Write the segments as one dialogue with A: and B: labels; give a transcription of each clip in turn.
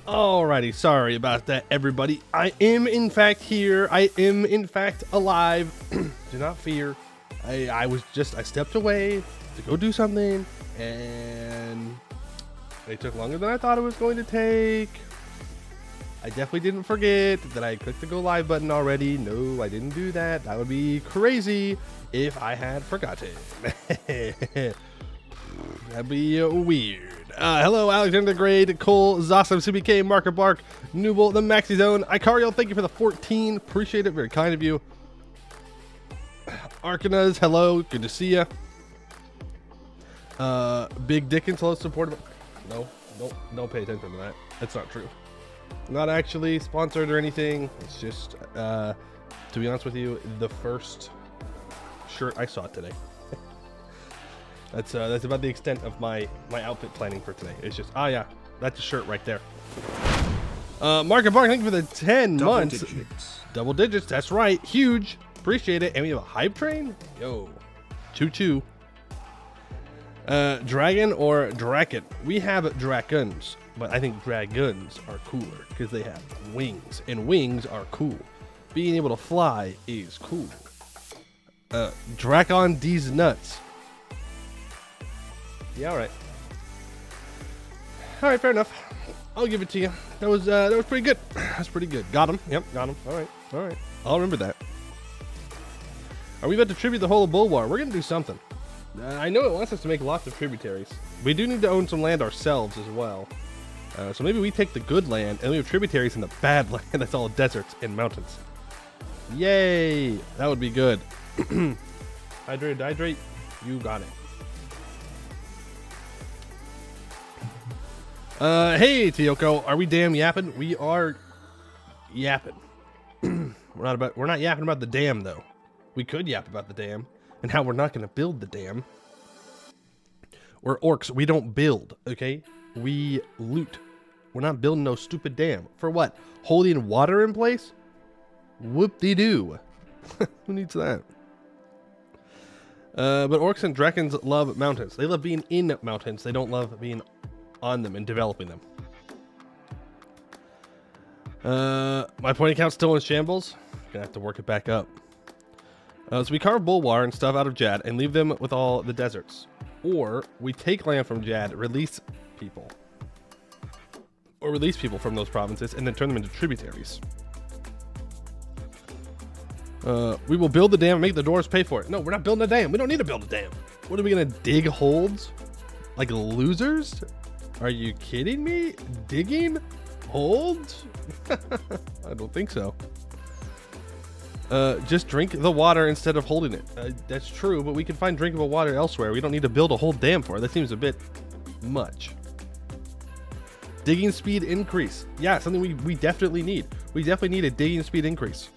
A: Alrighty, sorry about that, everybody. I am in fact here. I am in fact alive. Do not fear. I stepped away to go do something, and it took longer than I thought it was going to take. I definitely didn't forget that I clicked the go live button already. No, I didn't do that. That would be crazy if I had forgotten. That'd be weird. Hello, Alexander Grade, Cole, Zossam, CBK, Marker Bark, Nooble, the Maxi Zone, Icario, thank you for the 14. Appreciate it. Very kind of you. Arcanas, hello. Good to see ya. Big Dickens, hello, supportive. No, don't pay attention to that. That's not true. Not actually sponsored or anything. It's just, to be honest with you, the first shirt I saw today. That's about the extent of my outfit planning for today. It's just, yeah, that's a shirt right there. Mark and Bark, thank you for the 10 months. Digits. Double digits, that's right. Huge. Appreciate it. And we have a hype train? Yo. Choo-choo. Dragon or Draken? We have dragons, but I think dragons are cooler because they have wings, and wings are cool. Being able to fly is cool. Drakon D's nuts. Yeah, all right. All right, fair enough. I'll give it to you. That was pretty good. That's pretty good. Got him. Yep, got him. All right. I'll remember that. Are we about to tribute the whole of Bulwar? We're gonna do something. I know it wants us to make lots of tributaries. We do need to own some land ourselves as well. So maybe we take the good land and we have tributaries in the bad land. That's all deserts and mountains. Yay! That would be good. Hydrate. You got it. Hey Tiyoko, are we damn yapping? We are yapping. We're not yapping about the dam though. We could yap about the dam and how we're not going to build the dam. We're orcs. We don't build, okay? We loot. We're not building no stupid dam. For what? Holding water in place? Whoop-de-doo. Who needs that? But orcs and dragons love mountains. They love being in mountains. They don't love being on them and developing them. My point account's still in shambles. Gonna have to work it back up. So we carve Bulwar and stuff out of Jad and leave them with all the deserts. Or we take land from Jad, release people. Or release people from those provinces and then turn them into tributaries. We will build the dam and make the doors pay for it. No, we're not building a dam. We don't need to build a dam. What are we gonna dig holds? Like losers? Are you kidding me? Digging holds? I don't think so. Just drink the water instead of holding it. That's true, but we can find drinkable water elsewhere. We don't need to build a whole dam for it. That seems a bit much. Digging speed increase. Yeah, something we definitely need. We definitely need a digging speed increase.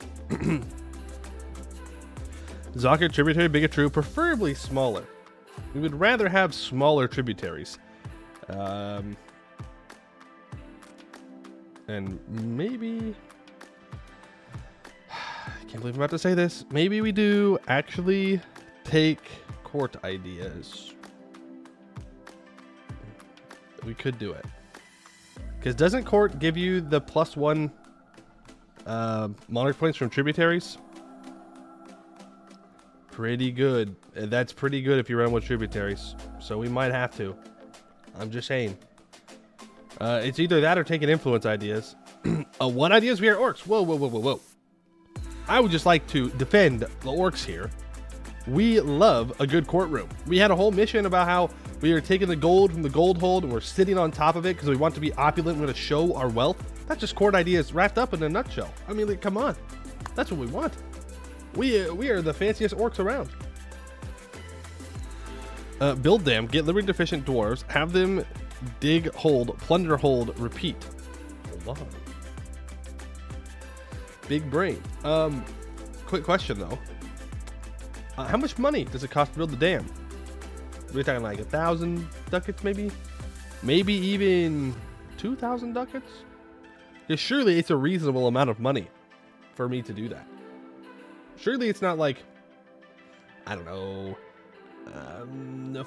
A: Zaka tributary, bigger true, preferably smaller. We would rather have smaller tributaries. And maybe... I can't believe I'm about to say this. Maybe we do actually take court ideas. We could do it. Because doesn't court give you the +1 monarch points from tributaries? Pretty good. That's pretty good if you run with tributaries. So we might have to. I'm just saying. It's either that or taking influence ideas. What ideas? We are orcs. Whoa. I would just like to defend the orcs here. We love a good courtroom. We had a whole mission about how we are taking the gold from the gold hold and we're sitting on top of it because we want to be opulent. We're going to show our wealth. That's just court ideas wrapped up in a nutshell. I mean, like, come on. That's what we want. We are the fanciest orcs around. Build them, get liberty deficient dwarves, have them dig, hold, plunder, hold, repeat. Hold on. Big brain. Quick question though. How much money does it cost to build the dam? We're talking like 1,000 ducats maybe? Maybe even 2,000 ducats? Because surely it's a reasonable amount of money for me to do that. Surely it's not like, I don't know,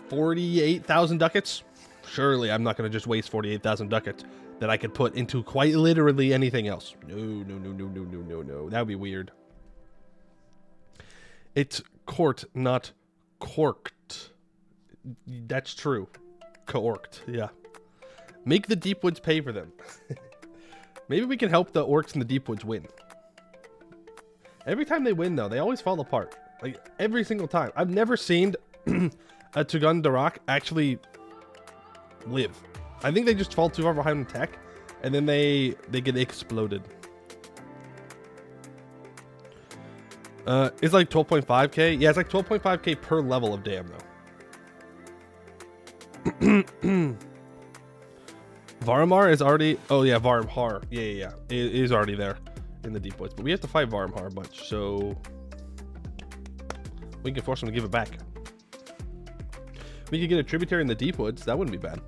A: 48,000 ducats. Surely I'm not going to just waste 48,000 ducats that I could put into quite literally anything else. No, no, no, no, no, no, no, no. That would be weird. It's court, not corked. That's true. Corked, yeah. Make the deep woods pay for them. Maybe we can help the orcs in the deep woods win. Every time they win, though, they always fall apart. Like, every single time. I've never seen a Tugun Darak actually live. I think they just fall too far behind in tech, and then they get exploded. It's like 12.5k. Yeah, it's like 12.5k per level of dam, though. Varamhar is already... Oh, yeah, Varamhar. Yeah. It is already there in the deep woods. But we have to fight Varamhar a bunch, so... we can force him to give it back. We could get a tributary in the deep woods. That wouldn't be bad.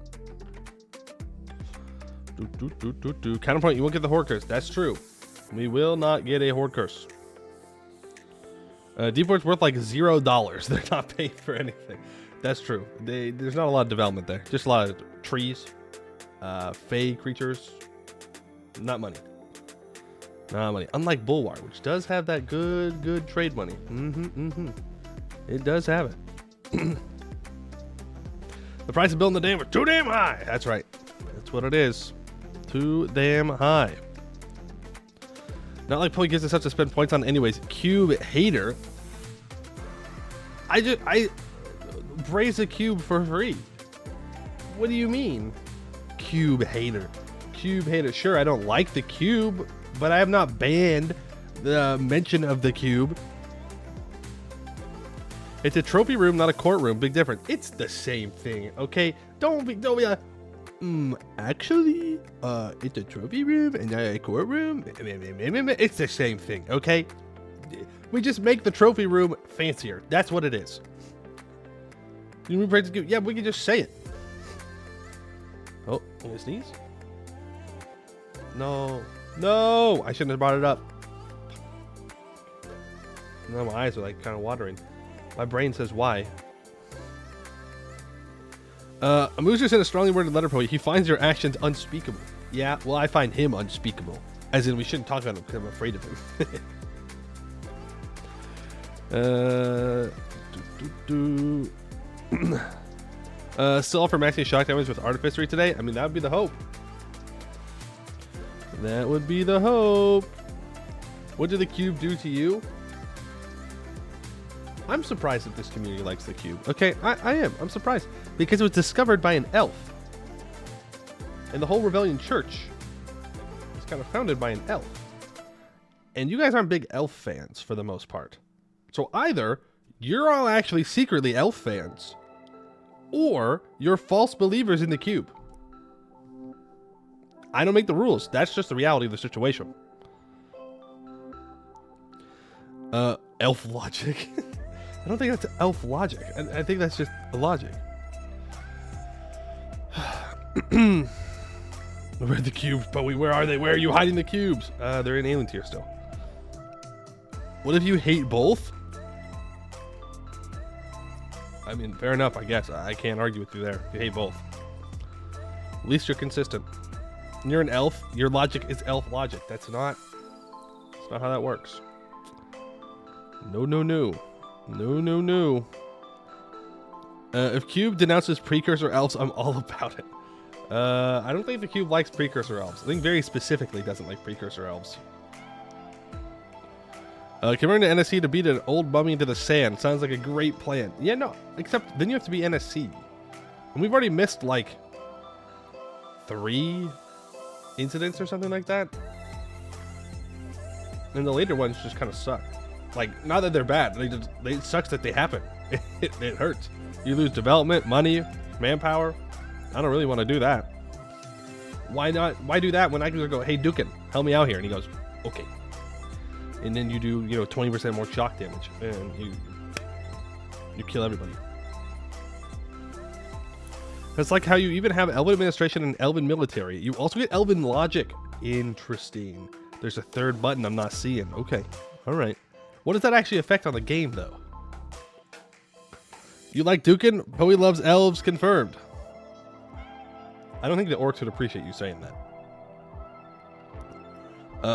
A: Counterpoint, you won't get the Horde Curse. That's true. We will not get a Horde Curse. Deep woods worth like $0. They're not paid for anything. That's true. There's not a lot of development there. Just a lot of trees. Fey creatures. Not money. Not money. Unlike Bulwark, which does have that good trade money. It does have it. The price of building the dam was too damn high. That's right. That's what it is. Too damn high. Not like Poli gives us stuff to spend points on anyways. Cube hater. I raise a cube for free. What do you mean? Cube hater. Cube hater. Sure, I don't like the cube, but I have not banned the mention of the cube. It's a trophy room, not a courtroom. Big difference. It's the same thing, okay? Don't be like, actually, it's a trophy room and not a courtroom. It's the same thing, okay? We just make the trophy room fancier. That's what it is. Yeah, we can just say it. Oh, I'm gonna sneeze? No. No! I shouldn't have brought it up. Now my eyes are like kind of watering. My brain says why. Amusa sent a strongly worded letter for you. He finds your actions unspeakable. Yeah, well, I find him unspeakable. As in, we shouldn't talk about him because I'm afraid of him. Still offer maxing shock damage with artificery today? I mean, that would be the hope. That would be the hope. What did the cube do to you? I'm surprised that this community likes the cube. Okay, I am. I'm surprised. Because it was discovered by an elf. And the whole Rebellion Church was kind of founded by an elf. And you guys aren't big elf fans for the most part. So either you're all actually secretly elf fans, or you're false believers in the cube. I don't make the rules. That's just the reality of the situation. Elf logic. I don't think that's elf logic. I think that's just a logic. Where are the cubes, Bowie? Where are they? Where are you hiding the cubes? They're in alien tier still. What if you hate both? I mean, fair enough, I guess. I can't argue with you there. You hate both. At least you're consistent. When you're an elf, your logic is elf logic. That's not how that works. No. If Cube denounces precursor elves, I'm all about it. I don't think the Cube likes precursor elves. I think very specifically doesn't like precursor elves. Converting to NSC to beat an old mummy into the sand sounds like a great plan. Yeah, no, except then you have to be NSC. And we've already missed like 3 incidents or something like that. And the later ones just kind of suck. Like, not that they're bad, it sucks that they happen. It hurts. You lose development, money, manpower. I don't really want to do that. Why not? Why do that when I can go, hey, Dukin, help me out here? And he goes, okay. And then you do, 20% more shock damage, and you kill everybody. It's like how you even have Elven Administration and Elven Military. You also get Elven Logic. Interesting. There's a third button I'm not seeing. Okay. All right. What does that actually affect on the game, though? You like Dukin? Poe loves elves, confirmed. I don't think the orcs would appreciate you saying that.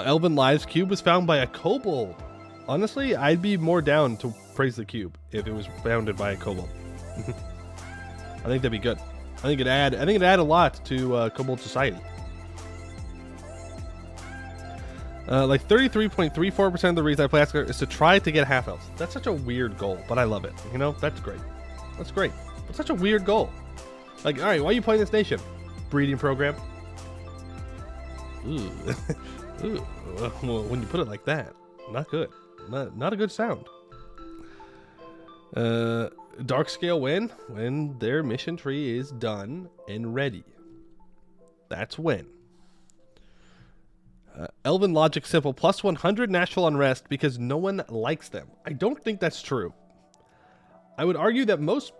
A: Elven Lives cube was found by a kobold. Honestly, I'd be more down to praise the cube if it was founded by a kobold. I think that'd be good. I think it'd add a lot to kobold society. Like 33.34% of the reason I play Asgard is to try to get half elves. That's such a weird goal, but I love it. You know, that's great. That's great. But such a weird goal. Like, all right, why are you playing this nation? Breeding program. Ooh. Ooh. Well, when you put it like that, not good. Not a good sound. Dark scale when their mission tree is done and ready. That's when. Elven logic simple plus 100 natural unrest because no one likes them. I don't think that's true. I would argue that most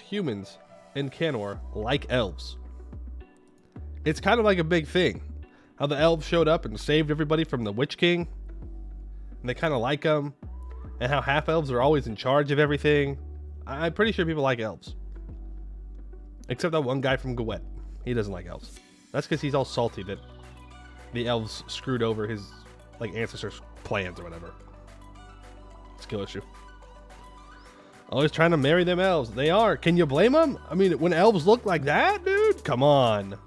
A: humans in Canor like elves. It's kind of like a big thing. How the elves showed up and saved everybody from the Witch King. And they kind of like them. And how half-elves are always in charge of everything. I'm pretty sure people like elves. Except that one guy from Gwinnett. He doesn't like elves. That's because he's all salty that the elves screwed over his ancestors' plans or whatever. Skill issue. Always trying to marry them elves. They are. Can you blame them? I mean, when elves look like that, dude? Come on.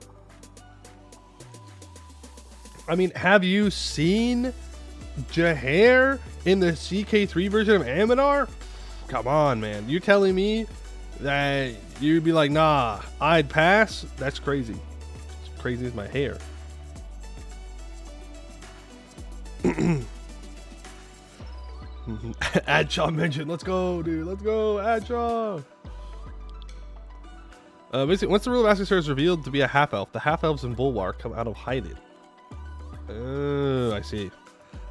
A: I mean, have you seen Jahair in the CK3 version of Anbennar? Come on, man. You're telling me that you'd be like, nah, I'd pass? That's crazy. It's crazy as my hair. Adshaw mentioned. Let's go, dude. Let's go, Adshaw. Basically, once the rule of Asgard is revealed to be a half-elf, the half-elves in Bulwark come out of hiding. Oh, I see.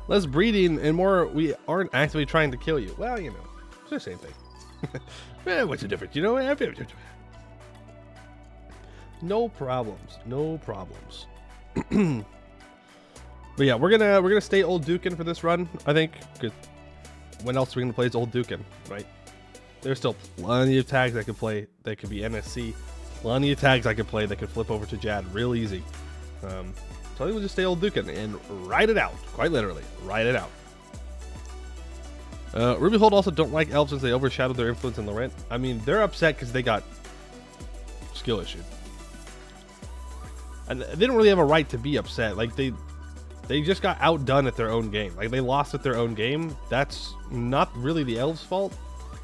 A: Less breeding and more we aren't actively trying to kill you. Well, you know, it's the same thing. What's the difference? You know, no problems. No problems. But yeah, we're gonna stay Old Dukin for this run, I think. Because when else are we gonna play as Old Dukin, right? There's still plenty of tags I could play that could be NSC. Plenty of tags I could play that could flip over to Jad real easy. So I think we'll just stay Old Dukin and ride it out. Quite literally, ride it out. Rubyhold also don't like elves since they overshadowed their influence in Laurent. I mean, they're upset because they got skill issued. And they don't really have a right to be upset. Like, they just got outdone at their own game. Like, they lost at their own game. That's not really the elves' fault.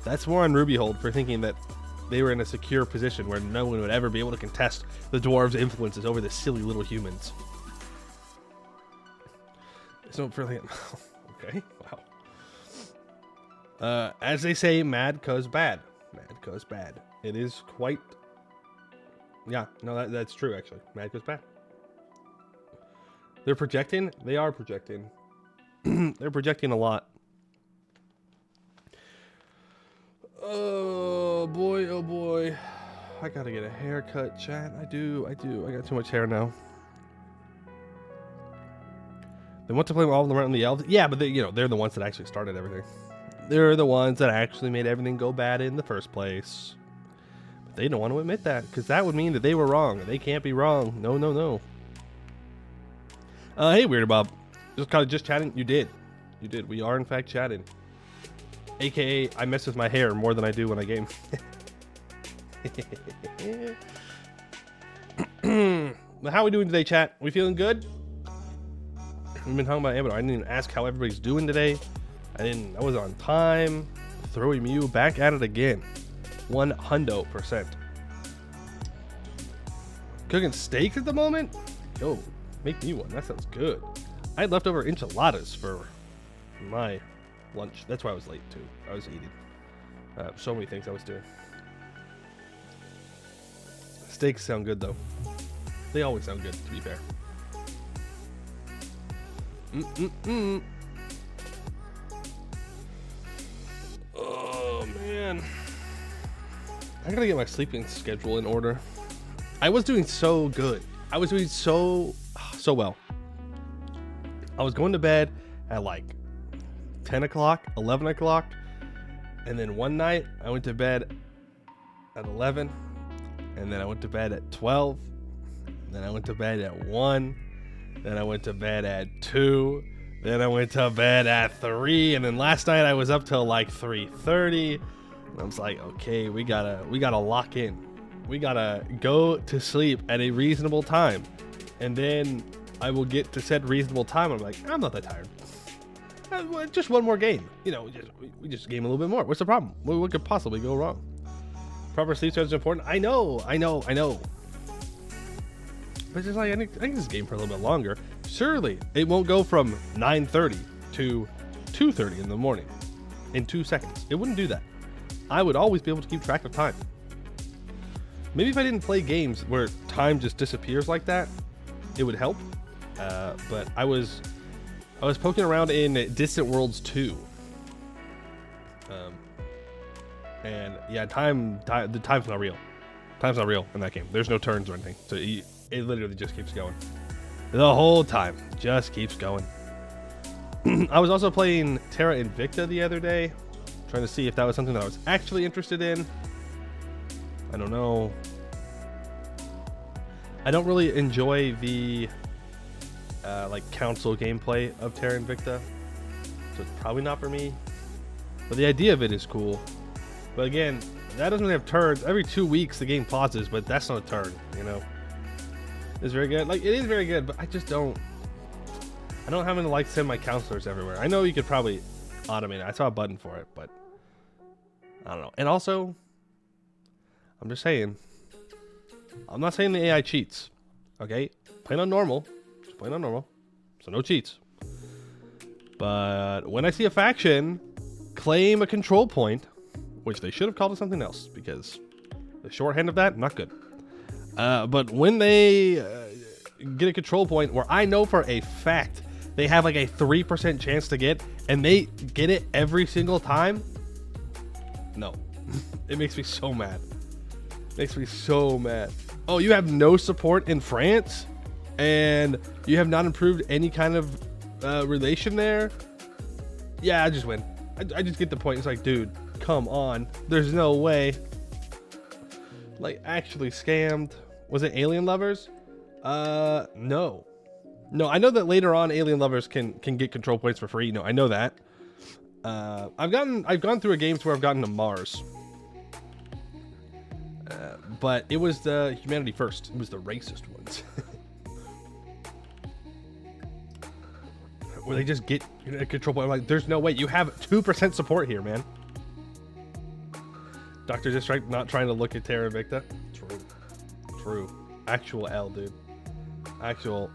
A: That's more on Rubyhold for thinking that they were in a secure position where no one would ever be able to contest the dwarves' influences over the silly little humans. So, really, okay, wow. As they say, mad cause bad. Mad cause bad. It is quite... Yeah, no, that's true, actually. Mad cause bad. They're projecting? They are projecting. They're projecting a lot. Oh, boy, oh, boy. I gotta get a haircut, chat. I do. I got too much hair now. They want to play all around the elves? Yeah, but they're the ones that actually started everything. They're the ones that actually made everything go bad in the first place. But they don't want to admit that, because that would mean that they were wrong. They can't be wrong. No, no, no. Hey, Weird Bob. Just chatting? You did. You did. We are, in fact, chatting. AKA, I mess with my hair more than I do when I game. How are we doing today, chat? We feeling good? We've been talking about Anbennar. I didn't even ask how everybody's doing today. I was on time. Throwing Mew back at it again. 100%. Cooking steaks at the moment? Yo, make me one. That sounds good. I had leftover enchiladas for my lunch. That's why I was late too. I was eating. So many things I was doing. Steaks sound good though. They always sound good, to be fair. Oh man, I gotta get my sleeping schedule in order. I was doing so good. I was doing so well. I was going to bed at like 10 o'clock, 11 o'clock, and then one night I went to bed at 11, and then I went to bed at 12, Then I went to bed at 1. Then I went to bed at 2. Then I went to bed at 3. And then last night I was up till like 3:30. And I was like, okay, we gotta lock in. We gotta go to sleep at a reasonable time. And then I will get to said reasonable time. I'm like, I'm not that tired. Just one more game. You know, we just game a little bit more. What's the problem? What could possibly go wrong? Proper sleep schedule is important. I know. But it's just like, I can just game for a little bit longer. Surely it won't go from 9:30 to 2:30 in the morning in 2 seconds. It wouldn't do that. I would always be able to keep track of time. Maybe if I didn't play games where time just disappears like that, it would help. But I was poking around in Distant Worlds 2. And yeah, the time's not real. Time's not real in that game. There's no turns or anything. So it literally just keeps going. The whole time. Just keeps going. I was also playing Terra Invicta the other day. Trying to see if that was something that I was actually interested in. I don't know. I don't really enjoy the like console gameplay of Terra Invicta. So it's probably not for me. But the idea of it is cool. But again, that doesn't really have turns. Every 2 weeks the game pauses, but that's not a turn, you know. It's very good. Like, it is very good, but I don't have to like send my counselors everywhere. I know you could probably automate it. I saw a button for it, but I don't know. And also, I'm just saying, I'm not saying the AI cheats. Okay? Playing on normal. Just playing on normal. So no cheats. But when I see a faction claim a control point, which they should have called it something else, because the shorthand of that, not good. But when they get a control point where I know for a fact they have like a 3% chance to get, and they get it every single time, no. It makes me so mad. Makes me so mad. Oh, you have no support in France? And you have not improved any kind of relation there? Yeah, I just win. I just get the point. It's like, dude, come on. There's no way. Like, actually scammed. Was it Alien Lovers? No. No, I know that later on Alien Lovers can get control points for free. No, I know that. I've gone through a game where I've gotten to Mars. But it was the humanity first. It was the racist ones. Where they just get a control point. I'm like, there's no way. You have 2% support here, man. Dr. District not trying to look at Terra Invicta. True. True. Actual L, dude. Actual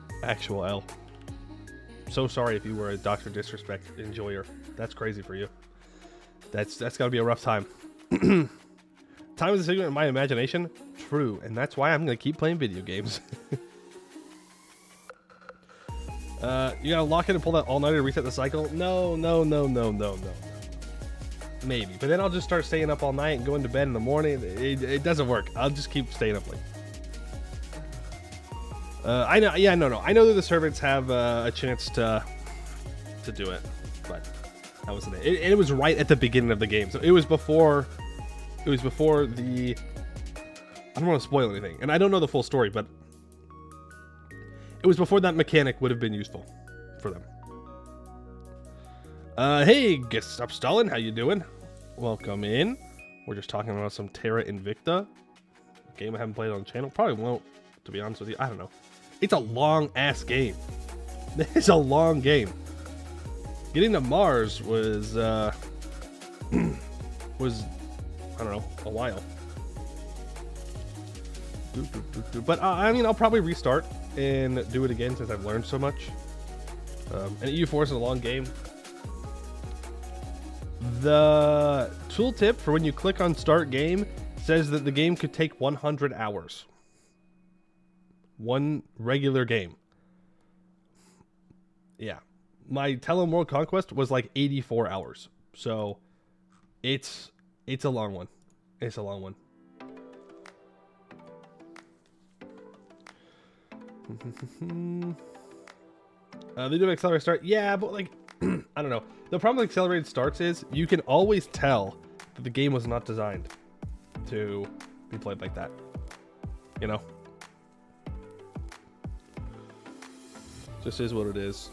A: L. So sorry if you were a Dr. Disrespect enjoyer. That's crazy for you. That's gotta be a rough time. Time is a figment of my imagination. True. And that's why I'm gonna keep playing video games. You gotta lock in and pull that all-nighter to reset the cycle? No. Maybe. But then I'll just start staying up all night and going to bed in the morning. It doesn't work. I'll just keep staying up late. I know. Yeah, no. I know that the servants have a chance to do it, but that wasn't it. It was right at the beginning of the game, so it was before. It was before the. I don't want to spoil anything, and I don't know the full story, but it was before that mechanic would have been useful for them. Hey, Gestapo Stalin, how you doing? Welcome in. We're just talking about some Terra Invicta, a game I haven't played on the channel. Probably won't, to be honest with you. I don't know. It's a long-ass game. It's a long game. Getting to Mars was, I don't know, a while. But, I mean, I'll probably restart and do it again since I've learned so much. And EU4 is a long game. The tooltip for when you click on start game says that the game could take 100 hours. One regular game. Yeah. My Telem World Conquest was like 84 hours. So it's a long one. It's a long one. They do accelerate start. Yeah, but like I don't know. The problem with accelerated starts is you can always tell that the game was not designed to be played like that. You know? Just is what it is.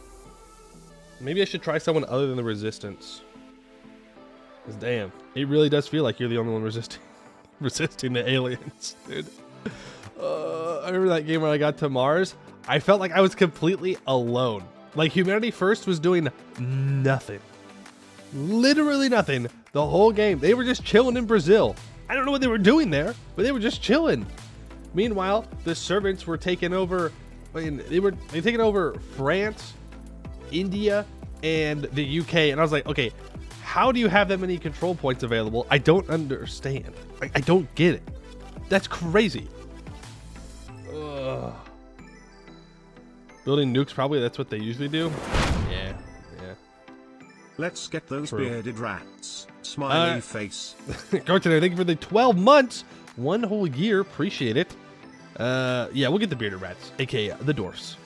A: Maybe I should try someone other than the Resistance. Cause damn, it really does feel like you're the only one resisting the aliens, dude. I remember that game when I got to Mars. I felt like I was completely alone. Like Humanity First was doing nothing. Literally nothing. The whole game. They were just chilling in Brazil. I don't know what they were doing there, but they were just chilling. Meanwhile, the servants were taking over. I mean, they taking over France, India, and the UK. And I was like, okay, how do you have that many control points available? I don't understand. I don't get it. That's crazy. Ugh. Building nukes, probably that's what they usually do. Yeah.
B: Let's get those bearded rats. Smiley face.
A: Cartoon, thank you for the 12 months. 1 whole year. Appreciate it. Yeah, we'll get the bearded rats, aka the dwarfs.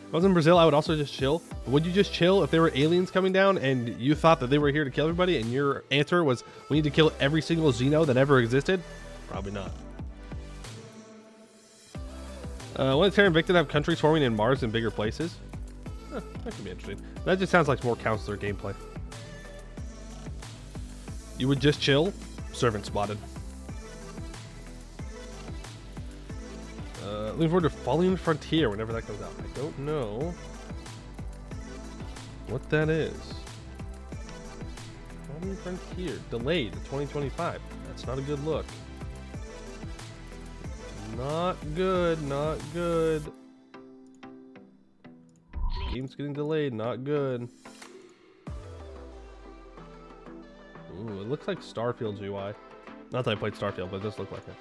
A: If I was in Brazil, I would also just chill. Would you just chill if there were aliens coming down and you thought that they were here to kill everybody and your answer was we need to kill every single Xeno that ever existed? Probably not. When it's Terra Invicta to have countries forming in Mars and bigger places? That could be interesting. That just sounds like more counselor gameplay. You would just chill? Servant spotted. Looking forward to Falling Frontier whenever that comes out. I don't know what that is. Falling Frontier. Delayed to 2025. That's not a good look. Not good, not good. Game's getting delayed, not good. Ooh, it looks like Starfield's UI. Not that I played Starfield, but it does look like it.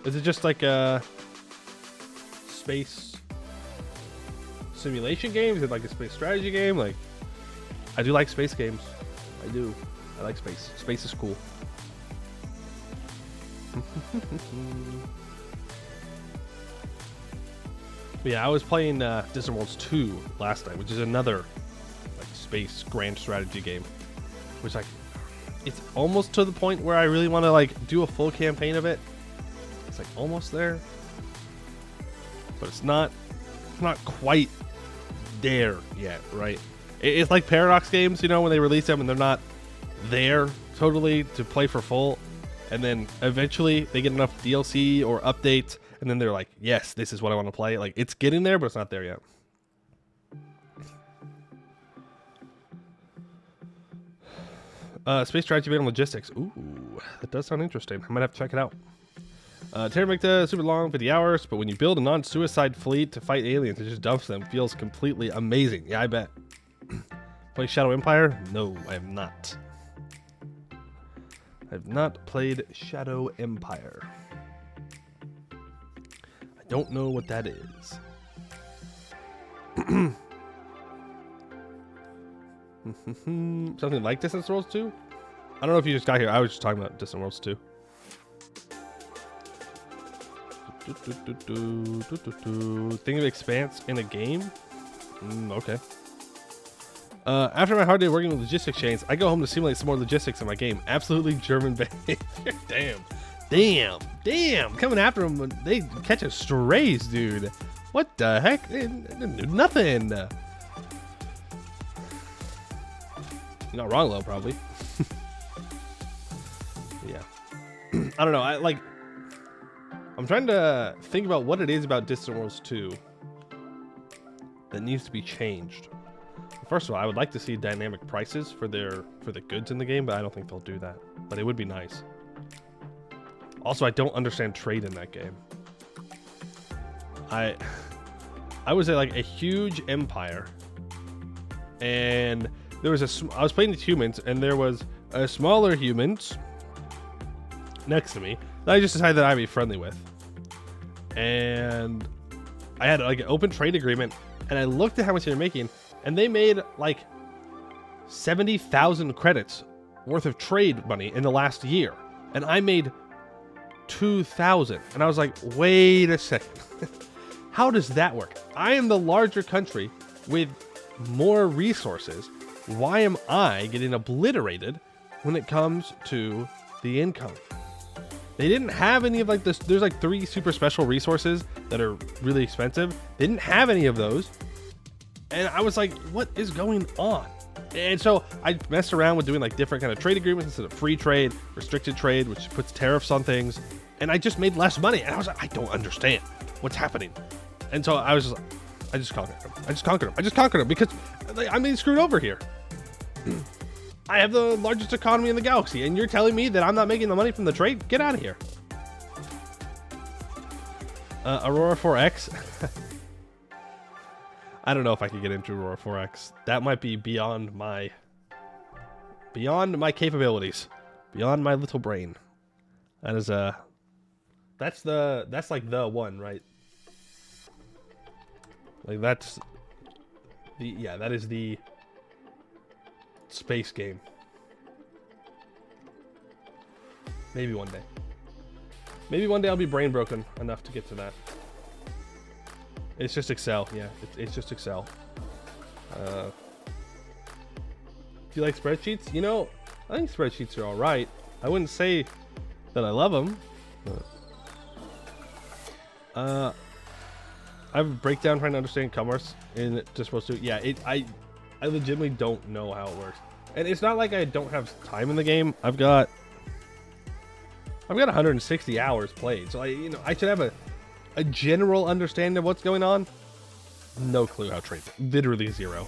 A: Is it just like a space simulation game? Is it like a space strategy game? Like, I do like space games. I do. I like space. Space is cool. Yeah, I was playing Distant Worlds 2 last night, which is another like space grand strategy game. Which like, it's almost to the point where I really want to like do a full campaign of it. It's like almost there, but it's not quite there yet, right? It's like Paradox games, you know, when they release them and they're not there totally to play for full, and then eventually they get enough DLC or updates, and then they're like, yes, this is what I want to play. Like, it's getting there, but it's not there yet. Space strategy based on logistics. Ooh, that does sound interesting. I might have to check it out. Terra Invicta, super long, 50 hours, but when you build a non-suicide fleet to fight aliens, it just dumps them. Feels completely amazing. Yeah, I bet. Play Shadow Empire? No, I have not. I have not played Shadow Empire. I don't know what that is. Something like Distant Worlds 2? I don't know if you just got here. I was just talking about Distant Worlds 2. Think of Expanse in a game? Okay. After my hard day working with logistics chains, I go home to simulate some more logistics in my game. Absolutely German behavior. Damn. Coming after them when they catch strays, dude. What the heck? They didn't do nothing. You're not wrong, though, probably. Yeah. I don't know. I'm trying to think about what it is about Distant Worlds 2 that needs to be changed. First of all, I would like to see dynamic prices for the goods in the game, but I don't think they'll do that. But it would be nice. Also, I don't understand trade in that game. I was at like a huge empire, and there was I was playing with humans, and there was a smaller humans next to me that I just decided that I'd be friendly with. And I had like an open trade agreement, and I looked at how much they were making, and they made like 70,000 credits worth of trade money in the last year. And I made 2,000. And I was like, wait a second. How does that work? I am the larger country with more resources. Why am I getting obliterated when it comes to the income? They didn't have any of like this. There's like 3 super special resources that are really expensive. They didn't have any of those. And I was like, what is going on? And so I messed around with doing like different kind of trade agreements instead of free trade, restricted trade, which puts tariffs on things. And I just made less money. And I was like, I don't understand what's happening. And so I was just like, I just conquered him because I'm being screwed over here. I have the largest economy in the galaxy, and you're telling me that I'm not making the money from the trade? Get out of here. Aurora 4X. I don't know if I could get into Aurora 4X. That might be beyond my capabilities, beyond my little brain. That is that's like the one, right? Like that's that is the space game. Maybe one day. Maybe one day I'll be brain broken enough to get to that. It's just Excel, yeah. It's just Excel. Do you like spreadsheets? You know, I think spreadsheets are all right. I wouldn't say that I love them. I have a breakdown trying to understand commerce in just supposed to. Yeah, I legitimately don't know how it works. And it's not like I don't have time in the game. I've got 160 hours played. So I should have a general understanding of what's going on. No clue how trade. Literally 0.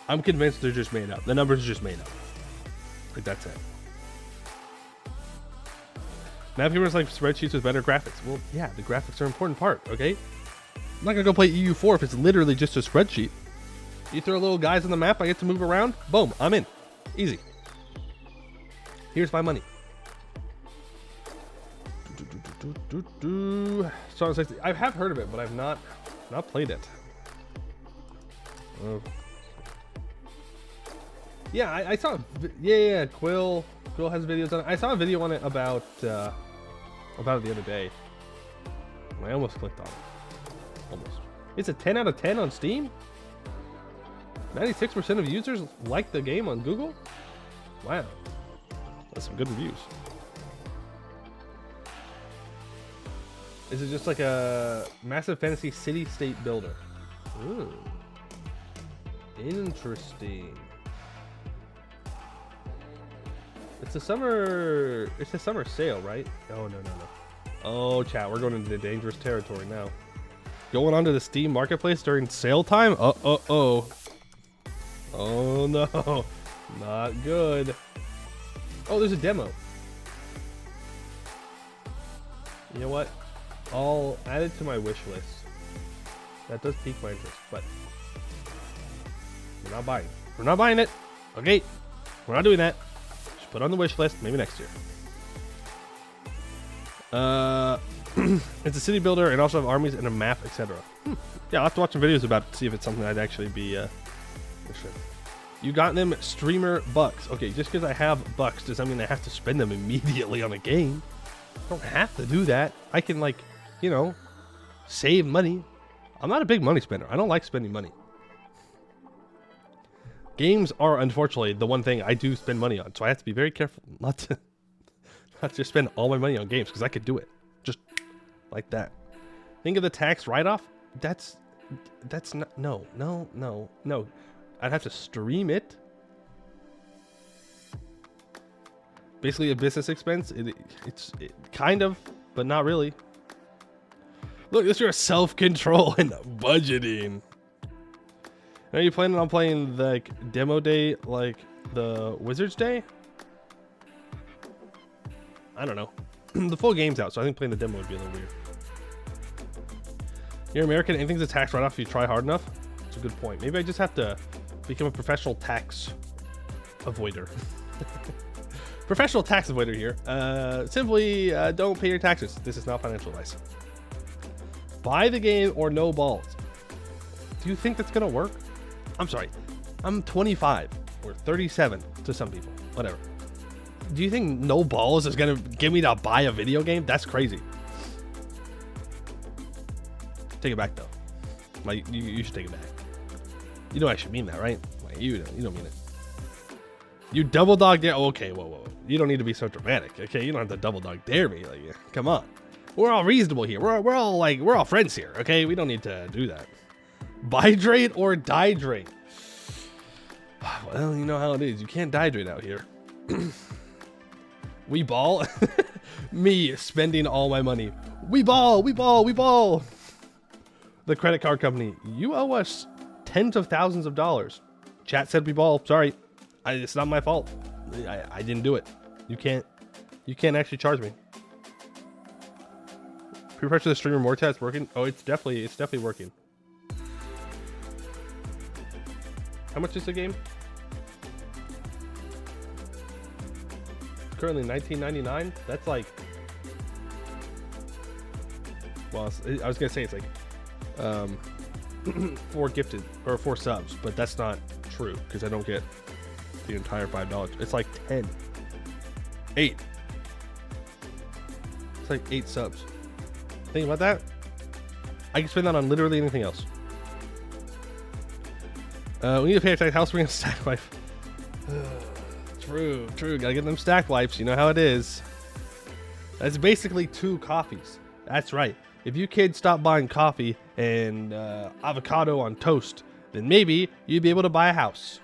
A: I'm convinced they're just made up. The numbers are just made up. Like that's it. Now viewers like spreadsheets with better graphics. Well, yeah, the graphics are an important part, okay? I'm not gonna go play EU4 if it's literally just a spreadsheet. You throw little guys on the map, I get to move around, boom, I'm in. Easy. Here's my money. Song 60. I have heard of it, but I've not played it. Yeah, I saw. Yeah, Quill has videos on it. I saw a video on it about it the other day. I almost clicked on it. Almost. It's a 10 out of 10 on Steam. 96% of users like the game on Google. Wow, that's some good reviews. Is it just like a massive fantasy city-state builder? Ooh, interesting. It's a summer sale, right? Oh, no. Oh, chat, we're going into the dangerous territory now. Going onto the Steam marketplace during sale time? Oh no, not good. Oh, there's a demo. You know what? I'll add it to my wish list. That does pique my interest, but we're not buying. We're not buying it. Okay, we're not doing that. Just put it on the wish list. Maybe next year. It's a city builder and also have armies and a map, etc. Yeah, I'll have to watch some videos about it to see if it's something I'd actually be interested. You got them streamer bucks. Okay, just because I have bucks does that mean I have to spend them immediately on a game? I don't have to do that. I can, like, you know, save money. I'm not a big money spender. I don't like spending money. Games are unfortunately the one thing I do spend money on, so I have to be very careful not to just spend all my money on games because I could do it just like that. Think of the tax write-off. That's not no. I'd have to stream it. Basically a business expense. It's kind of, but not really. Look, this is self-control and budgeting. Are you planning on playing like demo day, like the Wizards Day? I don't know. The full game's out, so I think playing the demo would be a little weird. You're American. Anything's a tax write-off if you try hard enough. That's a good point. Maybe I just have to become a professional tax avoider. Professional tax avoider here. Simply don't pay your taxes. This is not financial advice. Buy the game or no balls. Do you think that's gonna work? I'm sorry. I'm 25 or 37 to some people. Whatever. Do you think no balls is gonna get me to buy a video game? That's crazy. Take it back though. Like you should take it back. You know I should mean that, right? Like, you don't mean it. You double dog dare. Oh, okay, whoa. You don't need to be so dramatic. Okay, you don't have to double dog dare me. Like, come on. We're all reasonable here. We're all friends here. Okay, we don't need to do that. Hydrate or dihydrate? Well, you know how it is. You can't dihydrate out here. We ball. Me spending all my money. We ball. The credit card company. You owe us tens of thousands of dollars. Chat said we ball. Sorry. It's not my fault. I didn't do it. You can't actually charge me. Pre-pressure the streamer more test working. Oh, it's definitely working. How much is the game? Currently $19.99. That's like, well, I was gonna say it's like 4 gifted or 4 subs, but that's not true because I don't get the entire $5. It's like 10, 8. It's like 8 subs. Think about that. I can spend that on literally anything else. We need to pay a tax house. We're gonna stack life. True. Gotta get them stack wipes. You know how it is. That's basically 2 coffees. That's right. If you kids stop buying coffee and avocado on toast, then maybe you'd be able to buy a house.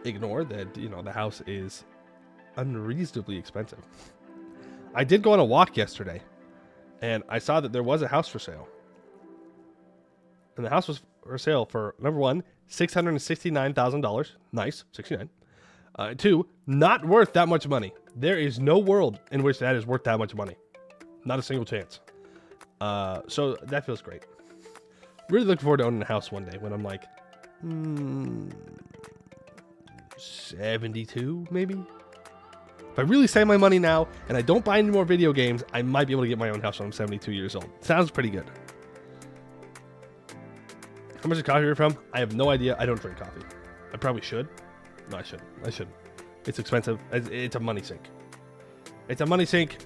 A: Ignore that, the house is unreasonably expensive. I did go on a walk yesterday, and I saw that there was a house for sale. And the house was for sale for, number one, $669,000. Nice, 69. 2, not worth that much money. There is no world in which that is worth that much money. Not a single chance. So that feels great. Really looking forward to owning a house one day when I'm like 72, maybe. If I really save my money now and I don't buy any more video games, I might be able to get my own house when I'm 72 years old. Sounds pretty good. How much is coffee you're from? I have no idea. I don't drink coffee. I probably should. No, I shouldn't. It's expensive. It's a money sink. It's a money sink.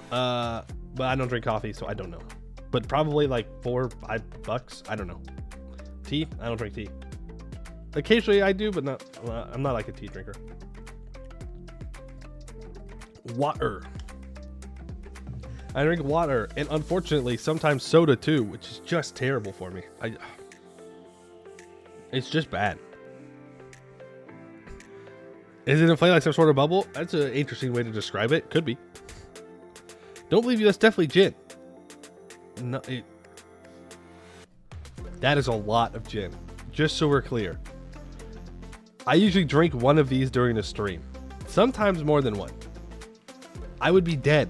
A: But I don't drink coffee, so I don't know. But probably like $4-5. I don't know. Tea? I don't drink tea. Occasionally I do, but not. I'm not like a tea drinker. Water. I drink water, and unfortunately, sometimes soda too, which is just terrible for me. It's just bad. Is it inflated like some sort of bubble? That's an interesting way to describe it. Could be. Don't believe you. That's definitely gin. No, that is a lot of gin. Just so we're clear. I usually drink one of these during a stream. Sometimes more than one. I would be dead.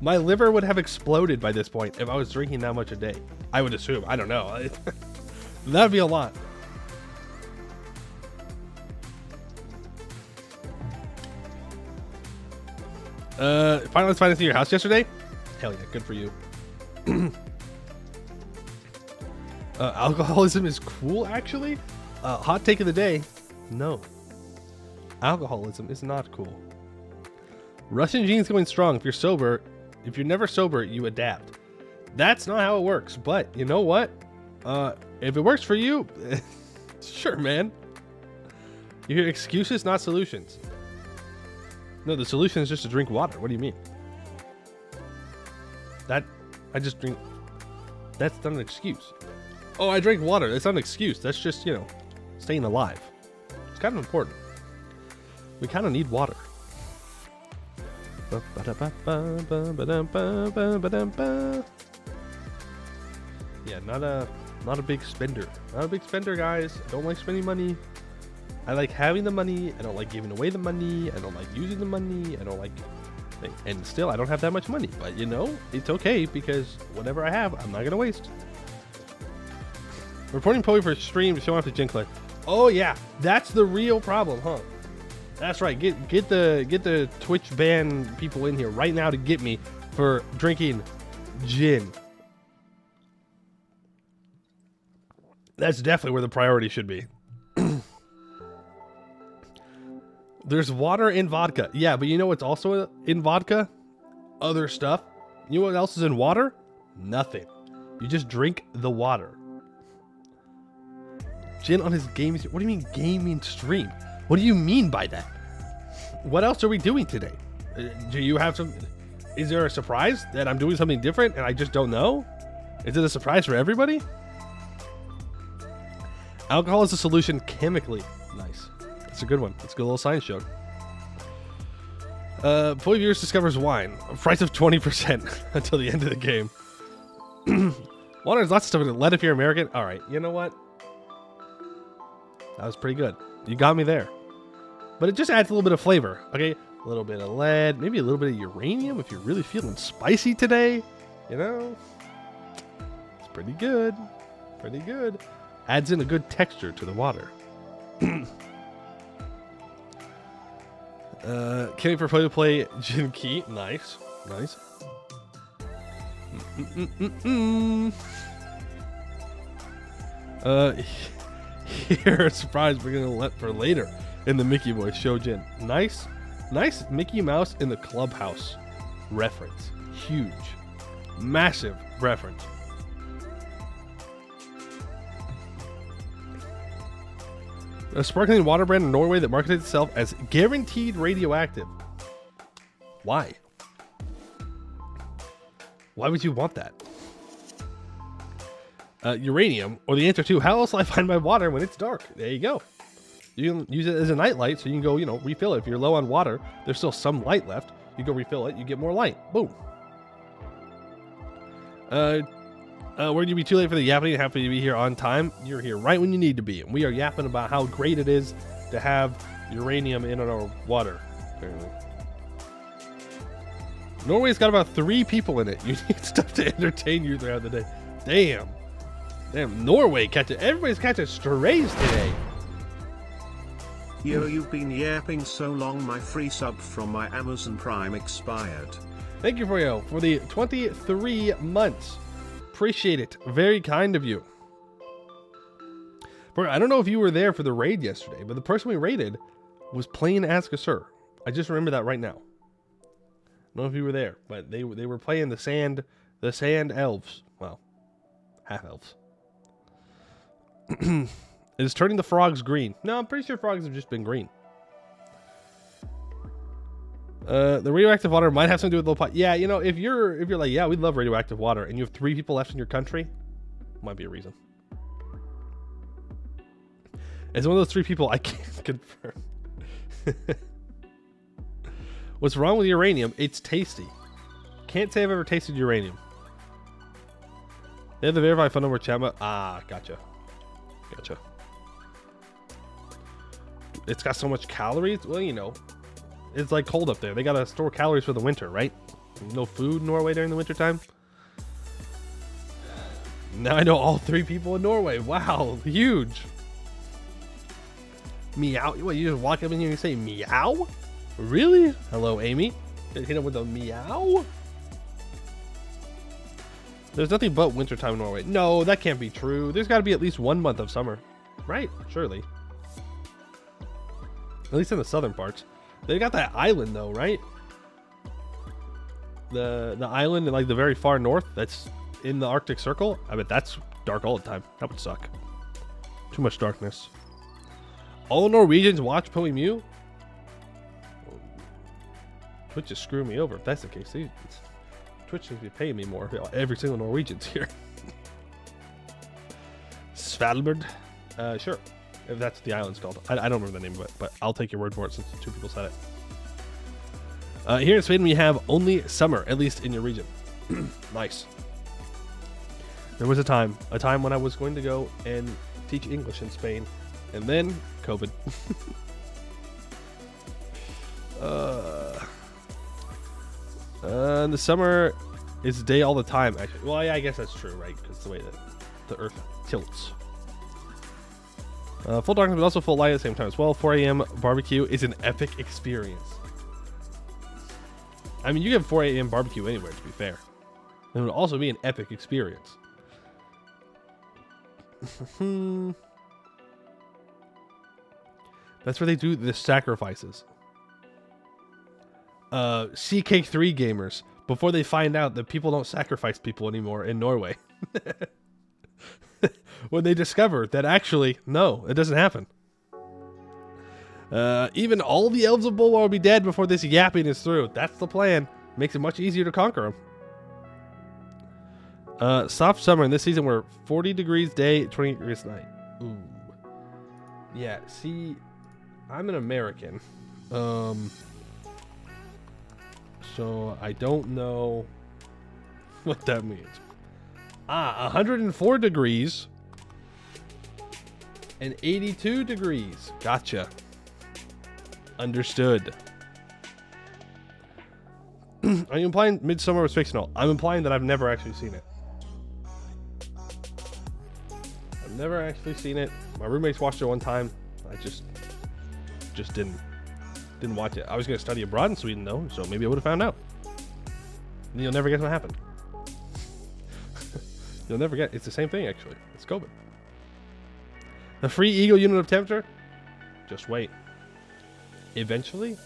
A: My liver would have exploded by this point if I was drinking that much a day. I would assume. I don't know. That'd be a lot. Finally financing your house yesterday? Hell yeah, good for you. Alcoholism is cool, actually. Hot take of the day. No. Alcoholism is not cool. Russian genes going strong. If you're never sober, you adapt. That's not how it works. But you know what? If it works for you, sure, man. You hear excuses, not solutions. No, the solution is just to drink water. What do you mean? I just drink. That's not an excuse. Oh, I drink water. That's not an excuse. That's just, staying alive. It's kind of important. We kind of need water. Yeah, not a big spender. Not a big spender, guys. I don't like spending money. I like having the money. I don't like giving away the money. I don't like using the money. I don't like... And still, I don't have that much money. But, it's okay because whatever I have, I'm not going to waste. Reporting Poe for stream to show off the gin clip. Oh, yeah. That's the real problem, huh? That's right. Get the Twitch ban people in here right now to get me for drinking gin. That's definitely where the priority should be. There's water in vodka. Yeah, but you know what's also in vodka? Other stuff. You know what else is in water? Nothing. You just drink the water. Jin on his gaming stream. What do you mean gaming stream? What do you mean by that? What else are we doing today? Do you have some... Is there a surprise that I'm doing something different and I just don't know? Is it a surprise for everybody? Alcohol is a solution chemically. Nice. That's a good one. That's a good little science joke. Fully viewers discovers wine. A price of 20% until the end of the game. Water has lots of stuff in it. Lead if you're American. All right. You know what? That was pretty good. You got me there. But it just adds a little bit of flavor. Okay. A little bit of lead. Maybe a little bit of uranium if you're really feeling spicy today. You know? It's pretty good. Pretty good. Adds in a good texture to the water. Can't wait for play to play Jin Key. Nice. Nice. Here, surprise, we're gonna let for later in the Mickey Boy show Jin. Nice. Nice Mickey Mouse in the clubhouse reference. Huge. Massive reference. A sparkling water brand in Norway that marketed itself as guaranteed radioactive. Why? Why would you want that? Uranium, or the answer to how else will I find my water when it's dark? There you go. You can use it as a night light, so you can go, you know, refill it. If you're low on water, there's still some light left. You go refill it, you get more light. Boom. We're gonna be too late for the yapping. Happy to be here on time. You're here right when you need to be. And we are yapping about how great it is to have uranium in our water. Apparently. Norway's got about 3 people in it. You need stuff to entertain you throughout the day. Damn. Damn, Norway catching. Everybody's catching strays today.
B: Yo, you've been yapping so long, my free sub from my Amazon Prime expired.
A: Thank you for the 23 months. Appreciate it. Very kind of you. I don't know if you were there for the raid yesterday, but the person we raided was playing Ask a Sir. I just remember that right now. I don't know if you were there, but they were playing the sand elves. Well, half elves. Is turning the frogs green? No, I'm pretty sure frogs have just been green. The radioactive water might have something to do with the pot. Yeah, you know, if you're like, yeah, we love radioactive water, and you have 3 people left in your country, might be a reason. As one of those 3 people, I can't confirm. What's wrong with uranium? It's tasty. Can't say I've ever tasted uranium. They have the verified phone number chat. Ah, gotcha. Gotcha. It's got so much calories. Well, you know, it's like cold up there. They gotta store calories for the winter, right? No food in Norway during the winter time. Now I know all 3 people in Norway. Wow, huge. Meow. What, you just walk up in here and say meow? Really? Hello, Amy. Hit him with a meow. There's nothing but wintertime in Norway. No, that can't be true. There's got to be at least 1 month of summer, right? Surely. At least in the southern parts. They got that island though, right? The island in like the very far north that's in the Arctic Circle. I bet that's dark all the time. That would suck. Too much darkness. All Norwegians watch Poe Mew? Twitch is screwing me over if that's the case. Twitch should be paying me more. Every single Norwegian's here. Svalbard? Sure. If that's what the island's called. I don't remember the name of it, but I'll take your word for it since 2 people said it. Here in Sweden, we have only summer, at least in your region. Nice. There was a time when I was going to go and teach English in Spain, and then COVID. The summer is day all the time, actually. Well, yeah, I guess that's true, right? Because the way that the Earth tilts. Full darkness, but also full light at the same time as well. 4 a.m. barbecue is an epic experience. I mean, you get 4 a.m. barbecue anywhere, to be fair. It would also be an epic experience. That's where they do the sacrifices. CK3 gamers, before they find out that people don't sacrifice people anymore in Norway. when they discover that actually, no, it doesn't happen. Even all the elves of Bulwar will be dead before this yapping is through. That's the plan. Makes it much easier to conquer them. Soft summer in this season we're 40 degrees day, 20 degrees night. Ooh. Yeah, see, I'm an American. So I don't know what that means. 104 degrees and 82 degrees. Gotcha. Understood. Are you implying Midsummer was fictional? I'm implying that I've never actually seen it. I've never actually seen it. My roommates watched it one time. I just didn't watch it. I was going to study abroad in Sweden though, so maybe I would have found out. And you'll never guess what happened. You'll never get. It's the same thing actually. It's COVID. The free ego unit of temperature? Just wait. Eventually,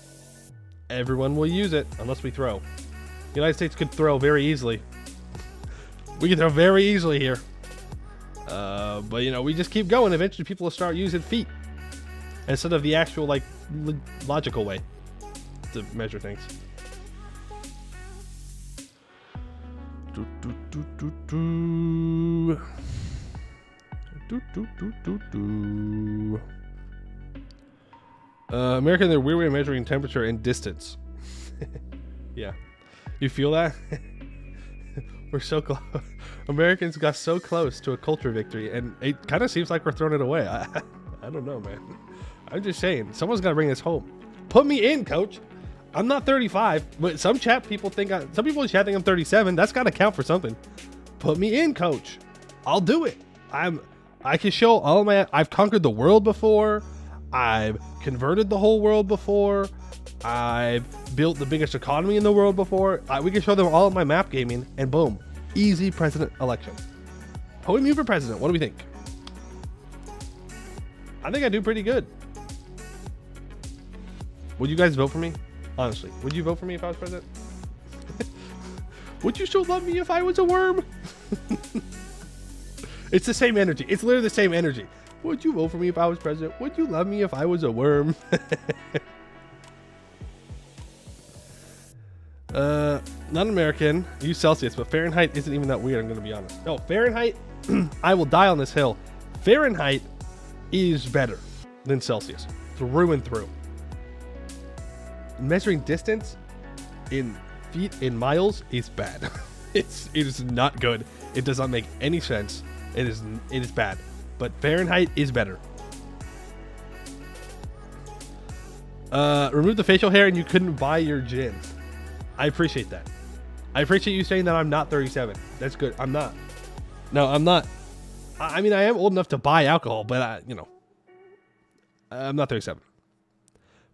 A: everyone will use it unless we throw. The United States could throw very easily. We can throw very easily here. But you know, we just keep going. Eventually people will start using feet instead of the actual like logical way to measure things. American, they're weird way of measuring temperature and distance. Yeah. You feel that? We're so close. Americans got so close to a culture victory, and it kind of seems like we're throwing it away. I don't know, man. I'm just saying, someone's got to bring this home. Put me in, coach. I'm not 35, but some people in chat think I'm 37. That's got to count for something. Put me in, coach. I'll do it. I can show all my. I've conquered the world before. I've converted the whole world before. I've built the biggest economy in the world before. We can show them all of my map gaming, and boom, easy president election. Put me for president. What do we think? I think I do pretty good. Would you guys vote for me? Honestly, would you vote for me if I was president? Would you still love me if I was a worm? It's the same energy. It's literally the same energy. Would you vote for me if I was president? Would you love me if I was a worm? Not American. Use Celsius, but Fahrenheit isn't even that weird, I'm going to be honest. No, Fahrenheit, I will die on this hill. Fahrenheit is better than Celsius. Through and through. Measuring distance in feet, in miles, is bad. It is not good. It does not make any sense. It is bad. But Fahrenheit is better. Remove the facial hair and you couldn't buy your gin. I appreciate that. I appreciate you saying that I'm not 37. That's good. I'm not. No, I'm not. I mean, I am old enough to buy alcohol, but I'm not 37.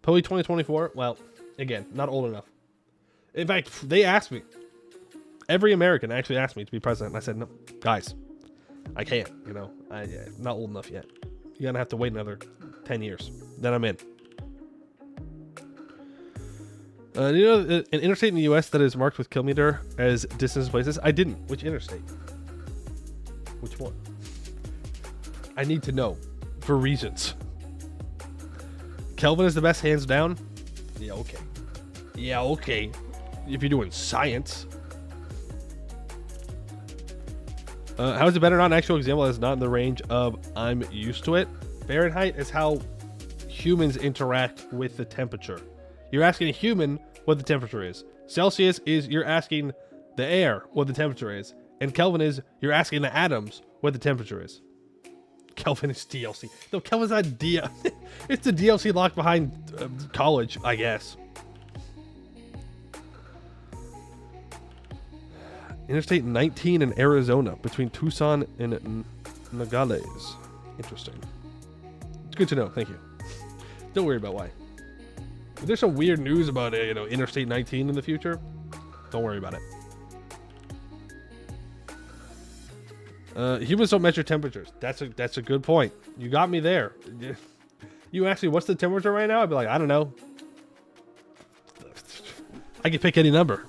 A: Probably 2024. Well, again, not old enough. In fact, they asked me. Every American actually asked me to be president. And I said, no, guys, I can't. I'm not old enough yet. You're gonna have to wait another 10 years. Then I'm in. Do you know an interstate in the U.S. that is marked with kilometer as distance places? I didn't. Which interstate? Which one? I need to know for reasons. Kelvin is the best, hands down. Yeah, okay. Yeah, okay. If you're doing science. How is it better? Not an actual example that's not in the range of I'm used to it. Fahrenheit is how humans interact with the temperature. You're asking a human what the temperature is. Celsius is you're asking the air what the temperature is. And Kelvin is you're asking the atoms what the temperature is. Kelvin is DLC. No, Kelvin's not DLC. It's the DLC locked behind college, I guess. Interstate 19 in Arizona between Tucson and Nogales. Interesting. It's good to know. Thank you. Don't worry about why. If there's some weird news about Interstate 19 in the future, don't worry about it. Humans don't measure temperatures. That's a good point. You got me there. You ask me what's the temperature right now? I'd be like, I don't know. I can pick any number.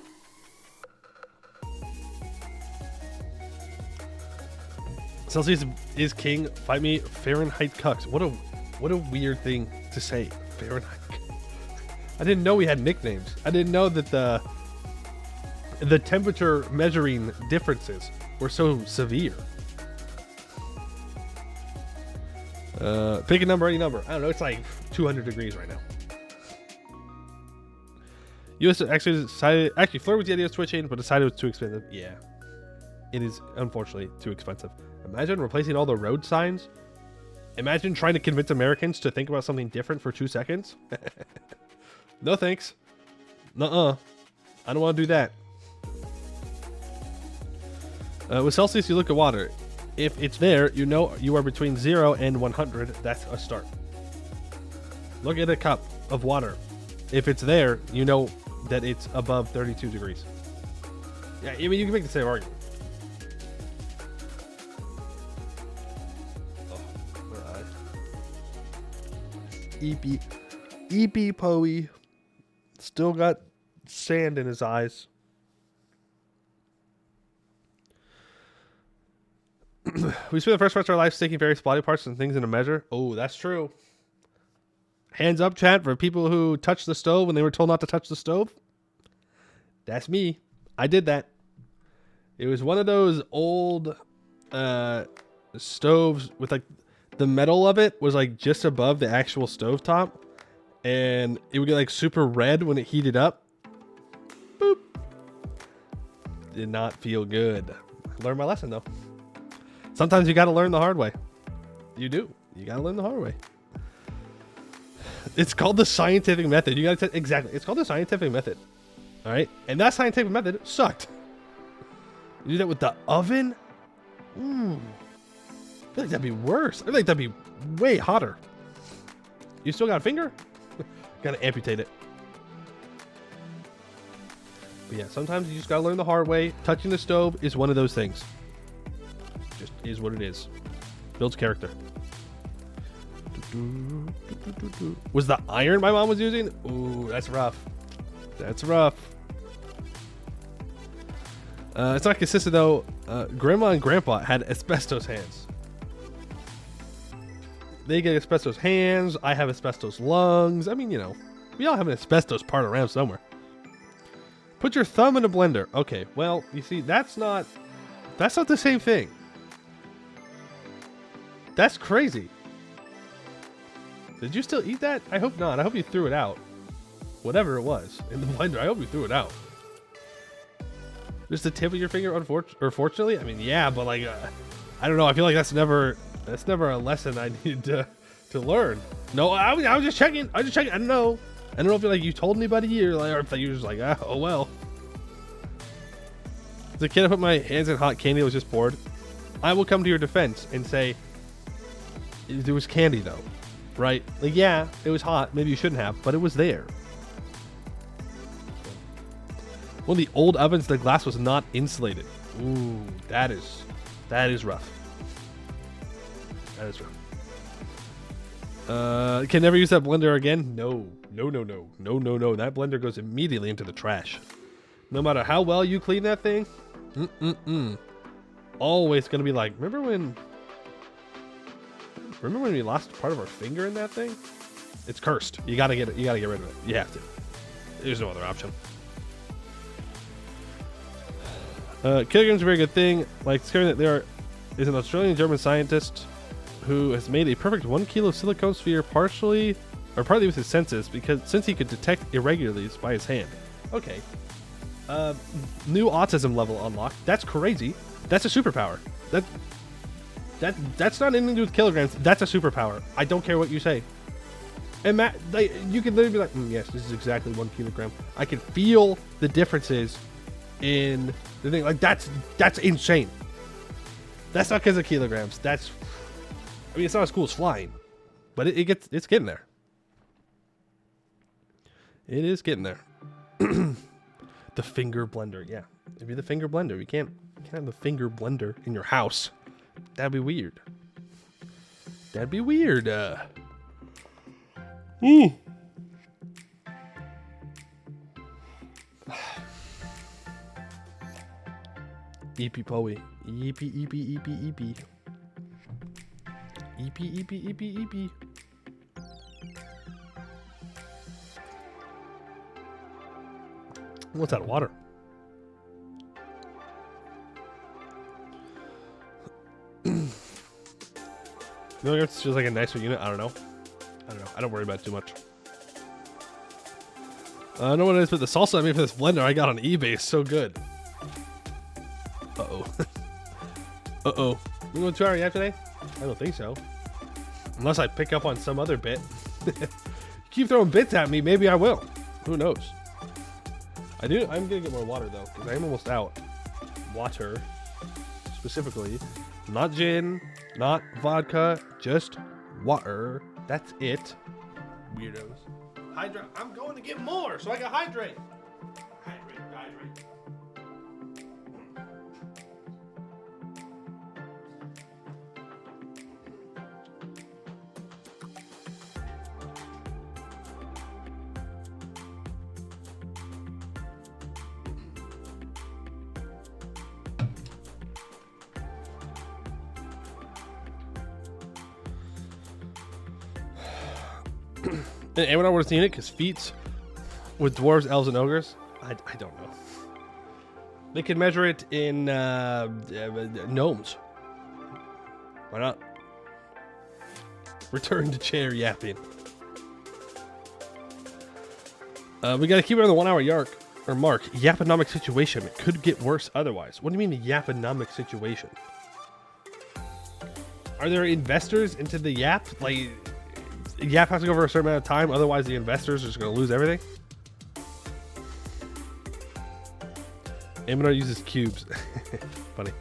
A: Celsius is king. Fight me, Fahrenheit cucks. What a weird thing to say. Fahrenheit. I didn't know we had nicknames. I didn't know that the temperature measuring differences were so severe. Pick a number, any number. I don't know. It's like 200 degrees right now. US actually flirted with the idea of switching, but decided it was too expensive. Yeah, it is unfortunately too expensive. Imagine replacing all the road signs. Imagine trying to convince Americans to think about something different for 2 seconds. No thanks. Nuh-uh. I don't want to do that. With Celsius, you look at water. If it's there, you know you are between 0 and 100. That's a start. Look at a cup of water. If it's there, you know that it's above 32 degrees. Yeah, I mean, you can make the same argument. Oh, Eepy Poey. Still got sand in his eyes. We spend the first part of our life sticking various body parts and things in a measure. Oh, that's true. Hands up, chat, for people who touched the stove when they were told not to touch the stove. That's me. I did that. It was one of those old stoves with like the metal of it was like just above the actual stove top, and it would get like super red when it heated up. Boop. Did not feel good. I learned my lesson though. Sometimes you got to learn the hard way. You do. You got to learn the hard way. It's called the scientific method. You got to exactly. It's called the scientific method. All right, and that scientific method sucked. You do that with the oven. I feel like that'd be worse. I feel like that'd be way hotter. You still got a finger? Gotta amputate it. But yeah, sometimes you just gotta learn the hard way. Touching the stove is one of those things. Just is what it is. Builds character. Was the iron my mom was using? Ooh, that's rough. That's rough. It's not consistent though. Grandma and Grandpa had asbestos hands. They get asbestos hands. I have asbestos lungs. I mean, you know, we all have an asbestos part around somewhere. Put your thumb in a blender. Okay, well, you see, that's not the same thing. That's crazy. Did you still eat that? I hope not. I hope you threw it out. Whatever it was in the blender, I hope you threw it out. Just the tip of your finger, fortunately. I mean, yeah, but like, I don't know. I feel like that's never a lesson I need to learn. No, I was just checking. I was just checking. I don't know if you're like you told anybody or if you were just like, oh well. As a kid, I put my hands in hot candy. I was just bored. I will come to your defense and say there was candy though, right? Like, yeah, it was hot. Maybe you shouldn't have, but it was there. One of the old ovens, the glass was not insulated. Ooh, that is rough. That is rough. Can never use that blender again? No. That blender goes immediately into the trash. No matter how well you clean that thing, always gonna be like, remember when we lost part of our finger in that thing? It's cursed. You gotta get it. You gotta get rid of it. You have to. There's no other option. Kilogram's a very good thing. Like, discovering that there is an Australian-German scientist who has made a perfect 1 kilo silicone sphere partly with his senses, because since he could detect irregularities by his hand. Okay. New autism level unlocked. That's crazy. That's a superpower. That's not anything to do with kilograms. That's a superpower. I don't care what you say. And you can literally be like, yes, this is exactly 1 kilogram. I can feel the differences in the thing. Like, that's insane. That's not because of kilograms. I mean, it's not as cool as flying, but it's getting there. It is getting there. The finger blender, yeah. It'd be the finger blender. You can't have the finger blender in your house. That'd be weird. That'd be weird. Eepy Poey. Eepy. EP. What's that water? You know, it's just like a nicer unit. I don't know. I don't worry about it too much. I know what it is, but the salsa I made for this blender I got on eBay is so good. Uh-oh. Uh-oh. You going to try it today? I don't think so. Unless I pick up on some other bit. Keep throwing bits at me, maybe I will. Who knows? I'm going to get more water, though, because I'm almost out. Water, specifically. Not gin, not vodka, just water. That's it. Weirdos. Hydrate. I'm going to get more so I can hydrate. Hydrate. Anyone would have seen it because feats with dwarves, elves, and ogres. I don't know. They can measure it in gnomes. Why not? Return to chair yapping. We got to keep it on the 1 hour mark. Yaponomic situation. It could get worse otherwise. What do you mean the yaponomic situation? Are there investors into the yap? Like, Yap has to go for a certain amount of time, otherwise the investors are just going to lose everything. Anbennar uses cubes. Funny.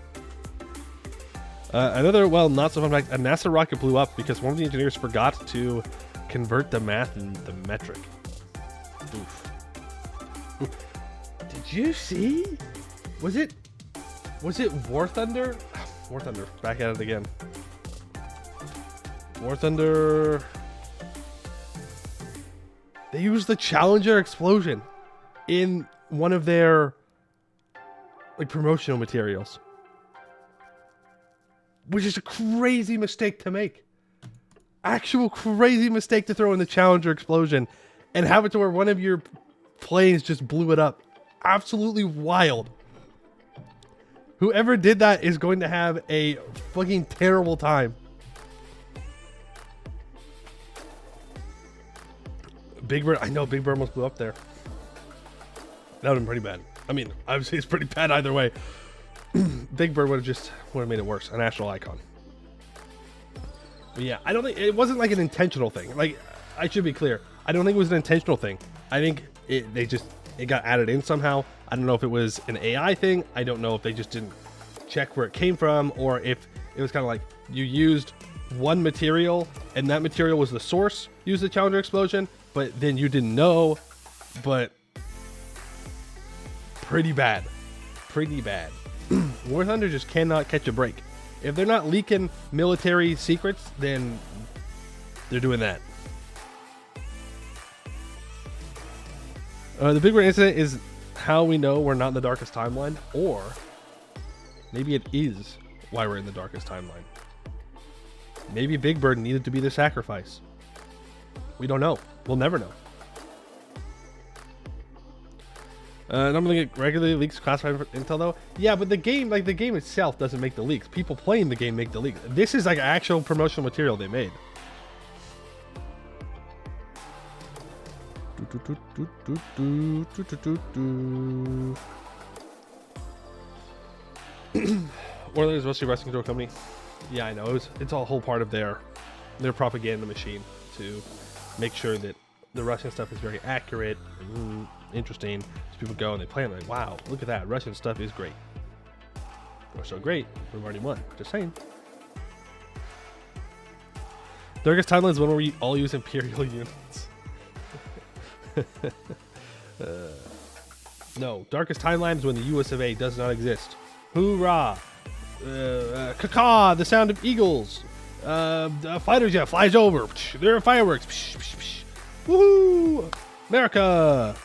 A: Another, well, not so fun fact, a NASA rocket blew up because one of the engineers forgot to convert the math and the metric. Oof. Did you see? Was it War Thunder? War Thunder, back at it again. War Thunder... They used the Challenger explosion in one of their promotional materials, which is a crazy mistake to make. Actual crazy mistake to throw in the Challenger explosion and have it to where one of your planes just blew it up. Absolutely wild. Whoever did that is going to have a fucking terrible time. Big Bird, I know Big Bird almost blew up there. That would have been pretty bad. I mean, obviously it's pretty bad either way. Big Bird would have made it worse. A national icon. But yeah, I don't think it wasn't like an intentional thing. Like, I should be clear. I don't think it was an intentional thing. I think it got added in somehow. I don't know if it was an AI thing. I don't know if they just didn't check where it came from, or if it was kind of like you used one material and that material was the source, used the Challenger explosion, but then you didn't know. But pretty bad. War Thunder just cannot catch a break. If they're not leaking military secrets, then they're doing that. The Big Bird incident is how we know we're not in the darkest timeline, or maybe it is why we're in the darkest timeline. Maybe Big Bird needed to be the sacrifice. We don't know. We'll never know. Normally regularly leaks classified intel though. Yeah, but the game itself doesn't make the leaks. People playing the game make the leaks. This is like actual promotional material they made. Warlord is mostly a wrestling control company. Yeah, I know. It's all a whole part of their propaganda machine to make sure that the Russian stuff is very accurate and interesting. So people go and they play and they're like, wow, look at that. Russian stuff is great. We're so great. We've already won. Just saying. Darkest Timeline is one where we all use Imperial units. No, Darkest Timeline is when the US of A does not exist. Hoorah! Caw, the sound of eagles. Fighter jet flies over. There are fireworks. Woohoo! America!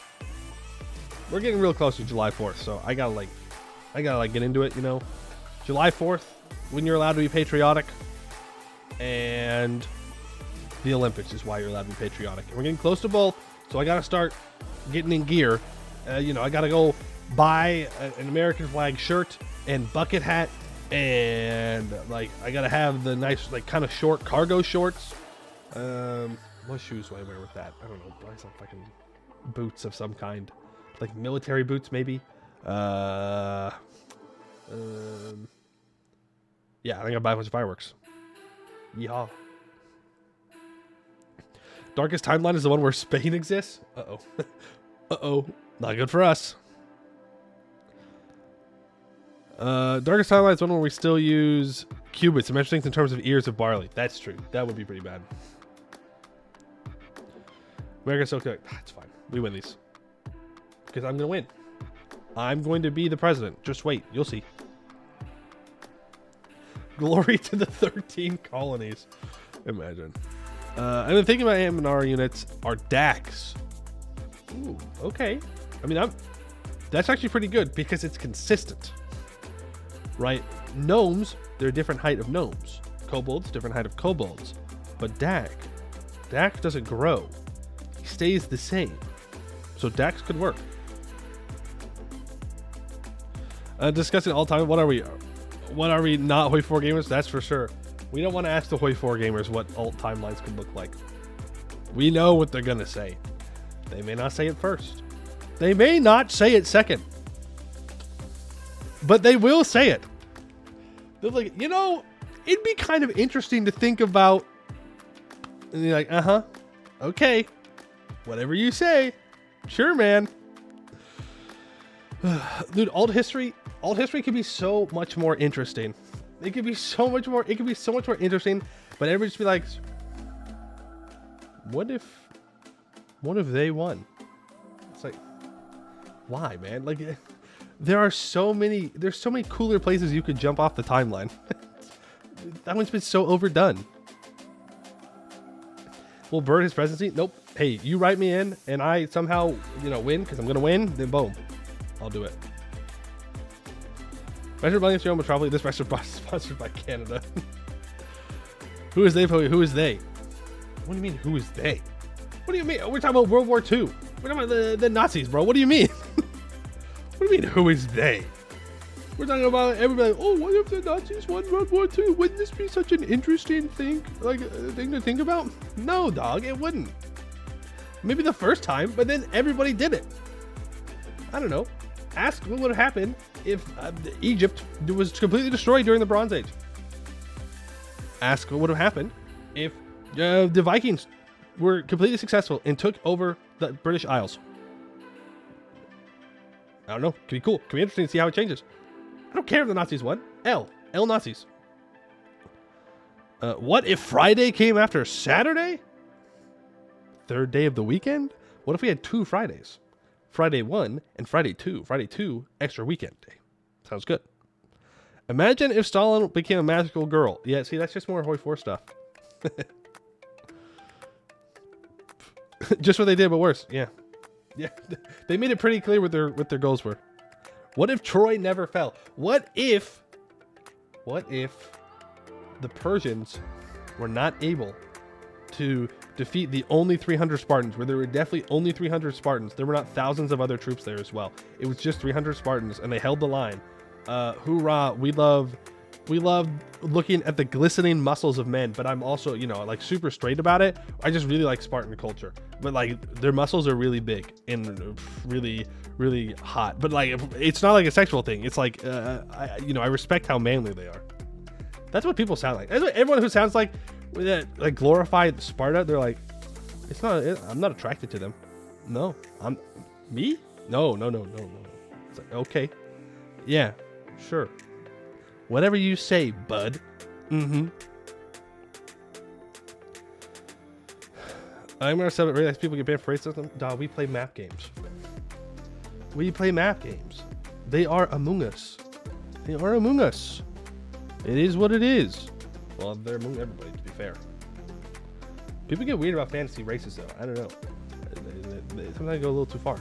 A: We're getting real close to July 4th, so I gotta get into it, you know. July 4th, when you're allowed to be patriotic. and the Olympics is why you're allowed to be patriotic. And we're getting close to both, so I gotta start getting in gear. You know, I gotta go buy an American flag shirt and bucket hat, and like I gotta have the nice, like, kind of short cargo shorts. What shoes do I wear with that? I don't know. Buy some fucking boots of some kind, like military boots, maybe. Yeah, I think I'll buy a bunch of fireworks. Yeehaw. Darkest Timeline is the one where Spain exists? Uh-oh. Uh-oh. Not good for us. Darkest Timeline is one where we still use cubits and measure things in terms of ears of barley. That's true. That would be pretty bad. America's so good. It's fine. We win these. Because I'm going to win. I'm going to be the president. Just wait. You'll see. Glory to the 13 colonies. Imagine. I've been thinking about Anbennar units are DAX. Ooh, okay. I mean, that's actually pretty good because it's consistent. Right? Gnomes, they're a different height of gnomes. Kobolds, different height of kobolds. But Dak doesn't grow. He stays the same. So Dax could work. Discussing all time. What are we? What are we not Hoi 4 gamers? That's for sure. We don't want to ask the Hoi 4 gamers what alt timelines could look like. We know what they're going to say. They may not say it first. They may not say it second. But they will say it. They're like, you know, it'd be kind of interesting to think about. And you're like, uh-huh. Okay. Whatever you say. Sure, man. Dude, alt history could be so much more interesting. It could be so much more interesting, but everybody just be like, what if they won? It's like, why, man? Like, there's so many cooler places you could jump off the timeline. That one's been so overdone. Will Bird his presidency? Nope. Hey, you write me in and I somehow, win, because I'm going to win, then boom. I'll do it. Measure Bunny Serial Metropolis. This restaurant is sponsored by Canada. Who is they? Who is they? What do you mean, who is they? What do you mean? We're talking about World War II. We're talking about the Nazis, bro. What do you mean? What do you mean, who is they? We're talking about everybody. Oh, what if the Nazis won World War II? Wouldn't this be such an interesting thing to think about? No, dog, it wouldn't. Maybe the first time, but then everybody did it. I don't know. Ask what would have happened if Egypt was completely destroyed during the Bronze Age. Ask what would have happened if the Vikings were completely successful and took over the British Isles. I don't know. Could be cool. Could be interesting to see how it changes. I don't care if the Nazis won. L Nazis. What if Friday came after Saturday? Third day of the weekend? What if we had 2 Fridays? Friday 1 and Friday 2. Friday 2, extra weekend day. Sounds good. Imagine if Stalin became a magical girl. Yeah, see, that's just more Hoi 4 stuff. Just what they did, but worse. Yeah. Yeah. They made it pretty clear what their goals were. What if Troy never fell? What if the Persians were not able to defeat the only 300 Spartans, where there were definitely only 300 Spartans. There were not thousands of other troops there as well. It was just 300 Spartans, and they held the line. Hoorah! We love looking at the glistening muscles of men, but I'm also, like, super straight about it. I just really like Spartan culture, but like their muscles are really big and really, really hot. But like, it's not like a sexual thing. It's like, I respect how manly they are. That's what people sound like. That's what everyone who sounds like that glorified Sparta, they're like, I'm not attracted to them. No, me? No. It's like, okay, yeah, sure, whatever you say, bud. I'm gonna say it. Really, people get banned for racism. Dog, we play map games. They are among us. It is what it is. Well, they're among everybody, to be fair. People get weird about fantasy races, though. I don't know. Sometimes they go a little too far.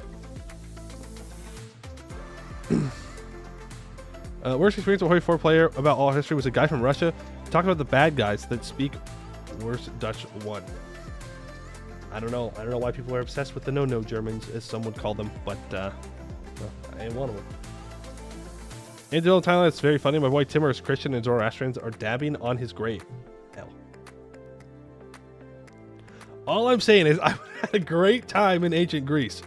A: Worst experience with a 4 player about all history was a guy from Russia talking about the bad guys that speak worst Dutch 1. I don't know why people are obsessed with the no Germans, as some would call them, but no, I ain't one of them. In Thailand, it's very funny. My boy Timur is Christian and Zoroastrians are dabbing on his grave. Hell. All I'm saying is I had a great time in ancient Greece.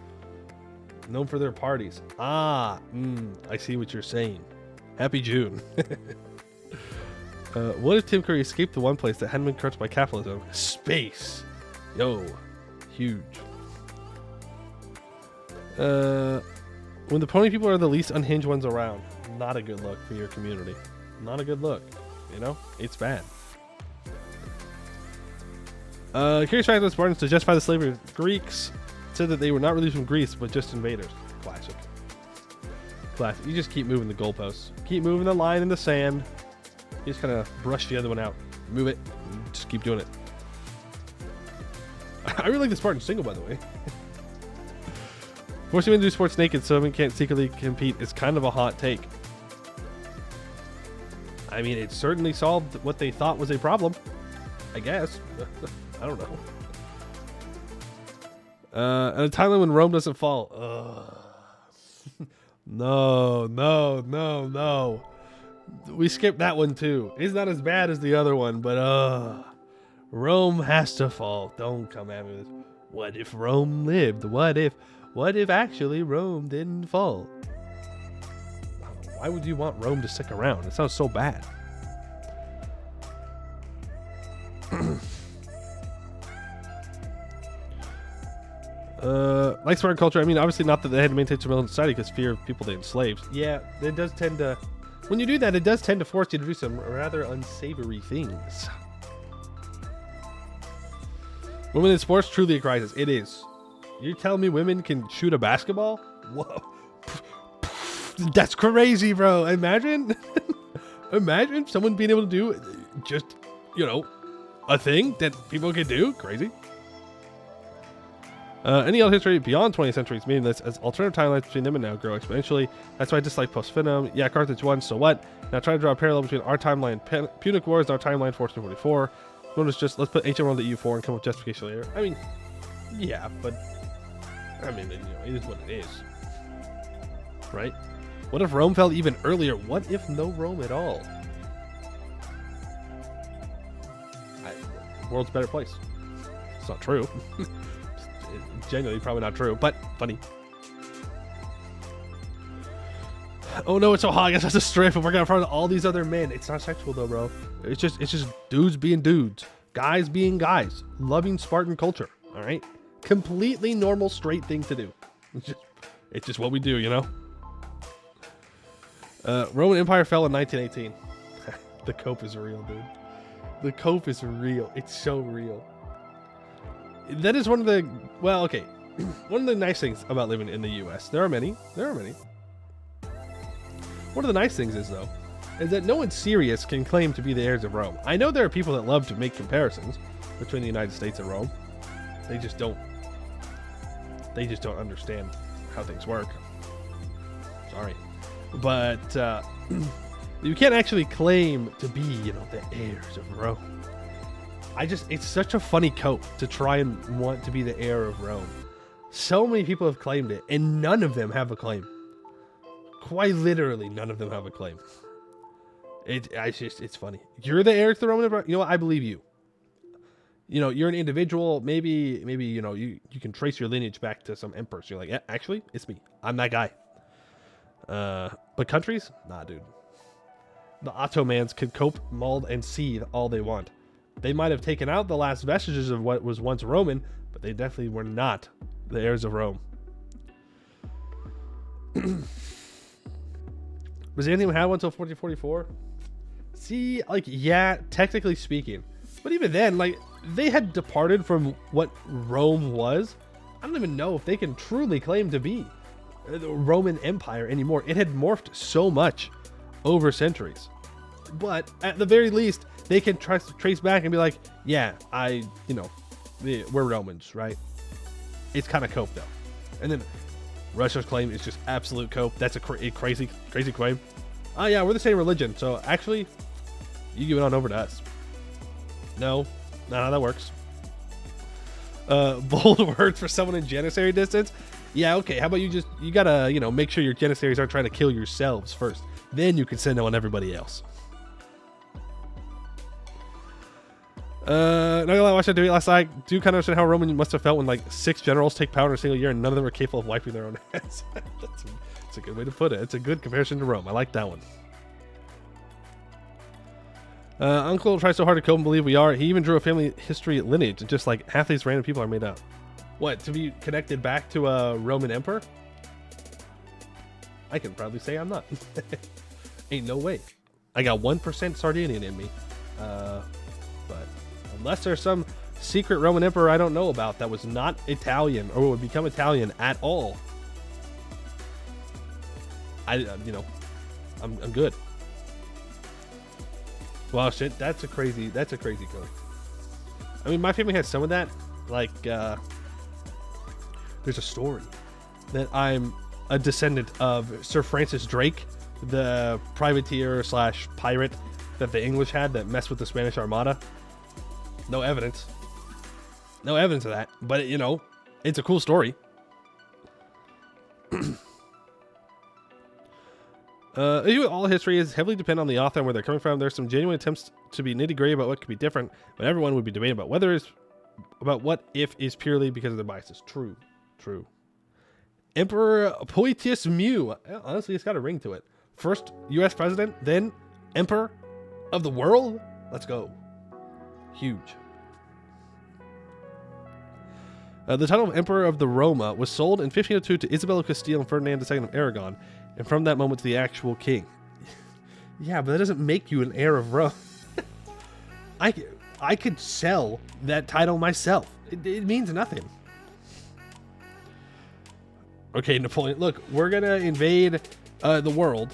A: Known for their parties. I see what you're saying. Happy June. What if Tim Curry escaped the one place that hadn't been crushed by capitalism? Space. Yo. Huge. When the pony people are the least unhinged ones around. Not a good look for your community. Not a good look. You know? It's bad. Curious fact that Spartans, to justify the slavery of Greeks, said that they were not really from Greece, but just invaders. Classic. Classic. You just keep moving the goalposts. Keep moving the line in the sand. You just kind of brush the other one out. Move it. Just keep doing it. I really like the Spartan single, by the way. Forcing women to do sports naked so women can't secretly compete is kind of a hot take. I mean, it certainly solved what they thought was a problem. I guess. I don't know. At a time when Rome doesn't fall. No. We skipped that one too. It's not as bad as the other one, but Rome has to fall. Don't come at me with this. What if Rome lived? What if actually Rome didn't fall? Why would you want Rome to stick around? It sounds so bad. Like Spartan culture, I mean, obviously not that they had to maintain surveillance society because fear of people they enslaved. Yeah, it does tend to, when you do that, it does tend to force you to do some rather unsavory things. Women in sports, truly a crisis. It is. You're telling me women can shoot a basketball? Whoa. That's crazy, bro. Imagine someone being able to do just, a thing that people can do. Crazy. Any other history beyond 20th century is meaningless as alternative timelines between them and now grow exponentially. That's why I dislike post-finum. Yeah, Carthage won, so what? Now try to draw a parallel between our timeline, Punic Wars, and our timeline, 1444. Notice just, let's put ancient Rome to EU4 and come up with justification later. I mean, yeah, but, it is what it is. Right? What if Rome fell even earlier? What if no Rome at all? World's a better place. It's not true. Genuinely probably not true, but funny. Oh no, it's so hot. I guess that's a strip and we're gonna front of all these other men. It's not sexual though, bro. It's just dudes being dudes, guys being guys, loving Spartan culture. All right, completely normal, straight thing to do. It's just what we do, Roman Empire fell in 1918. The cope is real, dude. The cope is real. It's so real. That is one of the, one of the nice things about living in the U.S. There are many. One of the nice things is that no one serious can claim to be the heirs of Rome. I know there are people that love to make comparisons between the United States and Rome. They just don't understand how things work. Sorry. But you can't actually claim to be, the heirs of Rome. It's such a funny coat to try and want to be the heir of Rome. So many people have claimed it, and none of them have a claim. Quite literally, none of them have a claim. It's funny. You're the heir to the Roman Empire? You know what? I believe you. You're an individual. Maybe you can trace your lineage back to some emperor. So you're like, yeah, actually, it's me. I'm that guy. But countries? Nah, dude. The Ottomans could cope, mold, and seethe all they want. They might have taken out the last vestiges of what was once Roman, but they definitely were not the heirs of Rome. Byzantium had one until 1444. See, yeah, technically speaking. But even then, they had departed from what Rome was. I don't even know if they can truly claim to be the Roman Empire anymore. It had morphed so much over centuries. But at the very least, they can trace back and be like, yeah, we're Romans, right? It's kind of cope though. And then Russia's claim is just absolute cope. That's a crazy claim. Oh yeah, we're the same religion, so actually, you give it on over to us. No, not how that works. Bold words for someone in janissary distance. Yeah, okay. How about you gotta, make sure your janissaries aren't trying to kill yourselves first. Then you can send it on everybody else. Not gonna lie, I watched that debate last night. Do kind of understand how Roman must have felt when like 6 generals take power in a single year and none of them are capable of wiping their own heads. That's a good way to put it. It's a good comparison to Rome. I like that one. Uncle tries so hard to cope and believe we are. He even drew a family history lineage. Just like half these random people are made up. What, to be connected back to a Roman emperor? I can proudly say I'm not. Ain't no way. I got 1% Sardinian in me. But unless there's some secret Roman emperor I don't know about that was not Italian or would become Italian at all, I'm good. Wow, shit, that's a crazy code. I mean, my family has some of that. Like, there's a story that I'm a descendant of Sir Francis Drake, the privateer / pirate that the English had that messed with the Spanish Armada. No evidence. No evidence of that. But, it's a cool story. All history is heavily dependent on the author and where they're coming from. There's some genuine attempts to be nitty-gritty about what could be different, but everyone would be debating about what if is purely because of their biases. True. Emperor Poetius Mew. Honestly, it's got a ring to it. First U.S. president, then Emperor of the world. Let's go. Huge. The title of Emperor of the Roma was sold in 1502 to Isabella of Castile and Ferdinand II of Aragon, and from that moment to the actual king. Yeah, but that doesn't make you an heir of Rome. I could sell that title myself. It means nothing. Okay, Napoleon, look, we're going to invade the world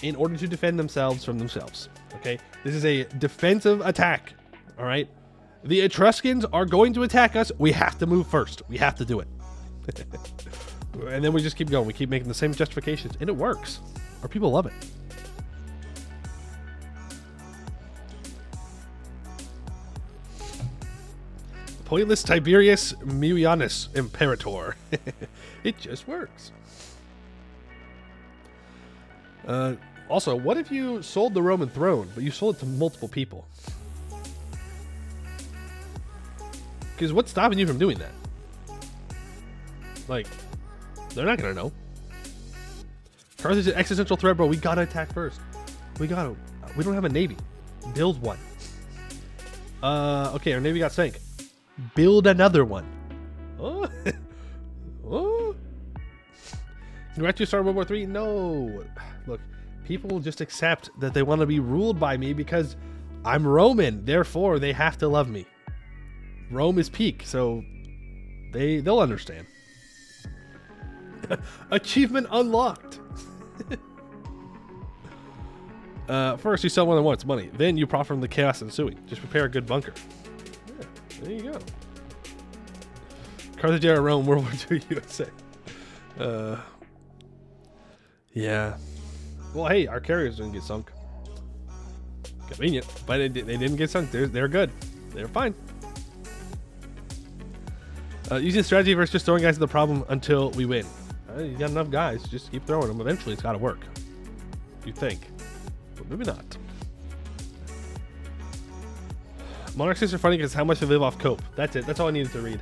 A: in order to defend themselves from themselves. Okay? This is a defensive attack. All right? The Etruscans are going to attack us. We have to move first. We have to do it. And then we just keep going. We keep making the same justifications. And it works. Our people love it. Pointless Tiberius Muianus Imperator. It just works. Also, what if you sold the Roman throne, but you sold it to multiple people? Because what's stopping you from doing that? Like, they're not going to know. Carthage is an existential threat, bro. We got to attack first. We don't have a navy. Build one. Okay, our navy got sank. Build another one. Oh. Oh. Congrats, you start World War III? No. Look, people just accept that they want to be ruled by me because I'm Roman. Therefore, they have to love me. Rome is peak, so they'll understand. Achievement unlocked. First, you sell one that wants money. Then you profit from the chaos ensuing. Just prepare a good bunker. Yeah, there you go. Carthage era Rome, World War II USA. Yeah. Well, hey, our carriers didn't get sunk. Convenient, but they didn't get sunk. They're good. They're fine. Using strategy versus just throwing guys at the problem until we win. You got enough guys, just keep throwing them. Eventually, it's got to work. You think, but maybe not. Monarchies are funny because how much they live off cope. That's it. That's all I needed to read.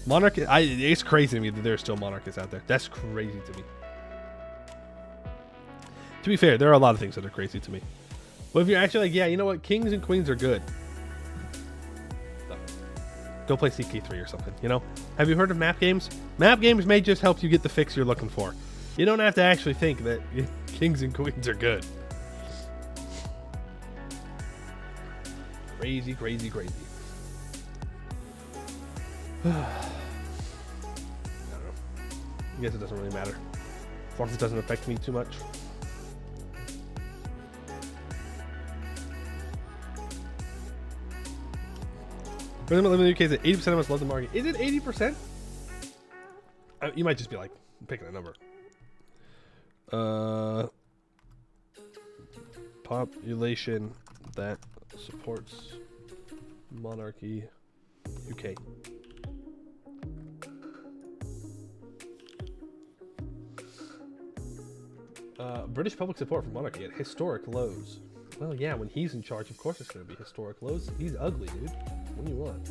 A: It's crazy to me that there's still monarchists out there. That's crazy to me. To be fair, there are a lot of things that are crazy to me. But if you're actually like, yeah, you know what? Kings and queens are good. Go play CK3 or something, Have you heard of map games? Map games may just help you get the fix you're looking for. You don't have to actually think that kings and queens are good. Crazy, crazy, crazy. I don't know. I guess it doesn't really matter. As long as it doesn't affect me too much. Living in the UK is that 80% of us love the market. Is it 80%? You might just be like picking a number. Population that supports monarchy, UK. British public support for monarchy at historic lows. Well, yeah, when he's in charge, of course it's going to be historic lows. He's ugly, dude. What do you want?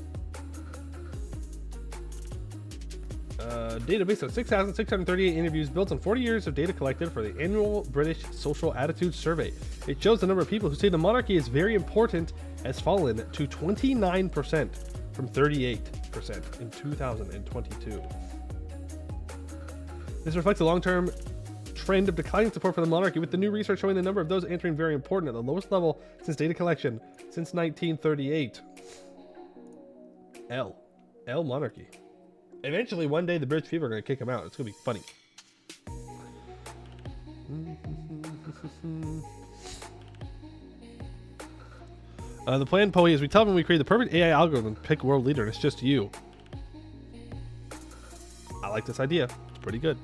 A: Database of 6,638 interviews built on 40 years of data collected for the annual British Social Attitude Survey. It shows the number of people who say the monarchy is very important has fallen to 29% from 38% in 2022. This reflects a long-term trend of declining support for the monarchy, with the new research showing the number of those answering very important at the lowest level since data collection since 1938. L monarchy. Eventually, one day, the British people are going to kick him out. It's going to be funny. The plan, Poe, is we tell them we create the perfect AI algorithm to pick world leader, and it's just you. I like this idea. It's pretty good.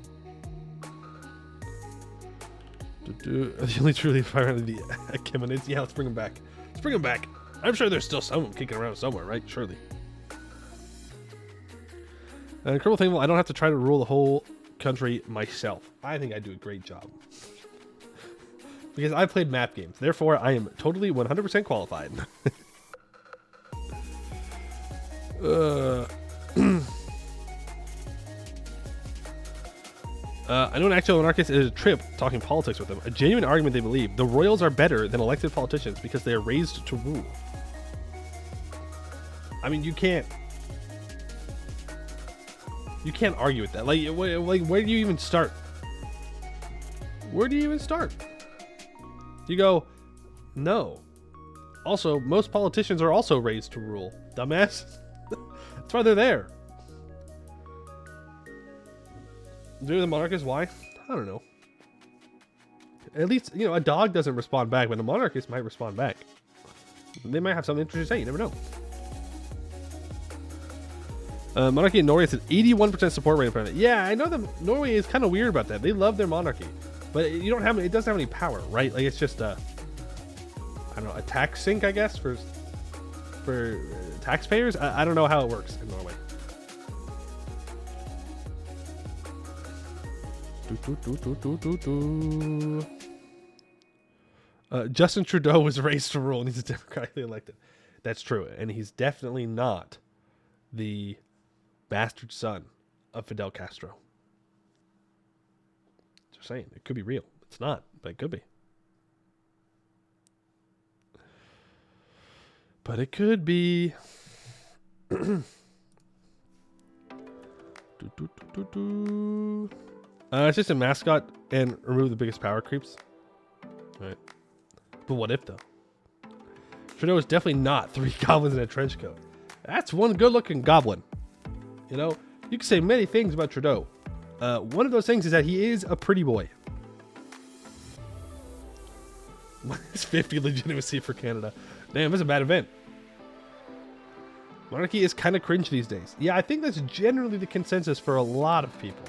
A: The only truly fire the Achemenids. Yeah, let's bring them back. Let's bring them back. I'm sure there's still someone kicking around somewhere, right? Surely. Incredible thing, I don't have to try to rule the whole country myself. I think I do a great job. Because I've played map games. Therefore, I am totally 100% qualified. I know an actual anarchist is a trip talking politics with them. A genuine argument they believe. The royals are better than elected politicians because they are raised to rule. I mean, you can't argue with that. Like, where do you even start? Where do you even start? You go, no. Also, most politicians are also raised to rule. Dumbass. That's why they're there. Do the monarchists? Why? I don't know. At least, you know, a dog doesn't respond back, but a monarchist might respond back. They might have something interesting to say. You never know. Monarchy in Norway is an 81% support rate. Apparently. Yeah, I know that Norway is kind of weird about that. They love their monarchy, but it doesn't have any power, right? Like, it's just I don't know, a tax sink, I guess, for taxpayers. I don't know how it works in Norway. Justin Trudeau was raised to rule and he's democratically elected. That's true, and he's definitely not the bastard son of Fidel Castro. Just saying, it could be real. It's not, but it could be. But it could be. It's just a mascot and remove the biggest power creeps. All right. But what if, though? Trudeau is definitely not 3 goblins in a trench coat. That's one good-looking goblin. You know, you can say many things about Trudeau. One of those things is that he is a pretty boy. It's 50 legitimacy for Canada. Damn, that's a bad event. Monarchy is kind of cringe these days. Yeah, I think that's generally the consensus for a lot of people.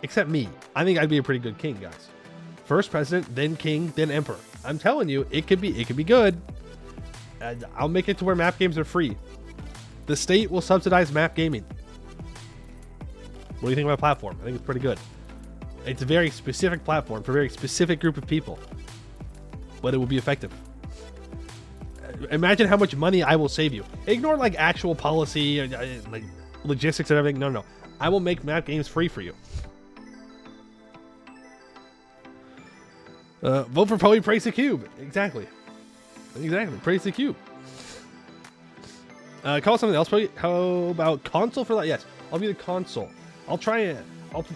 A: Except me. I think I'd be a pretty good king, guys. First president, then king, then emperor. I'm telling you, it could be good. I'll make it to where map games are free. The state will subsidize map gaming. What do you think of my platform? I think it's pretty good. It's a very specific platform for a very specific group of people, but it will be effective. Imagine how much money I will save you. Ignore like actual policy, like logistics and everything. No. I will make map games free for you. Vote for Poe, praise the cube. Exactly. Praise the cube. Call something else, Poe. How about console for that? Yes, I'll be the console. I'll try it.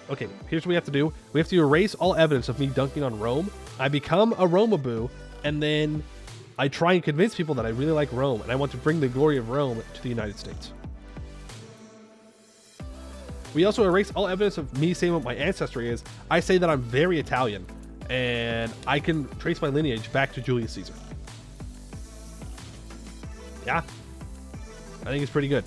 A: Okay, here's what we have to do. We have to erase all evidence of me dunking on Rome. I become a Romaboo, and then I try and convince people that I really like Rome, and I want to bring the glory of Rome to the United States. We also erase all evidence of me saying what my ancestry is. I say that I'm very Italian, and I can trace my lineage back to Julius Caesar. Yeah, I think it's pretty good.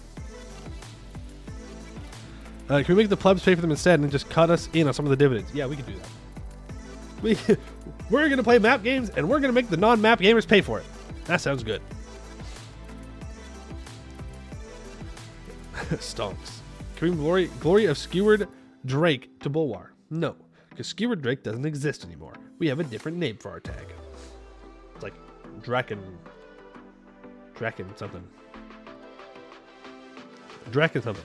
A: Can we make the plebs pay for them instead and just cut us in on some of the dividends? Yeah, we can do that. We're going to play map games, and we're going to make the non-map gamers pay for it. That sounds good. Stonks. Can we glory of Skewered Drake to Bulwar? No, because Skewered Drake doesn't exist anymore. We have a different name for our tag. It's like Draken something. Draken something.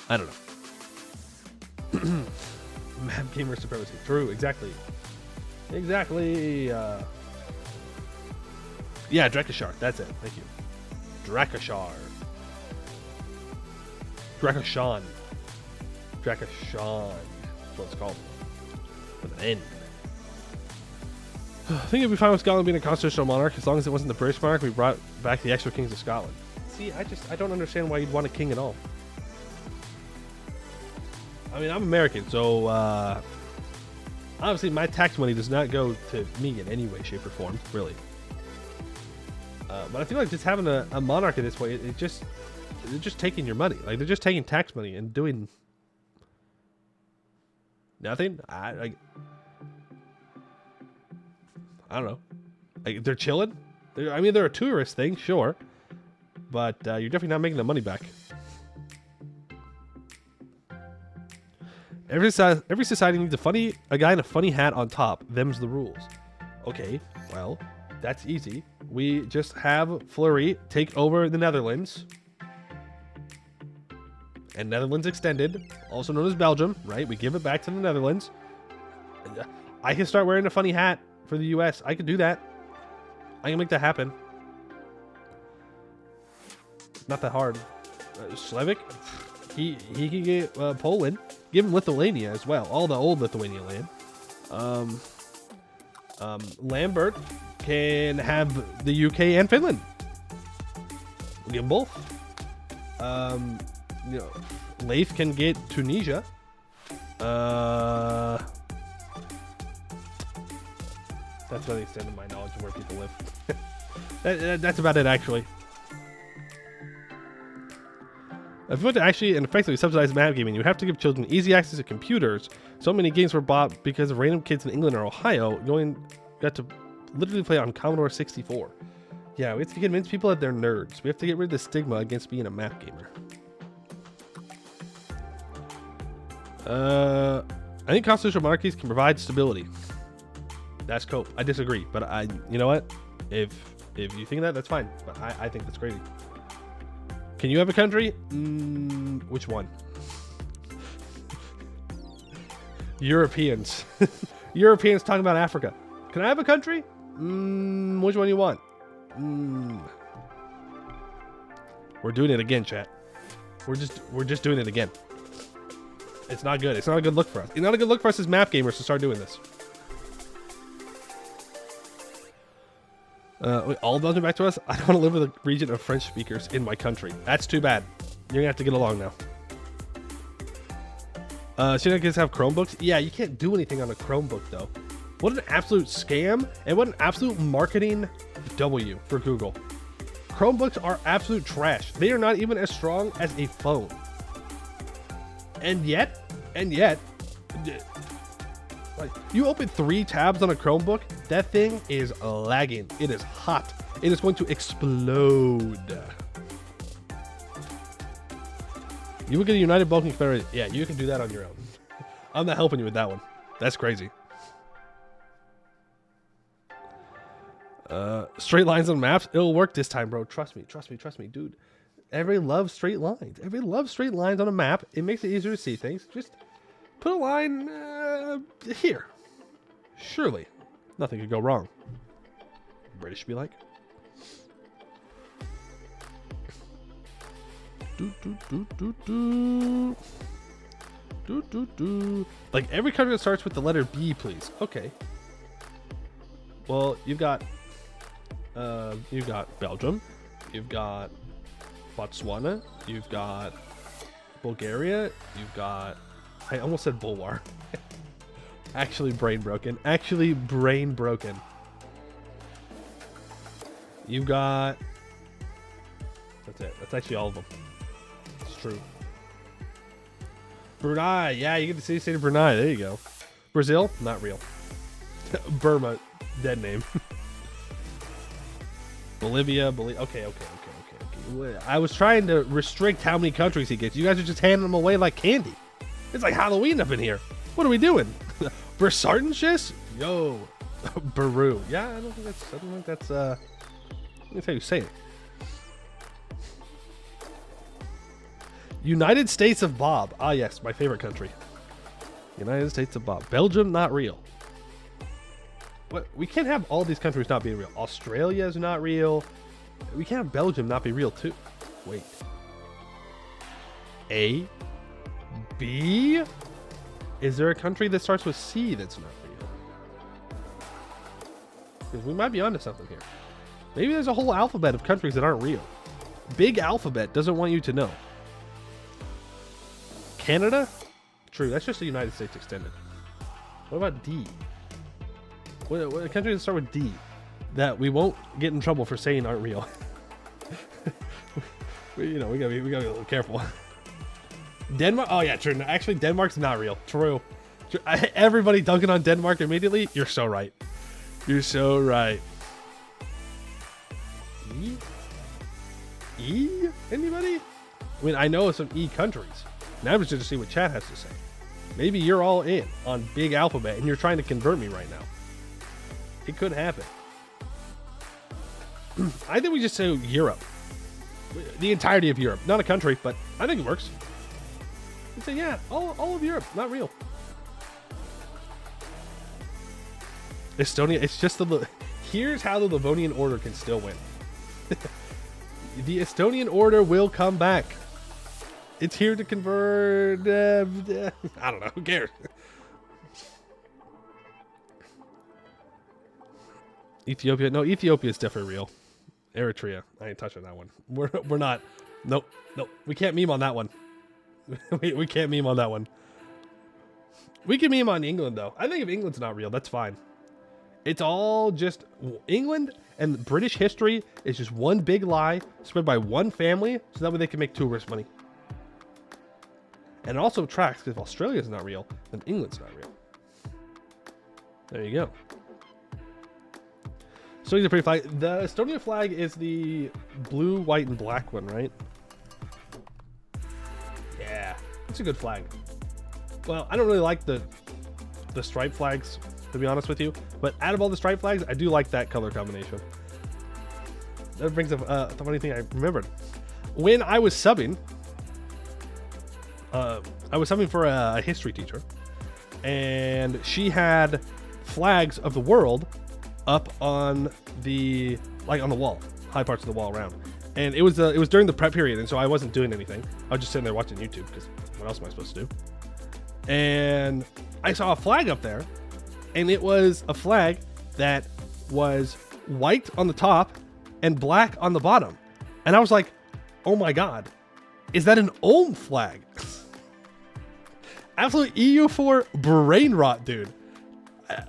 A: I don't know. Map gamer supremacy. True, exactly. Exactly. Yeah, Drakashar. That's it. Thank you. Drakashar. Drakashan. Drakashan. That's what it's called. With an N. I think it'd be fine with Scotland being a constitutional monarch as long as it wasn't the British monarch. We brought back the extra kings of Scotland. See, I don't understand why you'd want a king at all. I mean, I'm American, so obviously my tax money does not go to me in any way, shape, or form, really. But I feel like just having a monarch in this way, they're just taking your money. Like, they're just taking tax money and doing nothing. I don't know. Like, they're chilling. I mean, they're a tourist thing, sure, but you're definitely not making the money back. Every society needs a guy in a funny hat on top. Them's the rules. Okay, well, that's easy. We just have Fleury take over the Netherlands. And Netherlands Extended, also known as Belgium, right? We give it back to the Netherlands. I can start wearing a funny hat for the US. I can do that. I can make that happen. Not that hard. Slevik, he can get Poland. Give him Lithuania as well. All the old Lithuania land. Lambert can have the UK and Finland. We'll give them both. You know, Leif can get Tunisia. That's about the extent of my knowledge of where people live. That's about it, actually. If you want to actually and effectively subsidize map gaming, you have to give children easy access to computers. So many games were bought because of random kids in England or Ohio got to literally play on Commodore 64. Yeah, we have to convince people that they're nerds. We have to get rid of the stigma against being a map gamer. I think constitutional monarchies can provide stability. That's cool. I disagree, but you know what? If you think that, that's fine. But I think that's crazy. Can you have a country? Which one? Europeans. Europeans talking about Africa. Can I have a country? Which one you want? We're doing it again, chat. We're just doing it again. It's not good. It's not a good look for us. It's not a good look for us as map gamers to start doing this. All Belgium back to us? I don't want to live with a region of French speakers in my country. That's too bad. You're going to have to get along now. Shenanigans have Chromebooks? Yeah, you can't do anything on a Chromebook, though. What an absolute scam, and what an absolute marketing W for Google. Chromebooks are absolute trash. They are not even as strong as a phone. And yet, like, you open 3 tabs on a Chromebook, that thing is lagging. It is hot. It is going to explode. You would get a United Balkan Confederation. Yeah, you can do that on your own. I'm not helping you with that one. That's crazy. Straight lines on maps. It'll work this time, bro. Trust me, dude. Everybody loves straight lines. Everybody loves straight lines on a map. It makes it easier to see things. Just put a line here. Surely, nothing could go wrong. British be like. Like every country that starts with the letter B, please. Okay. Well, you've got Belgium, you've got Botswana, you've got Bulgaria, you've got, I almost said Bulwar. Actually brain broken. You've got, that's it. That's actually all of them. It's true. Brunei. Yeah, you get the city-state of Brunei. There you go. Brazil, not real. Burma, dead name. Bolivia, okay. I was trying to restrict how many countries he gets. You guys are just handing them away like candy. It's like Halloween up in here. What are we doing? Bersartenshis? Yo. Baru. Yeah, I don't think that's, let me tell you, say it. United States of Bob. Ah, yes, my favorite country. United States of Bob. Belgium, not real. What? We can't have all these countries not being real. Australia is not real. We can't have Belgium not be real, too. Wait. A? B? Is there a country that starts with C that's not real? Because we might be onto something here. Maybe there's a whole alphabet of countries that aren't real. Big Alphabet doesn't want you to know. Canada? True, that's just the United States extended. What about D? What countries that start with D that we won't get in trouble for saying aren't real? we gotta be a little careful. Denmark? Oh yeah, true. Actually, Denmark's not real. True. Everybody dunking on Denmark immediately. You're so right. You're so right. E? E? Anybody? I mean, I know some E countries. Now I'm just to see what chat has to say. Maybe you're all in on Big Alphabet and you're trying to convert me right now. It could happen. I think we just say Europe. The entirety of Europe. Not a country, but I think it works. We say, yeah, all of Europe. Not real. Estonia, it's just the... Here's how the Livonian Order can still win. The Estonian Order will come back. It's here to convert... I don't know. Who cares? Ethiopia. No, Ethiopia is definitely real. Eritrea. I ain't touching that one. We're not. Nope. We can't meme on that one. we can't meme on that one. We can meme on England, though. I think if England's not real, that's fine. It's all just... England and British history is just one big lie spread by one family, so that way they can make tourist money. And it also tracks, because if Australia's not real, then England's not real. There you go. Estonia's a pretty flag. The Estonia flag is the blue, white, and black one, right? Yeah, it's a good flag. Well, I don't really like the stripe flags, to be honest with you. But out of all the stripe flags, I do like that color combination. That brings up the funny thing I remembered. When I was subbing, for a history teacher, and she had flags of the world up on the on the wall, high parts of the wall around. And it was during the prep period, and so I wasn't doing anything. I was just sitting there watching YouTube, because what else am I supposed to do? And I saw a flag up there, and it was a flag that was white on the top and black on the bottom. And I was like, oh my god, is that an Ulm flag? Absolute EU4 brain rot, dude.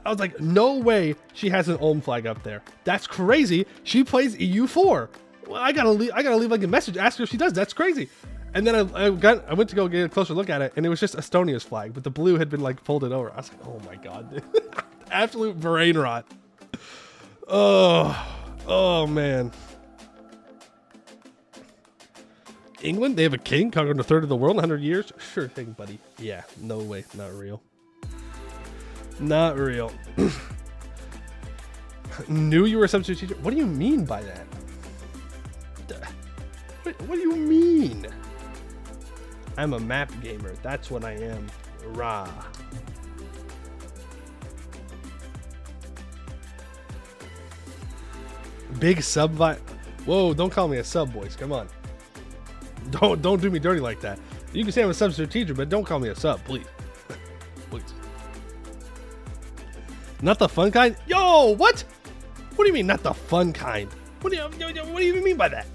A: I was like, no way she has an Ulm flag up there. That's crazy. She plays EU4. Well, I gotta leave like a message, ask her if she does. That's crazy. And then I went to go get a closer look at it, and it was just Estonia's flag, but the blue had been like folded over. I was like, oh my god, dude. Absolute brain rot. Oh man. England, they have a king conquering a third of the world in 100 years. Sure thing, buddy. Yeah, no way, not real. Not real. Knew you were a substitute teacher. What do you mean by that? What do you mean? I'm a map gamer. That's what I am. Rah. Big sub vibe. Whoa, don't call me a sub, boys. Come on. Don't do me dirty like that. You can say I'm a substitute teacher, but don't call me a sub, please. Please. Not the fun kind? Yo, what? What do you mean, not the fun kind? What do you even mean by that?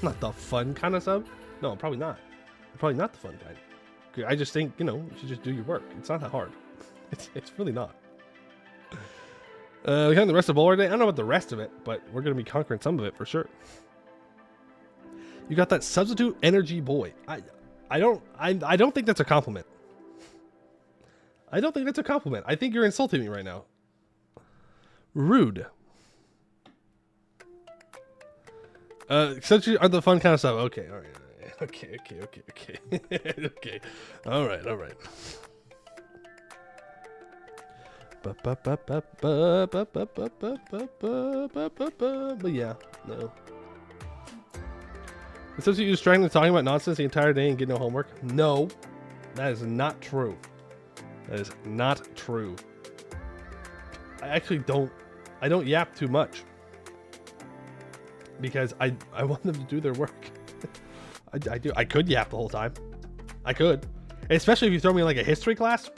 A: Not the fun kind of sub? No, probably not. Probably not the fun kind. I just think, you should just do your work. It's not that hard. It's really not. We have the rest of Boulder Day. I don't know about the rest of it, but we're going to be conquering some of it for sure. You got that substitute energy boy. I don't think that's a compliment. I don't think that's a compliment. I think you're insulting me right now. Rude. Such are the fun kind of stuff. Okay, all right. Okay. Okay. All right. But yeah, no. The substitute is trying to talking about nonsense the entire day and get no homework. No, that is not true. That is not true. I actually don't yap too much because I want them to do their work. I do. I could yap the whole time. I could, especially if you throw me in like a history class.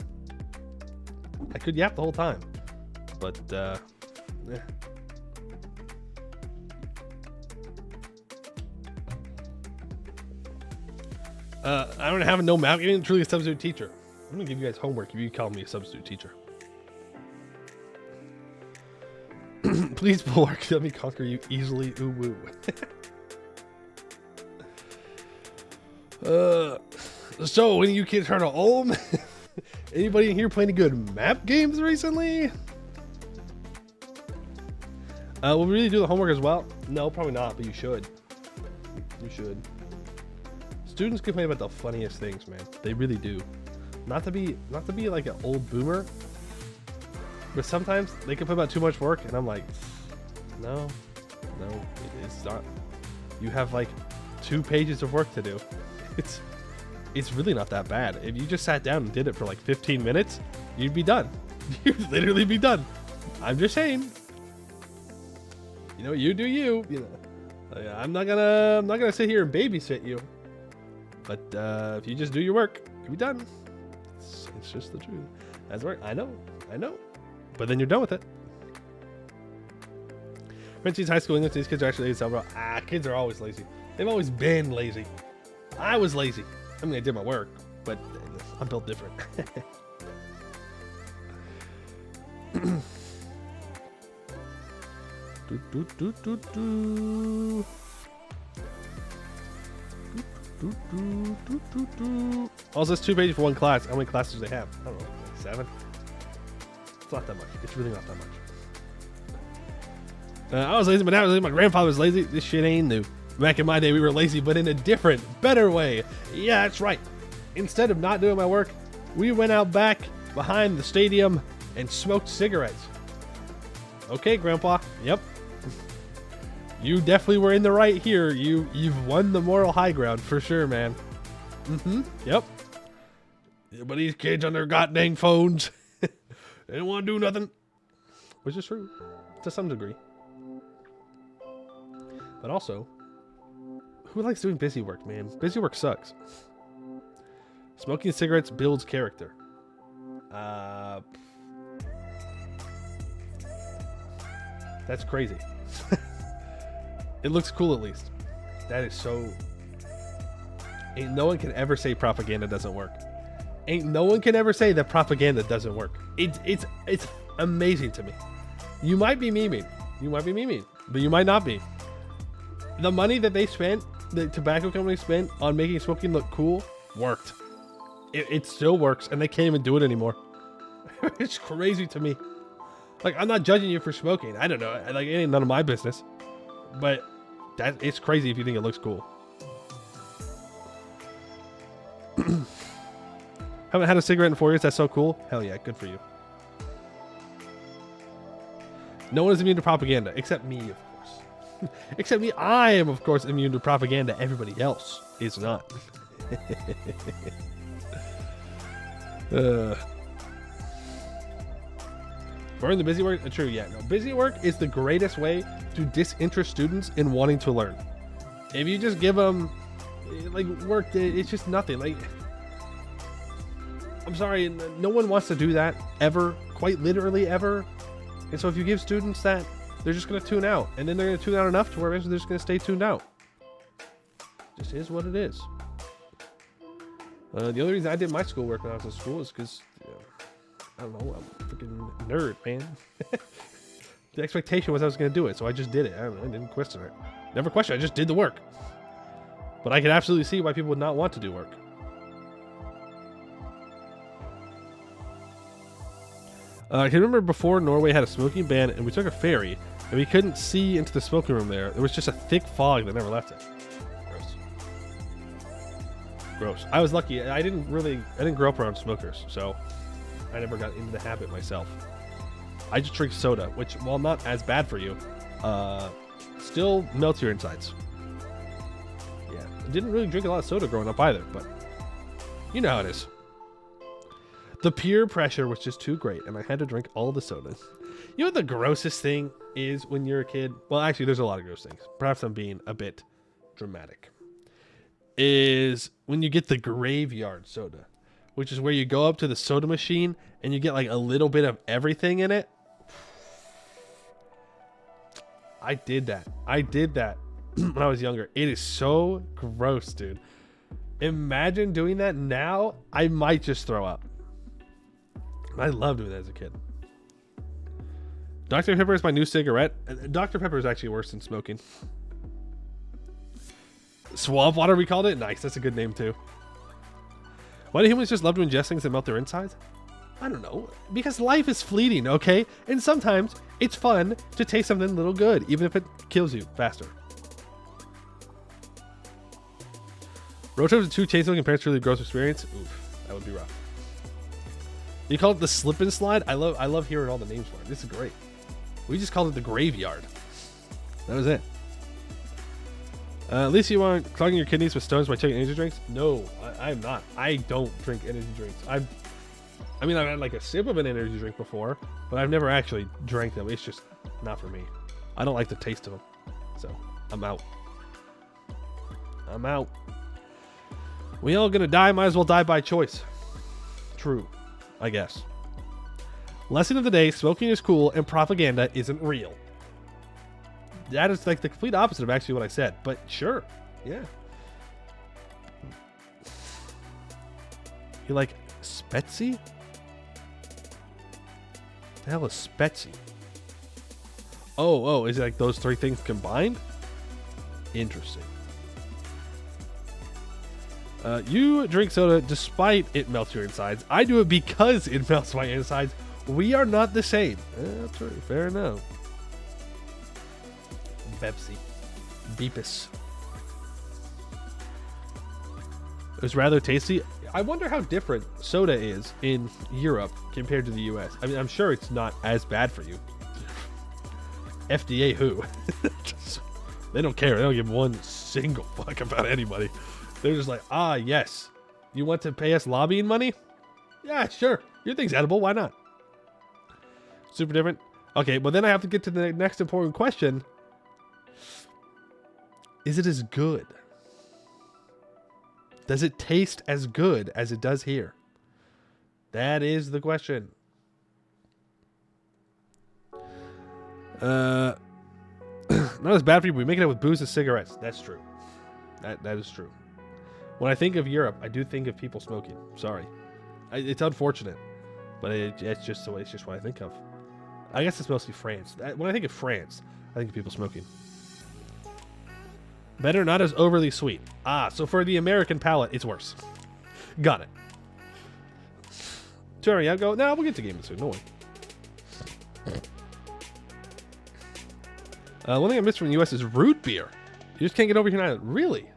A: I could yap the whole time, but yeah. I don't have no mouth. You're truly a substitute teacher. I'm gonna give you guys homework if you call me a substitute teacher. Please, Bulwark, let me conquer you easily. Ooh woo. So when you kids heard of home? Anybody in here playing any good map games recently? Will we really do the homework as well? No, probably not, but you should. You should. Students complain about the funniest things, man. They really do. Not to be like an old boomer, but sometimes they complain about too much work, and I'm like, no, it's not. You have like 2 pages of work to do. It's really not that bad. If you just sat down and did it for like 15 minutes, you'd be done. You'd literally be done. I'm just saying. You know, you do you. You know, I'm not gonna sit here and babysit you. But if you just do your work, you'll be done. It's just the truth. That's work. I know. But then you're done with it. Frenchie's high school English. These kids are actually lazy. Kids are always lazy. They've always been lazy. I was lazy. I mean, I did my work, but I'm built different. Also, it's 2 pages for 1 class. How many classes do they have? I don't know, like 7? It's not that much. It's really not that much. I was lazy, but now I was lazy. My grandfather was lazy. This shit ain't new. Back in my day, we were lazy, but in a different, better way. Yeah, that's right. Instead of not doing my work, we went out back behind the stadium and smoked cigarettes. Okay, Grandpa. Yep. You definitely were in the right here. You've won the moral high ground for sure, man. Yep. Yeah, but these kids on their goddamn phones, they don't want to do nothing. Which is true, to some degree. But also, who likes doing busy work, man? Busy work sucks. Smoking cigarettes builds character. That's crazy. It looks cool at least. That is so... Ain't no one can ever say propaganda doesn't work. Ain't no one can ever say that propaganda doesn't work. It's amazing to me. You might be memeing. But you might not be. The money that they spent, the tobacco company spent on making smoking look cool, worked. It still works, and they can't even do it anymore. It's crazy to me. Like, I'm not judging you for smoking. I don't know. Like, it ain't none of my business. But it's crazy if you think it looks cool. Haven't had a cigarette in 4 years. That's so cool. Hell yeah, good for you. No one is immune to propaganda, except me, of course. Except me. I am, of course, immune to propaganda. Everybody else is not. Burn the busy work? True, yeah. No, busy work is the greatest way to disinterest students in wanting to learn. If you just give them, like, work, it's just nothing. Like, I'm sorry, no one wants to do that ever, quite literally ever. And so if you give students that, they're just going to tune out. And then they're going to tune out enough to where eventually they're just going to stay tuned out. Just is what it is. The only reason I did my schoolwork when I was in school is because, I don't know, I'm a freaking nerd, man. The expectation was I was going to do it, so I just did it. I don't know, I didn't question it. Never questioned it, I just did the work. But I can absolutely see why people would not want to do work. I can remember before Norway had a smoking ban, and we took a ferry, and we couldn't see into the smoking room there. There was just a thick fog that never left it. Gross. Gross. I was lucky. I didn't grow up around smokers, so I never got into the habit myself. I just drink soda, which, while not as bad for you, still melts your insides. Yeah. I didn't really drink a lot of soda growing up either, but you know how it is. The peer pressure was just too great, and I had to drink all the sodas. You know what the grossest thing is when you're a kid? Well, actually, there's a lot of gross things. Perhaps I'm being a bit dramatic. Is when you get the graveyard soda, which is where you go up to the soda machine and you get like a little bit of everything in it. I did that when I was younger. It is so gross, dude. Imagine doing that now. I might just throw up. I loved doing that as a kid. Dr. Pepper is my new cigarette. Dr. Pepper is actually worse than smoking. Swamp water, we called it. Nice. That's a good name too. Why do humans just love to ingest things that melt their insides? I don't know. Because life is fleeting, okay? And sometimes it's fun to taste something a little good, even if it kills you faster. Road trip to 2 chainsaw compared to really gross experience? Oof, that would be rough. You call it the slip and slide? I love hearing all the names for it. This is great. We just called it the graveyard. That was it. At least you aren't clogging your kidneys with stones by taking energy drinks? No, I'm not. I don't drink energy drinks. I mean, I've had like a sip of an energy drink before, but I've never actually drank them. It's just not for me. I don't like the taste of them. So, I'm out. I'm out. We all gonna die, might as well die by choice. True, I guess. Lesson of the day, smoking is cool and propaganda isn't real. That is like the complete opposite of actually what I said, but sure, yeah. You like Spetsy? The hell is Spetsy? Oh, is it like those 3 things combined? Interesting. You drink soda despite it melts your insides. I do it because it melts my insides. We are not the same. That's right. Fair enough. Pepsi. Beepus. It was rather tasty. I wonder how different soda is in Europe compared to the US. I mean, I'm sure it's not as bad for you. FDA who? They don't care. They don't give one single fuck about anybody. They're just like, yes. You want to pay us lobbying money? Yeah, sure. Your thing's edible. Why not? Super different. Okay, well then I have to get to the next important question. Is it as good? Does it taste as good as it does here? That is the question. Not as bad for you, but we make it up with booze and cigarettes. That's true. That is true. When I think of Europe, I do think of people smoking. Sorry. It's unfortunate, but it's just what I think of. I guess it's mostly France. When I think of France, I think of people smoking. Better, not as overly sweet. So for the American palate, it's worse. Got it. Jerry, I'll go. No, we'll get to gaming soon. No way. One thing I missed from the U.S. is root beer. You just can't get over here now. Really?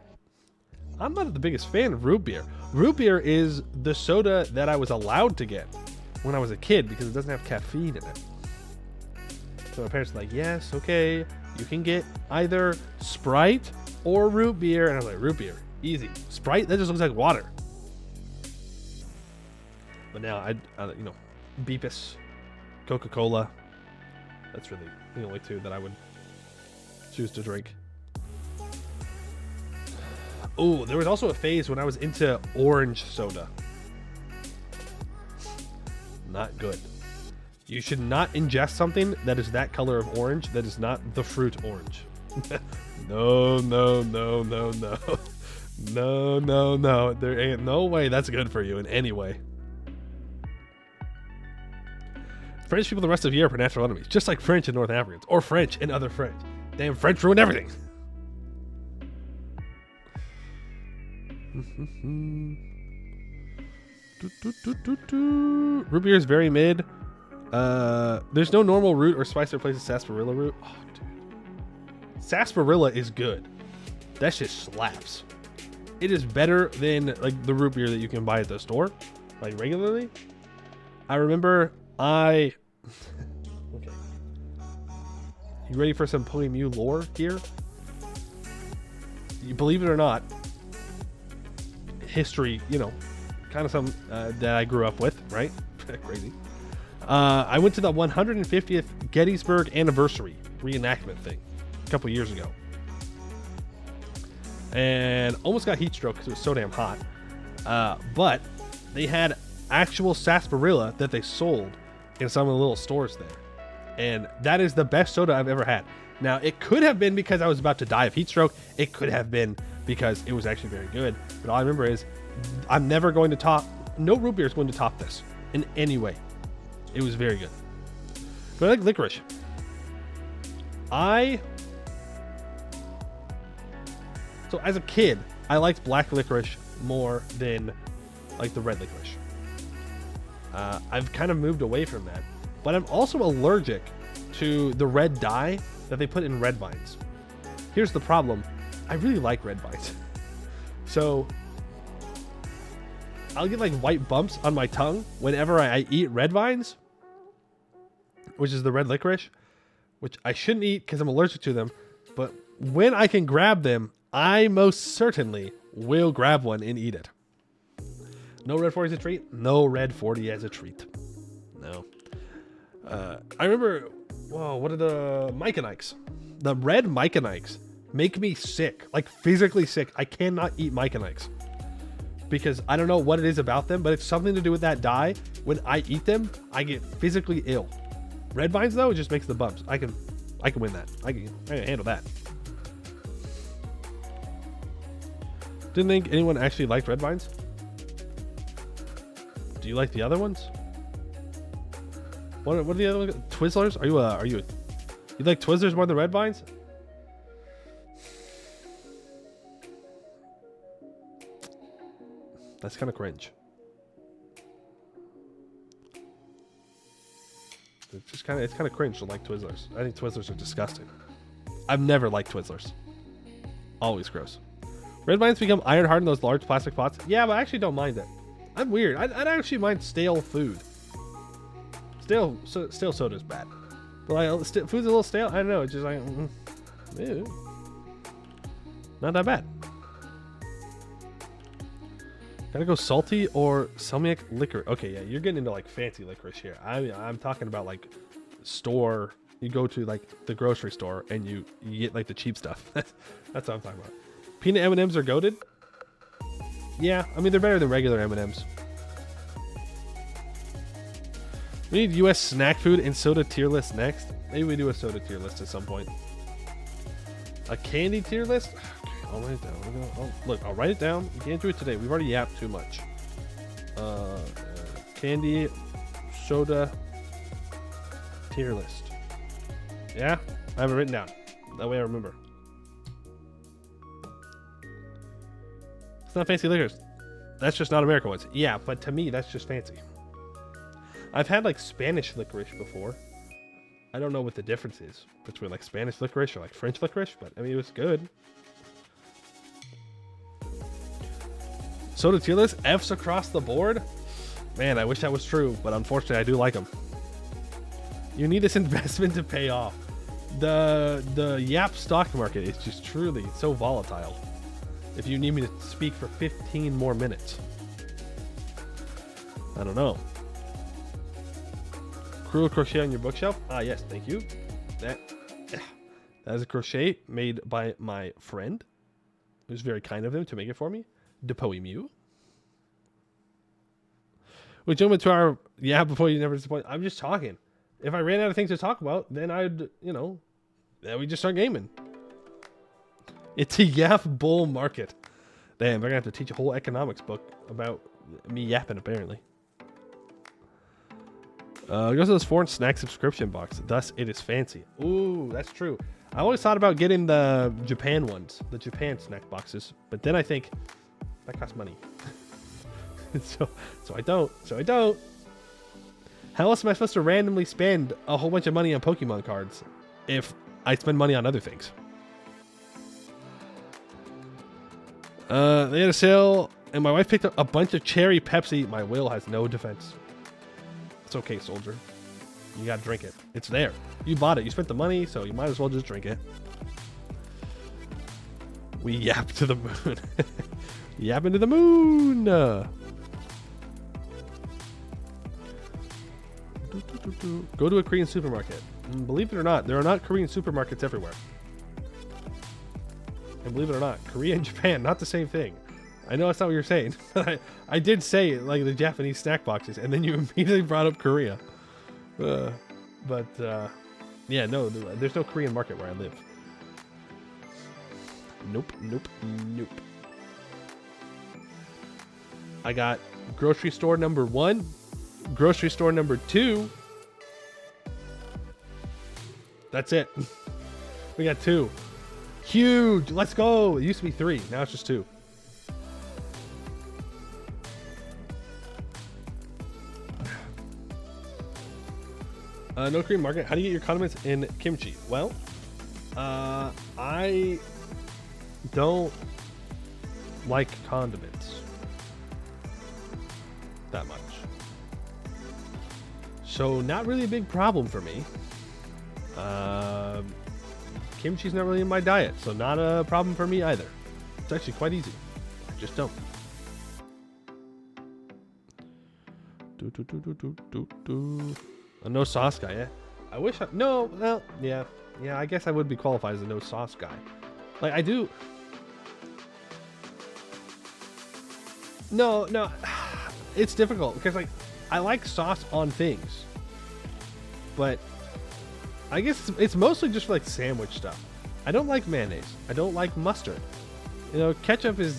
A: I'm not the biggest fan of root beer. Root beer is the soda that I was allowed to get when I was a kid because it doesn't have caffeine in it. So my parents were like, yes, okay, you can get either Sprite or root beer. And I was like, root beer, easy. Sprite, that just looks like water. But now, Beepus, Coca-Cola, that's really the only 2 that I would choose to drink. Oh, there was also a phase when I was into orange soda. Not good. You should not ingest something that is that color of orange that is not the fruit orange. No. No. There ain't no way that's good for you in any way. French people the rest of Europe are natural enemies, just like French and North Africans, or French and other French. Damn, French ruined everything. Root beer is very mid. There's no normal root or spice that replaces sarsaparilla root. Oh, dude. Sarsaparilla is good. That shit slaps. It is better than like the root beer that you can buy at the store, like regularly. I remember okay. You ready for some Poemu lore here? You believe it or not, history, you know, kind of some that I grew up with, right? Crazy. I went to the 150th Gettysburg anniversary reenactment thing a couple years ago, and almost got heat stroke because it was so damn hot. But they had actual sarsaparilla that they sold in some of the little stores there, and that is the best soda I've ever had. Now, it could have been because I was about to die of heat stroke. It could have been because it was actually very good. But all I remember is I'm never going to top. No root beer is going to top this in any way. It was very good. But I like licorice. So as a kid, I liked black licorice more than like the red licorice. I've kind of moved away from that. But I'm also allergic to the red dye that they put in red vines. Here's the problem. I really like red vines. So I'll get like white bumps on my tongue whenever I eat red vines, which is the red licorice, which I shouldn't eat because I'm allergic to them. But when I can grab them, I most certainly will grab one and eat it. No red 40 as a treat. No red 40 as a treat. No. I remember, whoa, what are the Mike and Ikes? The red Mike and Ikes make me sick, like physically sick. I cannot eat Mike and Ikes because I don't know what it is about them, but it's something to do with that dye. When I eat them, I get physically ill. Red vines though, it just makes the bumps. I can win that. I can handle that. Didn't think anyone actually liked red vines. Do you like the other ones? What are the other ones? Twizzlers? You like Twizzlers more than red vines? That's kind of cringe. It's kind of cringe to like Twizzlers. I think Twizzlers are disgusting. I've never liked Twizzlers. Always gross. Red vines become iron hard in those large plastic pots. Yeah, but I actually don't mind it. I'm weird. I'd actually mind stale food. Stale soda is bad. But like, food's a little stale. I don't know. It's just like, ew. Not that bad. Gotta go salty or Selmiak liquor. Okay, yeah, you're getting into like fancy licorice here. I'm talking about like store. You go to like the grocery store and you get like the cheap stuff. That's what I'm talking about. Peanut M&Ms are goated. Yeah, I mean they're better than regular M&Ms. We need U.S. snack food and soda tier list next. Maybe we do a soda tier list at some point. A candy tier list? Okay, I'll write it down. Look, I'll write it down. You can't do it today. We've already yapped too much. Candy, soda, tier list. Yeah? I have it written down. That way I remember. It's not fancy liquors. That's just not American ones. Yeah, but to me, that's just fancy. I've had like Spanish licorice before. I don't know what the difference is between like Spanish licorice or like French licorice, but I mean, it was good. Soda tier list, F's across the board. Man, I wish that was true, but unfortunately I do like them. You need this investment to pay off. The Yap stock market is just truly so volatile. If you need me to speak for 15 more minutes. I don't know. Cruel crochet on your bookshelf? Ah, yes, thank you. That is a crochet made by my friend. It was very kind of him to make it for me. De Poemu. We jump into our before you never disappoint. I'm just talking. If I ran out of things to talk about, then I'd, then we just start gaming. It's a yap bull market. Damn, they're gonna have to teach a whole economics book about me yapping apparently. It goes to this foreign snack subscription box. Thus, it is fancy. Ooh, that's true. I always thought about getting the Japan ones, the Japan snack boxes, but then I think that costs money. so I don't. How else am I supposed to randomly spend a whole bunch of money on Pokemon cards if I spend money on other things? They had a sale, and my wife picked up a bunch of cherry Pepsi. My will has no defense. It's okay, soldier. You gotta drink it. It's there. You bought it. You spent the money, so you might as well just drink it. We yap to the moon. Yapping to the moon. Go to a Korean supermarket. And believe it or not, there are not Korean supermarkets everywhere. And believe it or not, Korea and Japan, not the same thing. I know that's not what you're saying. I did say like the Japanese snack boxes, and then you immediately brought up Korea. Yeah, no, there's no Korean market where I live. Nope, nope, nope. I got grocery store number 1, grocery store number 2. That's it. We got 2. Huge. Let's go. It used to be 3. Now it's just 2. No Korean market. How do you get your condiments in kimchi? Well, I don't like condiments that much. So not really a big problem for me. Kimchi's not really in my diet, so not a problem for me either. It's actually quite easy. I just don't. A no sauce guy, yeah. I wish well, yeah, I guess I would be qualified as a no sauce guy. Like I do. No, it's difficult because like I like sauce on things, but I guess it's mostly just for like sandwich stuff. I don't like mayonnaise. I don't like mustard. You know, ketchup is.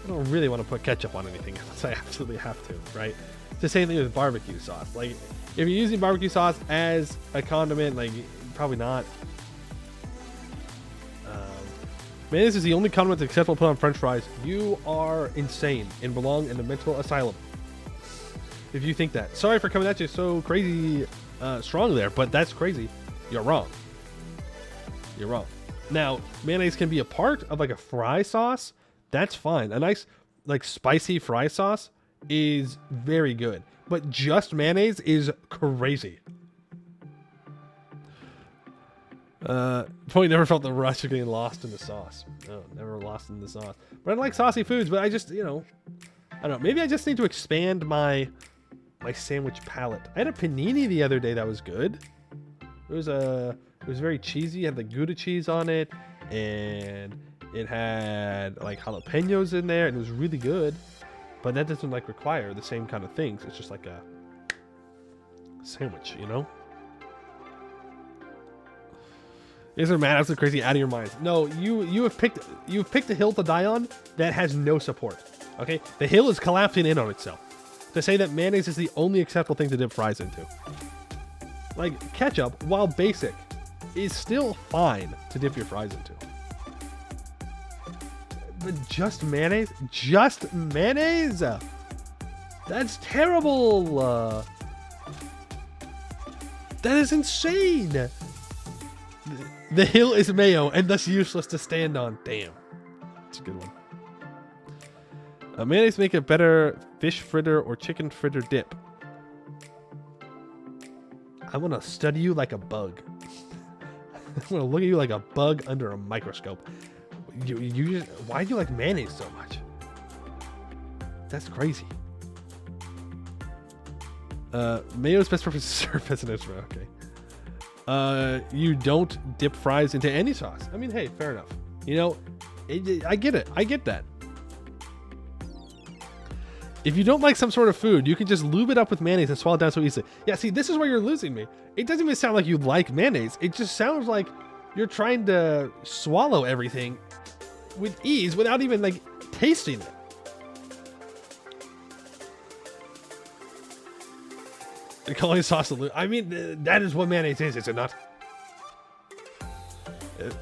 A: I don't really want to put ketchup on anything unless I absolutely have to, right? It's the same thing with barbecue sauce. Like, if you're using barbecue sauce as a condiment, like, probably not. Mayonnaise is the only condiment that's acceptable to put on French fries. You are insane and belong in a mental asylum. If you think that. Sorry for coming at you so crazy strong there, but that's crazy. You're wrong. You're wrong. Now, mayonnaise can be a part of like a fry sauce. That's fine. A nice, like, spicy fry sauce is very good. But just mayonnaise is crazy. Probably never felt the rush of getting lost in the sauce. No, never lost in the sauce. But I like saucy foods, but I just, you know, I don't know. Maybe I just need to expand my sandwich palette. I had a panini the other day that was good. It was very cheesy. It had the Gouda cheese on it, and it had like jalapenos in there, and it was really good. But that doesn't like require the same kind of things. It's just like a sandwich, you know? You guys are mad, absolutely crazy, out of your minds. No, you've picked a hill to die on that has no support. Okay? The hill is collapsing in on itself. To say that mayonnaise is the only acceptable thing to dip fries into. Like, ketchup, while basic, is still fine to dip your fries into. But just mayonnaise? Just mayonnaise? That's terrible! That is insane! The hill is mayo, and thus useless to stand on. Damn. That's a good one. Mayonnaise make a better fish fritter or chicken fritter dip. I'm gonna study you like a bug. I'm gonna look at you like a bug under a microscope. Why do you like mayonnaise so much? That's crazy. Mayo's best purpose is serve as an Israel. Okay. You don't dip fries into any sauce. I mean, hey, fair enough. You know, I get it. I get that. If you don't like some sort of food, you can just lube it up with mayonnaise and swallow it down so easily. Yeah, see, this is where you're losing me. It doesn't even sound like you like mayonnaise. It just sounds like you're trying to swallow everything with ease without even, like, tasting it. They're calling sauce a lube. I mean, that is what mayonnaise is it not?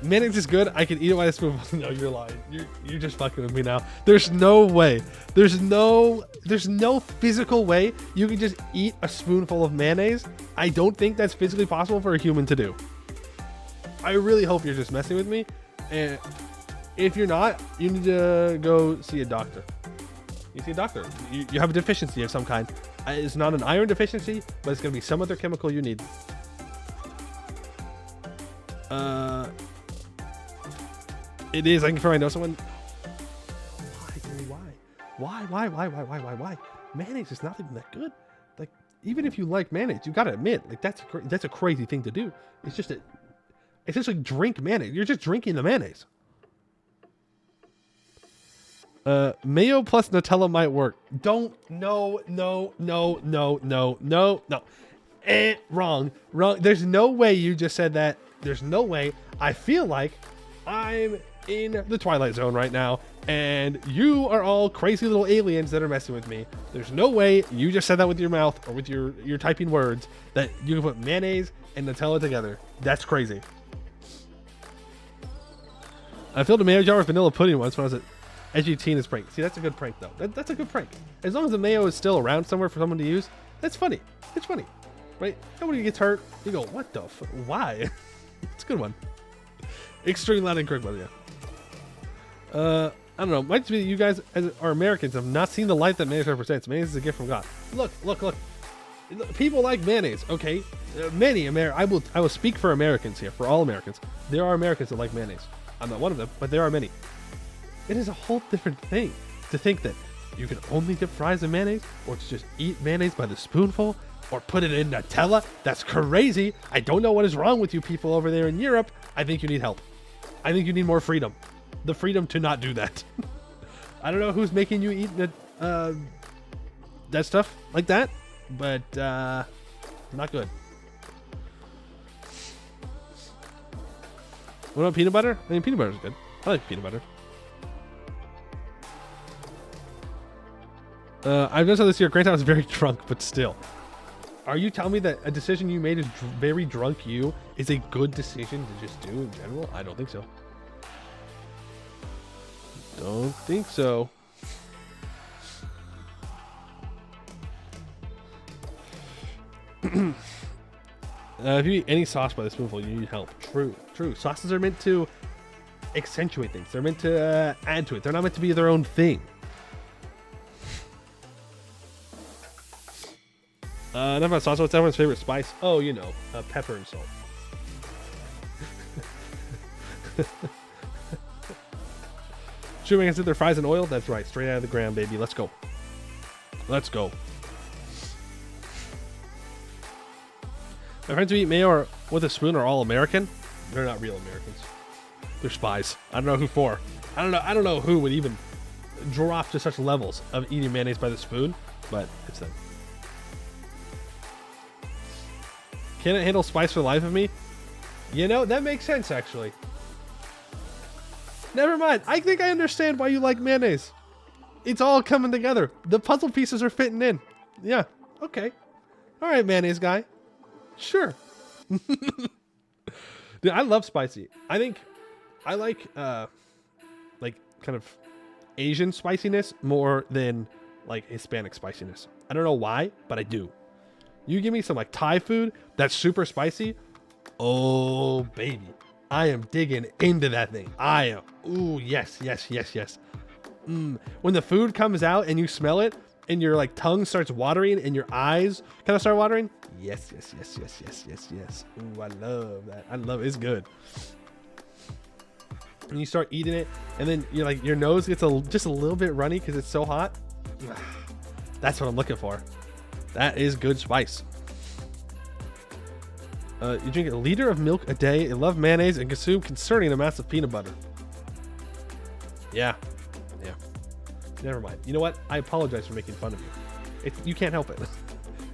A: Mayonnaise is good. I can eat it while I spoon. No, you're lying. You're just fucking with me now. There's no way There's no physical way you can just eat a spoonful of mayonnaise. I don't think that's physically possible for a human to do. I really hope you're just messing with me. And if you're not, you need to go see a doctor. You see a doctor. You have a deficiency of some kind. It's not an iron deficiency, but it's going to be some other chemical you need. It is. I can confirm I know someone. Why? Mayonnaise is not even that good. Like, even if you like mayonnaise, you gotta admit, like that's a crazy thing to do. It's just like drink mayonnaise. You're just drinking the mayonnaise. Mayo plus Nutella might work. No. Wrong. There's no way you just said that. There's no way. I feel like I'm in the Twilight Zone right now, and you are all crazy little aliens that are messing with me. There's no way you just said that with your mouth or with your typing words that you can put mayonnaise and Nutella together. That's crazy. I filled a mayo jar with vanilla pudding once when I was at edgy teen as prank. See, that's a good prank though. That's a good prank. As long as the mayo is still around somewhere for someone to use, that's funny. It's funny, right? Nobody gets hurt. You go, what the why? It's a good one. Extreme loud and quick, but yeah. I don't know. Might be that you guys are Americans have not seen the light that mayonnaise represents. Mayonnaise is a gift from God. Look. People like mayonnaise. Okay, I will speak for Americans here. For all Americans, there are Americans that like mayonnaise. I'm not one of them, but there are many. It is a whole different thing to think that you can only dip fries in mayonnaise, or to just eat mayonnaise by the spoonful, or put it in Nutella. That's crazy. I don't know what is wrong with you people over there in Europe. I think you need help. I think you need more freedom. The freedom to not do that. I don't know who's making you eat that stuff like that, but not good. What about peanut butter? I mean, peanut butter is good. I like peanut butter. I've noticed how this year Grant was very drunk, but still. Are you telling me that a decision you made as very drunk you is a good decision to just do in general? I don't think so. Don't think so. If you eat any sauce by the spoonful, you need help. True. Sauces are meant to accentuate things. They're meant to add to it. They're not meant to be their own thing. Enough about sauce. What's everyone's favorite spice? Oh, you know, pepper and salt. Should we consider their fries in oil? That's right. Straight out of the ground, baby. Let's go. My friends who eat mayo with a spoon are all American. They're not real Americans. They're spies. I don't know who for. I don't know who would even drop to such levels of eating mayonnaise by the spoon, but it's them. Can't handle spice for the life of me. You know, that makes sense, actually. Never mind. I think I understand why you like mayonnaise. It's all coming together. The puzzle pieces are fitting in. Yeah. Okay. All right, mayonnaise guy. Sure. Dude, I love spicy. I think I like kind of Asian spiciness more than like Hispanic spiciness. I don't know why, but I do. You give me some like Thai food that's super spicy. Oh, baby. I am digging into that thing. I am. Ooh, yes. When the food comes out and you smell it and your like tongue starts watering and your eyes kind of start watering. Yes. Ooh, I love that. I love it. It's good. And you start eating it and then you're like, your nose gets just a little bit runny because it's so hot. That's what I'm looking for. That is good spice. You drink a liter of milk a day and love mayonnaise and consume concerning amounts of peanut butter. Yeah. Never mind. You know what? I apologize for making fun of you. You can't help it.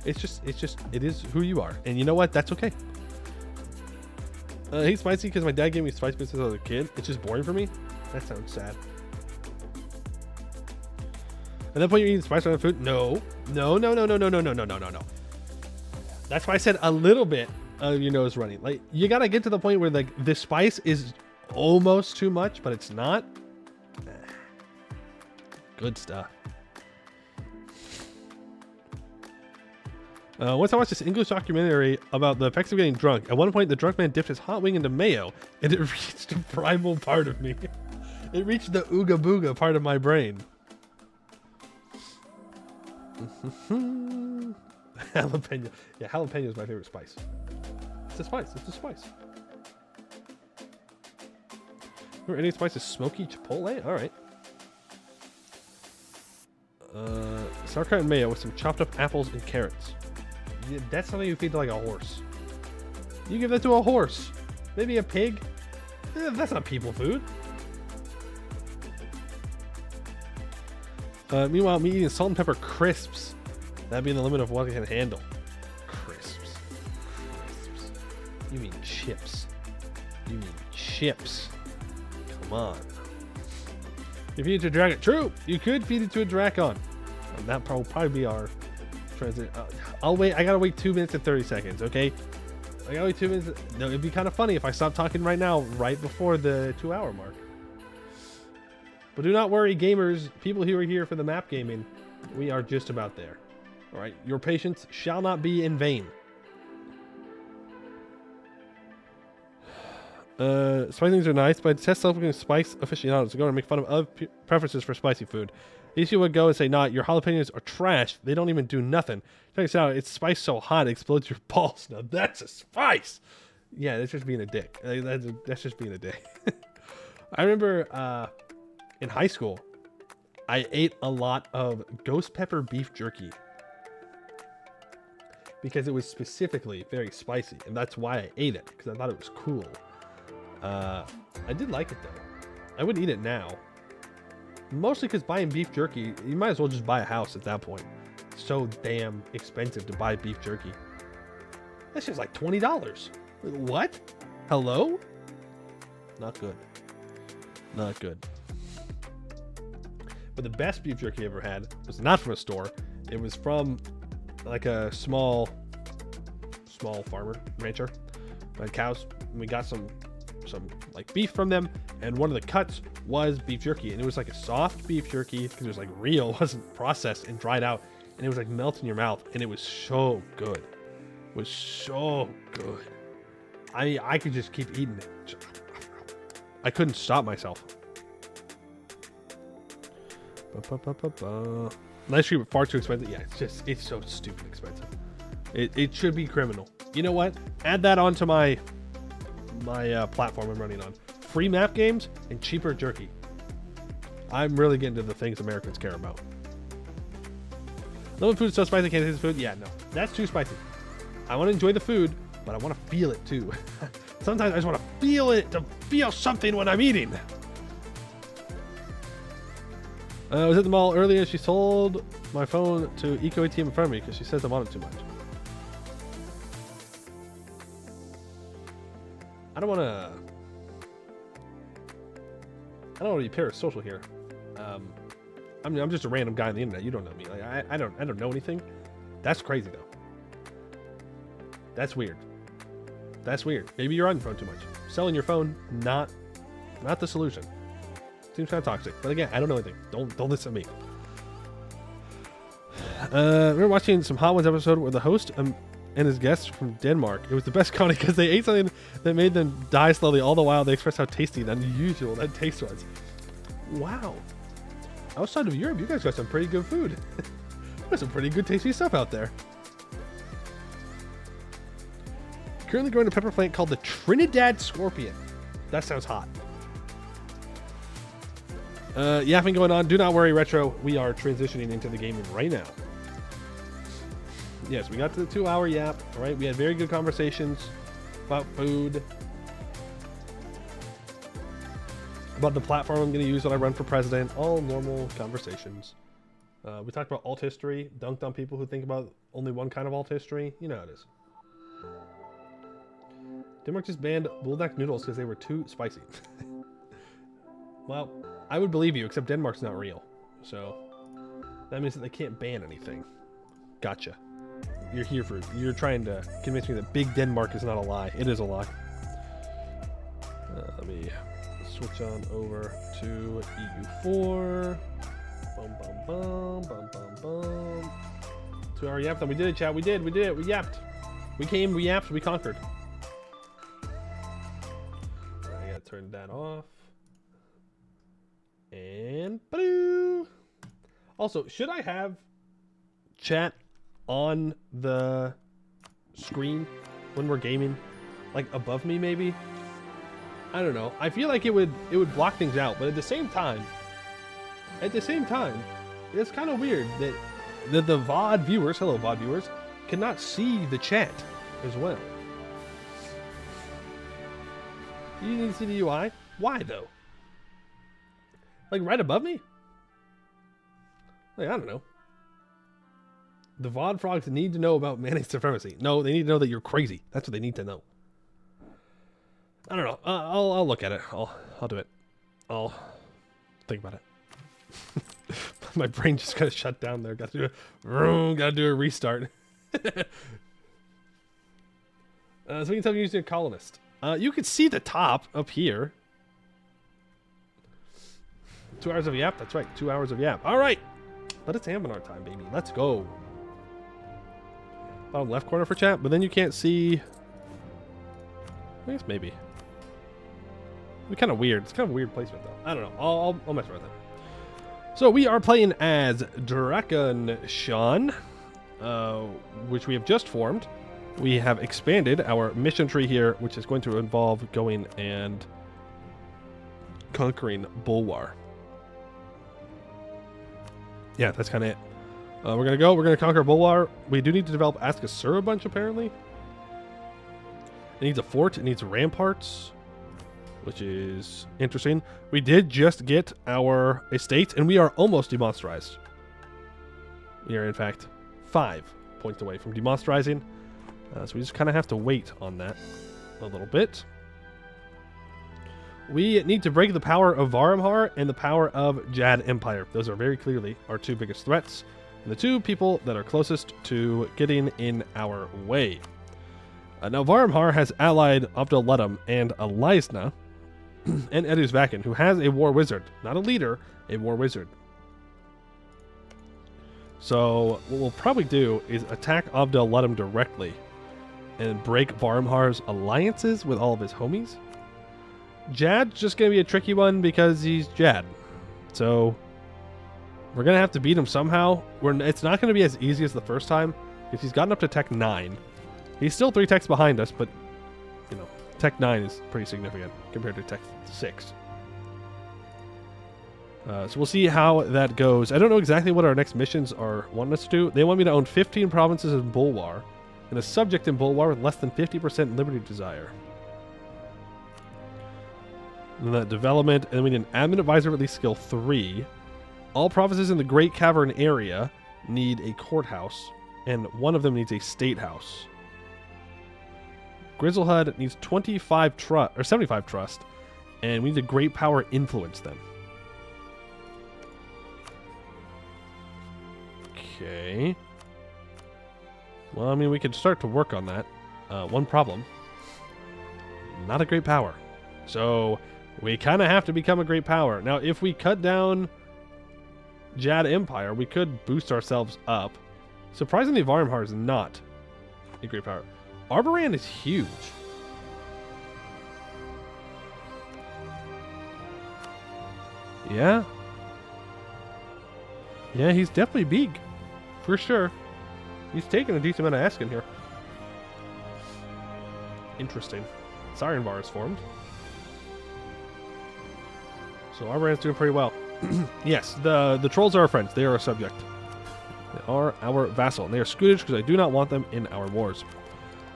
A: It is who you are. And you know what? That's okay. I hate spicy because my dad gave me spice since I was a kid. It's just boring for me. That sounds sad. At that point, you're eating spice on food? No. That's why I said a little bit of your nose running. Like, you gotta get to the point where like the spice is almost too much, but it's not. Good stuff. Once I watched this English documentary about the effects of getting drunk. At one point, the drunk man dipped his hot wing into mayo, and it reached a primal part of me. It reached the ooga booga part of my brain. Jalapeno. Yeah, jalapeno is my favorite spice. It's a spice. It's a spice. Or any spice is smoky chipotle? Alright. Sauerkraut and mayo with some chopped up apples and carrots. Yeah, that's something you feed to like a horse. You give that to a horse. Maybe a pig. That's not people food. Meanwhile, me eating salt and pepper crisps. That'd be the limit of what I can handle. Crisps. Crisps. You mean chips. You mean chips. Come on. You feed it to a dragon. True. You could feed it to a Dracon. And that will probably be our transit. I'll wait. I gotta wait 2 minutes and 30 seconds. Okay. I gotta wait 2 minutes. No, it'd be kind of funny if I stopped talking right now, right before the 2-hour mark. But do not worry, gamers. People who are here for the map gaming, we are just about there. All right. Your patience shall not be in vain. Spicy things are nice, but test self-looking spice aficionados are going to make fun of other preferences for spicy food. These people would go and say, nah, your jalapenos are trash. They don't even do nothing. Check this out. It's spiced so hot it explodes your balls. Now that's a spice. Yeah, that's just being a dick. That's just being a dick. I remember in high school, I ate a lot of ghost pepper beef jerky. Because it was specifically very spicy. And that's why I ate it. Because I thought it was cool. I did like it though. I would eat it now. Mostly because buying beef jerky, you might as well just buy a house at that point. It's so damn expensive to buy beef jerky. That's just like $20. What? Hello? Not good. Not good. But the best beef jerky I ever had was not from a store. It was from like a small farmer, rancher. We had cows, and we got some like beef from them, and one of the cuts was beef jerky, and it was like a soft beef jerky because it was like real, it wasn't processed and dried out, and it was like melt in your mouth, and it was so good. It was so good. I could just keep eating it. I couldn't stop myself. Nice treat, but far too expensive. Yeah, it's so stupid expensive. It should be criminal. You know what? Add that onto my platform I'm running on. Free map games and cheaper jerky. I'm really getting to the things Americans care about. No food is so spicy I can't taste the food. Yeah, no. That's too spicy. I want to enjoy the food, but I want to feel it too. Sometimes I just want to feel it, to feel something when I'm eating. I was at the mall earlier. She sold my phone to Eco ATM in front of me because she says I'm on it too much. I don't want to be parasocial here. I'm just a random guy on the internet. You don't know me. Like I don't know anything. That's crazy though. That's weird. That's weird. Maybe you're on your phone too much. Selling your phone, not the solution. Seems kind of toxic. But again, I don't know anything. Don't listen to me. We were watching some Hot Ones episode where the host and his guests from Denmark. It was the best comedy because they ate something that made them die slowly. All the while, they expressed how tasty and unusual that taste was. Wow. Outside of Europe, you guys got some pretty good food. There's some pretty good tasty stuff out there. Currently growing a pepper plant called the Trinidad Scorpion. That sounds hot. Yapping going on. Do not worry, Retro. We are transitioning into the gaming right now. Yes, we got to the 2-hour yap. All right, we had very good conversations about food, about the platform I'm going to use when I run for president. All normal conversations. We talked about alt history, dunked on people who think about only one kind of alt history. You know how it is. Denmark just banned bulldog noodles because they were too spicy. Well, I would believe you, except Denmark's not real. So that means that they can't ban anything. Gotcha. You're trying to convince me that Big Denmark is not a lie. It is a lie. Let me switch on over to EU4. Bum, bum, bum, bum, bum, bum. 2-hour yap time. We did it, chat. We did it. We yapped. We came, we yapped, we conquered. Alright, I gotta turn that off. And ba-doo! Also, should I have chat on the screen when we're gaming? Like above me maybe? I don't know. I feel like it would block things out, but at the same time, it's kind of weird that the VOD viewers, hello VOD viewers, cannot see the chat as well. You need to see the UI? Why though? Like right above me? Like, I don't know. The VOD frogs need to know about mayonnaise supremacy. No, they need to know that you're crazy. That's what they need to know. I don't know. I'll look at it. I'll do it. I'll think about it. My brain just kind of shut down there. Got to do a restart. So we can tell you using a colonist. You can see the top up here. 2 hours of yap. That's right. 2 hours of yap. All right. But it's Anbennar time, baby. Let's go. Bottom left corner for chat, but then you can't see. I guess maybe. It'd be kind of weird. It's kind of a weird placement, though. I don't know. I'll mess around with it. So we are playing as Drakenshan, which we have just formed. We have expanded our mission tree here, which is going to involve going and conquering Bulwar. Yeah, that's kind of it. We're going to conquer Bulwar. We do need to develop Askasura a bunch, apparently. It needs a fort. It needs ramparts, which is interesting. We did just get our estates, and we are almost demonsterized. We are, in fact, 5 points away from demonsterizing. So we just kind of have to wait on that a little bit. We need to break the power of Varumhar and the power of Jad Empire. Those are very clearly our 2 biggest threats, and the 2 people that are closest to getting in our way. Now, Varumhar has allied Abdul-Ludum and Alizna and Eduzvakin, who has a war wizard. Not a leader, a war wizard. So what we'll probably do is attack Abdul-Ludum directly and break Varumhar's alliances with all of his homies. Jad's just going to be a tricky one because he's Jad. So we're going to have to beat him somehow. It's not going to be as easy as the first time because he's gotten up to Tech 9. He's still 3 techs behind us, but, you know, Tech 9 is pretty significant compared to Tech 6. So we'll see how that goes. I don't know exactly what our next missions are wanting us to do. They want me to own 15 provinces in Bulwar and a subject in Bulwar with less than 50% liberty desire. And then that development, and then we need an admin advisor with at least skill 3. All provinces in the Great Cavern area need a courthouse, and one of them needs a state house. Grizzlehud needs 25 trust or 75 trust, and we need a great power influence them. Okay. Well, I mean, we could start to work on that. One problem. Not a great power. So we kind of have to become a great power. Now, if we cut down Jad Empire, we could boost ourselves up. Surprisingly, Varumhar is not a great power. Arboran is huge. Yeah. Yeah, he's definitely big. For sure. He's taking a decent amount of asking here. Interesting. Sirenvar is formed. So Arboran's doing pretty well. Yes, the trolls are our friends. They are our subject. They are our vassal. And they are Scootage because I do not want them in our wars.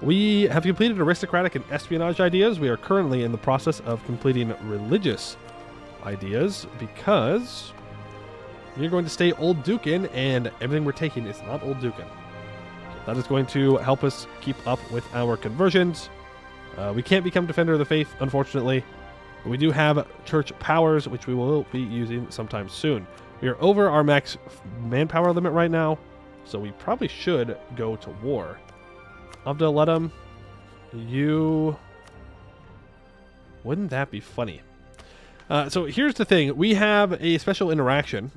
A: We have completed aristocratic and espionage ideas. We are currently in the process of completing religious ideas because we're going to stay Old Dukin, and everything we're taking is not Old Dukin. That is going to help us keep up with our conversions. We can't become Defender of the Faith, unfortunately. But we do have church powers, which we will be using sometime soon. We are over our max manpower limit right now, so we probably should go to war. Abdul-Ludum, you... Wouldn't that be funny? So here's the thing. We have a special interaction,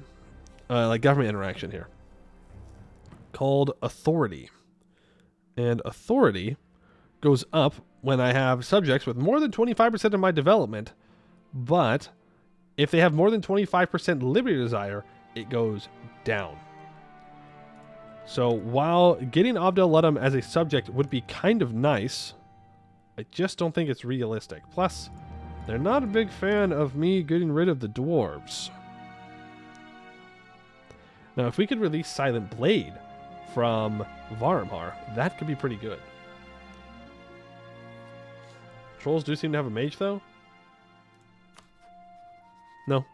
A: like government interaction here. called authority. And authority goes up when I have subjects with more than 25% of my development, but if they have more than 25% liberty desire, it goes down. So while getting Abdel Ludum as a subject would be kind of nice, I just don't think it's realistic. Plus, they're not a big fan of me getting rid of the dwarves. Now, if we could release Silent Blade from Varumhar, that could be pretty good. Trolls do seem to have a mage, though. No.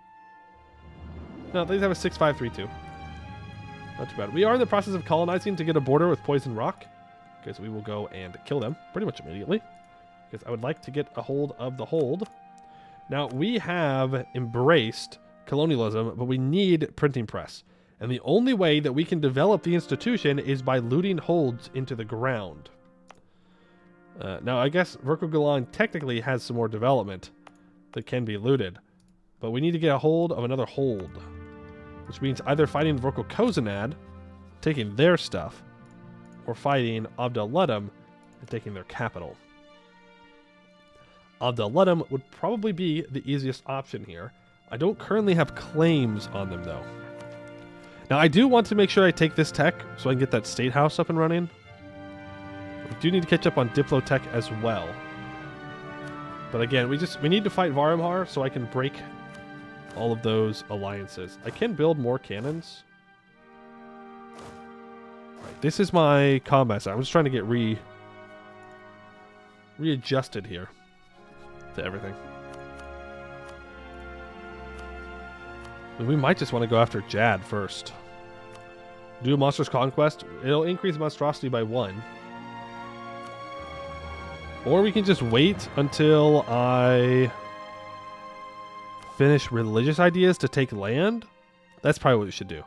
A: No, they have a 6-5-3-2. Not too bad. We are in the process of colonizing to get a border with Poison Rock. Okay, so we will go and kill them pretty much immediately. Because I would like to get a hold of the hold. Now, we have embraced colonialism, but we need printing press. And the only way that we can develop the institution is by looting holds into the ground. Now, I guess Verko Galan technically has some more development that can be looted. But we need to get a hold of another hold. Which means either fighting Vorko Kozanad, taking their stuff, or fighting Abdel Ludum and taking their capital. Abdel Ludum would probably be the easiest option here. I don't currently have claims on them, though. Now, I do want to make sure I take this tech so I can get that state house up and running. We do need to catch up on Diplotech as well. But again, we need to fight Varumhar so I can break all of those alliances. I can build more cannons. Right, this is my combat side. I'm just trying to get readjusted here to everything. We might just want to go after Jad first. Do a Monstrous Conquest. It'll increase monstrosity by 1. Or we can just wait until I finish religious ideas to take land. That's probably what we should do.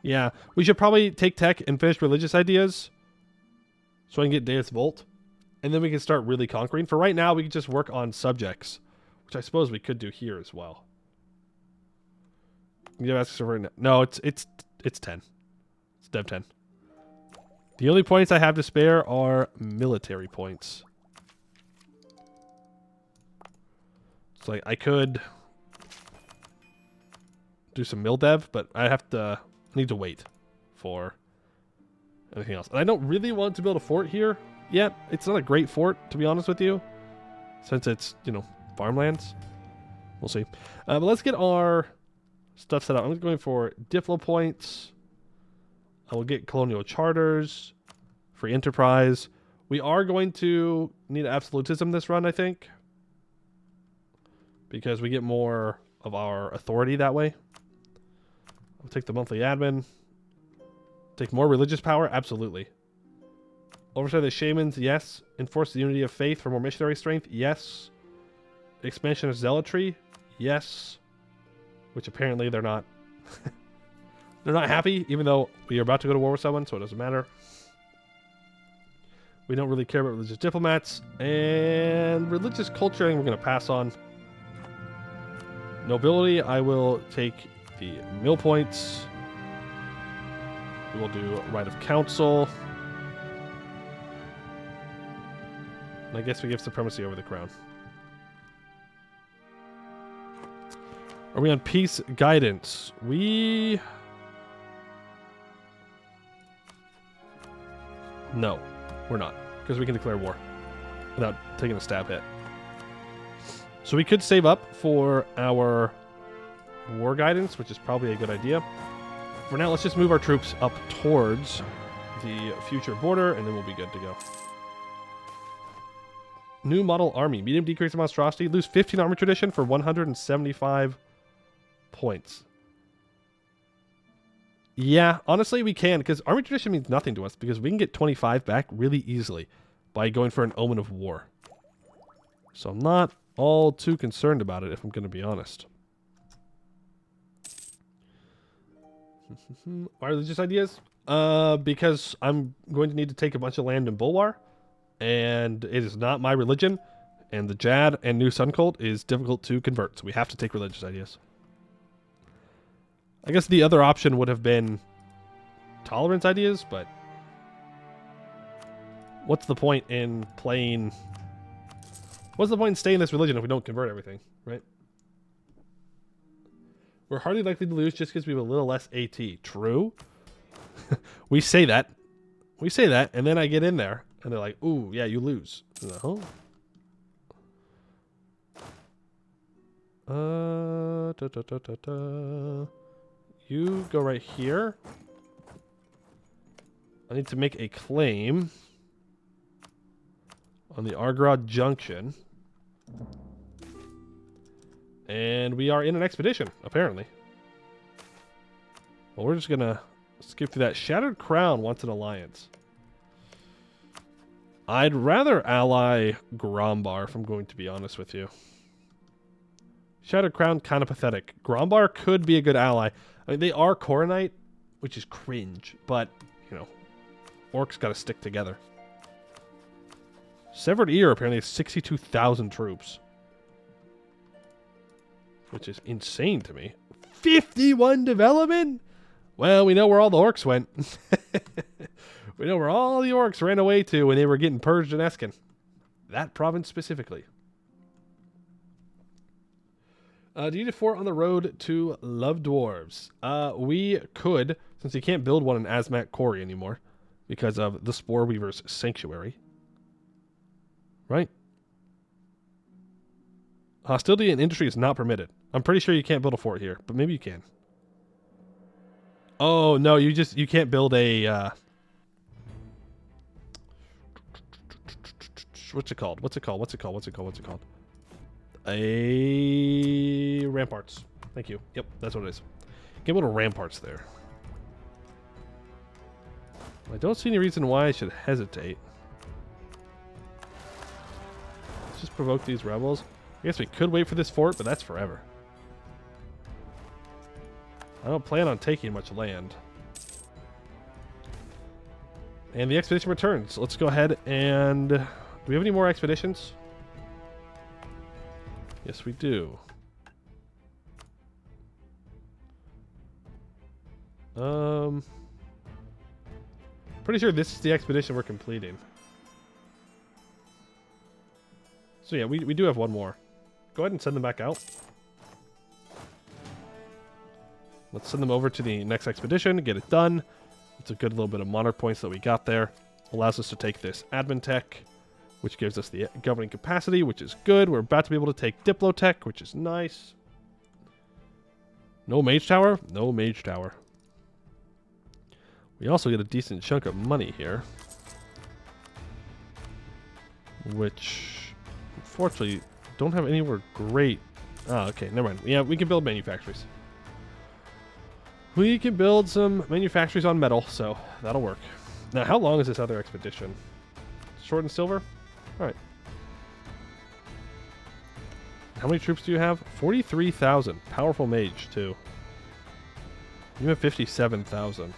A: Yeah, we should probably take tech and finish religious ideas so I can get Deus Volt. And then we can start really conquering. For right now, we can just work on subjects, which I suppose we could do here as well. No, it's 10. It's Dev 10. The only points I have to spare are military points. It's like I could do some mil dev, but I need to wait for anything else. And I don't really want to build a fort here yet. It's not a great fort, to be honest with you, since it's, farmlands. We'll see. But let's get our stuff set up. I'm going for Diplo points. I will get colonial charters, free enterprise. We are going to need absolutism this run, I think, because we get more of our authority that way. I'll take the monthly admin. Take more religious power? Absolutely. Overthrow the shamans? Yes. Enforce the unity of faith for more missionary strength? Yes. Expansion of zealotry? Yes. Which apparently they're not. They're not happy, even though we are about to go to war with someone, so it doesn't matter. We don't really care about religious diplomats. And religious culture, I think we're going to pass on. Nobility, I will take the mill points. We will do right of council. And I guess we give supremacy over the crown. Are we on peace guidance? No, we're not. Because we can declare war without taking a stab hit. So we could save up for our war guidance, which is probably a good idea. For now, let's just move our troops up towards the future border, and then we'll be good to go. New model army. Medium decrease in monstrosity. Lose 15 armor tradition for 175 points. Yeah, honestly, we can, because army tradition means nothing to us, because we can get 25 back really easily by going for an omen of war. So I'm not all too concerned about it, if I'm going to be honest. Our religious ideas? Because I'm going to need to take a bunch of land in Bulwar, and it is not my religion, and the Jad and New Sun Cult is difficult to convert, so we have to take religious ideas. I guess the other option would have been tolerance ideas, but what's the point in playing... What's the point in staying in this religion if we don't convert everything, right? We're hardly likely to lose just because we have a little less AT. True. We say that. We say that, and then I get in there, and they're like, ooh, yeah, you lose. No. You go right here. I need to make a claim on the Argrod Junction. And we are in an expedition, apparently. Well, we're just going to skip through that. Shattered Crown wants an alliance. I'd rather ally Grombar, if I'm going to be honest with you. Shattered Crown, kind of pathetic. Grombar could be a good ally. I mean, they are Coronite, which is cringe, but, you know, orcs got to stick together. Severed Ear apparently has 62,000 troops, which is insane to me. 51 development? Well, we know where all the orcs went. We know where all the orcs ran away to when they were getting purged in Eskin. That province specifically. Do you need a fort on the road to Love Dwarves? We could, since you can't build one in Azmat Quarry anymore because of the Spore Weaver's Sanctuary. Right? Hostility in industry is not permitted. I'm pretty sure you can't build a fort here, but maybe you can. Oh, no, you can't build a, what's it called? A ramparts. Thank you. Yep, that's what it is. Can't build a ramparts there. I don't see any reason why I should hesitate. Let's just provoke these rebels. I guess we could wait for this fort, but that's forever. I don't plan on taking much land. And the expedition returns. Let's go ahead and... Do we have any more expeditions? Yes, we do. Pretty sure this is the expedition we're completing. So yeah, we do have one more. Go ahead and send them back out. Let's send them over to the next expedition, get it done. It's a good little bit of monarch points that we got there. Allows us to take this admin tech, which gives us the governing capacity, which is good. We're about to be able to take Diplotech, which is nice. No mage tower? No mage tower. We also get a decent chunk of money here. Which, unfortunately, don't have anywhere great. Oh, okay, never mind. Yeah, we can build manufactories. We can build some manufactories on metal, so that'll work. Now, how long is this other expedition? Short and silver? Alright. How many troops do you have? 43,000. Powerful mage, too. You have 57,000.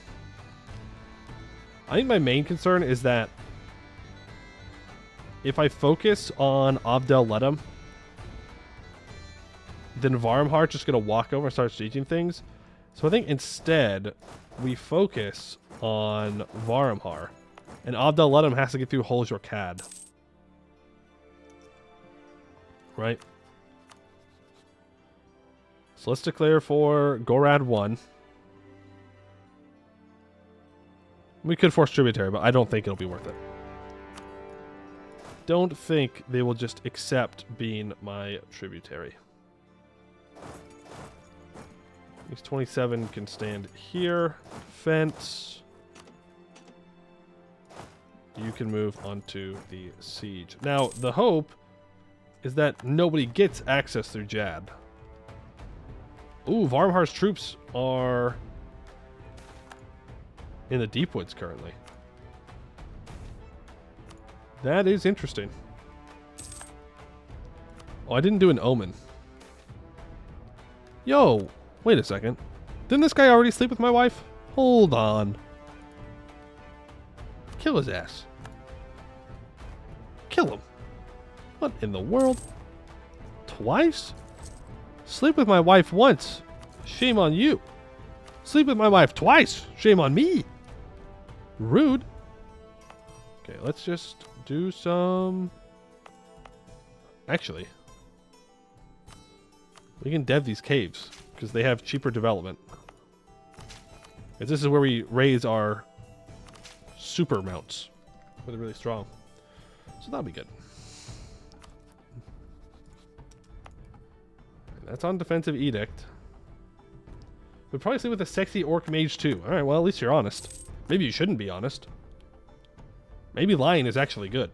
A: I think my main concern is that if I focus on Abdel Ledem, then Varmhart's just going to walk over and start sieging things. So I think instead, we focus on Varmhar. And Abdel Ledem has to get through Hol Jorkad. Right? So let's declare for Gorad 1. We could force tributary, but I don't think it'll be worth it. Don't think they will just accept being my tributary. These 27 can stand here. Fence. You can move onto the siege. Now, the hope is that nobody gets access through Jad. Ooh, Varmhar's troops are in the deep woods currently. That is interesting. Oh, I didn't do an omen. Yo, wait a second. Didn't this guy already sleep with my wife? Hold on. Kill his ass. Kill him. What in the world? Twice? Sleep with my wife once. Shame on you. Sleep with my wife twice. Shame on me. Rude. Okay, let's just do some... Actually, we can dev these caves because they have cheaper development. And this is where we raise our super mounts. Where they're really strong. So that'll be good. That's on Defensive Edict. We'd probably sleep with a sexy orc mage too. Alright, well at least you're honest. Maybe you shouldn't be honest. Maybe lying is actually good.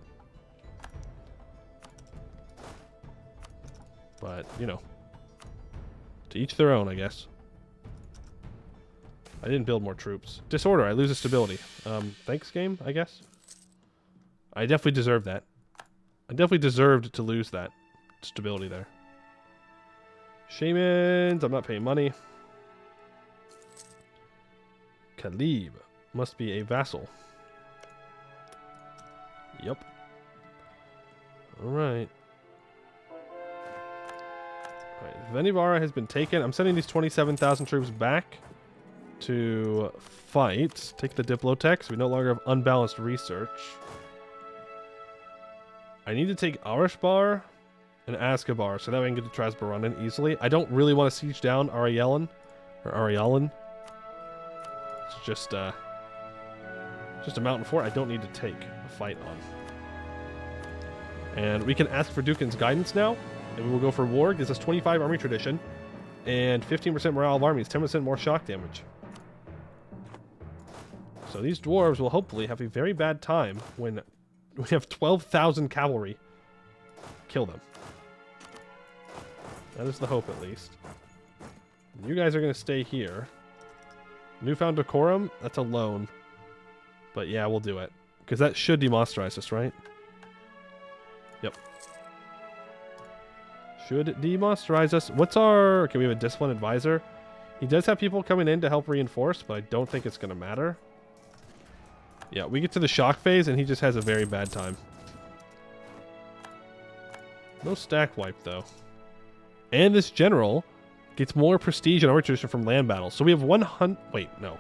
A: But, you know. To each their own, I guess. I didn't build more troops. Disorder, I lose a stability. Thanks, game, I guess. I definitely deserve that. I definitely deserved to lose that stability there. Shamans, I'm not paying money. Khalib must be a vassal. Yep. Alright. Alright, Venivara has been taken. I'm sending these 27,000 troops back to fight. Take the Diplotechs. We no longer have unbalanced research. I need to take Arishbar and Askabar, so that way I can get to Trasbaranan easily. I don't really want to siege down Arialan. Or Arialan. It's just a mountain fort I don't need to take a fight on. And we can ask for Dukin's guidance now. And we will go for war. Gives us 25 army tradition. And 15% morale of armies. 10% more shock damage. So these dwarves will hopefully have a very bad time when we have 12,000 cavalry. Kill them. That is the hope, at least. You guys are going to stay here. Newfound Decorum, that's a loan. But yeah, we'll do it. Because that should demonstrize us, right? Yep. Should demonstrize us. What's our... Okay, we have a Discipline Advisor. He does have people coming in to help reinforce, but I don't think it's going to matter. Yeah, we get to the shock phase, and he just has a very bad time. No stack wipe, though. And this general gets more prestige and army tradition from land battles. So we have 100... Wait, no.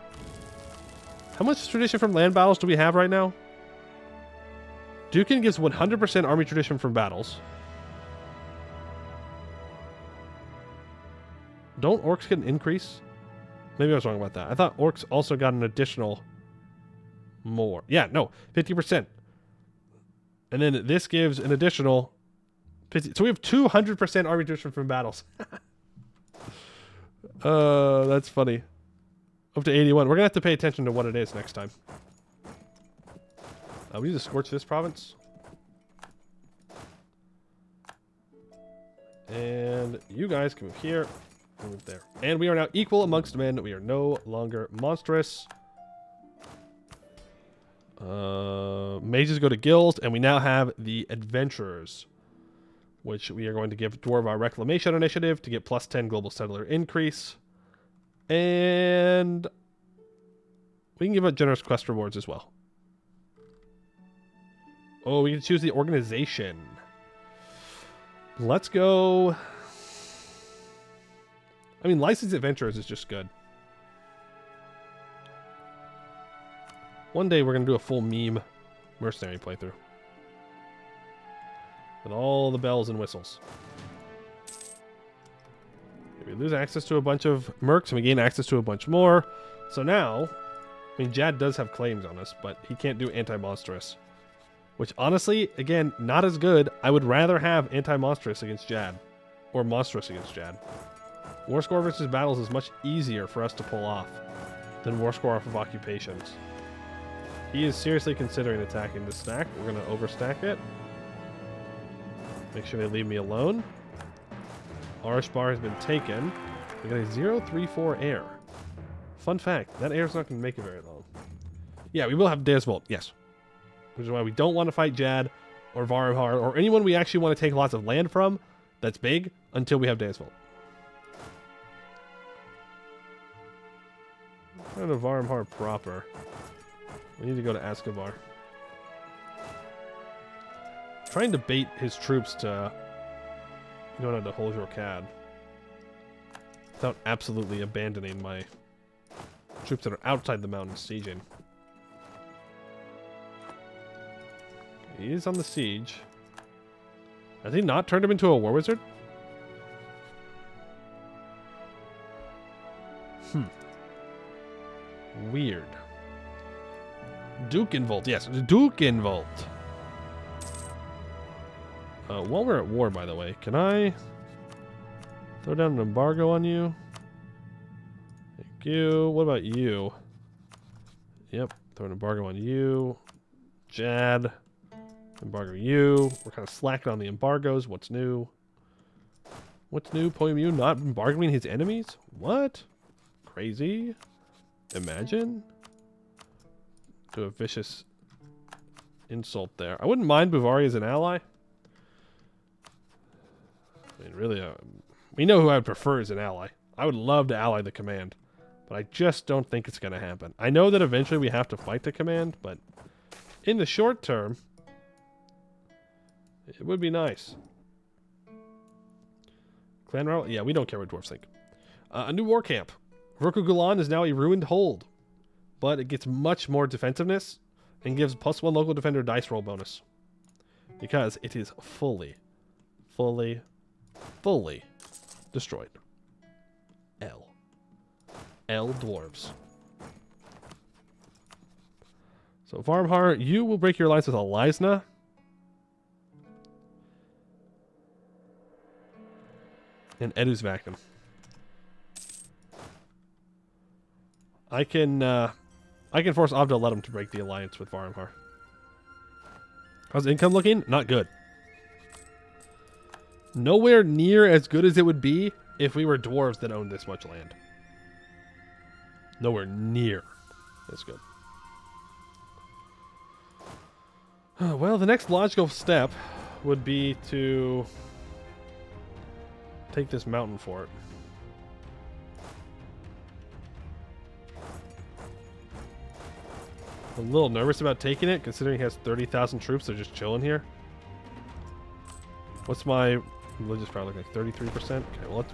A: How much tradition from land battles do we have right now? Dukin gives 100% army tradition from battles. Don't orcs get an increase? Maybe I was wrong about that. I thought orcs also got an additional more. Yeah, no. 50%. And then this gives an additional 50. So we have 200% army tradition from battles. That's funny. Up to 81. We're going to have to pay attention to what it is next time. We need to scorch this province. And you guys can move here. Move there. And we are now equal amongst men. We are no longer monstrous. Mages go to guilds. And we now have the adventurers, which we are going to give Dwarf our Reclamation Initiative to get plus 10 global settler increase. And we can give out generous quest rewards as well. Oh, we can choose the organization. Let's go. I mean, licensed adventurers is just good. One day we're going to do a full meme mercenary playthrough. With all the bells and whistles. We lose access to a bunch of mercs and we gain access to a bunch more. So now, I mean, Jad does have claims on us, but he can't do anti-monstrous. Which, honestly, again, not as good. I would rather have anti-monstrous against Jad. Or monstrous against Jad. War score versus battles is much easier for us to pull off than war score off of occupations. He is seriously considering attacking this stack. We're going to overstack it. Make sure they leave me alone. Arishbar has been taken. We got a 0-3-4 air. Fun fact, that air's not going to make it very long. Yeah, we will have Deus Volt, yes. Which is why we don't want to fight Jad or Varhamhar or anyone we actually want to take lots of land from that's big until we have Deus Volt. Kind of Varhamhar proper. We need to go to Askabar. Trying to bait his troops to going on to Holjor Cad without absolutely abandoning my troops that are outside the mountains sieging. He is on the siege. Has he not turned him into a war wizard? Weird. Dukenvolt. Yes, Dukenvolt. While we're at war, by the way, can I throw down an embargo on you? Thank you. What about you? Yep, throw an embargo on you. Jad. Embargo you. We're kind of slacking on the embargoes. What's new? What's new? Poemu not embargoing his enemies? What? Crazy. Imagine. Do a vicious insult there. I wouldn't mind Buvari as an ally. I mean, really, we know who I would prefer as an ally. I would love to ally the command, but I just don't think it's going to happen. I know that eventually we have to fight the command, but in the short term, it would be nice. Clan rival? Yeah, we don't care what dwarves think. A new war camp. Rokugulan is now a ruined hold, but it gets much more defensiveness and gives +1 local defender dice roll bonus because it is fully destroyed. L dwarves. So Varmhar, you will break your alliance with Elisna. And Edusvactum. I can force Abdeletum to break the alliance with Varmhar. How's income looking? Not good. Nowhere near as good as it would be if we were dwarves that owned this much land. Nowhere near as good. Well, the next logical step would be to take this mountain fort. I'm a little nervous about taking it, considering he has 30,000 troops. They're just chilling here. What's my religious power look like? 33%? Okay, well,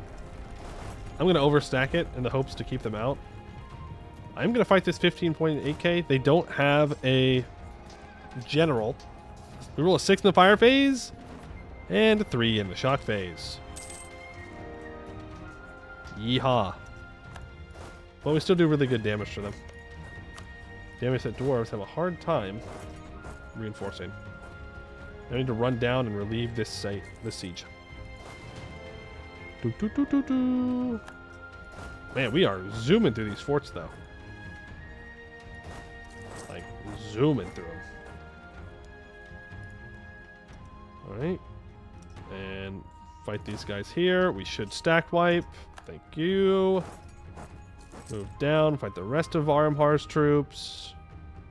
A: I'm going to overstack it in the hopes to keep them out. I'm going to fight this 15.8k. They don't have a general. We roll a 6 in the fire phase and a 3 in the shock phase. Yeehaw. But we still do really good damage to them. Damage that dwarves have a hard time reinforcing. I need to run down and relieve this siege. Man, we are zooming through these forts, though. Like, zooming through them. Alright. And fight these guys here. We should stack wipe. Thank you. Move down, fight the rest of Varmhar's troops.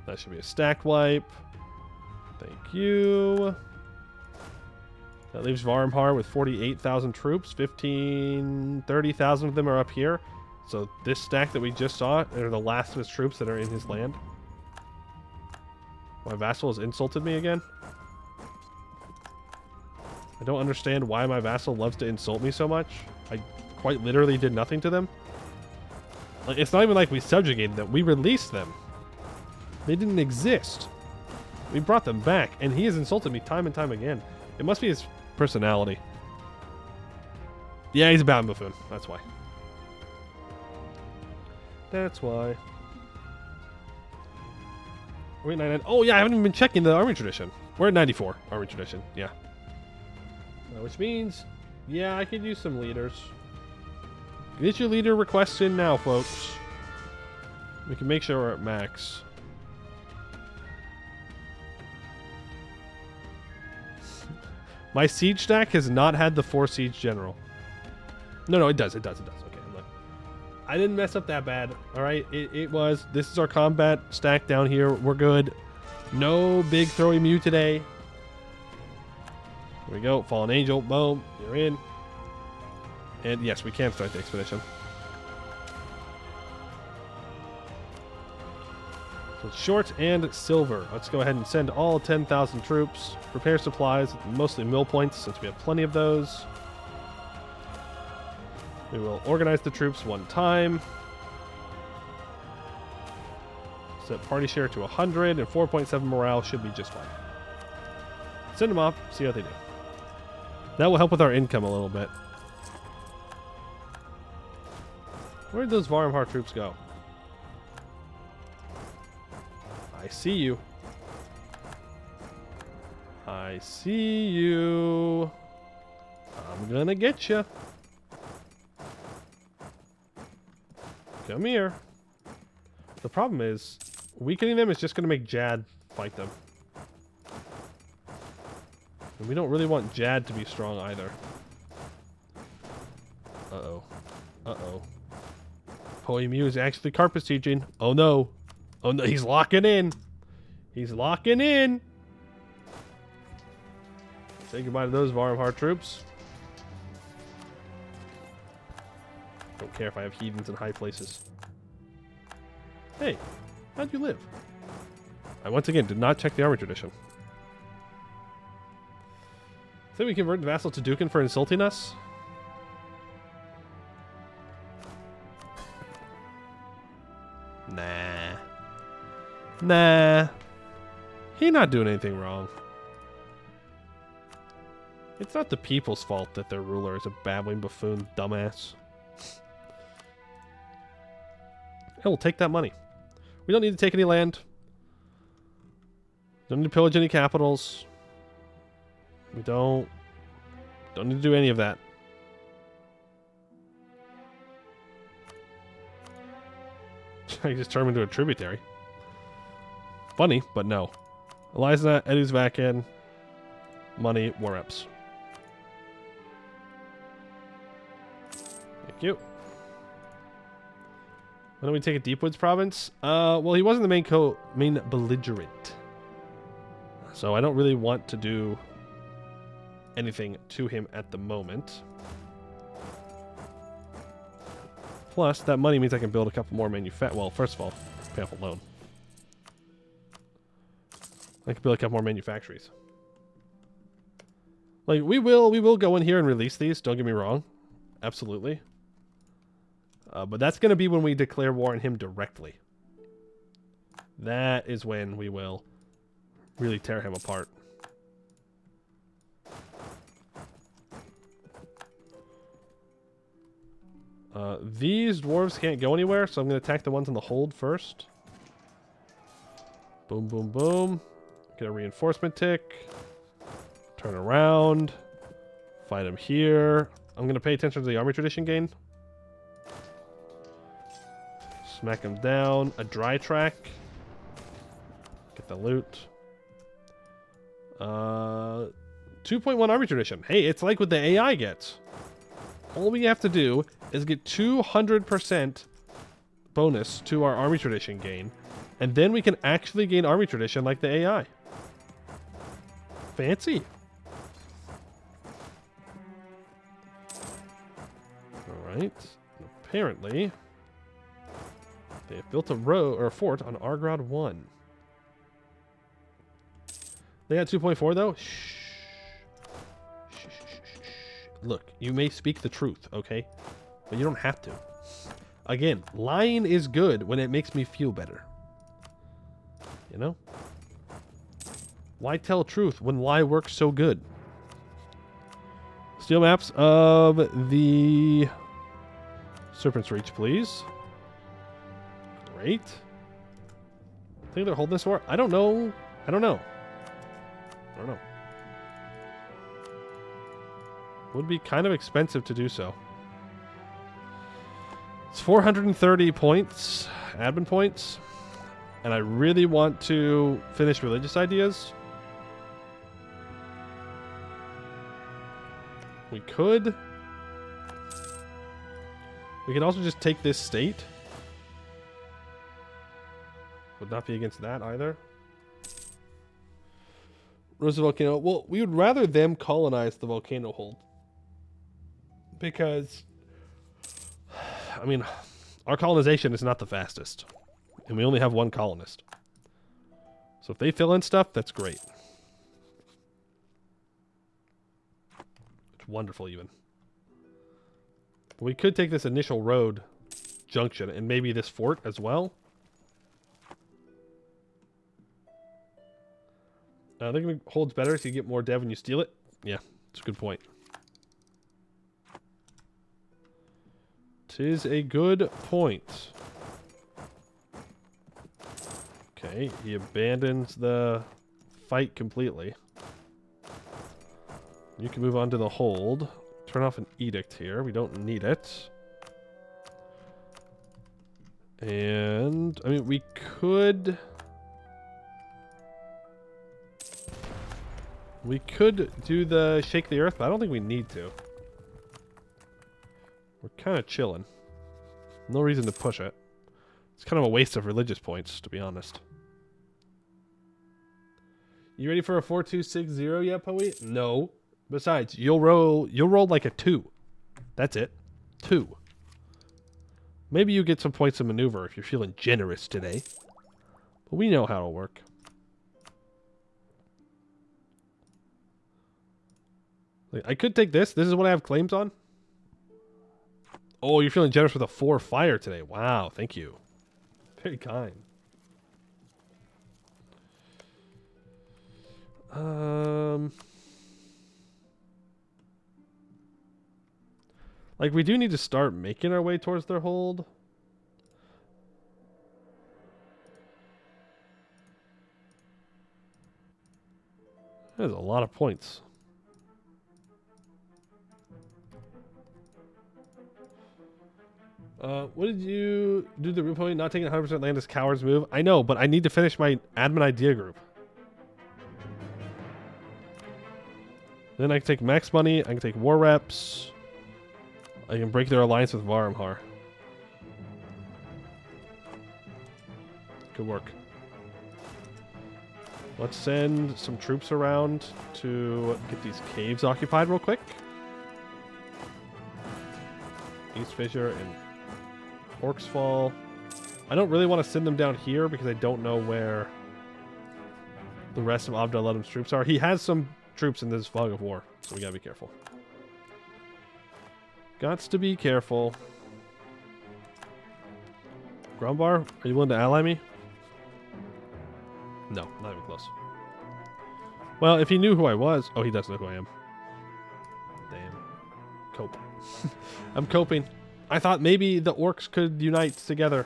A: That should be a stack wipe. Thank you. That leaves Varmhar with 48,000 troops. 30,000 of them are up here. So this stack that we just saw are the last of his troops that are in his land. My vassal has insulted me again. I don't understand why my vassal loves to insult me so much. I quite literally did nothing to them. Like, it's not even like we subjugated them. We released them. They didn't exist. We brought them back, and he has insulted me time and time again. It must be his personality. Yeah, he's a bound buffoon. That's why. That's why. We're at 99. Oh, yeah, I haven't even been checking the army tradition. We're at 94, army tradition. Yeah. Which means, yeah, I could use some leaders. Get your leader requests in now, folks. We can make sure we're at max. My siege stack has not had the 4 siege general. No, it does. Okay, look. I didn't mess up that bad. All right, it was. This is our combat stack down here. We're good. No big throwing mew today. Here we go. Fallen Angel. Boom. You're in. And yes, we can start the expedition. So it's short and silver. Let's go ahead and send all 10,000 troops. Prepare supplies, mostly mill points, since we have plenty of those. We will organize the troops one time. Set party share to 100 and 4.7 morale should be just fine. Send them off, see what they do. That will help with our income a little bit. Where did those Varmhar troops go? I see you. I see you. I'm gonna get you. Come here. The problem is, weakening them is just gonna make Jad fight them. And we don't really want Jad to be strong either. Uh-oh. Uh-oh. Holy Mew is actually carpet sieging. Oh no. Oh no, he's locking in. He's locking in. Say goodbye to those Varmhar troops. Don't care if I have heathens in high places. Hey, how'd you live? I once again did not check the army tradition. Think we convert the vassal to Dukin for insulting us? Nah. Nah. He not doing anything wrong. It's not the people's fault that their ruler is a babbling buffoon dumbass. And we'll take that money. We don't need to take any land. Don't need to pillage any capitals. We don't need to do any of that. I just turned him into a tributary. Funny, but no. Eliza, Edu's back in. Money, war reps. Thank you. Why don't we take a Deepwoods province? Well, he wasn't the main belligerent. So I don't really want to do anything to him at the moment. Plus, that money means I can build a couple more well, first of all, pay off a loan. I can build a couple more manufactories. Like, we will go in here and release these, don't get me wrong. Absolutely. But that's going to be when we declare war on him directly. That is when we will really tear him apart. These dwarves can't go anywhere, so I'm going to attack the ones on the hold first. Boom, boom, boom. Get a reinforcement tick. Turn around. Fight him here. I'm going to pay attention to the army tradition gain. Smack him down. A dry track. Get the loot. 2.1 army tradition. Hey, it's like what the AI gets. All we have to do is get 200% bonus to our army tradition gain, and then we can actually gain army tradition like the AI. Fancy. Alright. Apparently, they have built a row or a fort on Argrod 1. They got 2.4 though? Shh. Look, you may speak the truth, okay? But you don't have to. Again, lying is good when it makes me feel better. You know? Why tell truth when lie works so good? Steel maps of the Serpent's Reach, please. Great. Think they're holding this war? I don't know. I don't know. I don't know. Would be kind of expensive to do so. It's 430 points, admin points, and I really want to finish religious ideas. We could also just take this state. Would not be against that either. Rosa Volcano. Well, we would rather them colonize the volcano hold. Because, I mean, our colonization is not the fastest. And we only have one colonist. So if they fill in stuff, that's great. It's wonderful even. But we could take this initial road junction and maybe this fort as well. I think it holds better so you get more dev when you steal it. Yeah, it's a good point. Tis a good point. Okay, he abandons the fight completely. You can move on to the hold. Turn off an edict here. We don't need it. And, I mean, we could... We could do the shake the earth, but I don't think we need to. We're kind of chilling. No reason to push it. It's kind of a waste of religious points, to be honest. You ready for a 4-2-6-0 yet, Poe? No. Besides, you'll roll like a 2. That's it. 2. Maybe you get some points of maneuver if you're feeling generous today. But we know how it'll work. I could take this. This is what I have claims on. Oh, you're feeling generous with a 4 fire today. Wow, thank you. Very kind. Like, we do need to start making our way towards their hold. There's a lot of points. What did you do the root point? Not taking 100% land as cowards move? I know, but I need to finish my admin idea group. Then I can take max money. I can take war reps. I can break their alliance with Varumhar. Good work. Let's send some troops around to get these caves occupied real quick. East Fissure and Orcs Fall. I don't really want to send them down here because I don't know where the rest of Abdul-Adam's troops are. He has some troops in this fog of war, so we gotta be careful. Gots to be careful. Grumbar, are you willing to ally me? No, not even close. Well, if he knew who I was... Oh, he does know who I am. Damn. Cope. I'm coping. I thought maybe the orcs could unite together.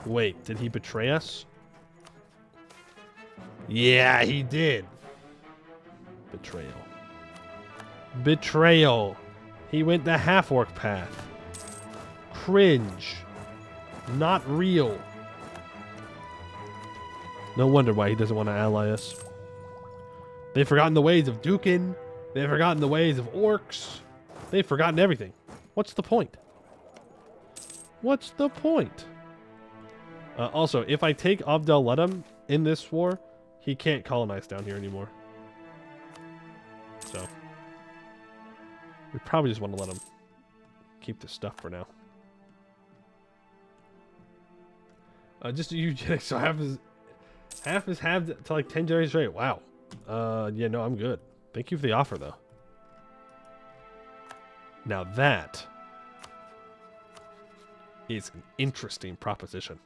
A: Wait, did he betray us? Yeah, he did. Betrayal. Betrayal. He went the half-orc path. Cringe. Not real. No wonder why he doesn't want to ally us. They've forgotten the ways of Dukin. They've forgotten the ways of orcs. They've forgotten everything. What's the point? What's the point? Also, if I take Abdel-Ledem in this war, he can't colonize down here anymore. So, we probably just want to let him keep this stuff for now. Just a eugenics, so half is halved to like 10 generations straight. Wow. Yeah, no, I'm good. Thank you for the offer, though. Now that is an interesting proposition.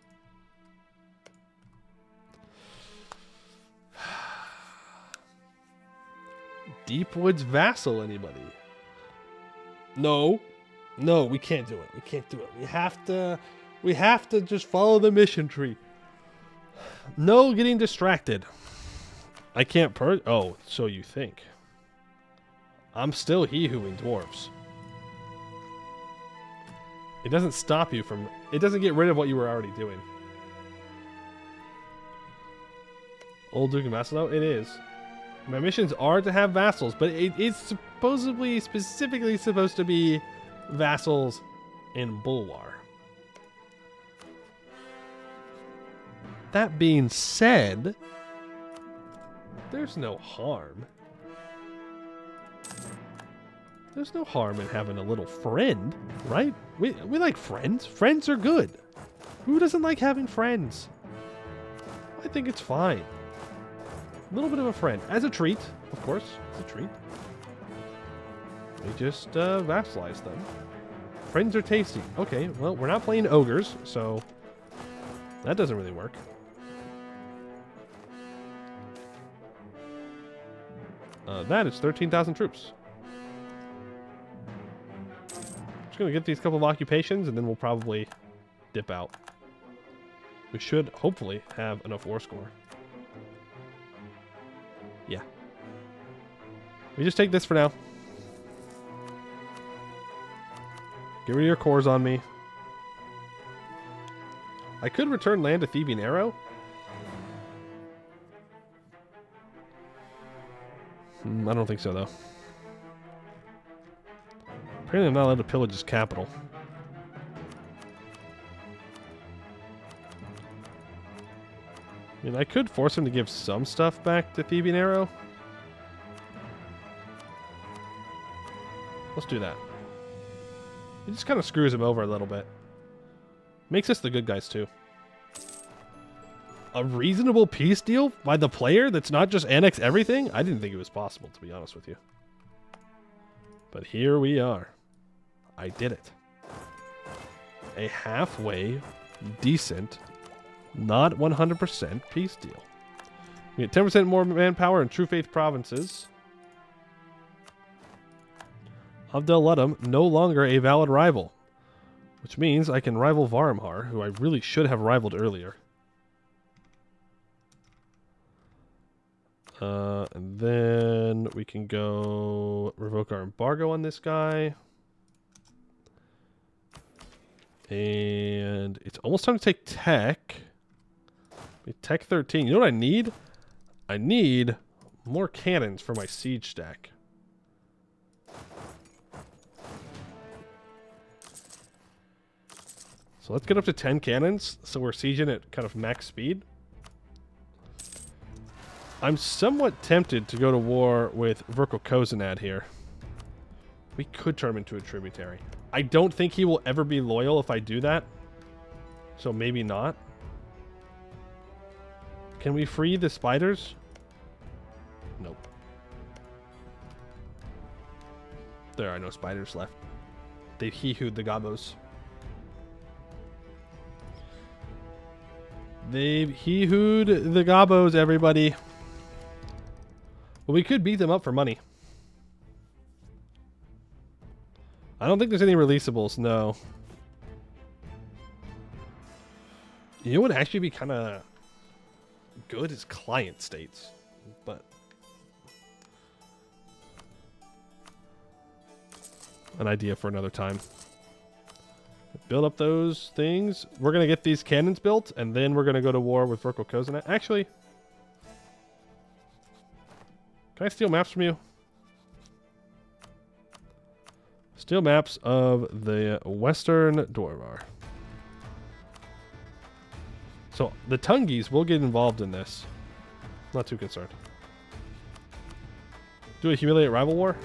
A: Deepwood's vassal, anybody? No. No, we can't do it. We can't do it. We have to just follow the mission tree. No getting distracted. I can't Oh, so you think. I'm still he who in dwarves. It doesn't stop you from... It doesn't get rid of what you were already doing. Old Duke and Vassal, though? It is. My missions are to have vassals, but it's specifically supposed to be vassals in Bulwar. That being said, there's no harm. There's no harm in having a little friend, right? We like friends. Friends are good. Who doesn't like having friends? I think it's fine. A little bit of a friend. As a treat, of course. As a treat. We just vassalize them. Friends are tasty. Okay, well, we're not playing ogres, so that doesn't really work. That is 13,000 troops. Just gonna get these couple of occupations, and then we'll probably dip out. We should hopefully have enough war score. Yeah. We just take this for now. Get rid of your cores on me. I could return land to Theban Arrow. I don't think so, though. Apparently I'm not allowed to pillage his capital. I mean, I could force him to give some stuff back to Theban Arrow. Let's do that. It just kind of screws him over a little bit. Makes us the good guys, too. A reasonable peace deal by the player that's not just annex everything? I didn't think it was possible, to be honest with you. But here we are. I did it. A halfway, decent, not 100% peace deal. We get 10% more manpower in True Faith provinces. Abdel-Ludum, no longer a valid rival. Which means I can rival Varamhar, who I really should have rivaled earlier. And then we can go revoke our embargo on this guy. And it's almost time to take tech. Tech 13. You know what I need? I need more cannons for my siege stack. So let's get up to 10 cannons, so we're sieging at kind of max speed. I'm somewhat tempted to go to war with Verkhokozanad here. We could turn him into a tributary. I don't think he will ever be loyal if I do that. So maybe not. Can we free the spiders? Nope. There are no spiders left. They he-hooed the gobos. They've he-hooed the gobos, everybody. Well, we could beat them up for money. I don't think there's any releasables, no. You know what would actually be kind of good is client states, but an idea for another time. Build up those things. We're going to get these cannons built, and then we're going to go to war with Verkhokozanad. Actually, can I steal maps from you? Steal maps of the Western Dorvar. So the Tungis will get involved in this. Not too concerned. Do a humiliate rival war?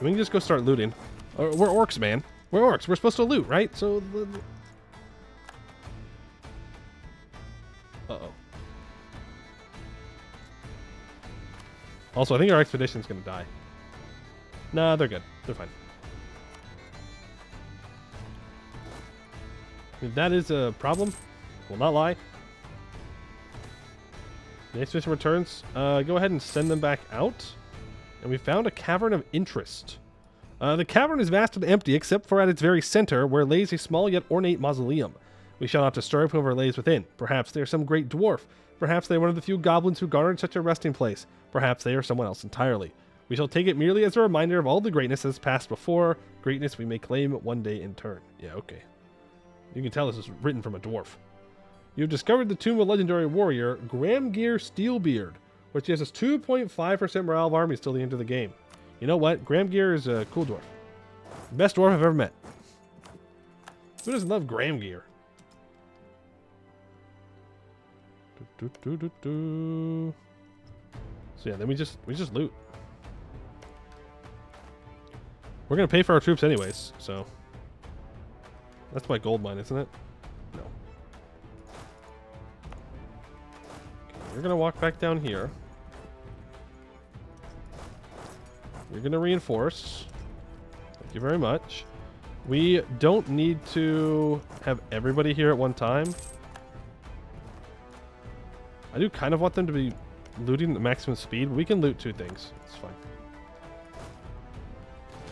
A: We can just go start looting. We're orcs, man. We're orcs. We're supposed to loot, right? So... Uh-oh. Also, I think our expedition's gonna die. Nah, they're good. They're fine. I mean, that is a problem. Will not lie. The expedition returns. Go ahead and send them back out. And we found a cavern of interest. The cavern is vast and empty, except for at its very center, where lays a small yet ornate mausoleum. We shall not disturb whoever lays within. Perhaps they are some great dwarf. Perhaps they are one of the few goblins who garnered such a resting place. Perhaps they are someone else entirely. We shall take it merely as a reminder of all the greatness that has passed before. Greatness we may claim one day in turn. Yeah, okay. You can tell this is written from a dwarf. You have discovered the tomb of legendary warrior Gramgear Steelbeard, which gives us 2.5% morale of armies till the end of the game. You know what? Gramgear is a cool dwarf. Best dwarf I've ever met. Who doesn't love Gramgear? So yeah, then we just loot. We're gonna pay for our troops anyways, so that's my gold mine, isn't it? No. Okay, you're gonna walk back down here. You're gonna reinforce. Thank you very much. We don't need to have everybody here at one time. I do kind of want them to be looting the maximum speed. We can loot 2 things. It's fine.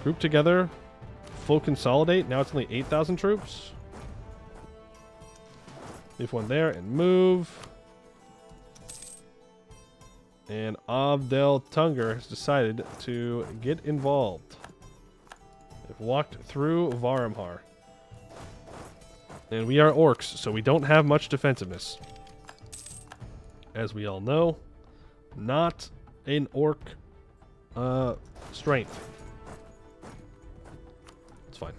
A: Group together. Full consolidate. Now it's only 8,000 troops. Leave 1 there and move. And Abdel Tunger has decided to get involved. They've walked through Varamhar. And we are orcs, so we don't have much defensiveness. As we all know, not an orc strength. It's fine.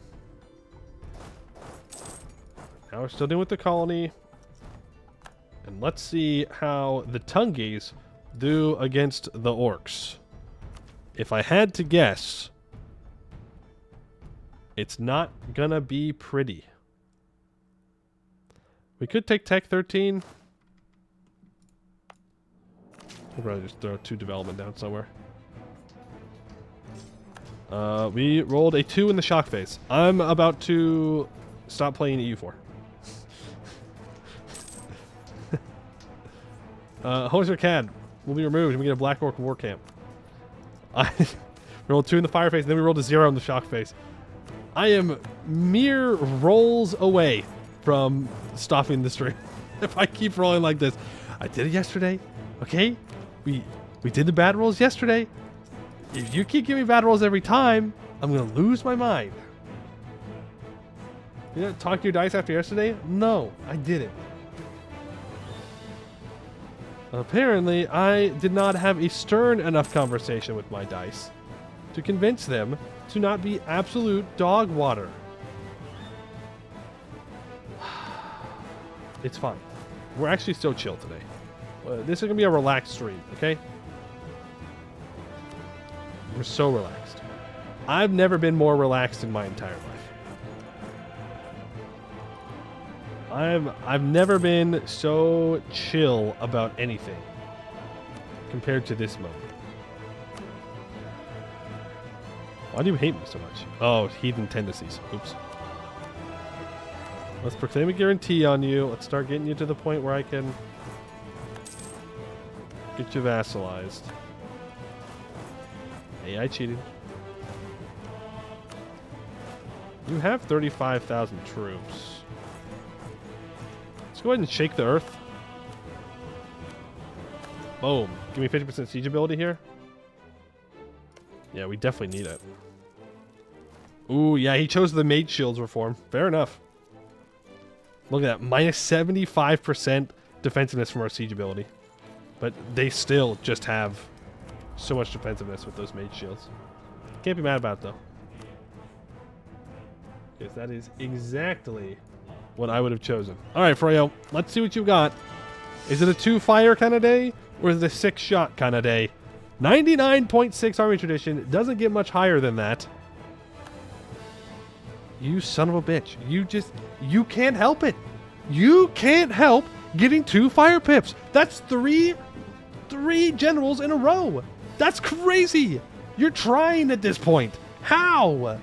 A: Now we're still dealing with the colony. And let's see how the Tungis do against the orcs. If I had to guess, it's not gonna be pretty. We could take Tech 13. We'll probably just throw 2 development down somewhere. We rolled a 2 in the shock phase. I'm about to stop playing EU4. Hoser CAD will be removed and we get a Black Orc war camp. I rolled 2 in the fire phase, and then we rolled a 0 in the shock phase. I am mere rolls away from stopping the stream. If I keep rolling like this. I did it yesterday. Okay? We did the bad rolls yesterday. If you keep giving me bad rolls every time, I'm gonna lose my mind. You didn't talk to your dice after yesterday? No, I didn't. Apparently, I did not have a stern enough conversation with my dice to convince them to not be absolute dog water. It's fine. We're actually still chill today. This is going to be a relaxed stream, okay? We're so relaxed. I've never been more relaxed in my entire life. I've never been so chill about anything compared to this moment. Why do you hate me so much? Oh, heathen tendencies. Oops. Let's proclaim a guarantee on you. Let's start getting you to the point where I can get you vassalized. AI cheating. You have 35,000 troops. Let's go ahead and shake the earth. Boom. Give me 50% siege ability here. Yeah, we definitely need it. Ooh, yeah, he chose the mage shields reform. Fair enough. Look at that. Minus 75% defensiveness from our siege ability. But they still just have so much defensiveness with those mage shields. Can't be mad about it, though. Because that is exactly what I would have chosen. All right, Froyo, let's see what you've got. Is it a 2 fire kind of day? Or is it a 6 shot kind of day? 99.6 army tradition. Doesn't get much higher than that. You son of a bitch. You can't help it. You can't help getting 2 fire pips. That's three generals in a row. That's crazy. You're trying at this point. How?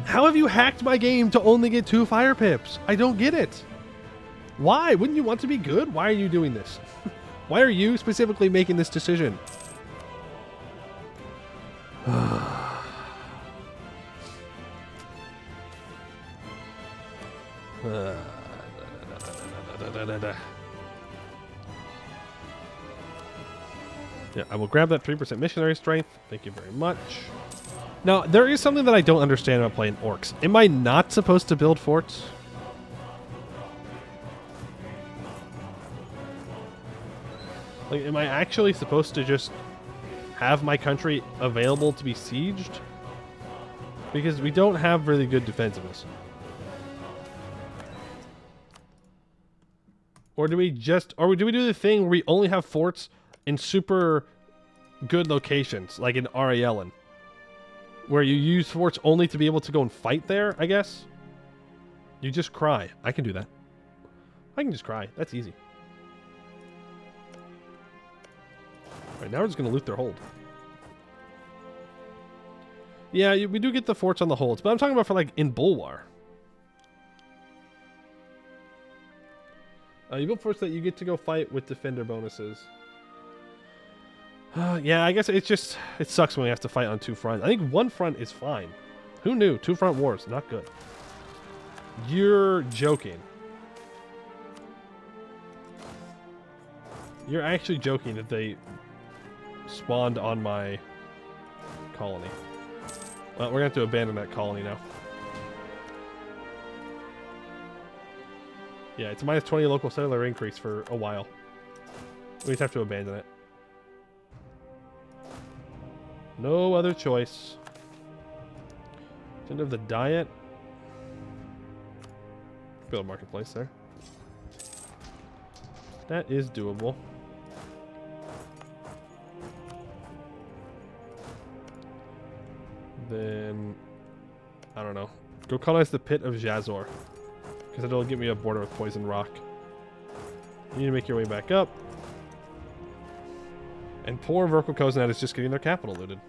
A: How have you hacked my game to only get 2 fire pips? I don't get it. Why? Wouldn't you want to be good? Why are you doing this? Why are you specifically making this decision? Yeah, I will grab that 3% missionary strength. Thank you very much. Now, there is something that I don't understand about playing orcs. Am I not supposed to build forts? Like, am I actually supposed to just have my country available to be sieged? Because we don't have really good defensiveness. Or do we do we do the thing where we only have forts in super good locations, like in Ariellen, where you use forts only to be able to go and fight there, I guess? You just cry. I can do that. I can just cry. That's easy. Alright, now we're just going to loot their hold. Yeah, we do get the forts on the holds, but I'm talking about for, like, in Bulwar. You built forts that you get to go fight with defender bonuses. Yeah, I guess it's just... It sucks when we have to fight on two fronts. I think one front is fine. Who knew? Two front wars, not good. You're joking. You're actually joking that they spawned on my colony. Well, we're going to have to abandon that colony now. Yeah, it's a minus 20 local cellular increase for a while. We just have to abandon it. No other choice. End of the diet. Build a marketplace there. That is doable. Then, I don't know. Go colonize the pit of Jazor. Because it'll give me a border with poison rock. You need to make your way back up. And poor Verkal Koznat is just getting their capital looted.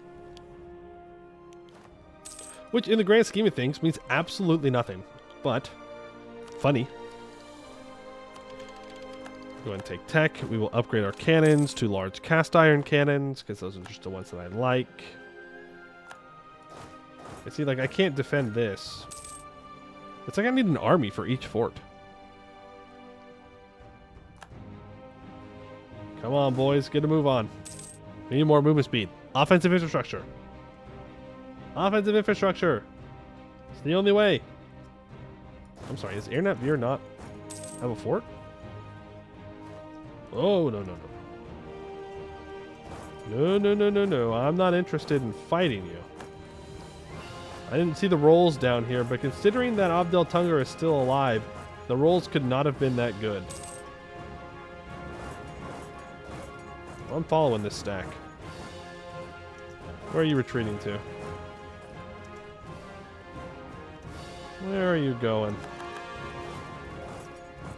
A: Which, in the grand scheme of things, means absolutely nothing. But, funny. Go ahead and take tech. We will upgrade our cannons to large cast iron cannons, because those are just the ones that I like. And see, like, I can't defend this. It's like I need an army for each fort. Come on, boys. Get a move on. We need more movement speed. Offensive infrastructure. Offensive infrastructure. It's the only way. I'm sorry, is Airnet Veer not have a fort? Oh, no, no, no. No, no, no, no, no. I'm not interested in fighting you. I didn't see the rolls down here, but considering that Abdel Tungar is still alive, the rolls could not have been that good. I'm following this stack. Where are you retreating to? Where are you going?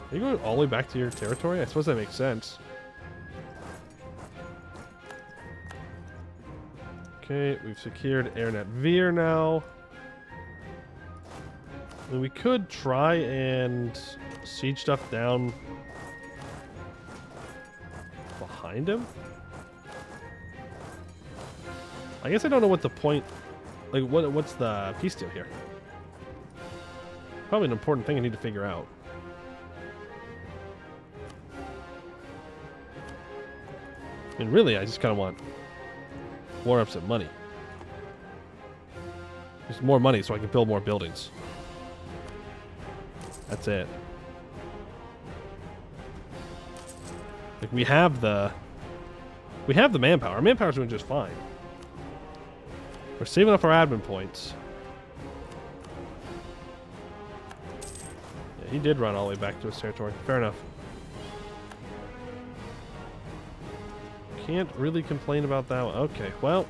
A: Are you going all the way back to your territory? I suppose that makes sense. Okay, we've secured Airnet Veer now. I mean, we could try and siege stuff down behind him. I guess I don't know what the point... Like, what's the peace deal here? Probably an important thing I need to figure out. I mean, really, I just kind of want war ups and money. Just more money so I can build more buildings. That's it. Like, we have the manpower. Our manpower's doing just fine. We're saving up our admin points. Yeah, he did run all the way back to his territory. Fair enough. Can't really complain about that one. Okay, well.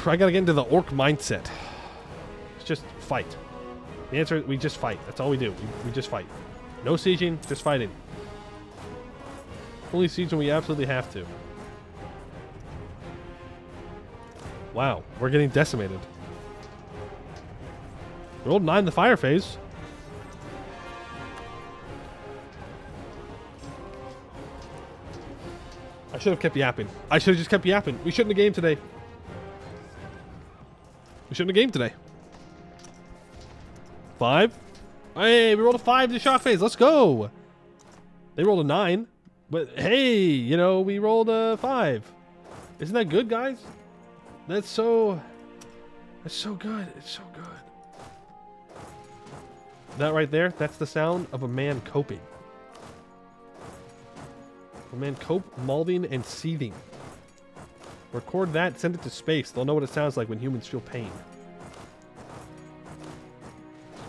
A: I gotta get into the orc mindset. It's just fight. The answer is we just fight. That's all we do. We just fight. No sieging, just fighting. Only siege when we absolutely have to. Wow, we're getting decimated. We rolled 9 in the fire phase. I should have kept yapping. I should have just kept yapping. We shouldn't have gamed today. We shouldn't have gamed today. 5. Hey, we rolled a 5 in the shock phase. Let's go. They rolled a 9. But hey, you know, we rolled a 5. Isn't that good, guys? That's so good. It's so good. That right there, that's the sound of a man coping. A man cope, malding, and seething. Record that, send it to space. They'll know what it sounds like when humans feel pain.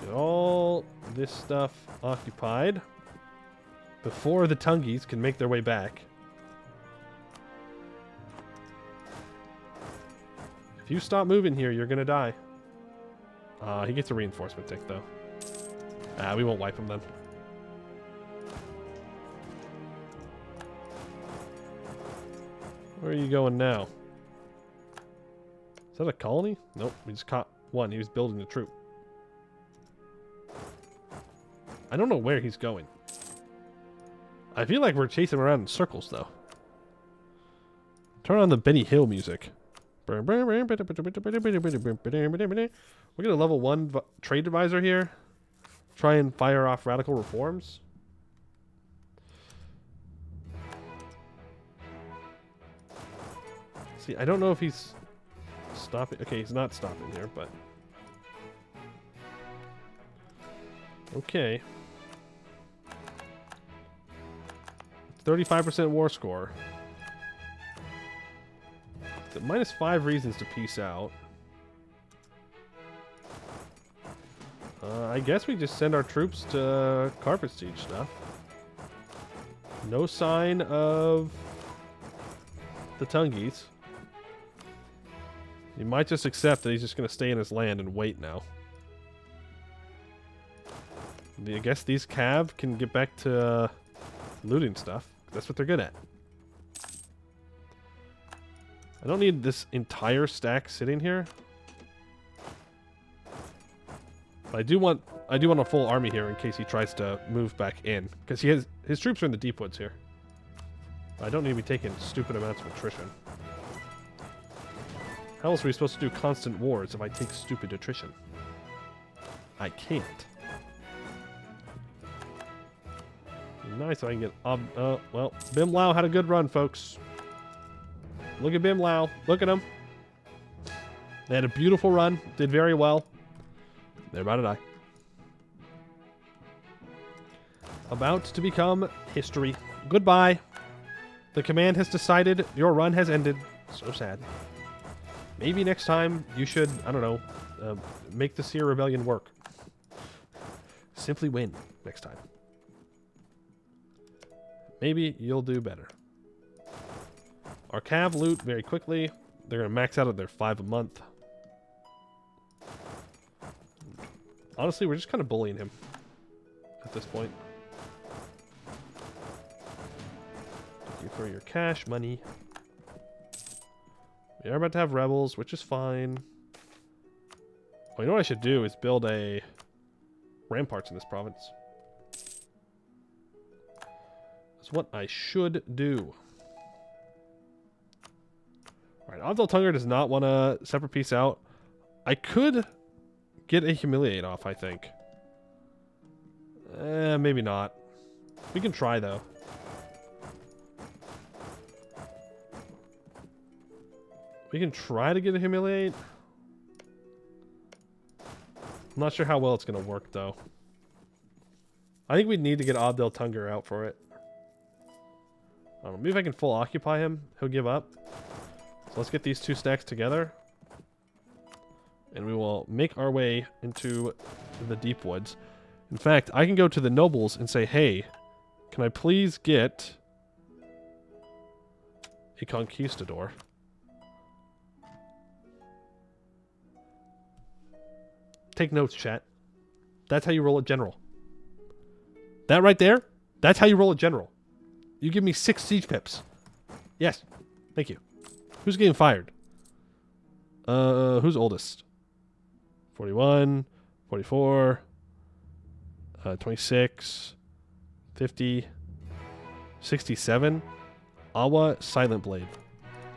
A: Get all this stuff occupied before the Tungies can make their way back. If you stop moving here, you're gonna die. He gets a reinforcement tick, though. We won't wipe him then. Where are you going now? Is that a colony? Nope, we just caught one. He was building a troop. I don't know where he's going. I feel like we're chasing him around in circles, though. Turn on the Benny Hill music. We're going to level 1 trade advisor here. Try and fire off radical reforms. See, I don't know if he's stopping. Okay, he's not stopping here, but... Okay. 35% war score. So minus 5 reasons to peace out. I guess we just send our troops to carpet siege stuff. No sign of the Tungies. You might just accept that he's just going to stay in his land and wait now. I guess these cav can get back to looting stuff. That's what they're good at. I don't need this entire stack sitting here. But I do want a full army here in case he tries to move back in, because his troops are in the deep woods here. I don't need to be taking stupid amounts of attrition. How else are we supposed to do constant wars if I take stupid attrition? I can't. Nice, so I can get... well, Bim Lao had a good run, folks. Look at Bim Lao. Look at him. They had a beautiful run. Did very well. They're about to die. About to become history. Goodbye. The command has decided your run has ended. So sad. Maybe next time you should, I don't know, make the Seer Rebellion work. Simply win next time. Maybe you'll do better. Our cav loot very quickly. They're going to max out at their 5 a month. Honestly, we're just kind of bullying him at this point. Thank you for your cash money. We are about to have rebels, which is fine. Well, you know what I should do is build a ramparts in this province. That's what I should do. Alright, Abdel Tunger does not want to separate peace out. I could get a humiliate off, I think. Maybe not. We can try, though. We can try to get a humiliate. I'm not sure how well it's going to work, though. I think we need to get Abdel Tunger out for it. I don't know, maybe if I can full occupy him, he'll give up. So let's get these 2 stacks together. And we will make our way into the deep woods. In fact, I can go to the nobles and say, hey, can I please get a conquistador? Take notes, chat. That's how you roll a general. That right there, that's how you roll a general. You give me 6 siege pips. Yes. Thank you. Who's getting fired? Who's oldest? 41, 44, 26, 50, 67. Awa Silent Blade.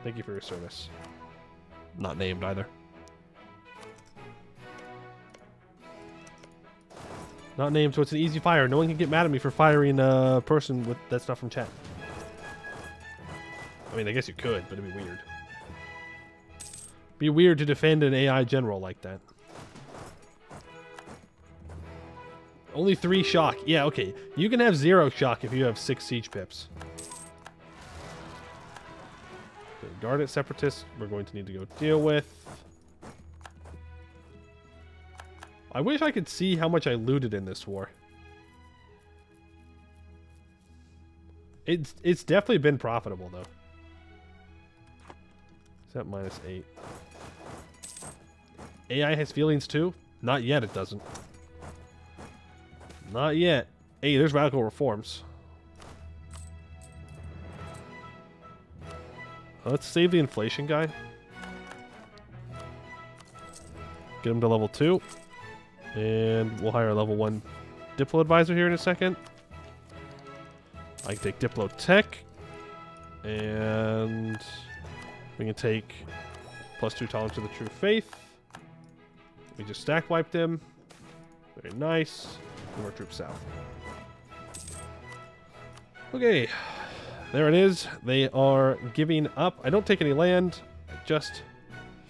A: Thank you for your service. Not named either. Not named, so it's an easy fire. No one can get mad at me for firing a person with that's not from chat. I mean, I guess you could, but it'd be weird. Be weird to defend an AI general like that. Only 3 shock. Yeah, okay. You can have 0 shock if you have 6 siege pips. The Guarded Separatists we're going to need to go deal with. I wish I could see how much I looted in this war. It's definitely been profitable, though. Is that -8? AI has feelings, too? Not yet, it doesn't. Not yet. Hey, there's radical reforms. Let's save the inflation guy. Get him to level 2. And we'll hire a level 1 Diplo Advisor here in a second. I can take Diplo Tech. And we can take +2 tolerance to the True Faith. We just stack wiped him. Very nice. More troops south. Okay. There it is. They are giving up. I don't take any land. I just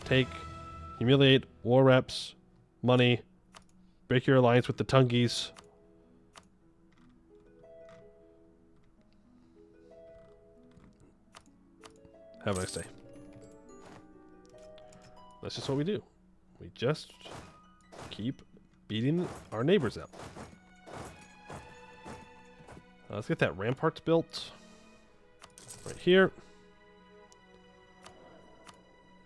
A: take humiliate, war reps, money, break your alliance with the Tungies. Have a nice day. That's just what we do. We just keep beating our neighbors up. Let's get that ramparts built. Right here.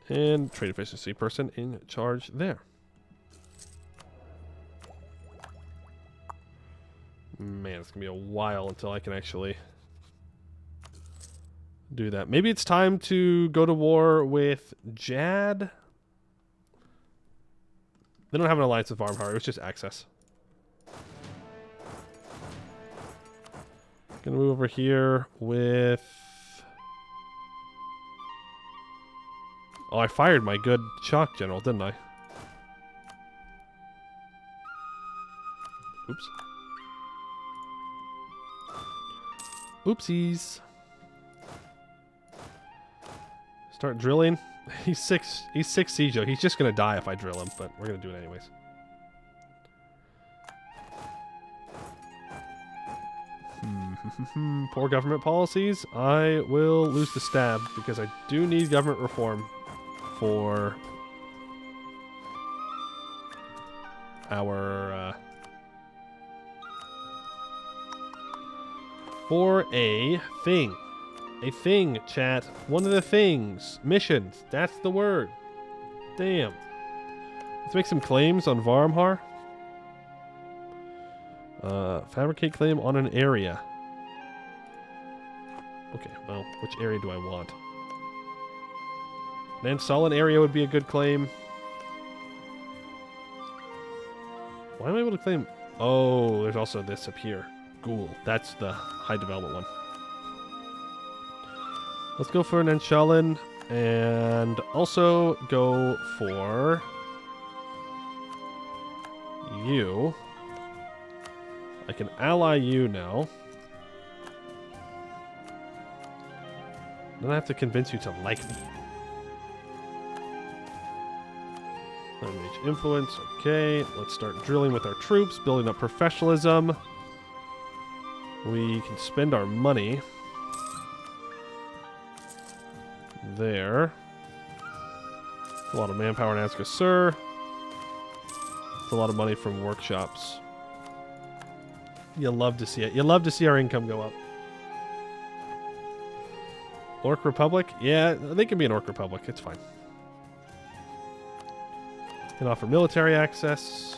A: And trade efficiency person in charge there. Man, it's going to be a while until I can actually do that. Maybe it's time to go to war with Jad. They don't have an alliance with Varmhar. It was just access. Gonna move over here with... Oh, I fired my good shock general, didn't I? Oops. Oopsies. Start drilling. He's 6 Seijo. He's just gonna die if I drill him, but we're gonna do it anyways. Poor government policies. I will lose the stab because I do need government reform for our for a thing. A thing, chat. One of the things. Missions. That's the word. Damn. Let's make some claims on Varmhar. Fabricate claim on an area. Okay, well, which area do I want? Nansullen area would be a good claim. Why am I able to claim... Oh, there's also this up here. Ghoul. That's the high development one. Let's go for Nansullen and also go for you. I can ally you now. Then I have to convince you to like me. Mage influence. Okay, let's start drilling with our troops, building up professionalism. We can spend our money there. A lot of manpower in Azkassur. It's a lot of money from workshops. You love to see it. You love to see our income go up. Orc Republic? Yeah, they can be an Orc Republic. It's fine. Can offer military access.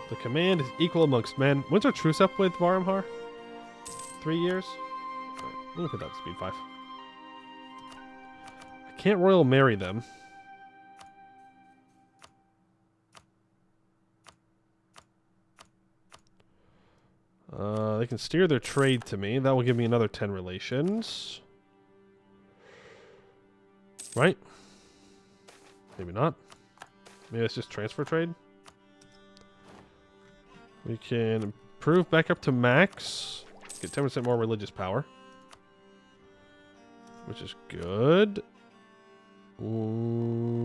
A: The command is equal amongst men. When's our truce up with Varmhar? 3 years? Alright, let me put that to speed 5. I can't royal marry them. They can steer their trade to me. That will give me another 10 relations. Right? Maybe not. Maybe it's just transfer trade. We can improve back up to max. Get 10% more religious power. Which is good. Ooh.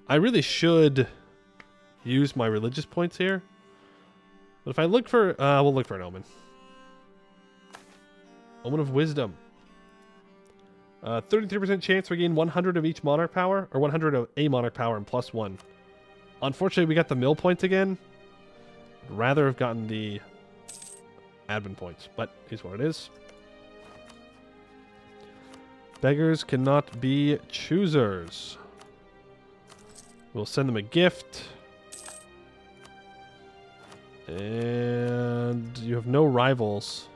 A: I really should use my religious points here. But if I look for... we'll look for an omen. Omen of Wisdom. 33% chance we gain 100 of each monarch power, or 100 of a monarch power and +1. Unfortunately, we got the mill points again. I'd rather have gotten the admin points, but here's what it is. Beggars cannot be choosers. We'll send them a gift. And you have no rivals.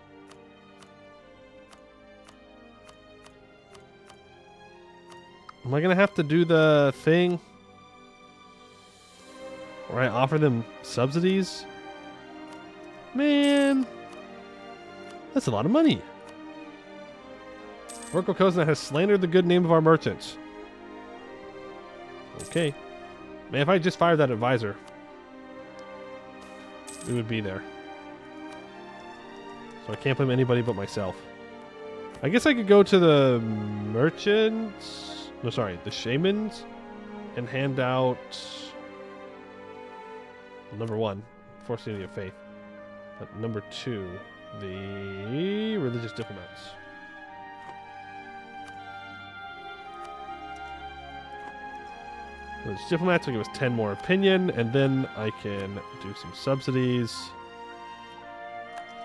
A: Am I going to have to do the thing? Or where I offer them subsidies. Man, that's a lot of money. Orko Kozna has slandered the good name of our merchants. Okay. Man, if I just fired that advisor, we would be there. So I can't blame anybody but myself. I guess I could go to the merchants. No, sorry, the shamans, and hand out number 1, Forced Unity of Faith. But number 2, the religious diplomats. Religious diplomats will give us 10 more opinion, and then I can do some subsidies.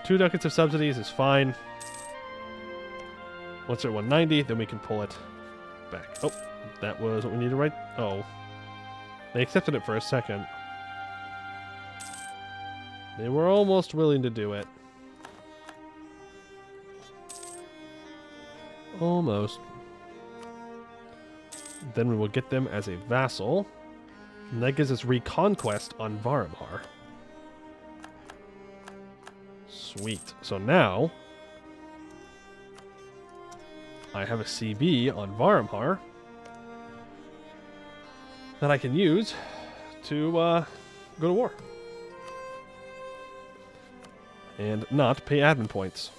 A: 2 ducats of subsidies is fine. Once they're at 190, then we can pull it back. Oh, that was what we needed, right? Oh. They accepted it for a second. They were almost willing to do it. Almost. Then we will get them as a vassal. And that gives us reconquest on Varamhar. Sweet. So now I have a CB on Varamhar that I can use to go to war. And not pay admin points.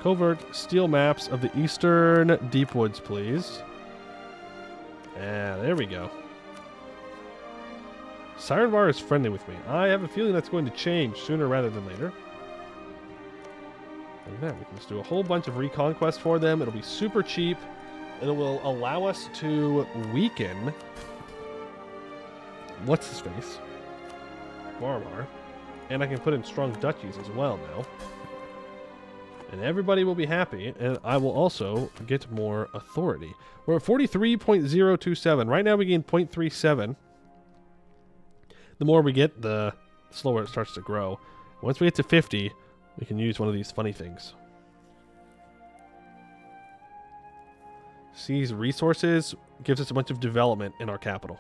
A: Covert steel maps of the eastern deep woods, please. There we go. Sirenvar is friendly with me. I have a feeling that's going to change sooner rather than later. Like that, we can just do a whole bunch of reconquest for them. It'll be super cheap. It will allow us to weaken what's his face? Varamhar. And I can put in strong duchies as well now. And everybody will be happy, and I will also get more authority. We're at 43.027. Right now we gain 0.37. The more we get, the slower it starts to grow. Once we get to 50, we can use one of these funny things. Seize resources gives us a bunch of development in our capital.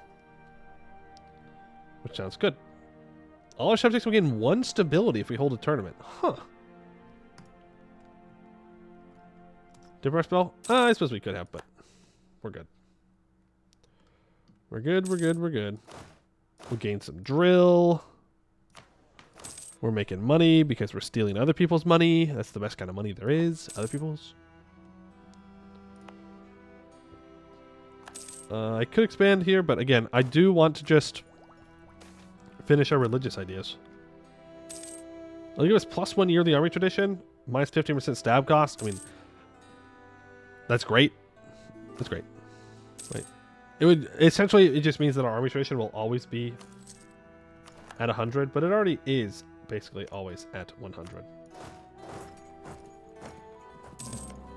A: Which sounds good. All our subjects will gain 1 stability if we hold a tournament. Huh. Dipper spell? I suppose we could have, but we're good. We're good, we're good, we're good. We'll gain some drill. We're making money because we're stealing other people's money. That's the best kind of money there is. Other people's. I could expand here, but again, I do want to just finish our religious ideas. I'll give us +1 yearly army tradition, minus 15% stab cost. I mean, that's great. That's great. Right. It would essentially, it just means that our army tradition will always be at 100, but it already is basically always at 100.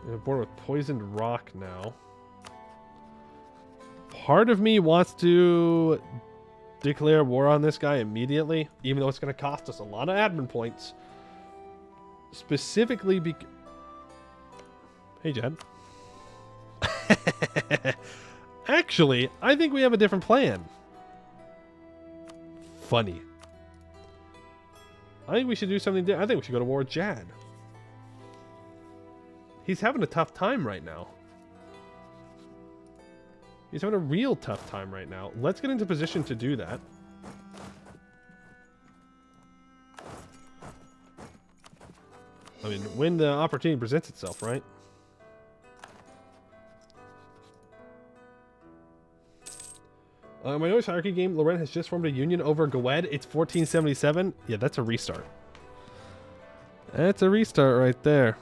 A: We have a border with poisoned rock now. Part of me wants to declare war on this guy immediately, even though it's going to cost us a lot of admin points. Specifically because... Hey, Jed. Actually, I think we have a different plan. Funny. I think we should do something different. I think we should go to war with Jad. He's having a tough time right now. He's having a real tough time right now. Let's get into position to do that. I mean, when the opportunity presents itself, right? My newest hierarchy game, Loren has just formed a union over Gwed. It's 1477. Yeah, that's a restart. That's a restart right there.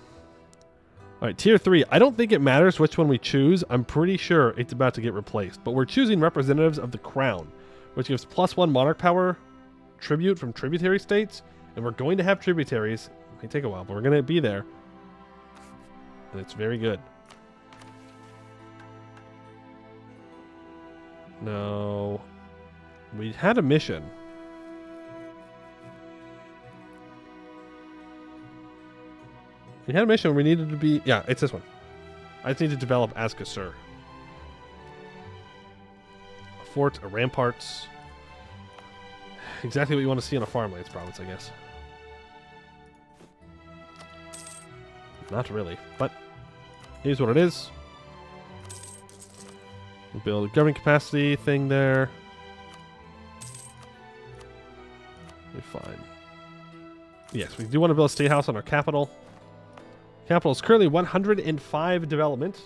A: Alright, tier 3. I don't think it matters which one we choose. I'm pretty sure it's about to get replaced. But we're choosing representatives of the crown, which gives +1 monarch power, tribute from tributary states, and we're going to have tributaries. It may take a while, but we're going to be there. And it's very good. No. We had a mission. We had a mission where we needed to be... Yeah, it's this one. I just need to develop Azkasur. A fort, a ramparts. exactly what you want to see in a farmlands province, I guess. Not really, but here's what it is. We'll build a government capacity thing there. Be fine. Yes, we do want to build a state house on our capital. Capital is currently 105 development.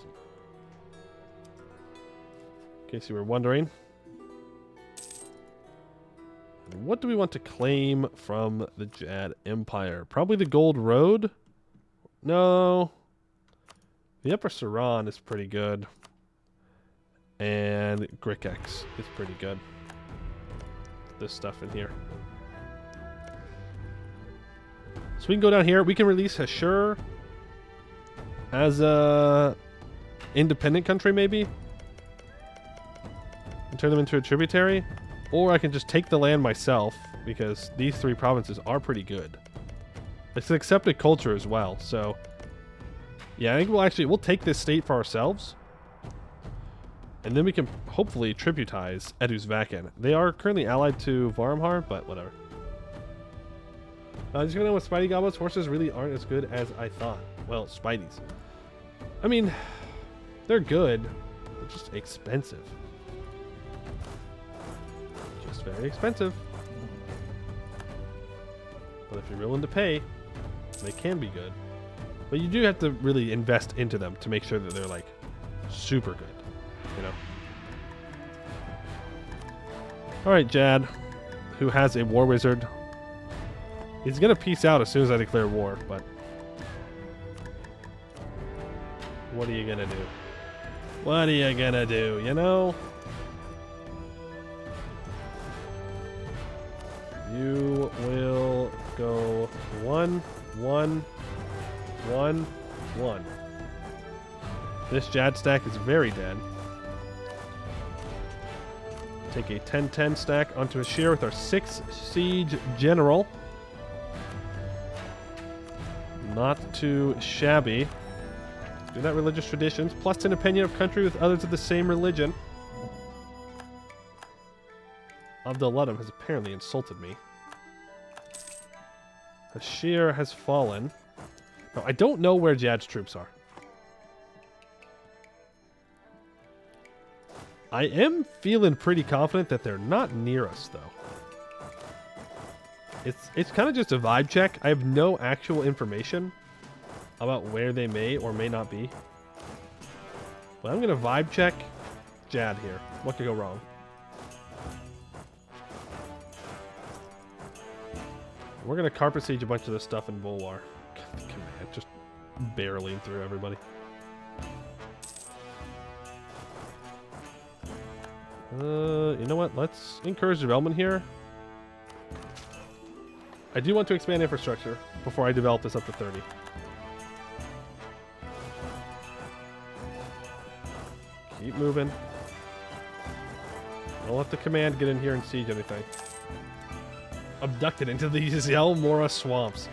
A: In case you were wondering. What do we want to claim from the Jad Empire? Probably the Gold Road? No. The Upper Saran is pretty good. And Grikex is pretty good. This stuff in here. So we can go down here. We can release Hashur as a independent country, maybe. And turn them into a tributary. Or I can just take the land myself, because these 3 provinces are pretty good. It's an accepted culture as well, so... Yeah, I think we'll take this state for ourselves. And then we can hopefully tributize Edusvaken. They are currently allied to Varmhar, but whatever. Just gonna know with Spidey Goblins, horses really aren't as good as I thought. Well, Spideys. I mean, they're good. They're just expensive. Just very expensive. But if you're willing to pay, they can be good. But you do have to really invest into them to make sure that they're like super good, you know. All right, Jad, who has a war wizard. He's gonna peace out as soon as I declare war, but what are you gonna do? What are you gonna do, you know? You will go 1, 1, 1, 1. This Jad stack is very dead. Take a 10-10 stack onto a shear with our 6 siege general. Not too shabby. Do that religious traditions, plus an opinion of country with others of the same religion. Abdulladam has apparently insulted me. Hashir has fallen. Now, I don't know where Jad's troops are. I am feeling pretty confident that they're not near us, though. It's kind of just a vibe check. I have no actual information about where they may or may not be. But I'm going to vibe check Jad here. What could go wrong? We're going to carpet siege a bunch of this stuff in Bulwar. Command, just barreling through everybody. You know what? Let's encourage development here. I do want to expand infrastructure before I develop this up to 30. Keep moving. Don't let the command get in here and siege anything. Abducted into the Yazelmora swamps.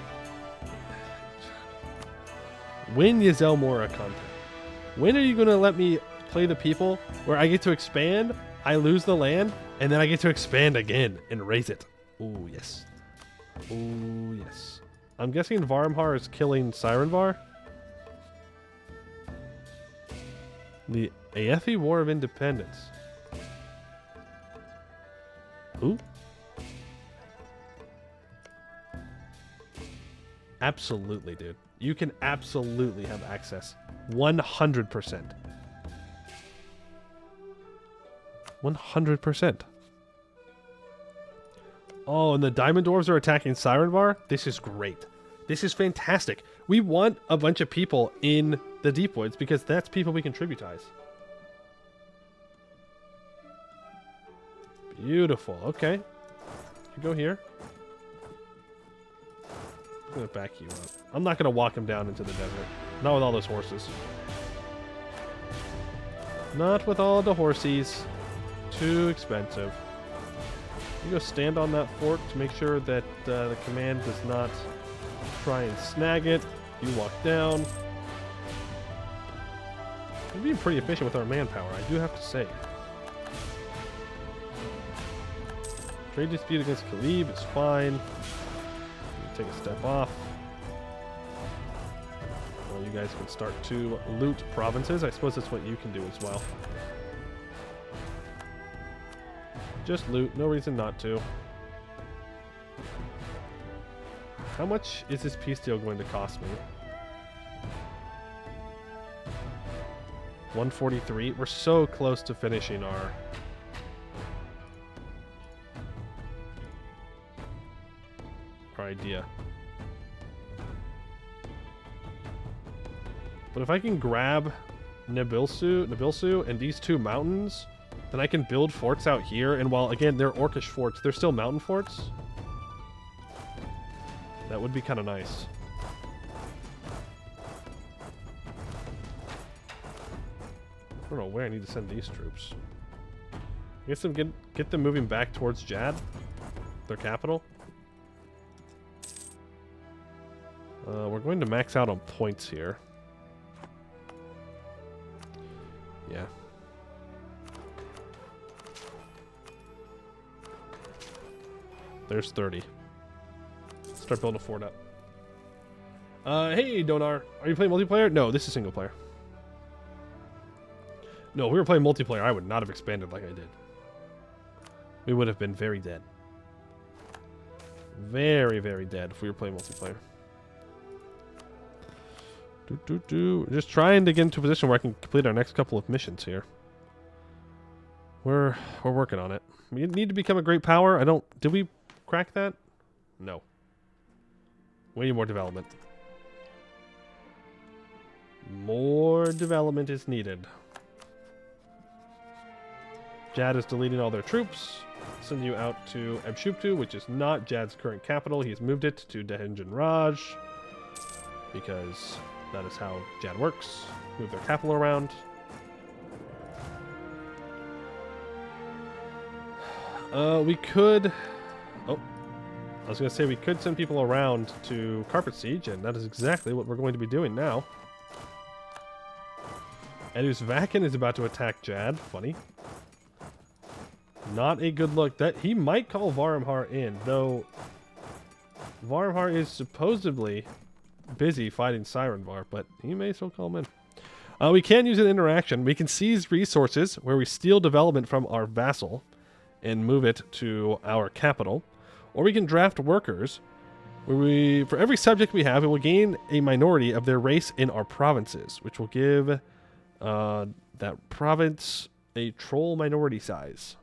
A: When Yazelmora content? When are you going to let me play the people where I get to expand, I lose the land, and then I get to expand again and raise it? Ooh, yes. Ooh, yes. I'm guessing Varmhar is killing Sirenvar. The Aethi War of Independence. Ooh. Absolutely, dude. You can absolutely have access. 100%. 100%. Oh, and the Diamond Dwarves are attacking Sirenvar? This is great. This is fantastic. We want a bunch of people in the Deep Woods because that's people we can tributize. Beautiful. Okay. You go here. I'm going to back you up. I'm not going to walk him down into the desert. Not with all those horses. Not with all the horsies. Too expensive. You go stand on that fort to make sure that the command does not try and snag it. You walk down. We're being pretty efficient with our manpower, I do have to say. Trade dispute against Khalib is fine. Take a step off. Well, you guys can start to loot provinces. I suppose that's what you can do as well. Just loot. No reason not to. How much is this peace deal going to cost me? 143. We're so close to finishing our... idea. But if I can grab Nabilsu and these two mountains, then I can build forts out here. And while, again, they're orcish forts, they're still mountain forts. That would be kind of nice. I don't know where I need to send these troops. I guess get them moving back towards Jad, their capital. We're going to max out on points here. Yeah. There's 30. Start building a fort up. Hey, Donar. Are you playing multiplayer? No, this is single player. No, if we were playing multiplayer, I would not have expanded like I did. We would have been very dead. Very, very dead if we were playing multiplayer. Just trying to get into a position where I can complete our next couple of missions here. We're working on it. We need to become a great power. Did we crack that? No. We need more development. More development is needed. Jad is deleting all their troops. Send you out to Ebshuptu, which is not Jad's current capital. He's moved it to Dehenjan Raj because that is how Jad works. Move their capital around. We could... Oh. I was going to say we could send people around to Carpet Siege, and that is exactly what we're going to be doing now. Edus Vakin is about to attack Jad. Funny. Not a good look. That he might call Varumhar in, though Varumhar is supposedly busy fighting Sirenvar, but he may still call him in. We can use an interaction. We can seize resources where we steal development from our vassal and move it to our capital. Or we can draft workers where we, for every subject we have, it will gain a minority of their race in our provinces, which will give that province a troll minority size.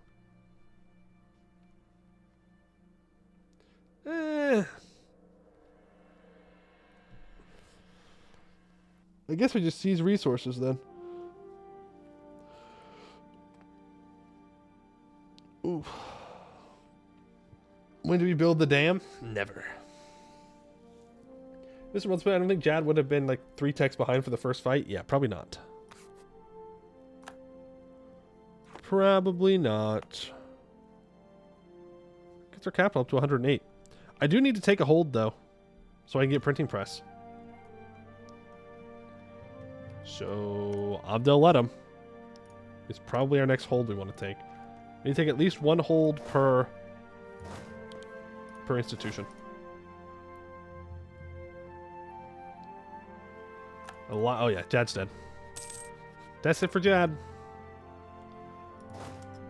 A: I guess we just seize resources then. Ooh. When do we build the dam? Never. This one's I don't think Jad would have been like 3 techs behind for the first fight. Yeah, probably not. Probably not. Gets our capital up to 108. I do need to take a hold though, so I can get printing press. So Abdel Ledem is probably our next hold we want to take. We need to take at least 1 hold per institution. A lot. Oh yeah, Jad's dead. That's it for Jad.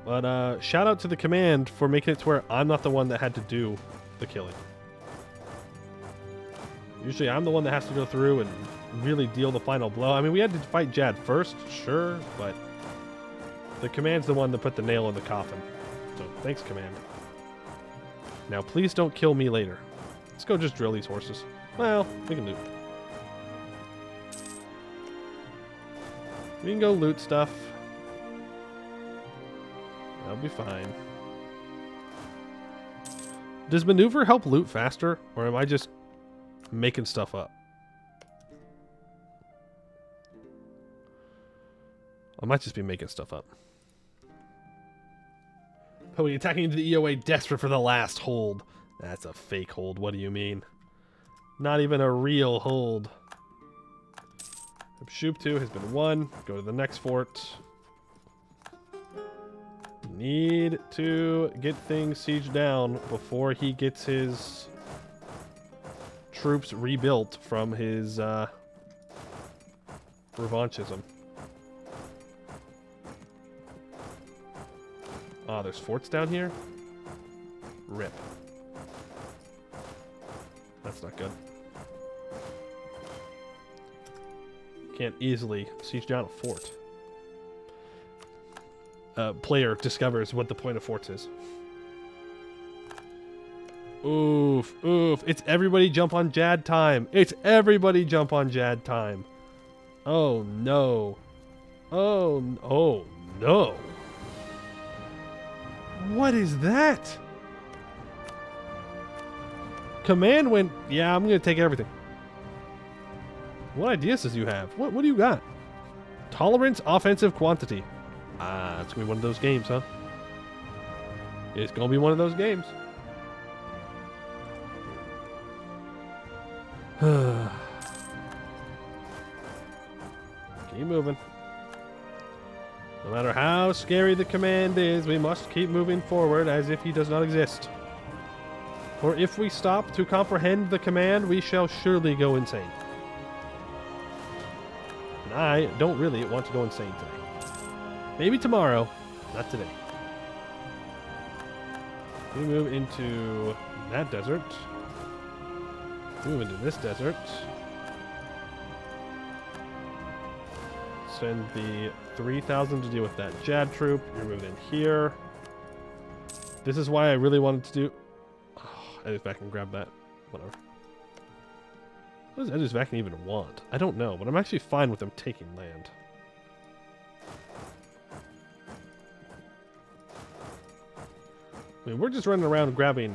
A: But shout out to the command for making it to where I'm not the one that had to do the killing. Usually I'm the one that has to go through and really deal the final blow. I mean, we had to fight Jad first, sure, but the command's the one that put the nail in the coffin. So thanks, command. Now please don't kill me later. Let's go just drill these horses. Well, we can loot. We can go loot stuff. That'll be fine. Does maneuver help loot faster, or am I just making stuff up? I might just be making stuff up. Oh, we attacking into the EOA desperate for the last hold. That's a fake hold. What do you mean? Not even a real hold. Shoop 2 has been won. Go to the next fort. need to get things sieged down before he gets his troops rebuilt from his revanchism. Ah, there's forts down here? Rip. That's not good. Can't easily siege down a fort. Player discovers what the point of forts is. Oof, oof. It's everybody jump on Jad time. It's everybody jump on Jad time. Oh, no. Oh, no. What is that? Command went, yeah, I'm going to take everything. What ideas does you have? What do you got? Tolerance, offensive quantity. Ah, it's going to be one of those games, huh? It's going to be one of those games. Keep moving. No matter how scary the command is, we must keep moving forward as if he does not exist. For if we stop to comprehend the command, we shall surely go insane. And I don't really want to go insane today. Maybe tomorrow, not today. We move into that desert. Move into this desert. Send the 3,000 to deal with that Jad troop. You're moving in here. This is why I really wanted to do... Oh, Edisvac can grab that. Whatever. What does Edisvac even want? I don't know, but I'm actually fine with them taking land. I mean, we're just running around grabbing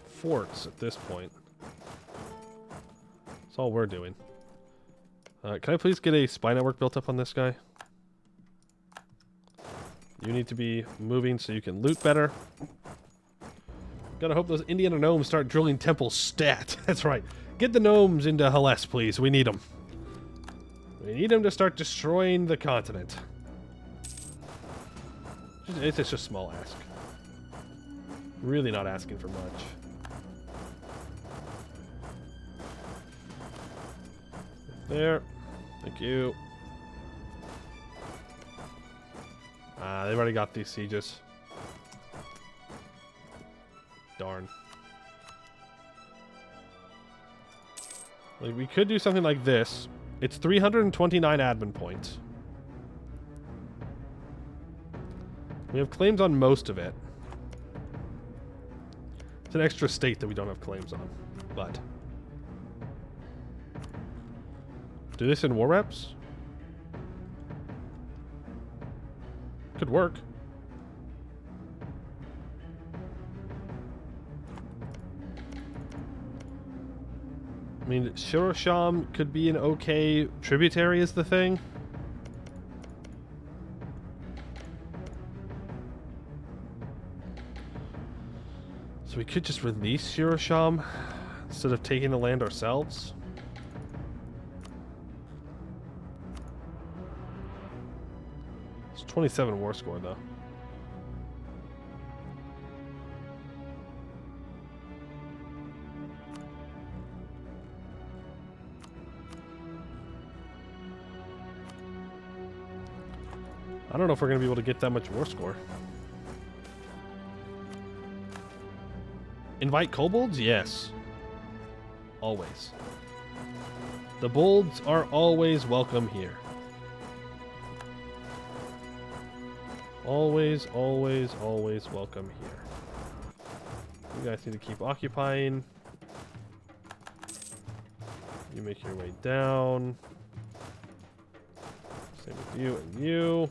A: forts at this point. That's all we're doing. Can I please get a spy network built up on this guy? You need to be moving so you can loot better. Gotta hope those Indiana gnomes start drilling temples stat. That's right. Get the gnomes into Hellas, please. We need them. We need them to start destroying the continent. It's just a small ask. Really not asking for much. There. Thank you. They've already got these sieges. Darn. Like, we could do something like this. It's 329 admin points. We have claims on most of it. It's an extra state that we don't have claims on, but... Do this in war reps? Could work. I mean, Shirosham could be an okay tributary is the thing. So we could just release Shirosham instead of taking the land ourselves. It's 27 war score though. I don't know if we're going to be able to get that much war score. Invite kobolds? Yes. Always. The bolds are always welcome here. Always, always, always welcome here. You guys need to keep occupying. You make your way down. Same with you and you.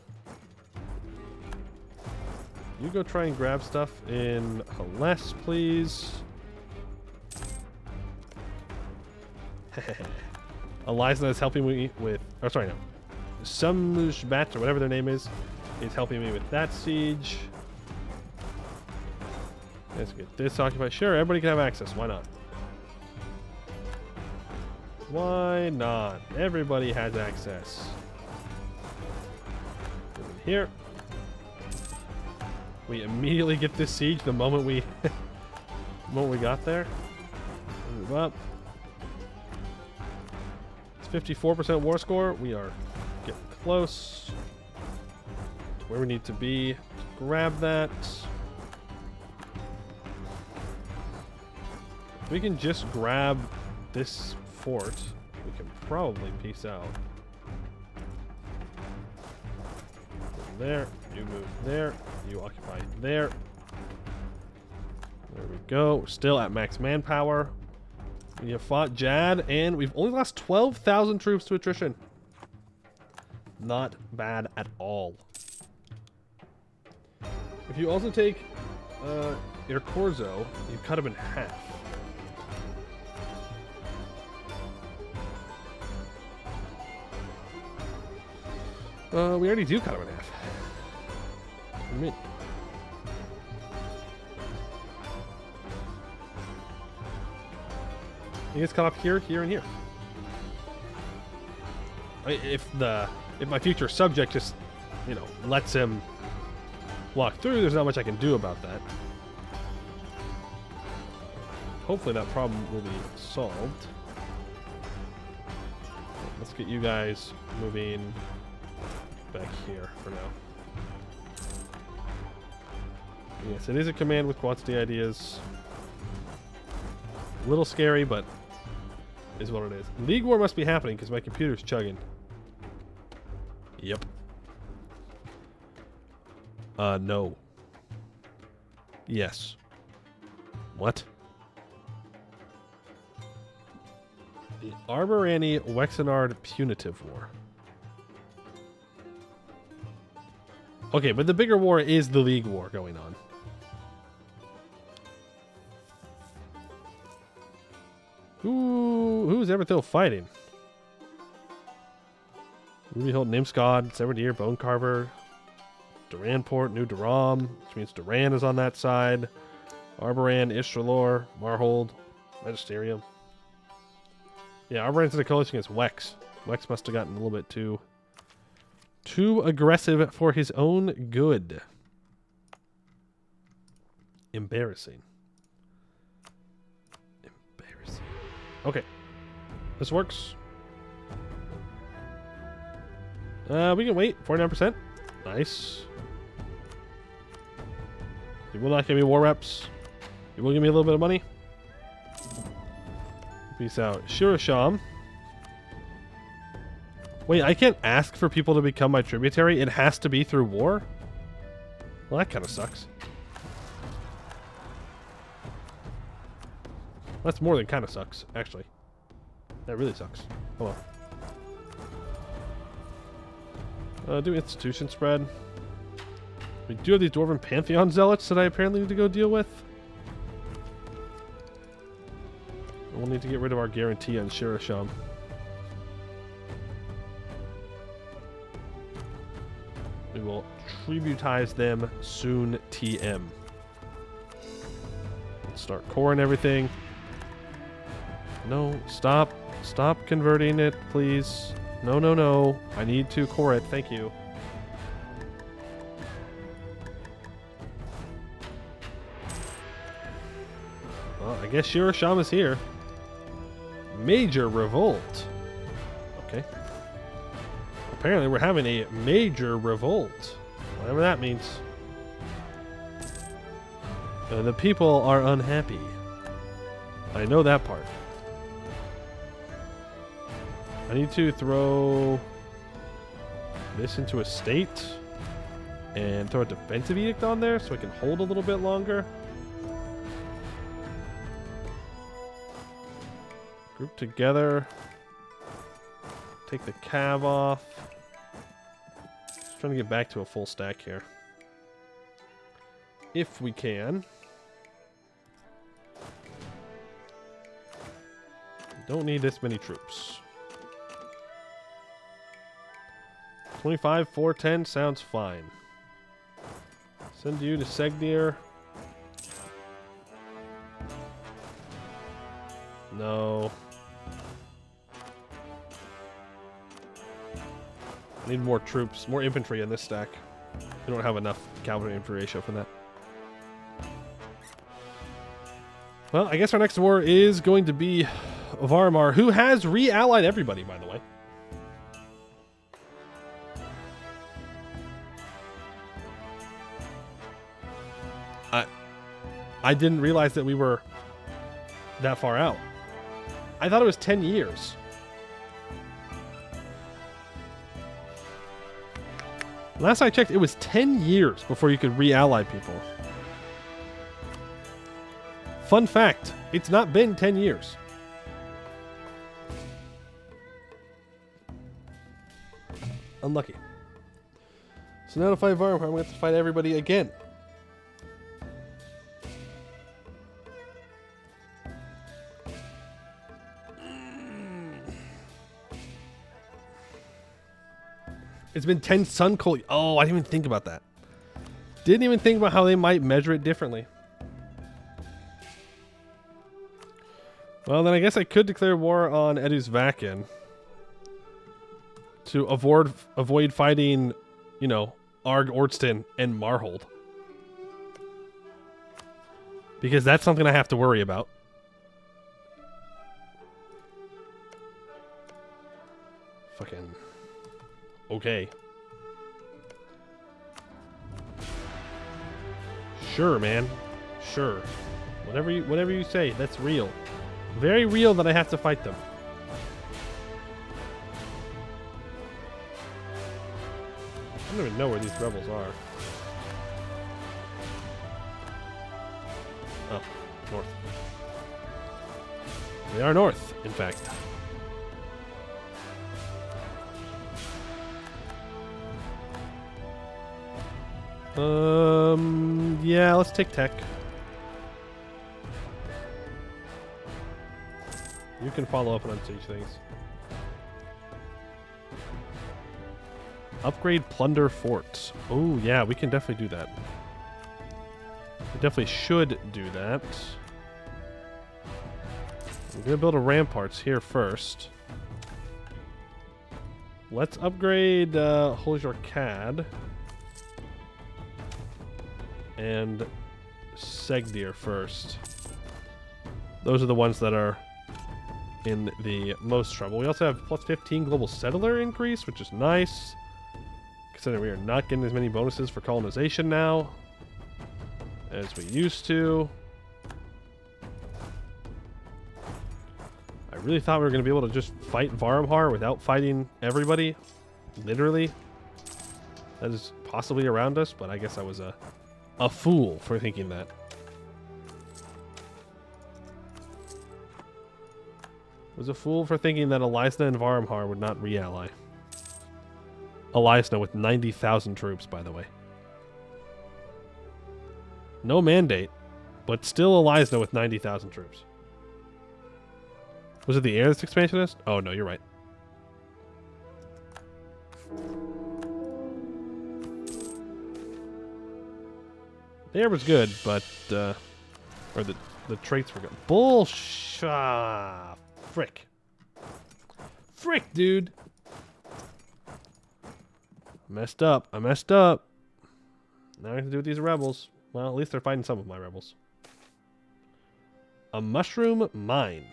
A: You go try and grab stuff in Hellas, please. Eliza is helping me with... Oh, sorry, no. Samujbat, or whatever their name is helping me with that siege. Let's get this occupied. Sure, everybody can have access. Why not? Why not? Everybody has access. Here. We immediately get this siege the moment we the moment we got there. Move up. It's 54% war score. We are getting close to where we need to be. Let's grab that. If we can just grab this fort, we can probably peace out. Move there, you move there, you occupy there. There we go. We're still at max manpower. We have fought Jad, and we've only lost 12,000 troops to attrition. Not bad at all. If you also take your Corzo, you cut him in half. We already do cut him in half. What do you mean? He gets cut off here, here, and here. If my future subject just, you know, lets him walk through, there's not much I can do about that. Hopefully that problem will be solved. Let's get you guys moving back here for now. Yes, it is a command with quantity ideas. A little scary, but is what it is. League war must be happening because my computer's chugging. Yep. No. Yes. What? The Arborani Wexenard Punitive War. Okay, but the bigger war is the League War going on. Who's Everthill fighting? Rubyholt, Nimscod, Severdeer, Bonecarver, Duranport, New Duram, which means Duran is on that side. Arboran, Istralor, Marhold, Magisterium. Yeah, Arboran's in a coalition against Wex. Wex must have gotten a little bit too aggressive for his own good. Embarrassing. Embarrassing. Okay. This works. We can wait. 49%. Nice. You will not give me war reps. You will give me a little bit of money. Peace out. Shirasham. Wait, I can't ask for people to become my tributary? It has to be through war? Well, that kind of sucks. That's more than kind of sucks, actually. That really sucks. Hold on. Do institution spread. We do have these Dwarven Pantheon Zealots that I apparently need to go deal with. We'll need to get rid of our guarantee on Shirasham. We will tributize them soon, TM. Let's start coring everything. No, stop. Stop converting it, please. No, no, no. I need to core it. Thank you. Well, I guess Shirasham is here. Major revolt. Okay. Apparently we're having a major revolt. Whatever that means. The people are unhappy. I know that part. I need to throw this into a state and throw a defensive edict on there so I can hold a little bit longer. Group together. Take the cav off. Just trying to get back to a full stack here. If we can. Don't need this many troops. 25, 410 sounds fine. Send you to Segdir. No. I need more troops, more infantry in this stack. We don't have enough cavalry infantry ratio for that. Well, I guess our next war is going to be Varmar, who has re-allied everybody, by the way. I didn't realize that we were that far out. I thought it was 10 years. Last I checked, it was 10 years before you could re-ally people. Fun fact, it's not been 10 years. Unlucky. So now to fight Varmar, I'm going to have to fight everybody again. It's been 10 sun cold. Oh, I didn't even think about that. Didn't even think about how they might measure it differently. Well, then I guess I could declare war on Edusvakin to avoid fighting, you know, Arg Ordston and Marhold. Because that's something I have to worry about. Fucking... Okay. Sure, man. Sure. Whatever you say, that's real. Very real that I have to fight them. I don't even know where these rebels are. Oh, north. They are north, in fact. Yeah, let's take tech. You can follow up on siege things. Upgrade plunder forts. Oh, yeah, we can definitely do that. We definitely should do that. I'm gonna build a ramparts here first. Let's upgrade Holjorkad and Segdir first. Those are the ones that are in the most trouble. We also have plus 15 global settler increase, which is nice, considering we are not getting as many bonuses for colonization now as we used to. I really thought we were going to be able to just fight Varmhar without fighting everybody, literally. That is possibly around us, but I guess I was a fool for thinking that. Was a fool for thinking that Elisna and Varmhar would not re-ally. Elisna with 90,000 troops, by the way. No mandate, but still Elisna with 90,000 troops. Was it the air that's expansionist? Oh, no, you're right. The air was good, but... or the traits were good. Bullshit! Frick. Frick, dude! Messed up. I messed up. Now I have to do with these rebels. Well, at least they're fighting some of my rebels. A mushroom mine.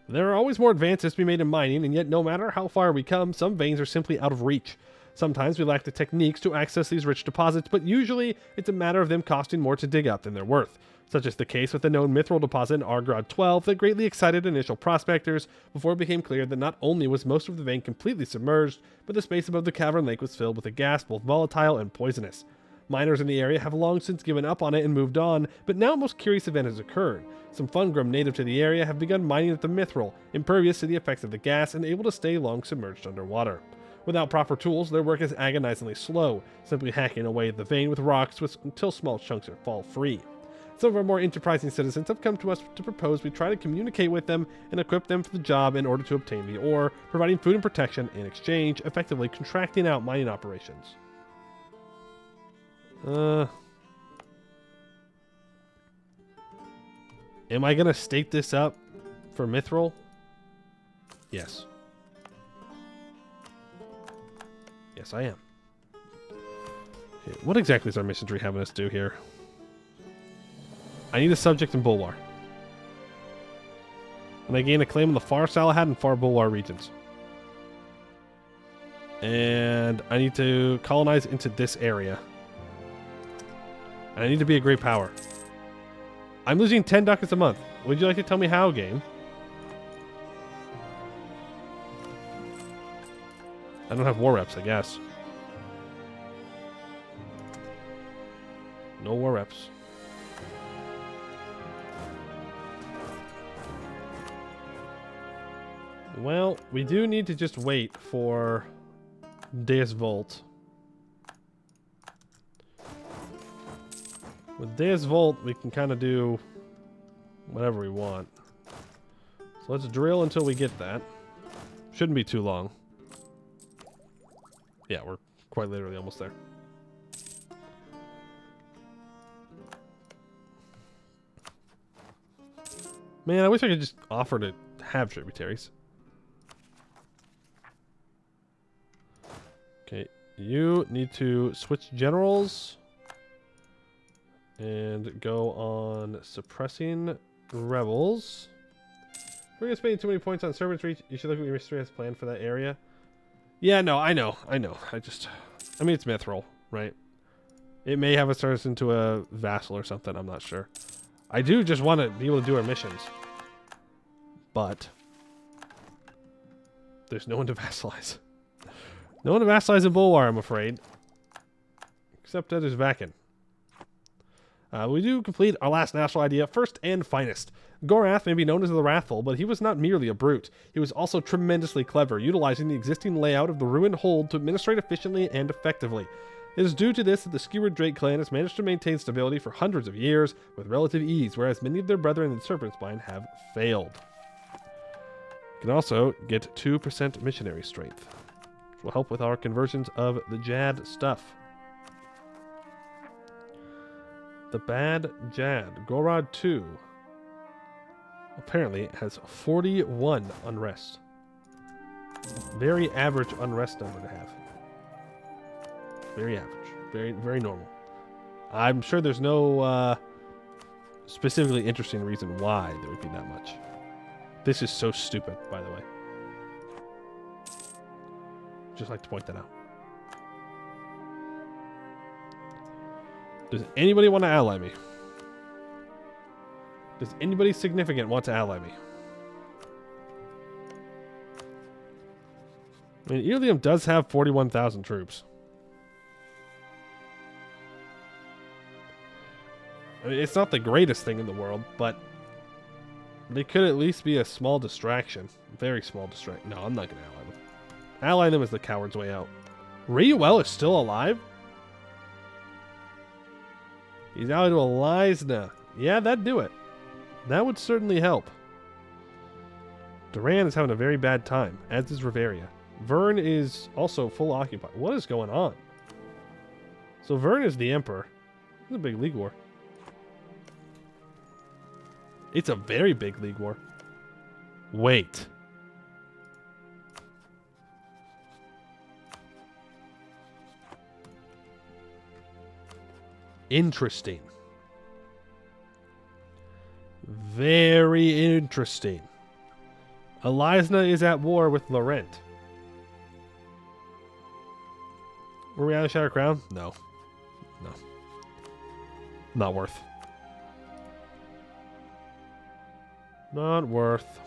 A: There are always more advances to be made in mining, and yet no matter how far we come, some veins are simply out of reach. Sometimes we lack the techniques to access these rich deposits, but usually it's a matter of them costing more to dig up than they're worth. Such is the case with the known mithril deposit in Argrod 12 that greatly excited initial prospectors before it became clear that not only was most of the vein completely submerged, but the space above the cavern lake was filled with a gas both volatile and poisonous. Miners in the area have long since given up on it and moved on, but now a most curious event has occurred. Some Fungrum native to the area have begun mining at the mithril, impervious to the effects of the gas and able to stay long submerged underwater. Without proper tools, their work is agonizingly slow, simply hacking away at the vein with rocks until small chunks fall free. Some of our more enterprising citizens have come to us to propose we try to communicate with them and equip them for the job in order to obtain the ore, providing food and protection in exchange, effectively contracting out mining operations. Am I going to stake this up for mithril? Yes. Yes, I am. Okay, what exactly is our mission tree having us do here? I need a subject in Bulwar. And I gain a claim on the far Salahad and far Bulwar regions. And I need to colonize into this area. And I need to be a great power. I'm losing 10 ducats a month. Would you like to tell me how, game? I don't have war reps, I guess. No war reps. Well, we do need to just wait for Deus Volt. With Deus Volt, we can kind of do whatever we want. So let's drill until we get that. Shouldn't be too long. Yeah, we're quite literally almost there. Man, I wish I could just offer to have tributaries. Okay, you need to switch generals and go on suppressing rebels. If we're gonna spend too many points on servants reach, you should look at what your history has planned for that area. Yeah, no, I know. I mean, it's Mithril, right? It may have us turn us into a vassal or something, I'm not sure. I do just want to be able to do our missions. But there's no one to vassalize. No one to vassalize in Bulwar, I'm afraid. Except that there's Vakin. We do complete our last national idea, first and finest. Gorath may be known as the Wrathful, but he was not merely a brute. He was also tremendously clever, utilizing the existing layout of the ruined hold to administrate efficiently and effectively. It is due to this that the Skewered Drake clan has managed to maintain stability for hundreds of years with relative ease, whereas many of their brethren in the Serpentspine have failed. You can also get 2% missionary strength, which will help with our conversions of the Jad stuff. The Bad Jad, Gorod 2, apparently has 41 unrest. Very average unrest number to have. Very average. Very, very normal. I'm sure there's no specifically interesting reason why there would be that much. This is so stupid, by the way. Just like to point that out. Does anybody want to ally me? Does anybody significant want to ally me? I mean, Ilium does have 41,000 troops. I mean, it's not the greatest thing in the world, but they could at least be a small distraction. Very small distraction. No, I'm not going to ally them. Ally them is the coward's way out. Reuel is still alive? He's allied to Elisna. Yeah, that'd do it. That would certainly help. Duran is having a very bad time, as is Riveria. Vern is also full occupied. What is going on? So Vern is the emperor. It's a big league war. It's a very big league war. Wait. Interesting. Very interesting. Elisna is at war with Laurent. Were we out of Shadow Crown? No. No. Not worth. Not worth.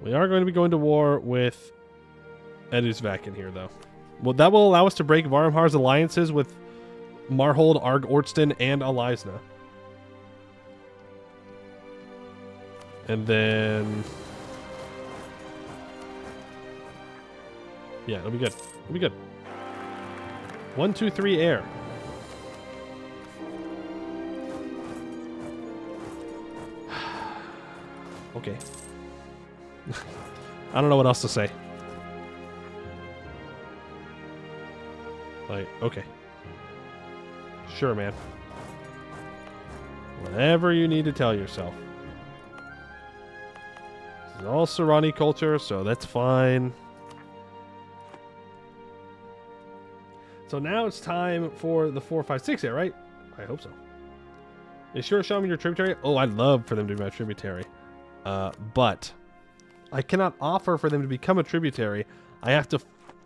A: We are going to be going to war with Edusvak in here, though. Well, that will allow us to break Varmhar's alliances with Marhold, Arg Ortston, and Elisna. And then... yeah, it'll be good. It'll be good. 1, 2, 3, air. Okay. I don't know what else to say. Like, okay. Sure, man. Whatever you need to tell yourself. This is all Serrani culture, so that's fine. So now it's time for the 4, 5, 6 here, right? I hope so. You sure show me your tributary? Oh, I'd love for them to be my tributary. But I cannot offer for them to become a tributary. I have to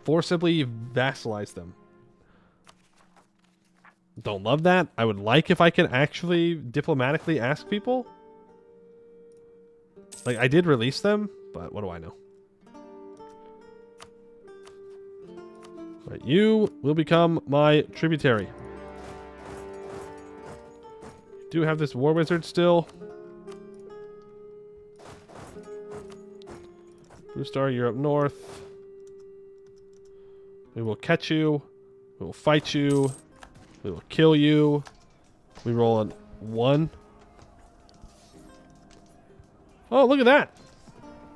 A: forcibly vassalize them. Don't love that. I would like if I can actually diplomatically ask people. Like, I did release them, but what do I know? Right, you will become my tributary. Do have this war wizard still. Blue Star, you're up north. We will catch you. We will fight you. We will kill you. We roll a 1. Oh, look at that.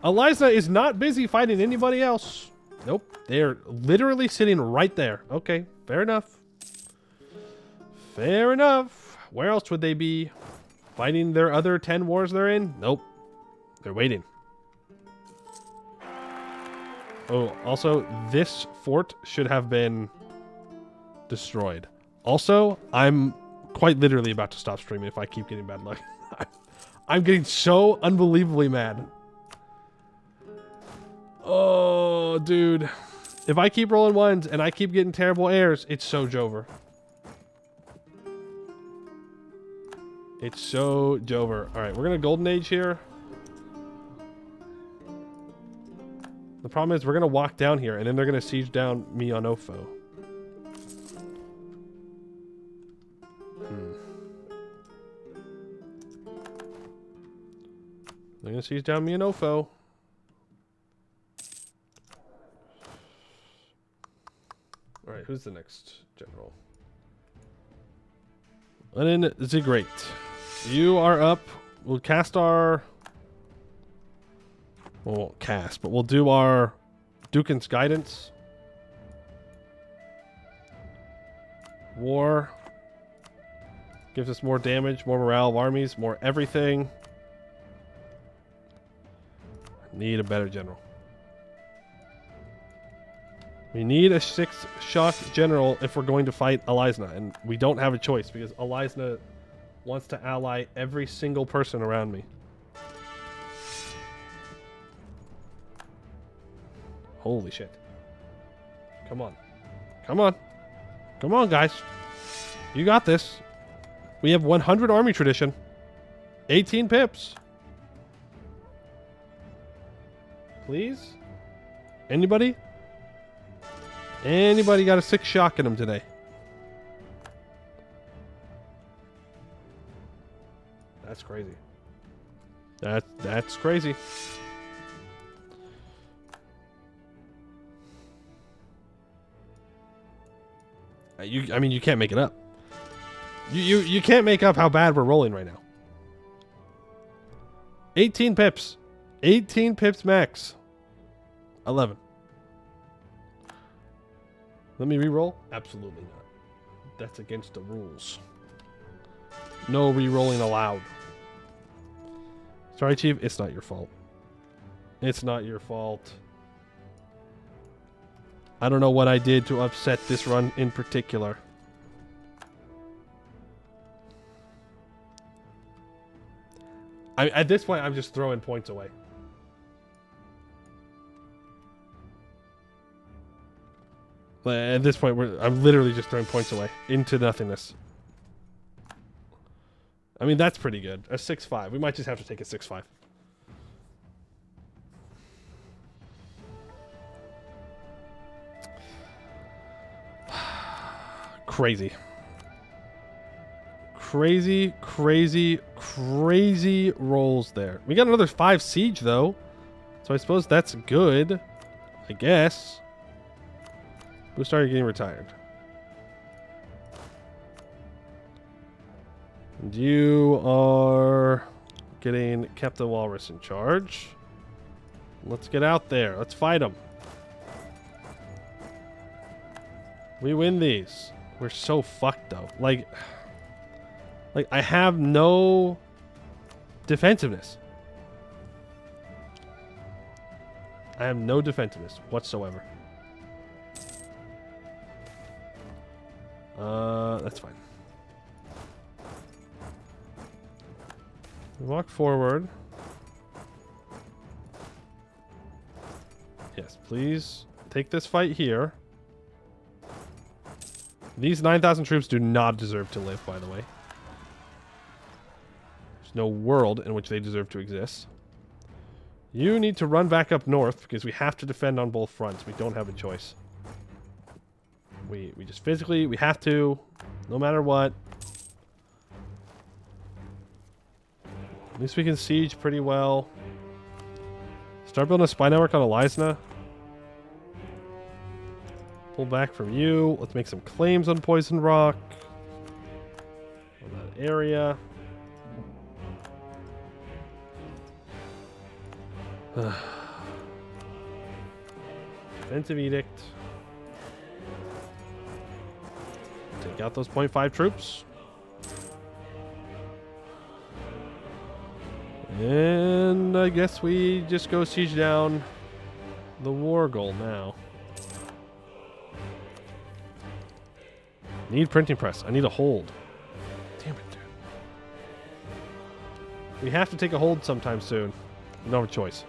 A: Eliza is not busy fighting anybody else. Nope. They're literally sitting right there. Okay, fair enough. Fair enough. Where else would they be? Fighting their other 10 wars they're in? Nope. They're waiting. Oh, also, this fort should have been destroyed. Also, I'm quite literally about to stop streaming if I keep getting bad luck. I'm getting so unbelievably mad. Oh, dude. If I keep rolling 1s and I keep getting terrible airs, it's so Jover. It's so Jover. Alright, we're going to Golden Age here. The problem is we're going to walk down here and then they're going to siege down me on Ofo. They're going to siege down me and Ofo. Alright, who's the next general? Lenin the Great. You are up. We'll cast our... Well, we won't cast, but we'll do our Dukin's Guidance. War. Gives us more damage, more morale of armies, more everything. Need a better general. We need a 6-shock general if we're going to fight Alizna, and we don't have a choice because Alizna wants to ally every single person around me. Holy shit. Come on. Come on. Come on, guys. You got this. We have 100 army tradition. 18 pips. Please? Anybody? Anybody got a 6-shock in them today? That's crazy. That's crazy. I mean, you can't make it up. You can't make up how bad we're rolling right now. 18 pips. 18 pips max. 11. Let me re-roll? Absolutely not. That's against the rules. No re-rolling allowed. Sorry, Chief. It's not your fault. It's not your fault. I don't know what I did to upset this run in particular. At this point, I'm just throwing points away. At this point, I'm literally just throwing points away into nothingness. I mean, that's pretty good. A 6-5. We might just have to take a 6-5. Crazy. Crazy, crazy, crazy rolls there. We got another 5 siege, though. So I suppose that's good. I guess. Blue Star, you're getting retired. And you are getting Captain Walrus in charge. Let's get out there. Let's fight them. We win these. We're so fucked, though. Like, I have no defensiveness. I have no defensiveness whatsoever. That's fine. Walk forward. Yes, please take this fight here. These 9,000 troops do not deserve to live, by the way. There's no world in which they deserve to exist. You need to run back up north because we have to defend on both fronts. We don't have a choice. We just physically, we have to, no matter what. At least we can siege pretty well. Start building a spy network on Elisna. Pull back from you. Let's make some claims on Poison Rock. On that area. Defensive Edict. Take out those 0.5 troops. And I guess we just go siege down the war goal now. Need printing press. I need a hold. Damn it, dude. We have to take a hold sometime soon. No have a choice.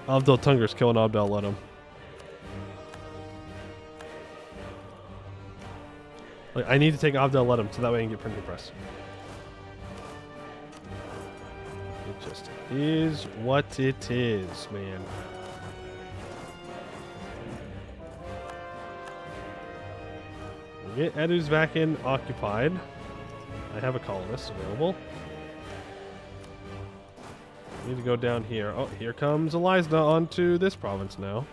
A: Abdel Tunger's killing Abdel Ludum. Like, I need to take Abdel Ludum so that way I can get printing press. It just is what it is, man. We'll get Eduzvakin occupied. I have a colonist available. Need to go down here. Oh, here comes Elisna onto this province now.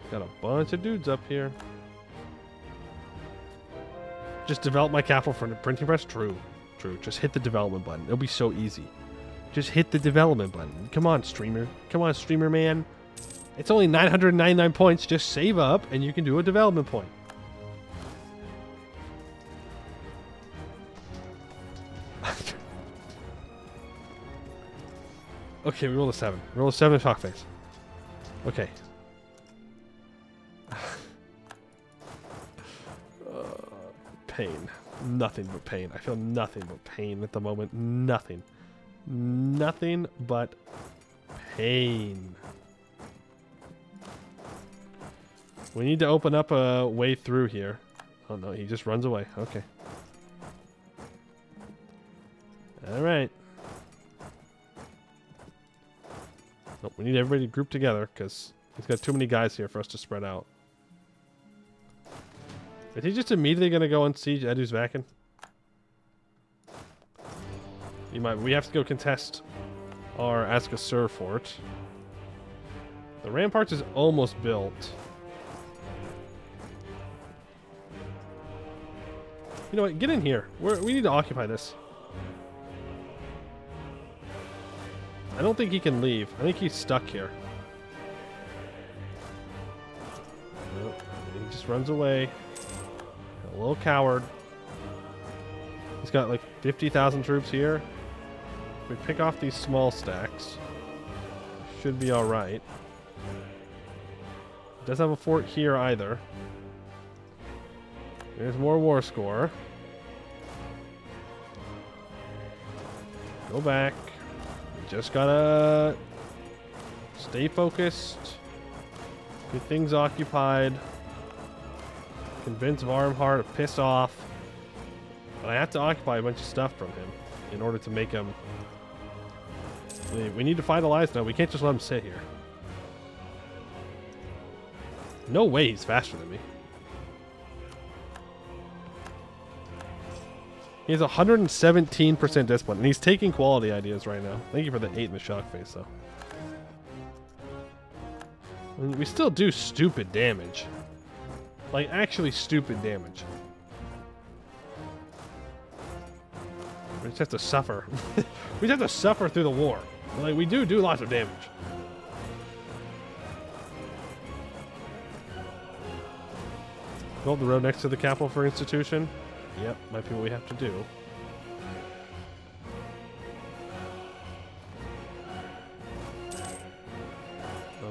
A: Got a bunch of dudes up here. Just develop my capital for the printing press? True. True. Just hit the development button. It'll be so easy. Just hit the development button. Come on, streamer. Come on, streamer man. It's only 999 points. Just save up and you can do a development point. Okay, we roll a 7. Roll a 7 shock face. Okay. Pain. Nothing but pain. I feel nothing but pain at the moment. Nothing. Nothing but pain. We need to open up a way through here. Oh no, he just runs away. Okay. Alright. Nope, we need everybody to group together because he's got too many guys here for us to spread out. Is he just immediately going to go and siege Eduzvakin? He might. We have to go contest our Askasur fort. The ramparts is almost built. You know what? Get in here. We need to occupy this. I don't think he can leave. I think he's stuck here. Nope. He just runs away. A little coward. He's got like 50,000 troops here. We pick off these small stacks. Should be alright. Doesn't have a fort here either. There's more war score. Go back. Just gotta stay focused. Get things occupied. Convince Varmhar to piss off. But I have to occupy a bunch of stuff from him in order to make him... We need to fight Elisna. We can't just let him sit here. No way he's faster than me. He has 117% discipline, and he's taking quality ideas right now. Thank you for the 8 in the shock face, though. And we still do stupid damage. Like, actually stupid damage. We just have to suffer. We just have to suffer through the war. Like, we do lots of damage. Build the road next to the capital for institution. Yep, might be what we have to do.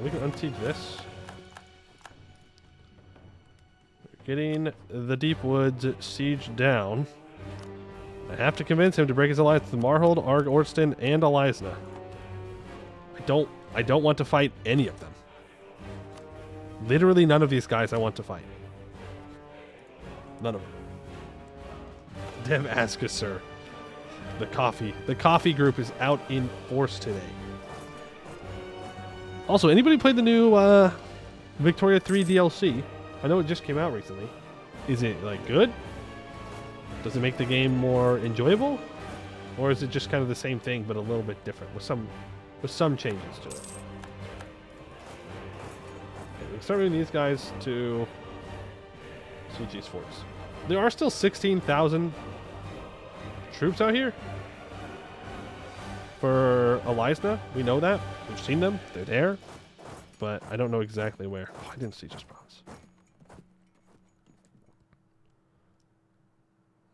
A: We can unsiege this. Getting the Deep Woods siege down. I have to convince him to break his alliance with Marhold, Arg, Ordston, and Elisna. I don't want to fight any of them. Literally none of these guys I want to fight. None of them. Dev Askasur. The coffee group is out in force today. Also, anybody played the new Victoria 3 DLC? I know it just came out recently. Is it like good? Does it make the game more enjoyable? Or is it just kind of the same thing but a little bit different with some changes to it? Okay, we can start moving these guys to siege these forts. There are still 16,000 troops out here for Elisna. We know that. We've seen them. They're there. But I don't know exactly where. Oh, I didn't see just province.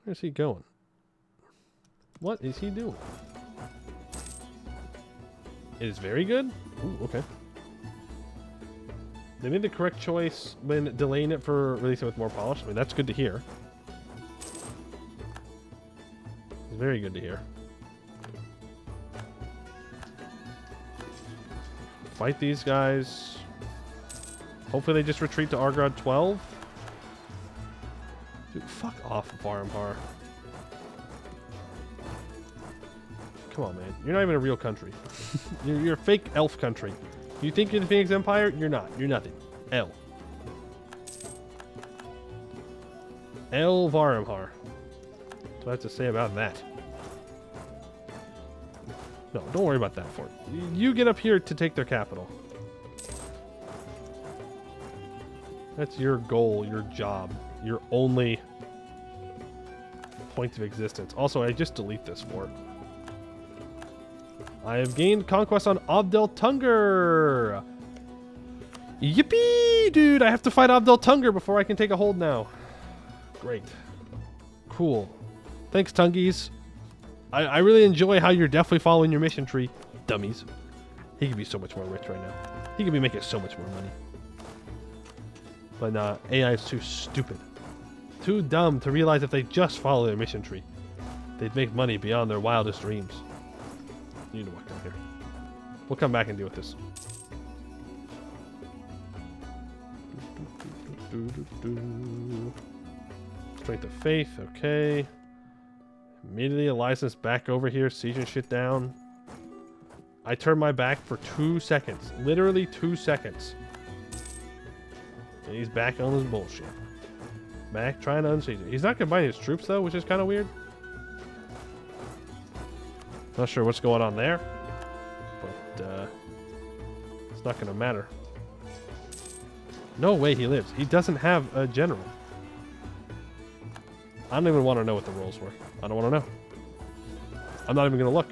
A: Where's he going? What is he doing? It is very good? Ooh, okay. They made the correct choice when delaying it for releasing with more polish. I mean, that's good to hear. It's very good to hear. Fight these guys. Hopefully they just retreat to Argrod 12. Dude, fuck off, Varmhar. Come on, man. You're not even a real country. you're a fake elf country. You think you're the Phoenix Empire? You're not. You're nothing. L. L Varmhar. That's what I have to say about that. No, don't worry about that fort. You get up here to take their capital. That's your goal, your job, your only point of existence. Also, I just delete this fort. I have gained conquest on Abdel Tunger. Yippee, dude! I have to fight Abdel Tunger before I can take a hold now. Great. Cool. Thanks, Tungies. I really enjoy how you're definitely following your mission tree. Dummies. He could be so much more rich right now. He could be making so much more money. But nah, AI is too stupid. Too dumb to realize if they just follow their mission tree, they'd make money beyond their wildest dreams. You need to walk down here. We'll come back and deal with this. Strength of faith, okay. Immediately a license back over here, sieging shit down. I turned my back for 2 seconds. Literally 2 seconds. And he's back on his bullshit. Back trying to unsiege it. He's not combining his troops though, which is kind of weird. Not sure what's going on there. But it's not going to matter. No way he lives. He doesn't have a general. I don't even want to know what the rolls were. I don't want to know. I'm not even going to look.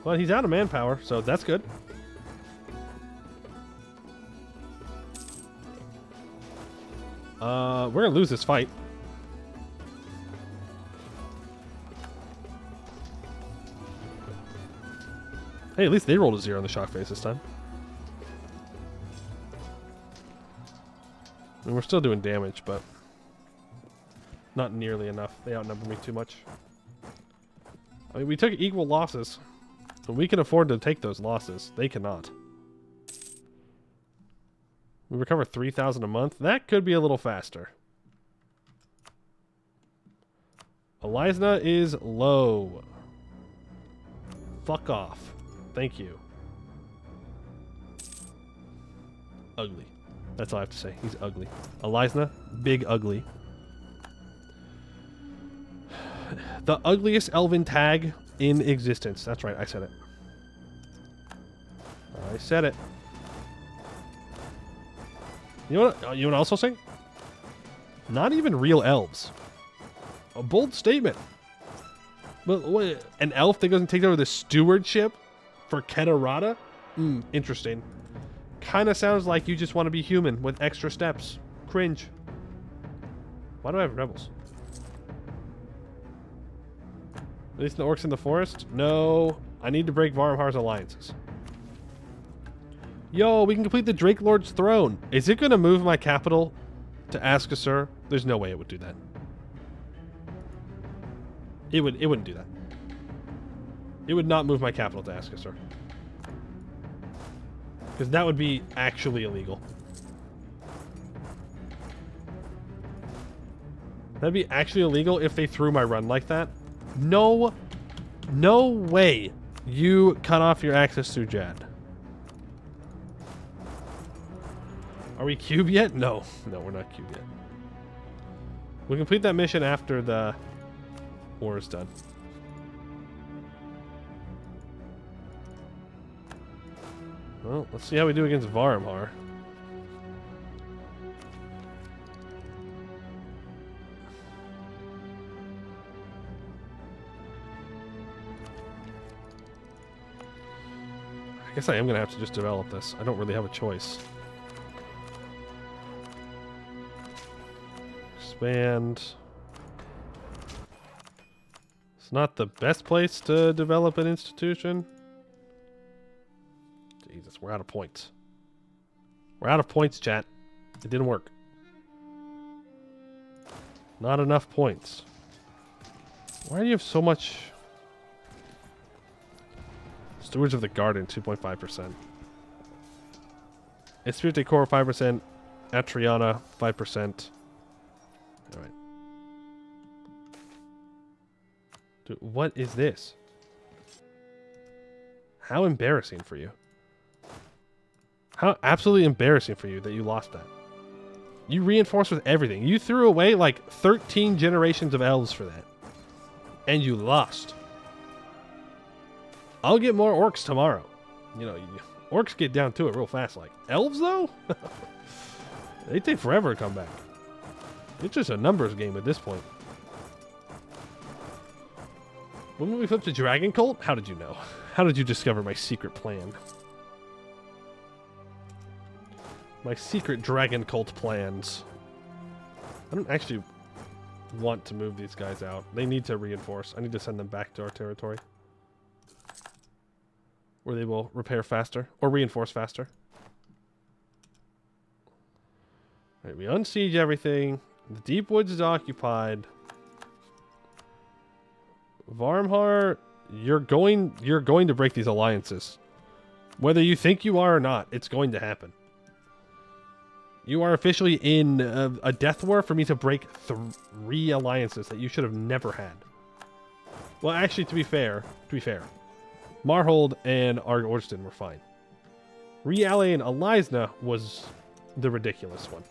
A: Well, he's out of manpower, so that's good. We're going to lose this fight. Hey, at least they rolled a 0 on the shock phase this time. I mean, we're still doing damage, but not nearly enough. They outnumber me too much. I mean, we took equal losses. And we can afford to take those losses. They cannot. We recover 3,000 a month. That could be a little faster. Elisna is low. Fuck off. Thank you. Ugly. That's all I have to say. He's ugly. Elisna, big ugly. The ugliest elven tag in existence. That's right, I said it. I said it. You know what? You want to also say? Not even real elves. A bold statement. But what, an elf that doesn't take over the stewardship for Kedarata? Interesting. Kind of sounds like you just want to be human with extra steps. Cringe. Why do I have rebels? At least the orcs in the forest? No. I need to break Varmhar's alliances. Yo, we can complete the Drake Lord's throne. Is it going to move my capital to Askasur? There's no way it would do that. It wouldn't do that. It would not move my capital to Askasur. Because that would be actually illegal. That'd be actually illegal if they threw my run like that. No way you cut off your access to Jad. Are we cube yet? No, we're not cube yet. We'll complete that mission after the war is done. Well, let's see how we do against Varmhar. I guess I am going to have to just develop this. I don't really have a choice. Expand. It's not the best place to develop an institution. Jesus, we're out of points. We're out of points, chat. It didn't work. Not enough points. Why do you have so much... Stewards of the Garden, 2.5%. Esprit de Corps, 5%. Atriana, 5%. Alright. Dude, what is this? How embarrassing for you. How absolutely embarrassing for you that you lost that. You reinforced with everything. You threw away like 13 generations of elves for that. And you lost. I'll get more orcs tomorrow. You know, orcs get down to it real fast. Like, elves though? They take forever to come back. It's just a numbers game at this point. When we flip to Dragon Cult? How did you know? How did you discover my secret plan? My secret Dragon Cult plans. I don't actually want to move these guys out. They need to reinforce. I need to send them back to our territory. Where they will repair faster. Or reinforce faster. Alright, we unsiege everything. The Deep Woods is occupied. Varmhar, you're going to break these alliances. Whether you think you are or not, it's going to happen. You are officially in a death war for me to break 3 alliances that you should have never had. Well, actually, to be fair, Marhold and Arg-Orston were fine. Reallying Alizna was the ridiculous one.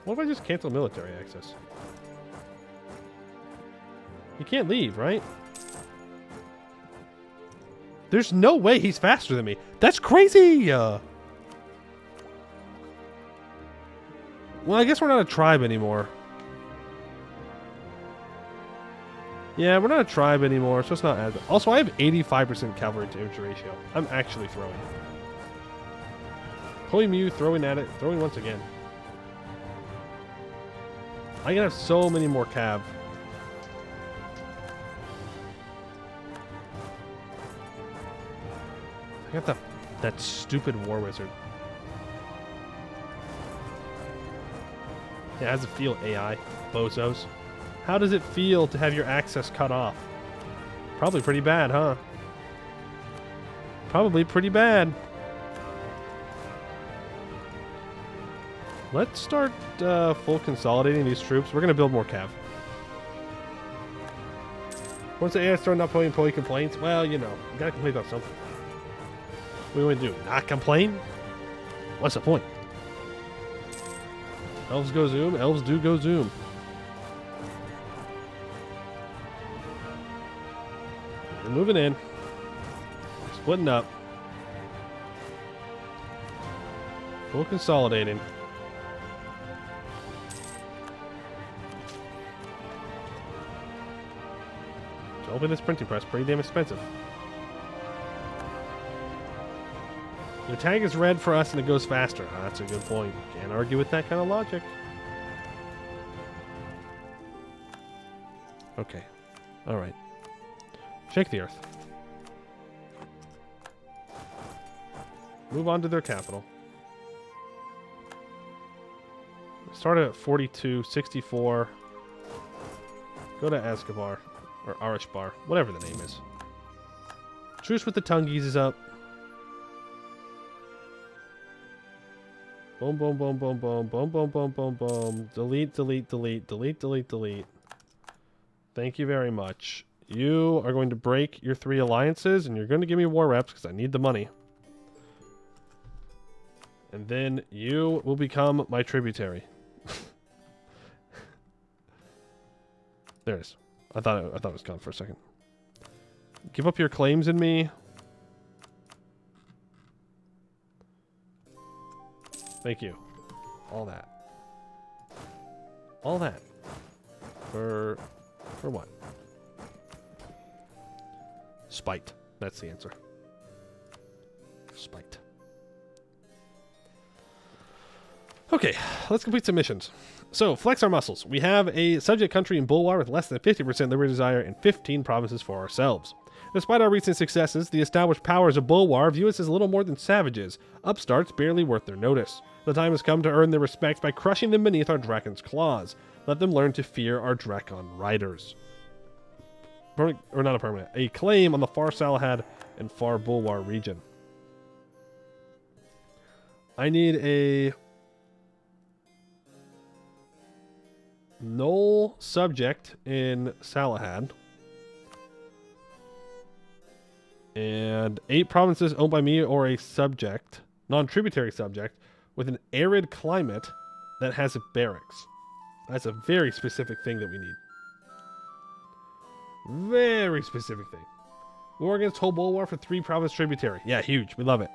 A: What if I just cancel military access? You can't leave, right? There's no way he's faster than me. That's crazy! Well, I guess we're not a tribe anymore. Yeah, we're not a tribe anymore, so it's not as... Also, I have 85% cavalry to infantry ratio. I'm actually throwing. Holy Mew throwing at it. Throwing once again. I can have so many more cav. I got that stupid war wizard. Yeah, how does it feel, AI? Bozos. How does it feel to have your access cut off? Probably pretty bad, huh? Probably pretty bad. Let's start full consolidating these troops. We're going to build more cav. Once the AI starts not pulling employee complaints, well, you know, you got to complain about something. What do you want to do? Not complain? What's the point? Elves go zoom. Elves do go zoom. We're moving in. We're splitting up. Full consolidating. To open this printing press, pretty damn expensive. Your tag is red for us and it goes faster. Oh, that's a good point. Can't argue with that kind of logic. Okay. Alright. Shake the earth. Move on to their capital. Started at 42, 64. Go to Escobar. Or Arishbar. Whatever the name is. Truce with the Tungies is up. Boom, boom, boom, boom, boom, boom, boom, boom, boom, boom. Delete, delete, delete, delete, delete, delete. Thank you very much. You are going to break your 3 alliances, and you're going to give me war reps, because I need the money. And then you will become my tributary. There it is. I thought it was gone for a second. Give up your claims in me. Thank you. All that. All that. For what? Spite. That's the answer. Spite. Okay, let's complete some missions. So, flex our muscles. We have a subject country in Bulwar with less than 50% liberty desire and 15 provinces for ourselves. Despite our recent successes, the established powers of Bulwar view us as little more than savages, upstarts barely worth their notice. The time has come to earn their respect by crushing them beneath our Drakon's claws. Let them learn to fear our Drakon riders. Or not a permanent. A claim on the far Salahad and far Bulwar region. I need a null subject in Salahad. And 8 provinces owned by me or a subject, non-tributary subject, with an arid climate that has a barracks. That's a very specific thing that we need. Very specific thing. War against whole Bulwar for 3 province tributary. Yeah, huge. We love it.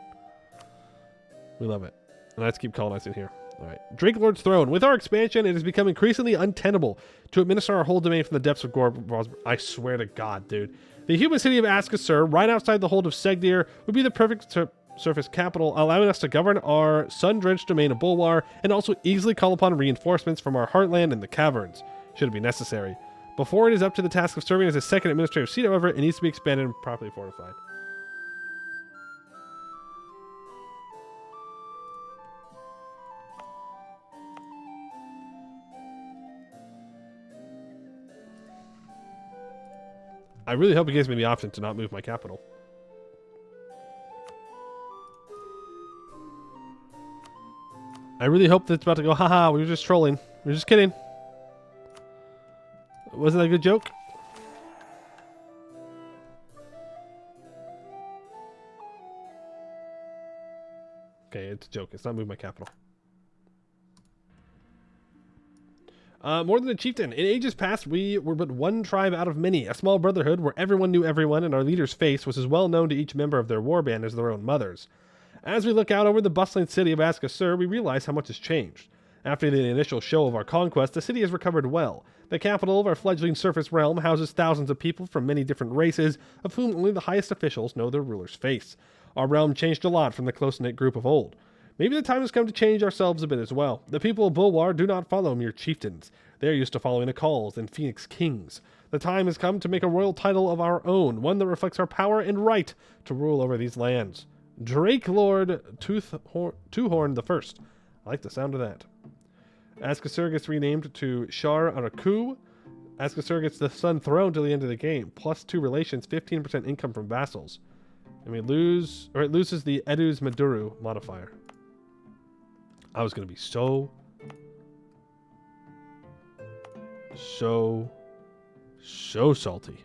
A: We love it. And let's keep colonizing here. Alright. Drake Lord's Throne. With our expansion, it has become increasingly untenable to administer our whole domain from the depths of I swear to God, dude. The human city of Askasur, right outside the hold of Segdir, would be the perfect surface capital, allowing us to govern our sun-drenched domain of Bulwar and also easily call upon reinforcements from our heartland and the caverns, should it be necessary. Before it is up to the task of serving as a second administrative seat, however, it needs to be expanded and properly fortified. I really hope it gives me the option to not move my capital. I really hope that it's about to go, haha, we were just trolling. We were just kidding. Wasn't that a good joke? Okay, it's a joke. It's not moving my capital. More than a chieftain. In ages past, we were but one tribe out of many, a small brotherhood where everyone knew everyone and our leader's face was as well known to each member of their warband as their own mothers. As we look out over the bustling city of Askasur, we realize how much has changed. After the initial show of our conquest, the city has recovered well. The capital of our fledgling surface realm houses thousands of people from many different races, of whom only the highest officials know their ruler's face. Our realm changed a lot from the close-knit group of old. Maybe the time has come to change ourselves a bit as well. The people of Bulwar do not follow mere chieftains. They are used to following Akals and Phoenix Kings. The time has come to make a royal title of our own, one that reflects our power and right to rule over these lands. Drake Lord Twohorn the First. I like the sound of that. Askasur gets renamed to Shar Araku. Askasur gets the Sun Throne till the end of the game. +2 relations, 15% income from vassals. And it loses the Edu's Maduru modifier. I was going to be so salty.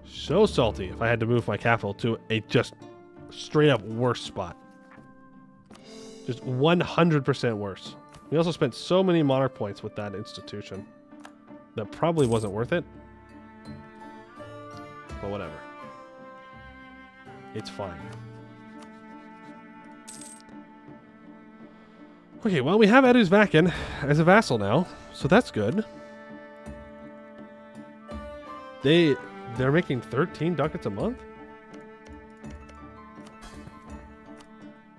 A: So salty if I had to move my capital to a just straight up worse spot. Just 100% worse. We also spent so many monarch points with that institution. That probably wasn't worth it. But whatever. It's fine. Okay, well, we have Edu's Vakin as a vassal now, so that's good. They They're making 13 ducats a month?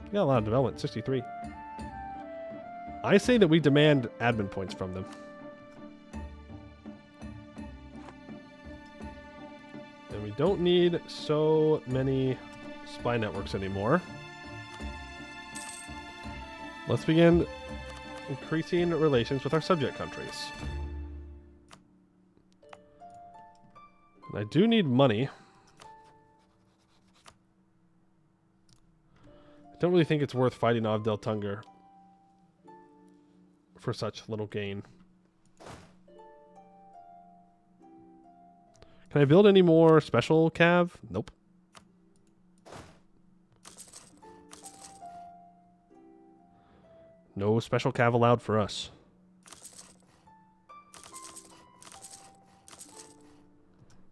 A: You got a lot of development, 63. I say that we demand admin points from them. And we don't need so many spy networks anymore. Let's begin increasing relations with our subject countries. And I do need money. I don't really think it's worth fighting off Del Tunger for such little gain. Can I build any more special cav? Nope. No special cav allowed for us.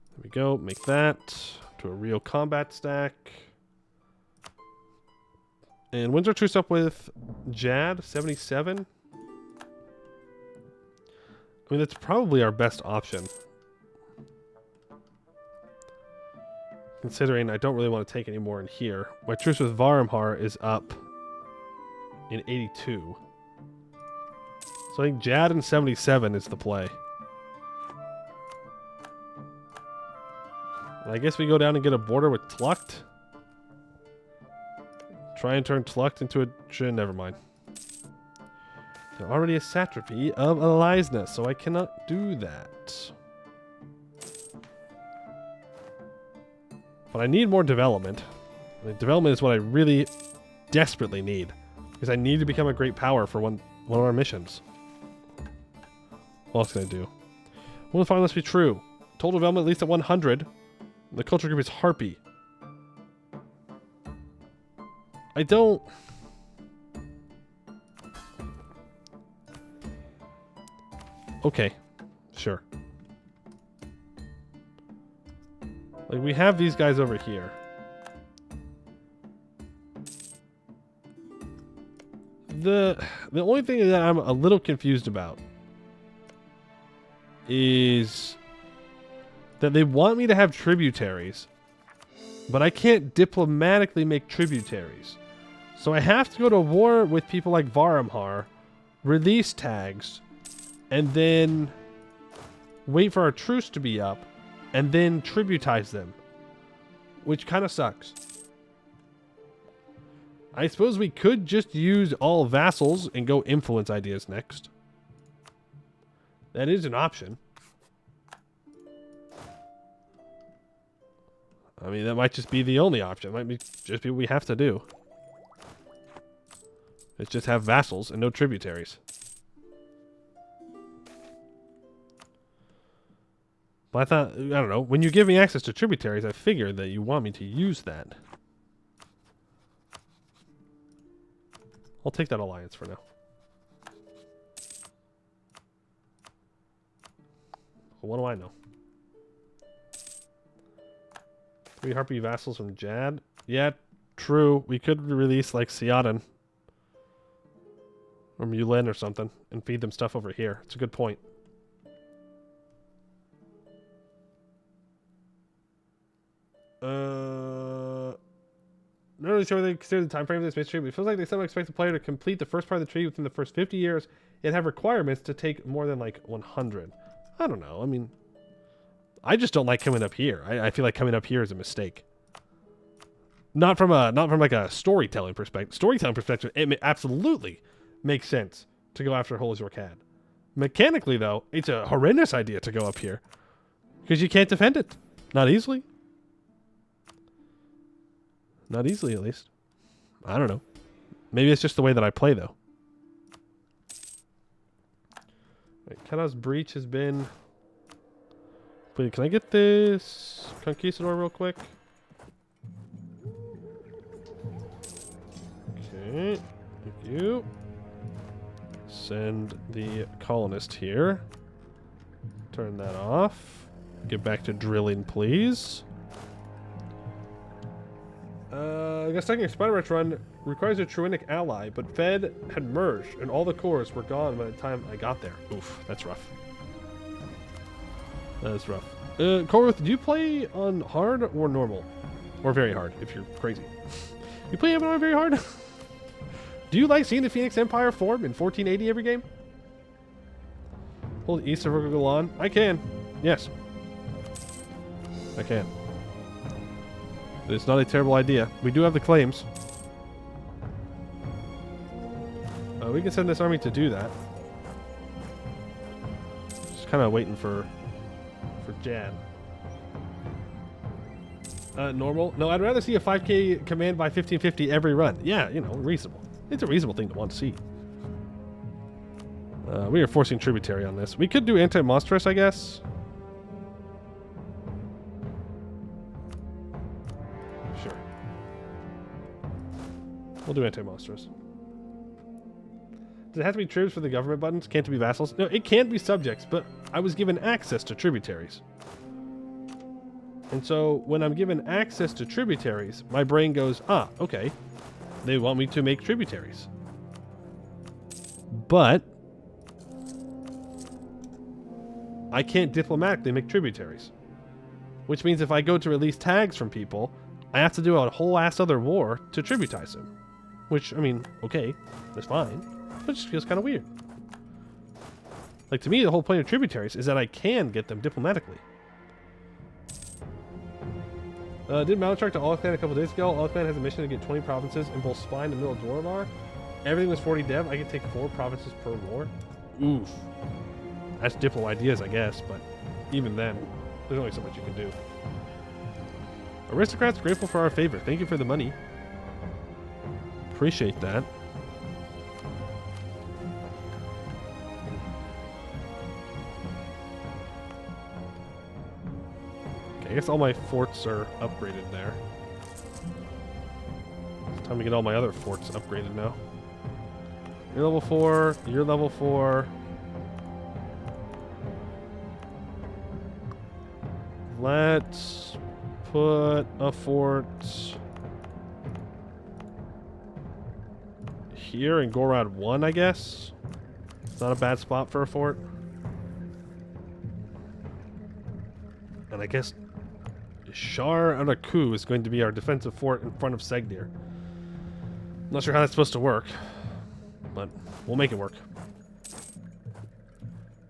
A: There we go. Make that to a real combat stack. And when's our truce up with Jad? 77? I mean, that's probably our best option. Considering I don't really want to take any more in here. My truce with Varumhar is up in 82. So I think Jad in 77 is the play. And I guess we go down and get a border with Tlucht. Try and turn Tlucht into a... Never mind. They're already a satrapy of Elisna, so I cannot do that. But I need more development. I mean, development is what I really desperately need. Because I need to become a great power for one of our missions. What else can I do? Well, if I must be true. Total development at least at 100. The culture group is Harpy. I don't... Okay. Sure. Like, we have these guys over here. The only thing that I'm a little confused about is that they want me to have tributaries, but I can't diplomatically make tributaries. So I have to go to war with people like Varumhar, release tags, and then wait for our truce to be up, and then tributize them, which kind of sucks. I suppose we could just use all vassals and go influence ideas next. That is an option. I mean, that might just be the only option. It might be just be what we have to do. Let's just have vassals and no tributaries. But I thought, I don't know, when you give me access to tributaries, I figured that you want me to use that. I'll take that alliance for now. What do I know? 3 Harpy vassals from Jad? Yeah, true. We could release like Siadan. Or Mulan or something. And feed them stuff over here. It's a good point. Not really sure they consider the time frame of this mystery, but it feels like they somehow expect the player to complete the first part of the tree within the first 50 years and have requirements to take more than like 100. I don't know. I mean, I just don't like coming up here. I feel like coming up here is a mistake. Not from like a storytelling perspective. Storytelling perspective, it absolutely makes sense to go after Holy Zorkad. Mechanically, though, it's a horrendous idea to go up here because you can't defend it. Not easily. Not easily, at least. I don't know. Maybe it's just the way that I play, though. Right, Kana's Breach has been... Wait, can I get this Conquistador real quick? Okay. Thank you. Send the colonist here. Turn that off. Get back to drilling, please. I guess taking a Spider-Wretch run requires a Truinic ally, but Fed had merged, and all the cores were gone by the time I got there. Oof, that's rough. That is rough. Korwith, do you play on hard or normal? Or very hard, if you're crazy. You play Anbennar on very hard? Do you like seeing the Phoenix Empire form in 1480 every game? Hold east of Rogolan? I can. Yes. I can. It's not a terrible idea. We do have the claims. We can send this army to do that. Just kind of waiting for Jan. Normal? No, I'd rather see a 5k command by 1550 every run. Yeah, you know, reasonable. It's a reasonable thing to want to see. We are forcing tributary on this. We could do anti-monstrous, I guess. Sure. We'll do anti-monstrous. Does it have to be tribes for the government buttons? Can't it be vassals? No, it can be subjects, but I was given access to tributaries. And so when I'm given access to tributaries, my brain goes, ah, okay. They want me to make tributaries. But I can't diplomatically make tributaries. Which means if I go to release tags from people, I have to do a whole ass other war to tributize them. Which, I mean, okay, that's fine. But it just feels kind of weird. Like, to me, the whole point of tributaries is that I can get them diplomatically. Did Malachar to All-Clan a couple days ago. All-Clan has a mission to get 20 provinces in both Spine and the middle of Dwarvar. Everything was 40 dev. I could take 4 provinces per war. Oof. That's diplo ideas, I guess, but even then, there's only so much you can do. Aristocrats, grateful for our favor. Thank you for the money. Appreciate that. I guess all my forts are upgraded there. It's time to get all my other forts upgraded now. You're level 4. You're level 4. Let's put a fort here in Gorad 1, I guess. It's not a bad spot for a fort. And I guess Shar Anaku is going to be our defensive fort in front of Segdir. Not sure how that's supposed to work, but we'll make it work.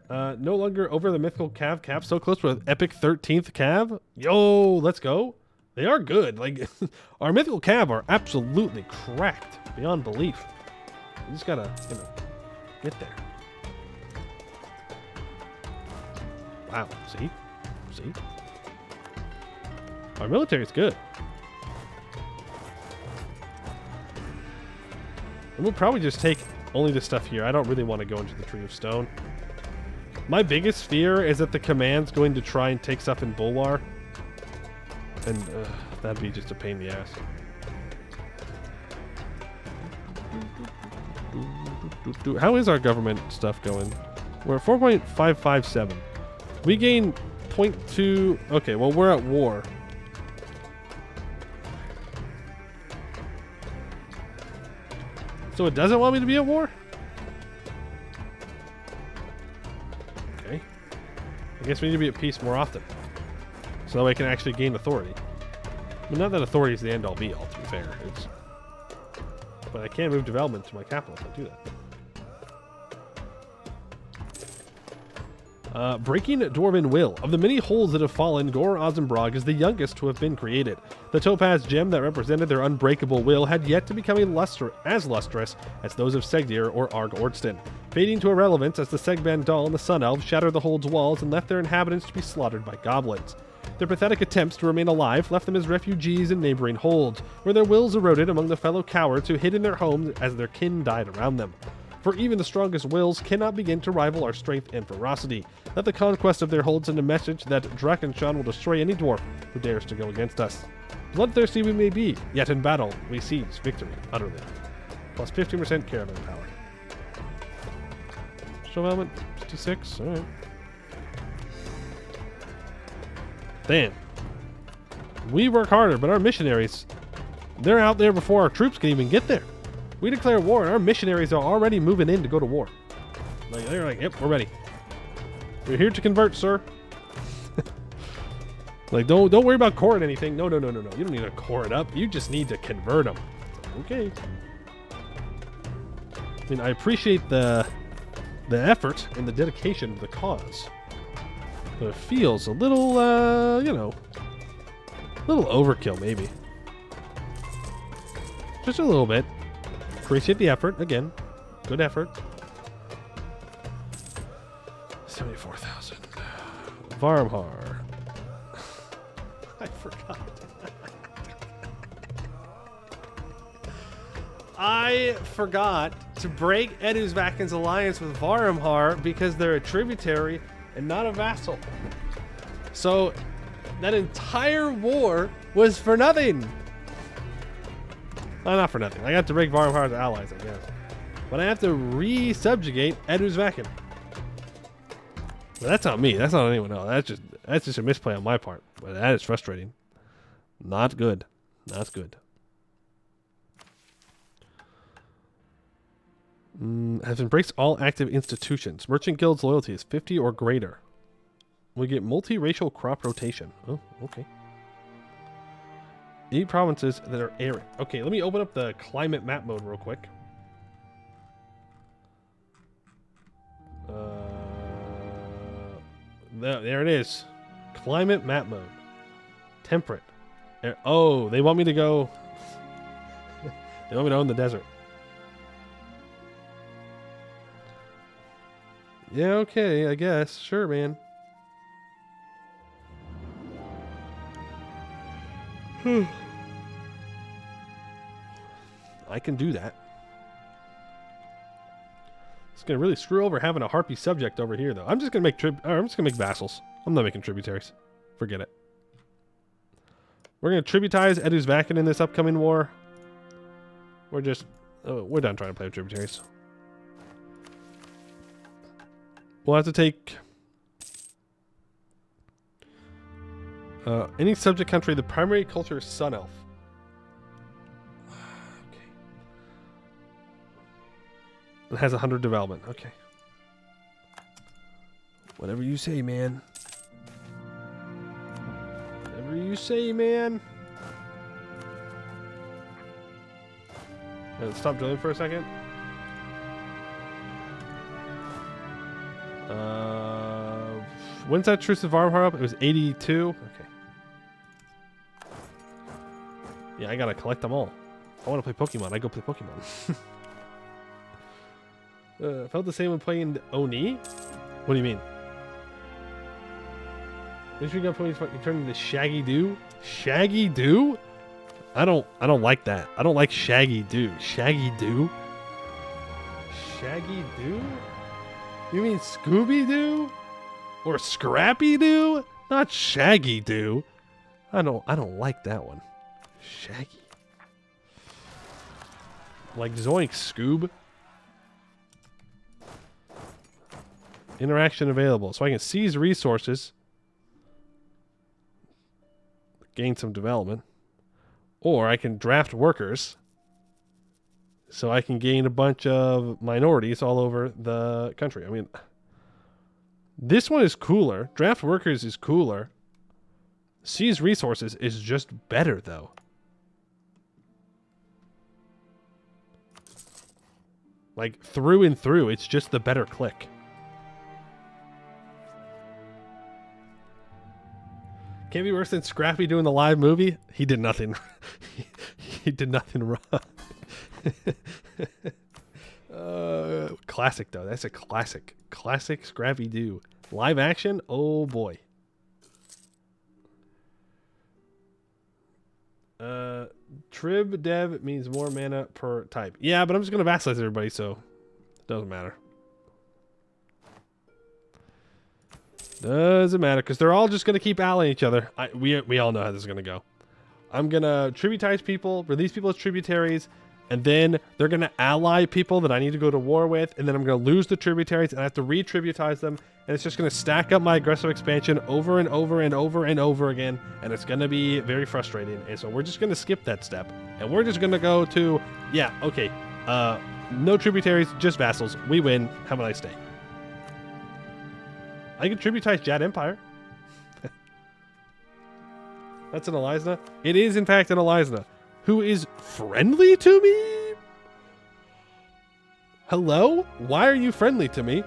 A: No longer over the mythical Cav cap. So close with epic 13th Cav. Yo, let's go. They are good. Like, our mythical Cav are absolutely cracked beyond belief. We just gotta, you know, get there. Wow. See? See? Our military is good. And we'll probably just take only the stuff here. I don't really want to go into the Tree of Stone. My biggest fear is that the command's going to try and take stuff in Bulwar. And that'd be just a pain in the ass. How is our government stuff going? We're at 4.557. We gain 0.2. Okay, well, we're at war. So it doesn't want me to be at war? Okay. I guess we need to be at peace more often. So that way I can actually gain authority. I mean, not that authority is the end all be all, to be fair. But I can move development to my capital if I do that. Breaking Dwarven Will. Of the many holes that have fallen, Gor Ozenbrog is the youngest to have been created. The topaz gem that represented their unbreakable will had yet to become as lustrous as those of Segdir or Arg Ordston, fading to irrelevance as the Segban Dal and the Sun Elves shattered the hold's walls and left their inhabitants to be slaughtered by goblins. Their pathetic attempts to remain alive left them as refugees in neighboring holds, where their wills eroded among the fellow cowards who hid in their homes as their kin died around them. For even the strongest wills cannot begin to rival our strength and ferocity. Let the conquest of their holds send a message that Drakenshan will destroy any dwarf who dares to go against us. Bloodthirsty we may be, yet in battle we seize victory utterly. Plus 15% caravan power. Show element 56. Alright. Damn. We work harder, but our missionaries, they're out there before our troops can even get there. We declare war, and our missionaries are already moving in to go to war. Like, they're like, yep, we're ready. We're here to convert, sir. Like, don't worry about coring anything. No. You don't need to core it up. You just need to convert them. Okay. I mean, I appreciate the effort and the dedication to the cause. But it feels a little, you know, a little overkill, maybe. Just a little bit. Appreciate the effort. Again, good effort. 74,000. Varmhar. I forgot. I forgot to break Edusvakin's alliance with Varmhar because they're a tributary and not a vassal. So that entire war was for nothing. Well, not for nothing. I got to break Varmhar's allies, I guess. But I have to re-subjugate Edusvakin. Well, that's not me. That's not anyone else. That's just a misplay on my part. But that is frustrating. Not good. Not good. Has embraced all active institutions. Merchant Guild's loyalty is 50 or greater. We get multiracial crop rotation. Oh, okay. 8 provinces that are arid. Okay, let me open up the climate map mode real quick. There it is. Climate map mode. Temperate. Oh, they want me to go... They want me to own the desert. Yeah, okay, I guess. Sure, man. I can do that. It's gonna really screw over having a harpy subject over here, though. I'm just gonna make vassals. I'm not making tributaries. Forget it. We're gonna tributize Edusvakin in this upcoming war. We're done trying to play with tributaries. We'll have to take any subject country. The primary culture is Sun Elf. Okay. It has 100 development. Okay. Whatever you say, man. Whatever you say, man. Stop drilling for a second. When's that Truce of Varmhar up? It was 82. Okay. Yeah, I gotta collect them all. If I want to play Pokemon, I go play Pokemon. Felt the same when playing Oni? What do you mean? This week I'm playing turning into Shaggy Doo? Shaggy Doo? I don't like that. I don't like Shaggy Doo. Shaggy Doo? Shaggy Doo? You mean Scooby Doo? Or Scrappy Doo? Not Shaggy Doo. I don't like that one. Shaggy. Like Zoink Scoob. Interaction available. So I can seize resources. Gain some development. Or I can draft workers. So I can gain a bunch of minorities all over the country. I mean, this one is cooler. Draft workers is cooler. Seize resources is just better, though. Like, through and through, it's just the better click. Can't be worse than Scrappy doing the live movie. He did nothing. He did nothing wrong. Classic, though. That's a classic. Classic Scrappy Doo. Live action? Oh, boy. Trib dev means more mana per type. Yeah, but I'm just going to vassalize everybody, so it doesn't matter. Doesn't matter, because they're all just going to keep allying each other. We all know how this is going to go. I'm going to tributize people, release people as tributaries, and then they're going to ally people that I need to go to war with, and then I'm going to lose the tributaries, and I have to re-tributize them, and it's just going to stack up my aggressive expansion over and over and over and over again, and it's going to be very frustrating, and so we're just going to skip that step, and we're just going to go to, yeah, okay, no tributaries, just vassals. We win. Have a nice day. I can tributize Jad Empire. That's an Elisna? It is, in fact, an Elisna. Who is friendly to me? Hello? Why are you friendly to me?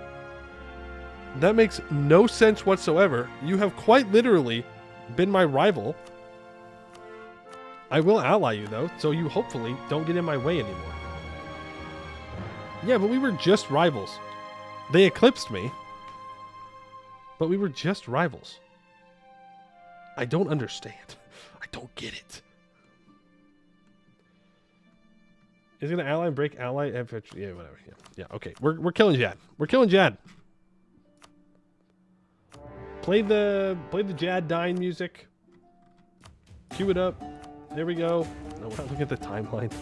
A: That makes no sense whatsoever. You have quite literally been my rival. I will ally you, though, so you hopefully don't get in my way anymore. Yeah, but we were just rivals. They eclipsed me, but we were just rivals. I don't understand. I don't get it. Is it gonna ally and break ally? Yeah, whatever. Yeah, okay. We're killing Jad. We're killing Jad. Play the Jad dying music. Cue it up. There we go. No, we're not looking at the timeline.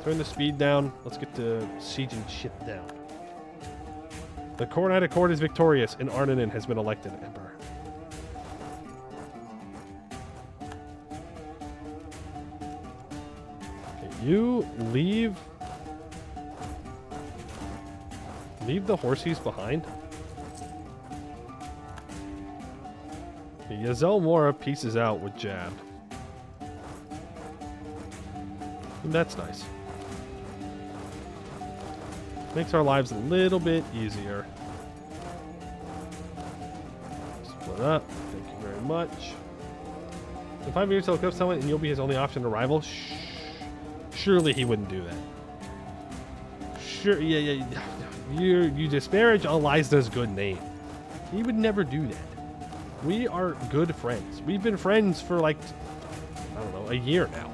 A: Turn the speed down. Let's get to sieging shit down. The Coronita Court is victorious, and Arnanen has been elected emperor. Okay, you leave the horsies behind. Yazel Mora pieces out with Jad. And that's nice. Makes our lives a little bit easier. Split up. Thank you very much. In 5 years, he'll equip someone and you'll be his only option to rival. Surely he wouldn't do that. Sure, yeah. You disparage Elisna's good name. He would never do that. We are good friends. We've been friends for like, I don't know, a year now.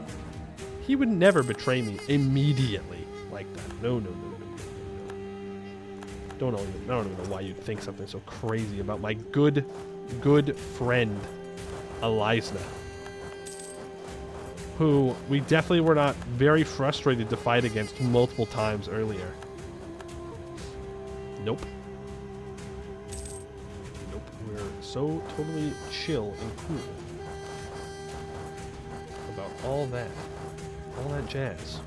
A: He would never betray me immediately like that. No. I don't even know why you'd think something so crazy about my good friend, Elisna. Who we definitely were not very frustrated to fight against multiple times earlier. Nope. We're so totally chill and cool about all that jazz.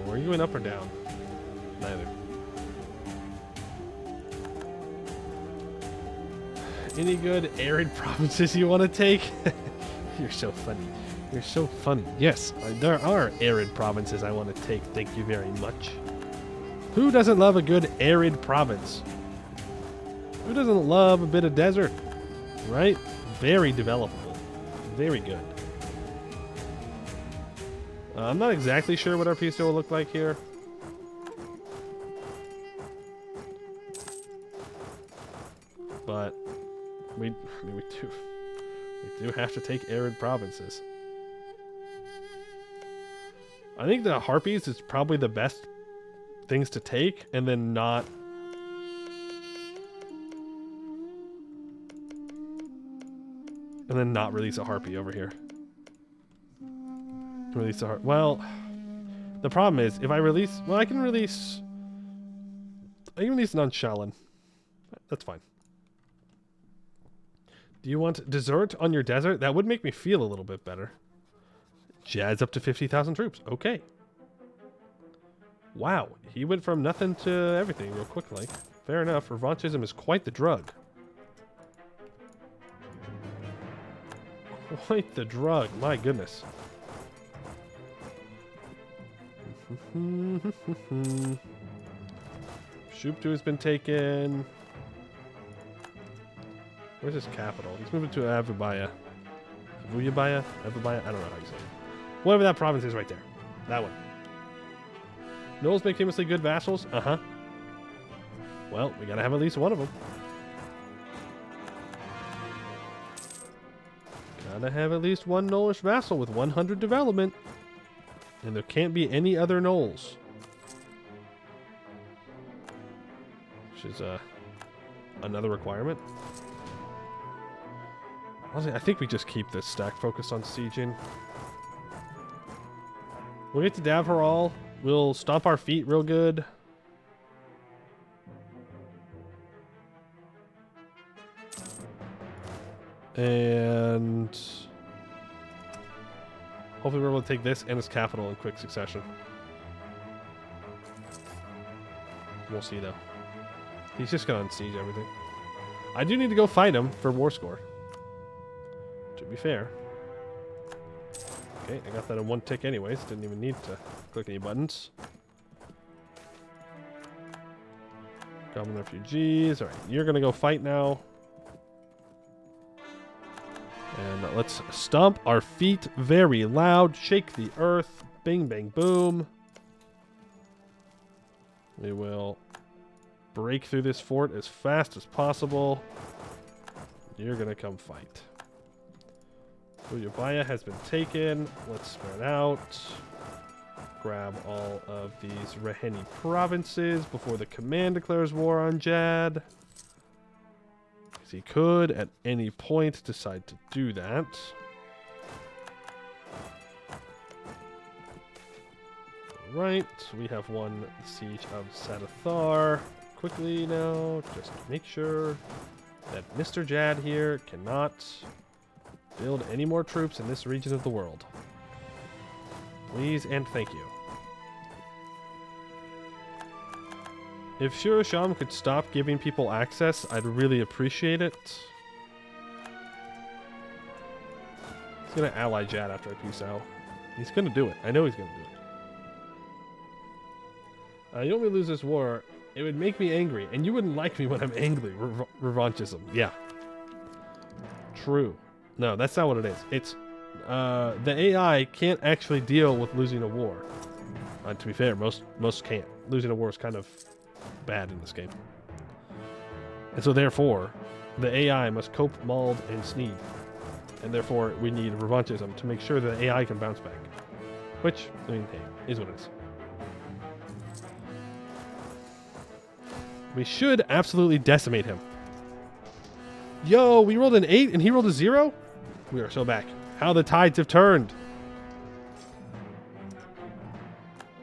A: Are you going up or down? Neither. Any good arid provinces you want to take? You're so funny. You're so funny. Yes, there are arid provinces I want to take. Thank you very much. Who doesn't love a good arid province? Who doesn't love a bit of desert? Right? Very developable. Very good. I'm not exactly sure what our peace deal will look like here. But we do have to take arid provinces. I think the Harpies is probably the best things to take, and then not release a Harpy over here. Release a well, the problem is if I release, well, I can release non-Shaolin. That's fine. Do you want dessert on your desert? That would make me feel a little bit better. Jazz up to 50,000 troops. Okay. Wow, he went from nothing to everything real quickly. Fair enough. Revanchism is quite the drug. Quite the drug. My goodness. Shuptu has been taken. Where's his capital? He's moving to Avubaya. Avubaya? I don't know how you say it. Whatever that province is right there. That one. Knolls make famously good vassals? Uh-huh. Well, we gotta have at least one of them. Gotta have at least one Knollish vassal with 100 development. And there can't be any other Knolls. Which is another requirement. Honestly, I think we just keep this stack focused on sieging. We'll get to Davharal. We'll stomp our feet real good. And hopefully we're able to take this and its capital in quick succession. We'll see though. He's just gonna unsiege everything. I do need to go fight him for war score. To be fair. Okay, I got that in one tick anyways. Didn't even need to click any buttons. Goblin refugees. Alright, you're gonna go fight now. And let's stomp our feet very loud. Shake the earth. Bing, bang, boom. We will break through this fort as fast as possible. You're gonna come fight. Uyabaya has been taken. Let's spread out. Grab all of these Raheni provinces before the command declares war on Jad. Because he could at any point decide to do that. Alright, we have won the siege of Sadathar. Quickly now, just make sure that Mr. Jad here cannot build any more troops in this region of the world. Please and thank you. If Shirasham could stop giving people access, I'd really appreciate it. He's gonna ally Jad after I peace out. He's gonna do it. I know he's gonna do it. You don't want me to lose this war. It would make me angry, and you wouldn't like me when I'm angry. Revanchism. Yeah. True. No, that's not what it is. It's the AI can't actually deal with losing a war. To be fair, most can't. Losing a war is kind of bad in this game. And so therefore, the AI must cope, mauled, and sneed. And therefore, we need revanchism to make sure that the AI can bounce back. Which, I mean, hey, is what it is. We should absolutely decimate him. Yo, we rolled an 8 and he rolled a 0? We are so back. How the tides have turned.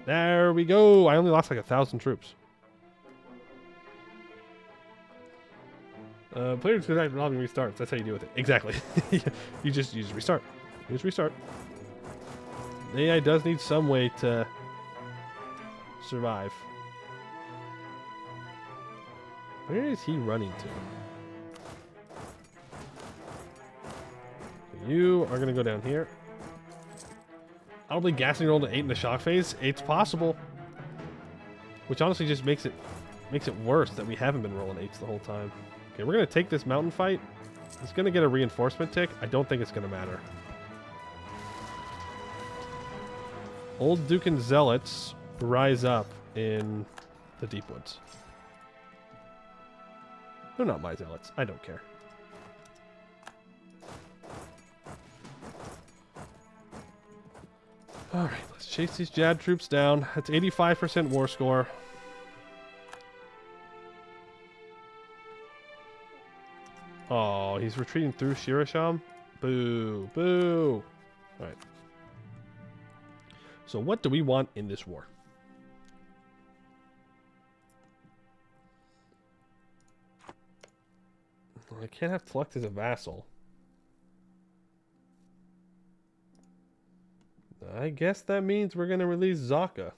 A: There we go. I only lost like 1,000 troops. Players go back to and restarts. That's how you deal with it. Exactly. you just restart. You just restart. The AI does need some way to survive. Where is he running to? You are going to go down here. I don't think gassing rolled an 8 in the shock phase. It's possible. Which honestly just makes it worse that we haven't been rolling 8s the whole time. Okay, we're going to take this mountain fight. It's going to get a reinforcement tick. I don't think it's going to matter. Old Dukan Zealots rise up in the Deep Woods. They're not my zealots. I don't care. Alright, let's chase these Jad troops down. That's 85% war score. Oh, he's retreating through Shirasham? Boo. Boo. Alright. So what do we want in this war? I can't have Tlux as a vassal. I guess that means we're going to release Zaka.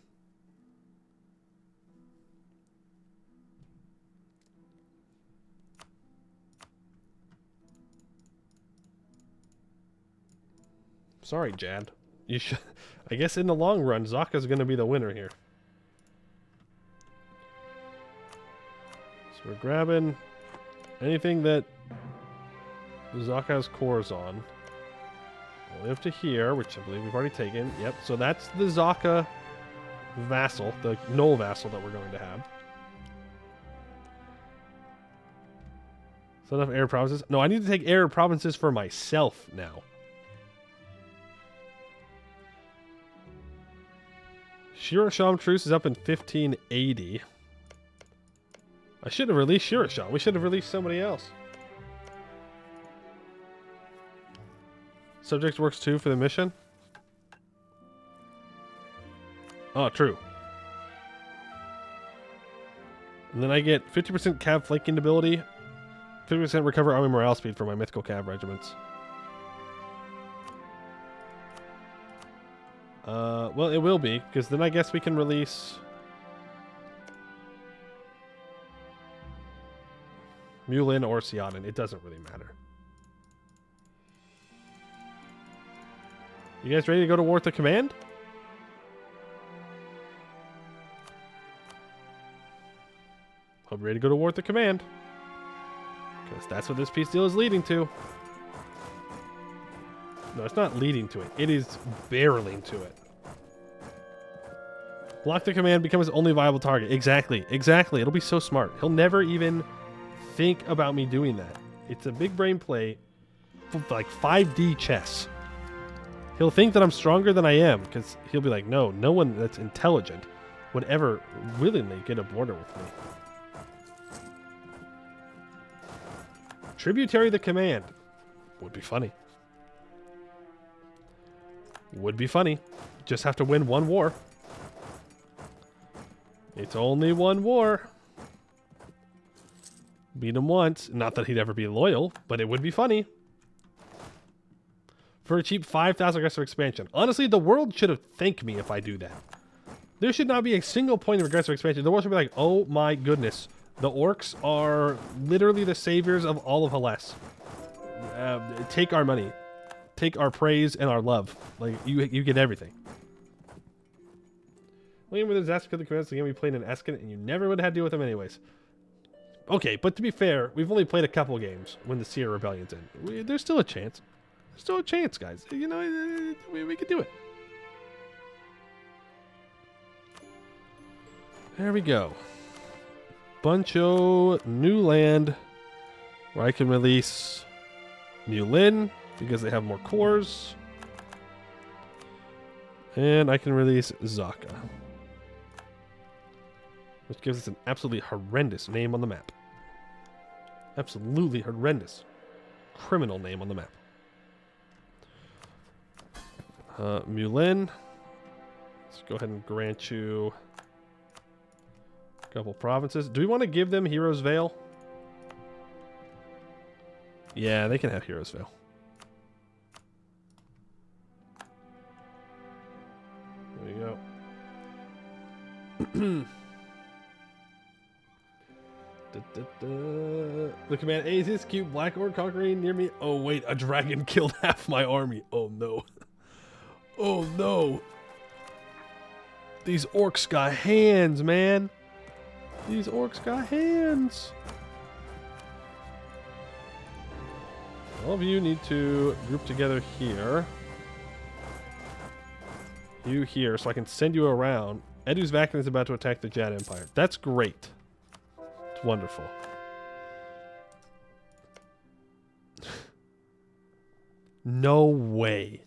A: Sorry, Jad. You should. I guess in the long run, Zaka's going to be the winner here. So we're grabbing anything that Zaka has cores on. We'll live to here, which I believe we've already taken. Yep, so that's the Zaka vassal, the null vassal that we're going to have. So enough air provinces. No, I need to take air provinces for myself now. Shirasham Truce is up in 1580. I should have released Shirasham. We should have released somebody else. Subject works 2 for the mission. Oh, true. And then I get 50% cav flanking ability, 50% recover army morale speed for my mythical cav regiments. Well, it will be, because then I guess we can release Mulin or Seanan. It doesn't really matter. You guys ready to go to war with the command? Hope you're ready to go to war with the command. Because that's what this peace deal is leading to. No, it's not leading to it. It is barreling to it. Block the command, become his only viable target. Exactly. Exactly. It'll be so smart. He'll never even think about me doing that. It's a big brain play. Like 5D chess. He'll think that I'm stronger than I am. Because he'll be like, no one that's intelligent would ever willingly get a border with me. Tributary the command. Would be funny. Would be funny. Just have to win one war. It's only one war. Beat him once. Not that he'd ever be loyal, but it would be funny. For a cheap 5,000 aggressive expansion. Honestly, the world should have thanked me if I do that. There should not be a single point of aggressive expansion. The world should be like, oh my goodness. The orcs are literally the saviors of all of Hellas. Take our money. Take our praise and our love. Like, you get everything. William with a disaster killed the commanders the game we played in Eskin, and you never would have had to deal with them anyways. Okay, but to be fair, we've only played a couple games when the Seer Rebellion's in. There's still a chance. There's still a chance, guys. You know, we could do it. There we go. Buncho new land where I can release Mulin because they have more cores. And I can release Zaka, which gives us an absolutely horrendous name on the map. Absolutely horrendous criminal name on the map. Mulin. Let's go ahead and grant you a couple provinces. Do we want to give them Heroes Vale? Yeah, they can have Heroes Vale. There you go. The command A is cute. Black Orc conquering near me. Oh wait, a dragon killed half my army. Oh no. Oh no. These orcs got hands, man. These orcs got hands. All of you need to group together here. You here, so I can send you around. Edu's Vacan is about to attack the Jad Empire. That's great. It's wonderful. No way.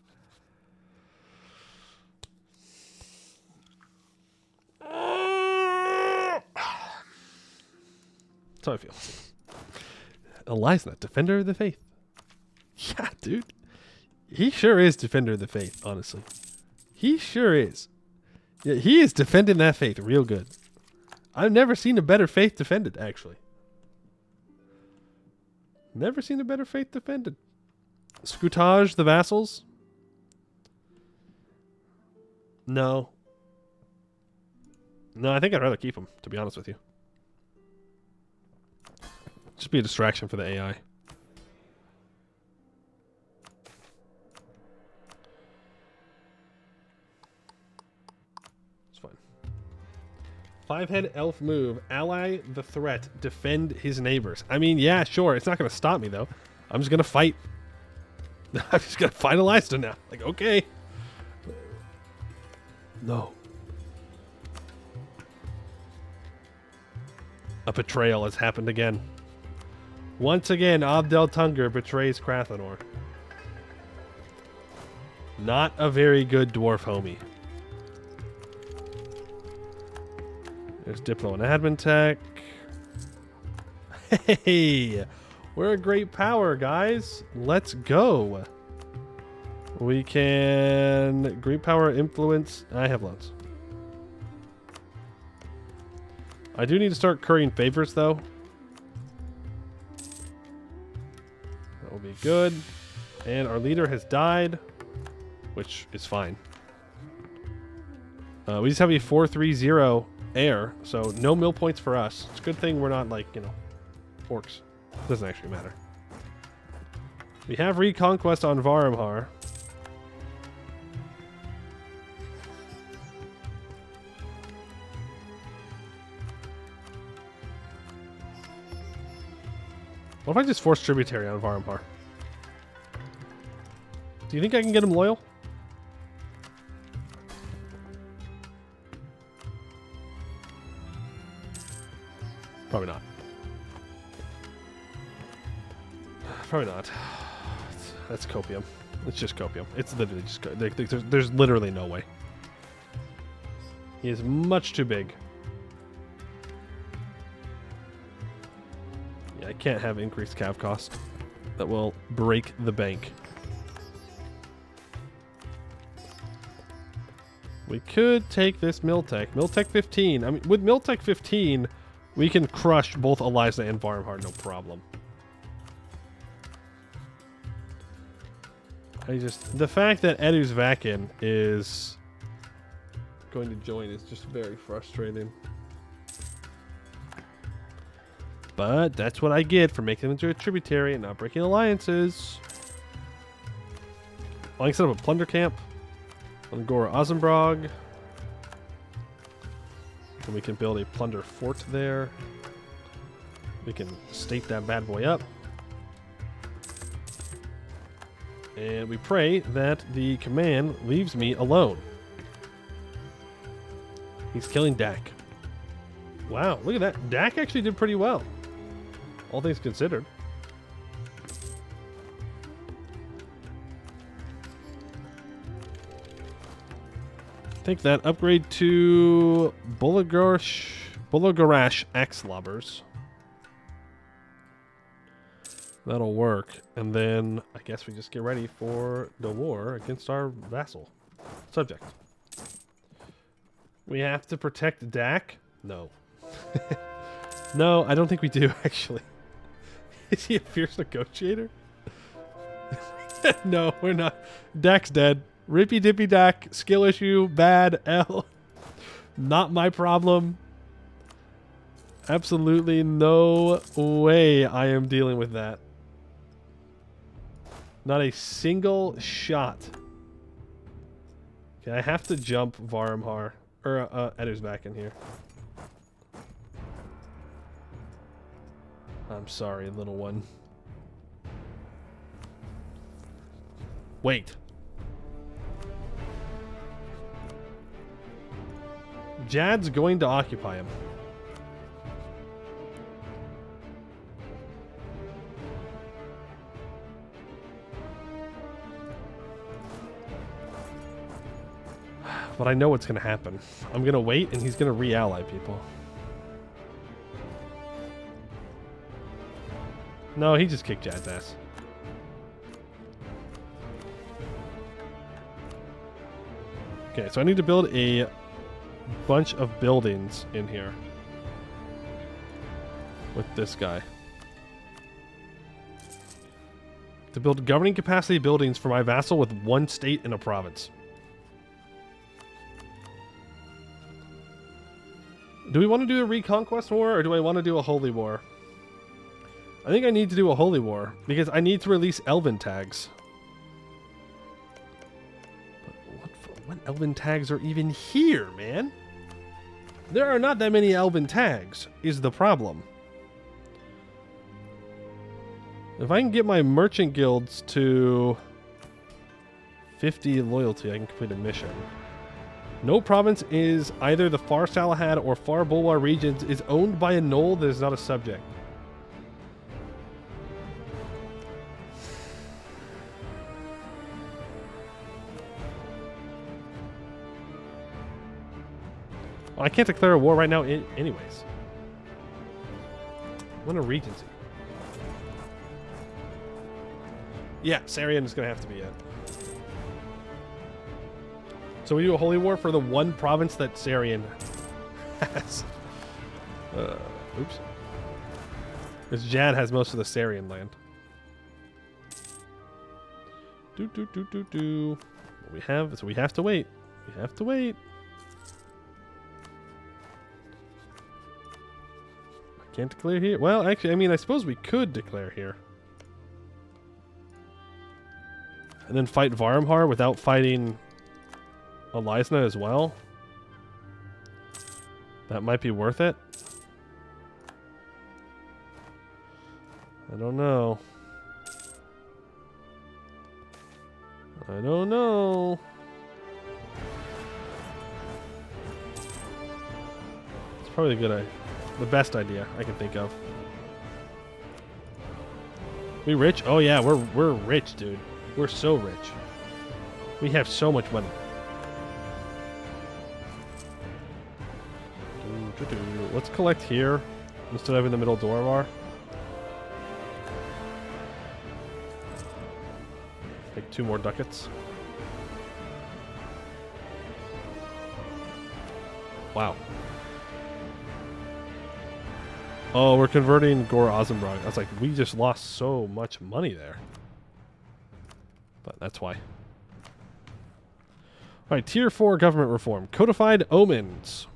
A: That's how I feel. Eliza, Defender of the Faith. Yeah, dude. He sure is Defender of the Faith, honestly. He sure is. Yeah, he is defending that faith real good. I've never seen a better faith defended, actually. Never seen a better faith defended. Scrutage the vassals? No. No, I think I'd rather keep them, to be honest with you. Just be a distraction for the AI. It's fine. 5-head elf move. Ally the threat. Defend his neighbors. I mean, yeah, sure. It's not going to stop me, though. I'm just going to fight. I'm just going to fight Eliza now. Like, okay. No. A betrayal has happened again. Once again, Abdel Tunger betrays Krathanor. Not a very good dwarf homie. There's Diplo and Admin Tech. Hey! We're a great power, guys. Let's go. We can... Great power, influence... I have loans. I do need to start currying favors, though. That will be good. And our leader has died, which is fine. We just have a 4-3-0 heir, so no mill points for us. It's a good thing we're not like, you know, orcs. Doesn't actually matter. We have reconquest on Varumhar. What if I just force tributary on Varumhar? Do you think I can get him loyal? Probably not. Probably not. That's copium. It's just copium. It's literally just... There's literally no way. He is much too big. Yeah, I can't have increased cav cost. That will break the bank. We could take this Miltech. Miltech 15. I mean, with Miltech 15, we can crush both Eliza and Varmhard, no problem. The fact that Edu's Vakin is going to join is just very frustrating. But that's what I get for making them into a tributary and not breaking alliances. I can set up a plunder camp on Gora Ozenbrog. And we can build a plunder fort there. We can state that bad boy up. And we pray that the command leaves me alone. He's killing Dak. Wow, look at that. Dak actually did pretty well. All things considered. Take that. Upgrade to Bulagarash Axe Lobbers. That'll work. And then I guess we just get ready for the war against our vassal subject. We have to protect Dak? No. No, I don't think we do, actually. Is he a fierce negotiator? No, we're not. Dak's dead. Rippy dippy Dak. Skill issue. Bad. L. Not my problem. Absolutely no way I am dealing with that. Not a single shot. Okay, I have to jump Varumhar. Or, Edu's back in here. I'm sorry, little one. Wait. Jad's going to occupy him. But I know what's going to happen. I'm going to wait, and he's going to re-ally people. No, he just kicked Jad's ass. Okay, so I need to build a bunch of buildings in here. With this guy. To build governing capacity buildings for my vassal with one state and a province. Do we want to do a reconquest war, or do I want to do a holy war? I think I need to do a holy war, because I need to release elven tags. But what elven tags are even here, man? There are not that many elven tags, is the problem. If I can get my merchant guilds to 50 loyalty, I can complete a mission. No province is either the Far Salahad or Far Bulwar regions is owned by a knoll that is not a subject. Well, I can't declare a war right now anyways. I want a regency. Yeah, Sarian is going to have to be it. So we do a holy war for the one province that Sarian has. Oops. Because Jad has most of the Sarian land. We have, so we have to wait. We have to wait. I Can't declare here? Well, actually, I mean, I suppose we could declare here. And then fight Varumhar without fighting Elisna as well. That might be worth it. I don't know. I don't know. It's probably the best idea I can think of. We rich? Oh yeah, we're rich, dude. We're so rich. We have so much money. Let's collect here instead of in the middle Dorovar. Take 2 more ducats. Wow. Oh, we're converting Gore Ozenbrog. I was like, we just lost so much money there. But that's why. Alright, Tier 4 government reform. Codified omens.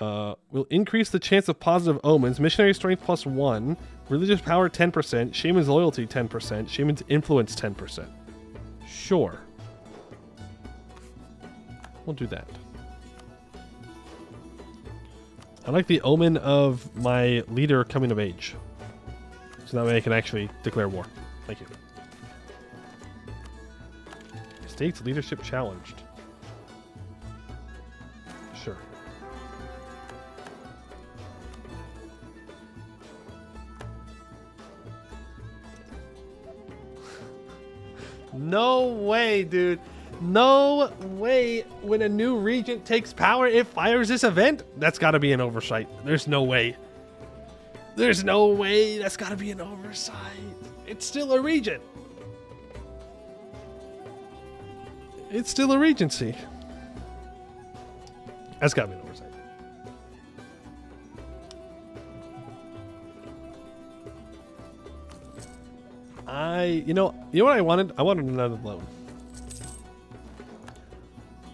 A: Will increase the chance of positive omens. Missionary strength +1. Religious power 10%. Shaman's loyalty 10%. Shaman's influence 10%. Sure. We'll do that. I like the omen of my leader coming of age. So that way I can actually declare war. Thank you. State's leadership challenged. Sure. No way, dude. No way. When a new regent takes power, it fires this event? That's got to be an oversight. There's no way. There's no way. That's got to be an oversight. It's still a regent. It's still a regency. That's got to be an oversight. You know what I wanted? I wanted another loan.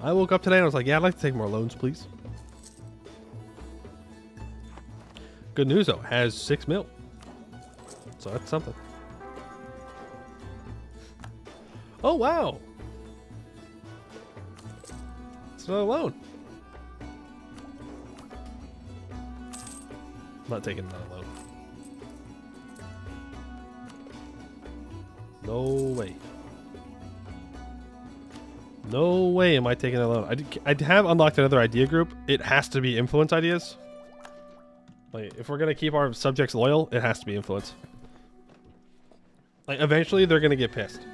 A: I woke up today and I was like, yeah, I'd like to take more loans, please. Good news, though. Has 6 mil. So that's something. Oh, wow. It's another loan. I'm not taking another loan. No way. No way am I taking that loan. I have unlocked another idea group. It has to be influence ideas. Like, if we're going to keep our subjects loyal, it has to be influence. Like, eventually they're going to get pissed.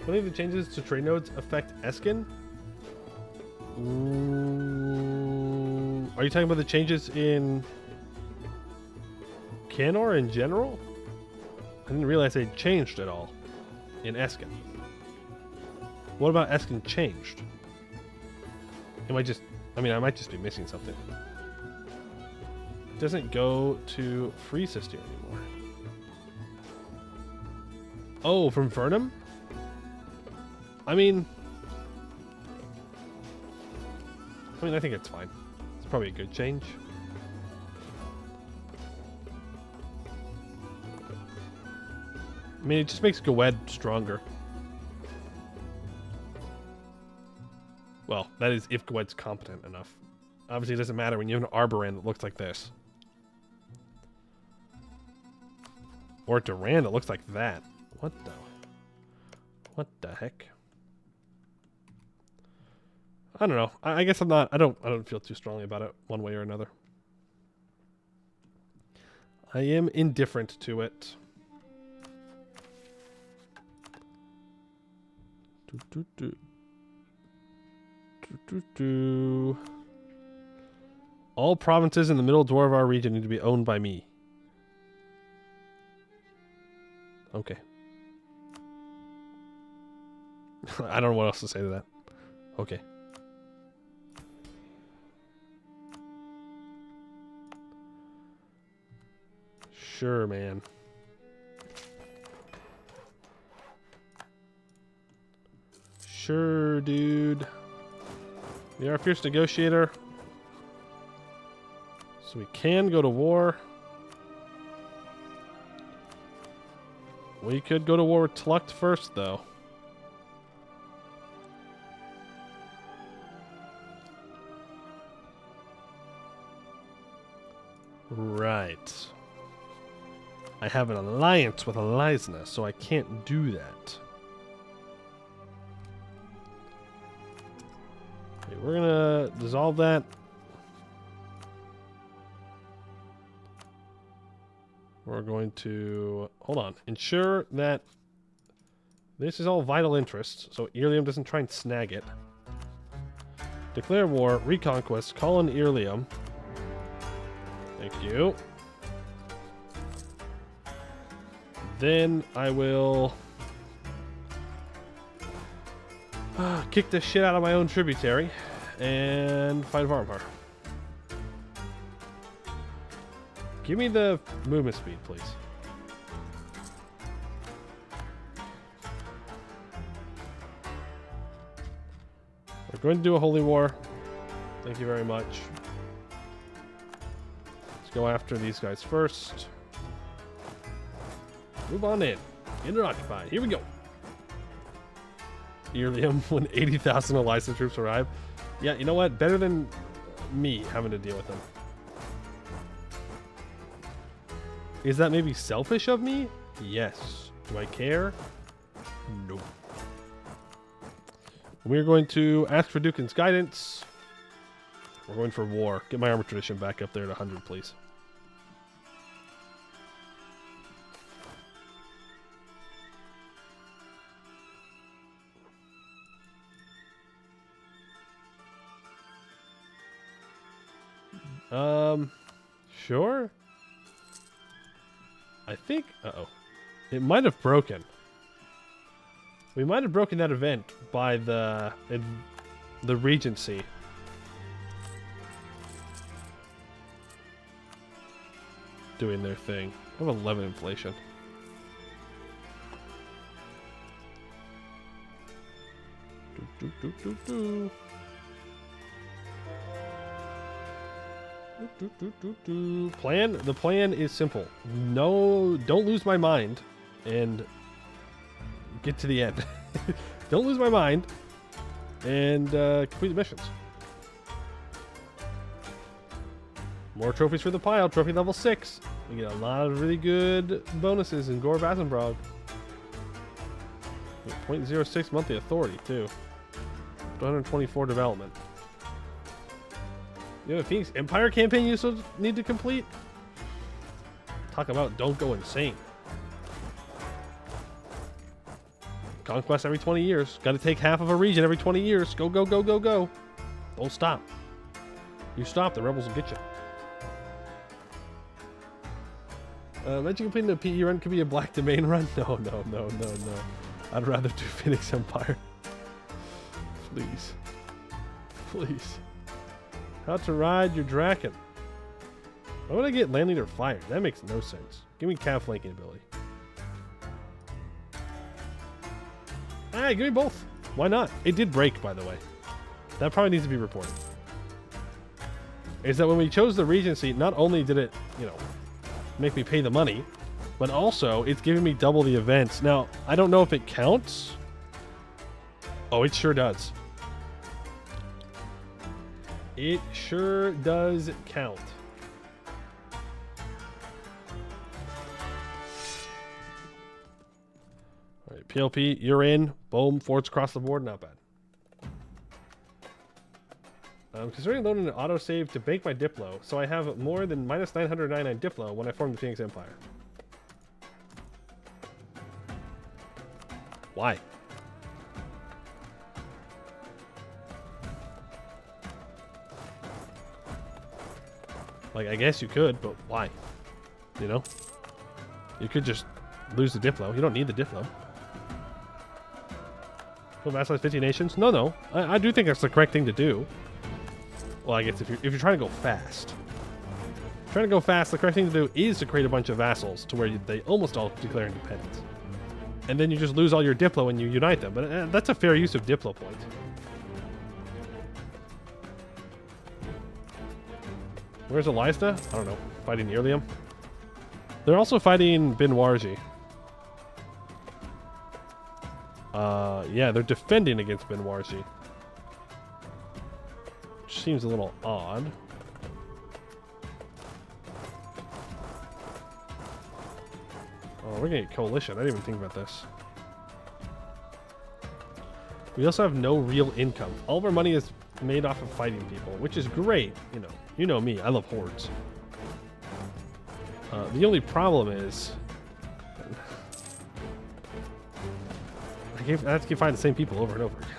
A: What if the changes to trade nodes affect Eskin? Are you talking about the changes in Canor in general? I didn't realize they changed at all in Eskin. What about Eskin changed? I might just be missing something. It doesn't go to Free Sister anymore. Oh, from Vernum? I mean, I think it's fine. It's probably a good change. I mean, it just makes Gwed stronger. Well, that is if Gwed's competent enough. Obviously, it doesn't matter when you have an Arboran that looks like this. Or Duran that looks like that. What the heck? I don't know. I guess I don't feel too strongly about it one way or another. I am indifferent to it. All provinces in the Middle Dwarvar region need to be owned by me. Okay. I don't know what else to say to that. Okay. Sure, man. Sure, dude. You're a fierce negotiator. So we can go to war. We could go to war with Tlucht first, though. Right. I have an alliance with Elisna, so I can't do that. Okay, we're gonna dissolve that. We're going to, hold on, ensure that this is all vital interests, so Irlium doesn't try and snag it. Declare war, reconquest, call in Irlium. Thank you. Then I will kick the shit out of my own tributary and fight Varmhar. Give me the movement speed, please. We're going to do a holy war. Thank you very much. Let's go after these guys first. Move on in. Inner occupied. Here we go. Irlium when 80,000 Elisna troops arrive. Yeah, you know what? Better than me having to deal with them. Is that maybe selfish of me? Yes. Do I care? No. We're going to ask for Dukin's guidance. We're going for war. Get my armor tradition back up there at 100, please. Sure. I think, it might have broken. We might have broken that event by the Regency. Doing their thing. I have 11 inflation. Plan? The plan is simple. No, don't lose my mind and get to the end. Don't lose my mind and complete the missions. More trophies for the pile. Trophy level 6. We get a lot of really good bonuses in Gore Vasenbrog. 0.06 monthly authority too. 224 development. You have a Phoenix Empire campaign you still need to complete? Talk about don't go insane. Conquest every 20 years. Got to take half of a region every 20 years. Go, go, go, go, go. Don't stop. You stop, the rebels will get you. Imagine completing the PE run could be a Black Domain run? No, no, no, no, no. I'd rather do Phoenix Empire. Please. Please. How to ride your Draken. Why would I get Land Leader fired? That makes no sense. Give me Cav flanking ability. Hey, give me both. Why not? It did break, by the way. That probably needs to be reported. Is that when we chose the Regency, not only did it, make me pay the money, but also it's giving me double the events. Now, I don't know if it counts. Oh, it sure does. It sure does count. All right, PLP, you're in. Boom, forts across the board, not bad. I'm considering loading an autosave to bank my Diplo, so I have more than minus 999 Diplo when I form the Phoenix Empire. Why? Like, I guess you could, but why? You could just lose the Diplo. You don't need the Diplo. Go vassalize 50 nations? No. I do think that's the correct thing to do. Well, I guess if you're trying to go fast. The correct thing to do is to create a bunch of vassals to where they almost all declare independence. And then you just lose all your Diplo and you unite them. But that's a fair use of Diplo points. Where's Elisa? I don't know. Fighting Irlium. They're also fighting Binwarji. Yeah, they're defending against Binwarji. Which seems a little odd. Oh, we're gonna get coalition. I didn't even think about this. We also have no real income. All of our money is made off of fighting people, which is great. You know me. I love hordes. The only problem is I have to keep finding the same people over and over again.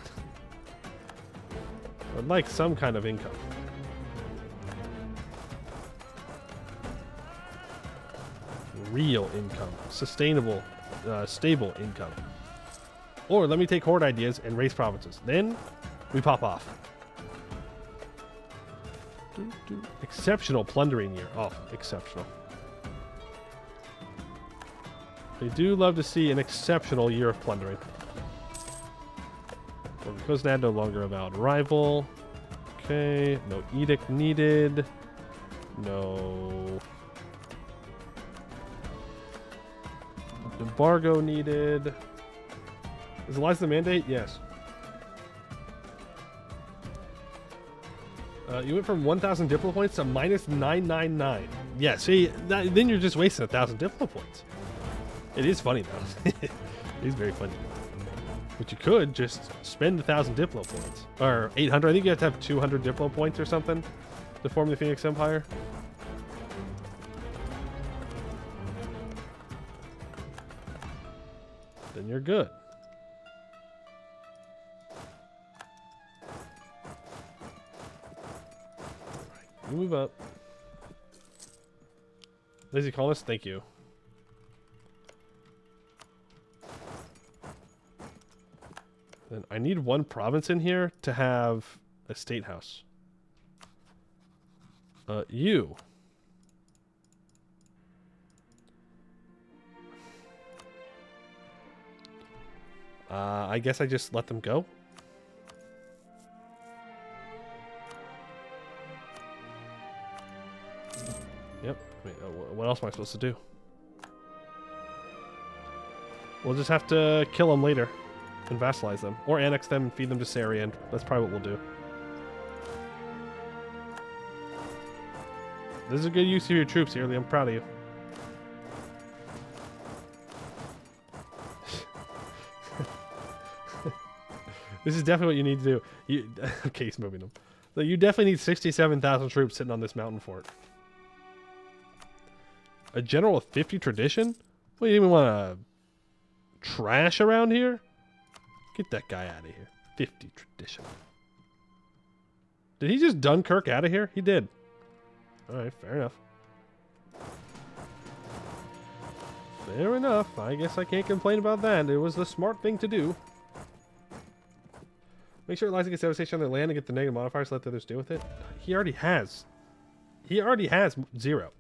A: I'd like some kind of income. Real income. Sustainable, stable income. Or let me take horde ideas and race provinces. Then we pop off. Exceptional plundering year. Oh, exceptional. They do love to see an exceptional year of plundering. Koznad no longer a valid rival. Okay, no edict needed. No embargo needed. Is Eliza the mandate? Yes. You went from 1,000 diplo points to minus 999. Yeah, see, then you're just wasting 1,000 diplo points. It is funny though. It is very funny. But you could just spend 1,000 diplo points. Or 800. I think you have to have 200 diplo points or something to form the Phoenix Empire. Then you're good. You move up. Lazy colonist, thank you. Then I need one province in here to have a state house. You. I guess I just let them go. Yep. Wait, what else am I supposed to do? We'll just have to kill them later and vassalize them. Or annex them and feed them to Sarian. That's probably what we'll do. This is a good use of your troops, Early. I'm proud of you. This is definitely what you need to do. Okay, he's moving them. So you definitely need 67,000 troops sitting on this mountain fort. A general with 50 tradition? What, you even want to trash around here? Get that guy out of here. 50 tradition. Did he just Dunkirk out of here? He did. Alright, fair enough. Fair enough. I guess I can't complain about that. It was the smart thing to do. Make sure Eliza gets devastation on their land and get the negative modifiers, let the others deal with it. He already has. He already has 0.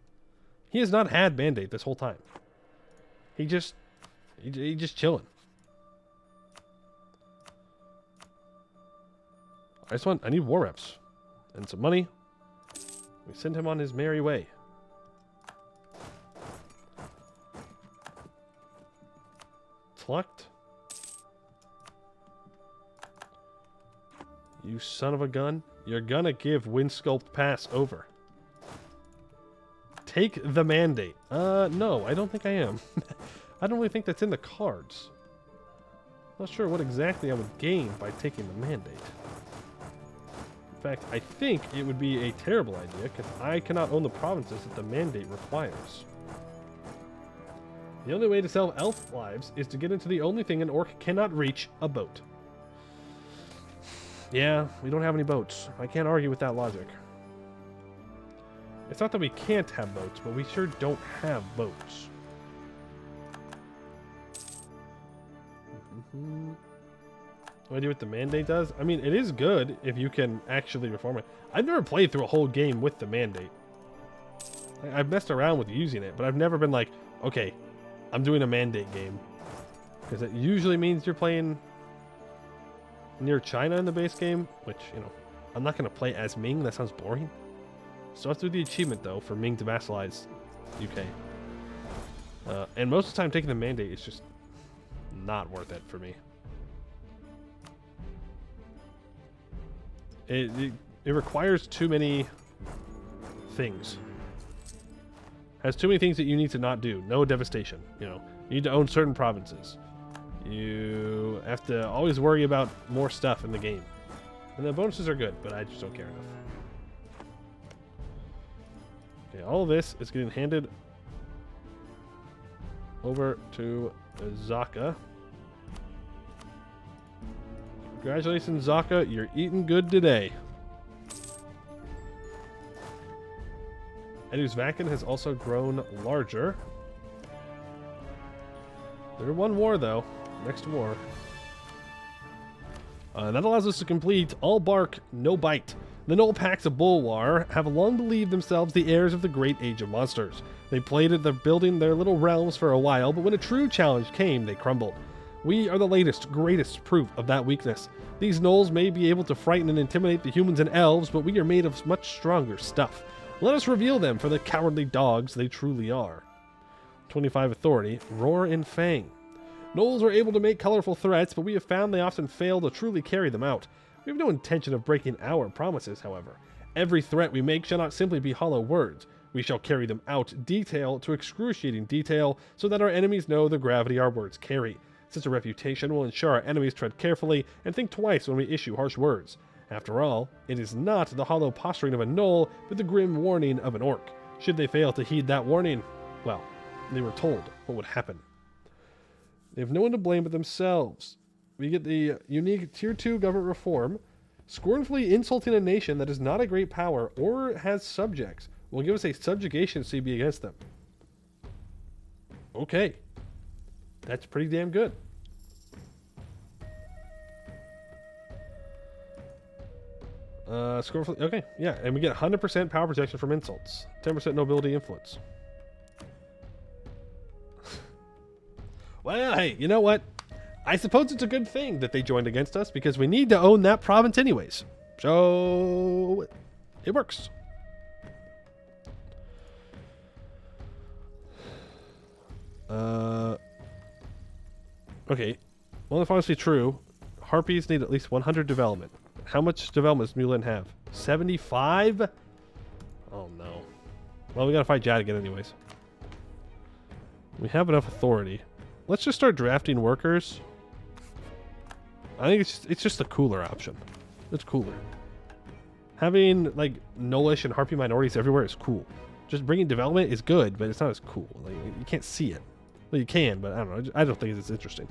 A: He has not had Band-Aid this whole time. He just chilling. I need war reps. And some money. We send him on his merry way. Plucked. You son of a gun. You're gonna give Windsculpt Pass over. Take the mandate. No, I don't think I am. I don't really think that's in the cards. Not sure what exactly I would gain by taking the mandate. In fact, I think it would be a terrible idea because I cannot own the provinces that the mandate requires. The only way to sell elf lives is to get into the only thing an orc cannot reach, a boat. Yeah, we don't have any boats. I can't argue with that logic. It's not that we can't have boats, but we sure don't have boats. What idea what the mandate does? I mean, it is good if you can actually reform it. I've never played through a whole game with the mandate. I've messed around with using it, but I've never been like, okay, I'm doing a mandate game. Because it usually means you're playing near China in the base game, which, you know, I'm not going to play as Ming. That sounds boring. Still have to do the achievement, though, for Ming to vassalize UK. And most of the time, taking the mandate is just not worth it for me. It requires too many things. Has too many things that you need to not do. No devastation. You know, you need to own certain provinces. You have to always worry about more stuff in the game. And the bonuses are good, but I just don't care enough. Okay, all of this is getting handed over to Zaka. Congratulations, Zaka. You're eating good today. Edusvakin has also grown larger. They're one war, though. Next war. That allows us to complete all bark, no bite. The Knoll packs of Bulwar have long believed themselves the heirs of the great age of monsters. They played at building their little realms for a while, but when a true challenge came, they crumbled. We are the latest, greatest proof of that weakness. These Knolls may be able to frighten and intimidate the humans and elves, but we are made of much stronger stuff. Let us reveal them for the cowardly dogs they truly are. 25 authority, Roar and Fang. Knolls are able to make colorful threats, but we have found they often fail to truly carry them out. We have no intention of breaking our promises, however. Every threat we make shall not simply be hollow words. We shall carry them out detail to excruciating detail so that our enemies know the gravity our words carry. Such a reputation will ensure our enemies tread carefully and think twice when we issue harsh words. After all, it is not the hollow posturing of a Knoll, but the grim warning of an orc. Should they fail to heed that warning, well, they were told what would happen. They have no one to blame but themselves. We get the unique Tier 2 government reform. Scornfully insulting a nation that is not a great power or has subjects will give us a subjugation CB against them. Okay. That's pretty damn good. Scornfully, okay, yeah, and we get 100% power protection from insults. 10% nobility influence. Well, hey, you know what? I suppose it's a good thing that they joined against us because we need to own that province anyways. So it works. Okay. Well, if honestly true, Harpies need at least 100 development. How much development does Mulan have? 75? Oh no. Well, we gotta fight Jad anyways. We have enough authority. Let's just start drafting workers. I think it's just a cooler option. It's cooler. Having like Knollish and Harpy minorities everywhere is cool. Just bringing development is good, but it's not as cool. Like you can't see it. Well, you can, but I don't know. I don't think it's interesting.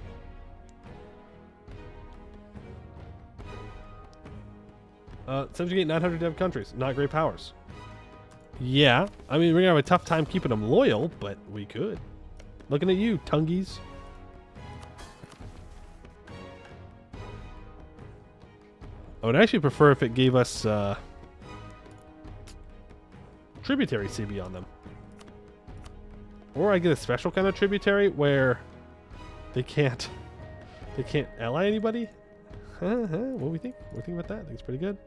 A: Subjugate 900 dev countries. Not great powers. Yeah, I mean we're gonna have a tough time keeping them loyal, but we could. Looking at you, Tungies. I would actually prefer if it gave us tributary CB on them. Or I get a special kind of tributary where they can't ally anybody. What do we think? What do we think about that? I think it's pretty good.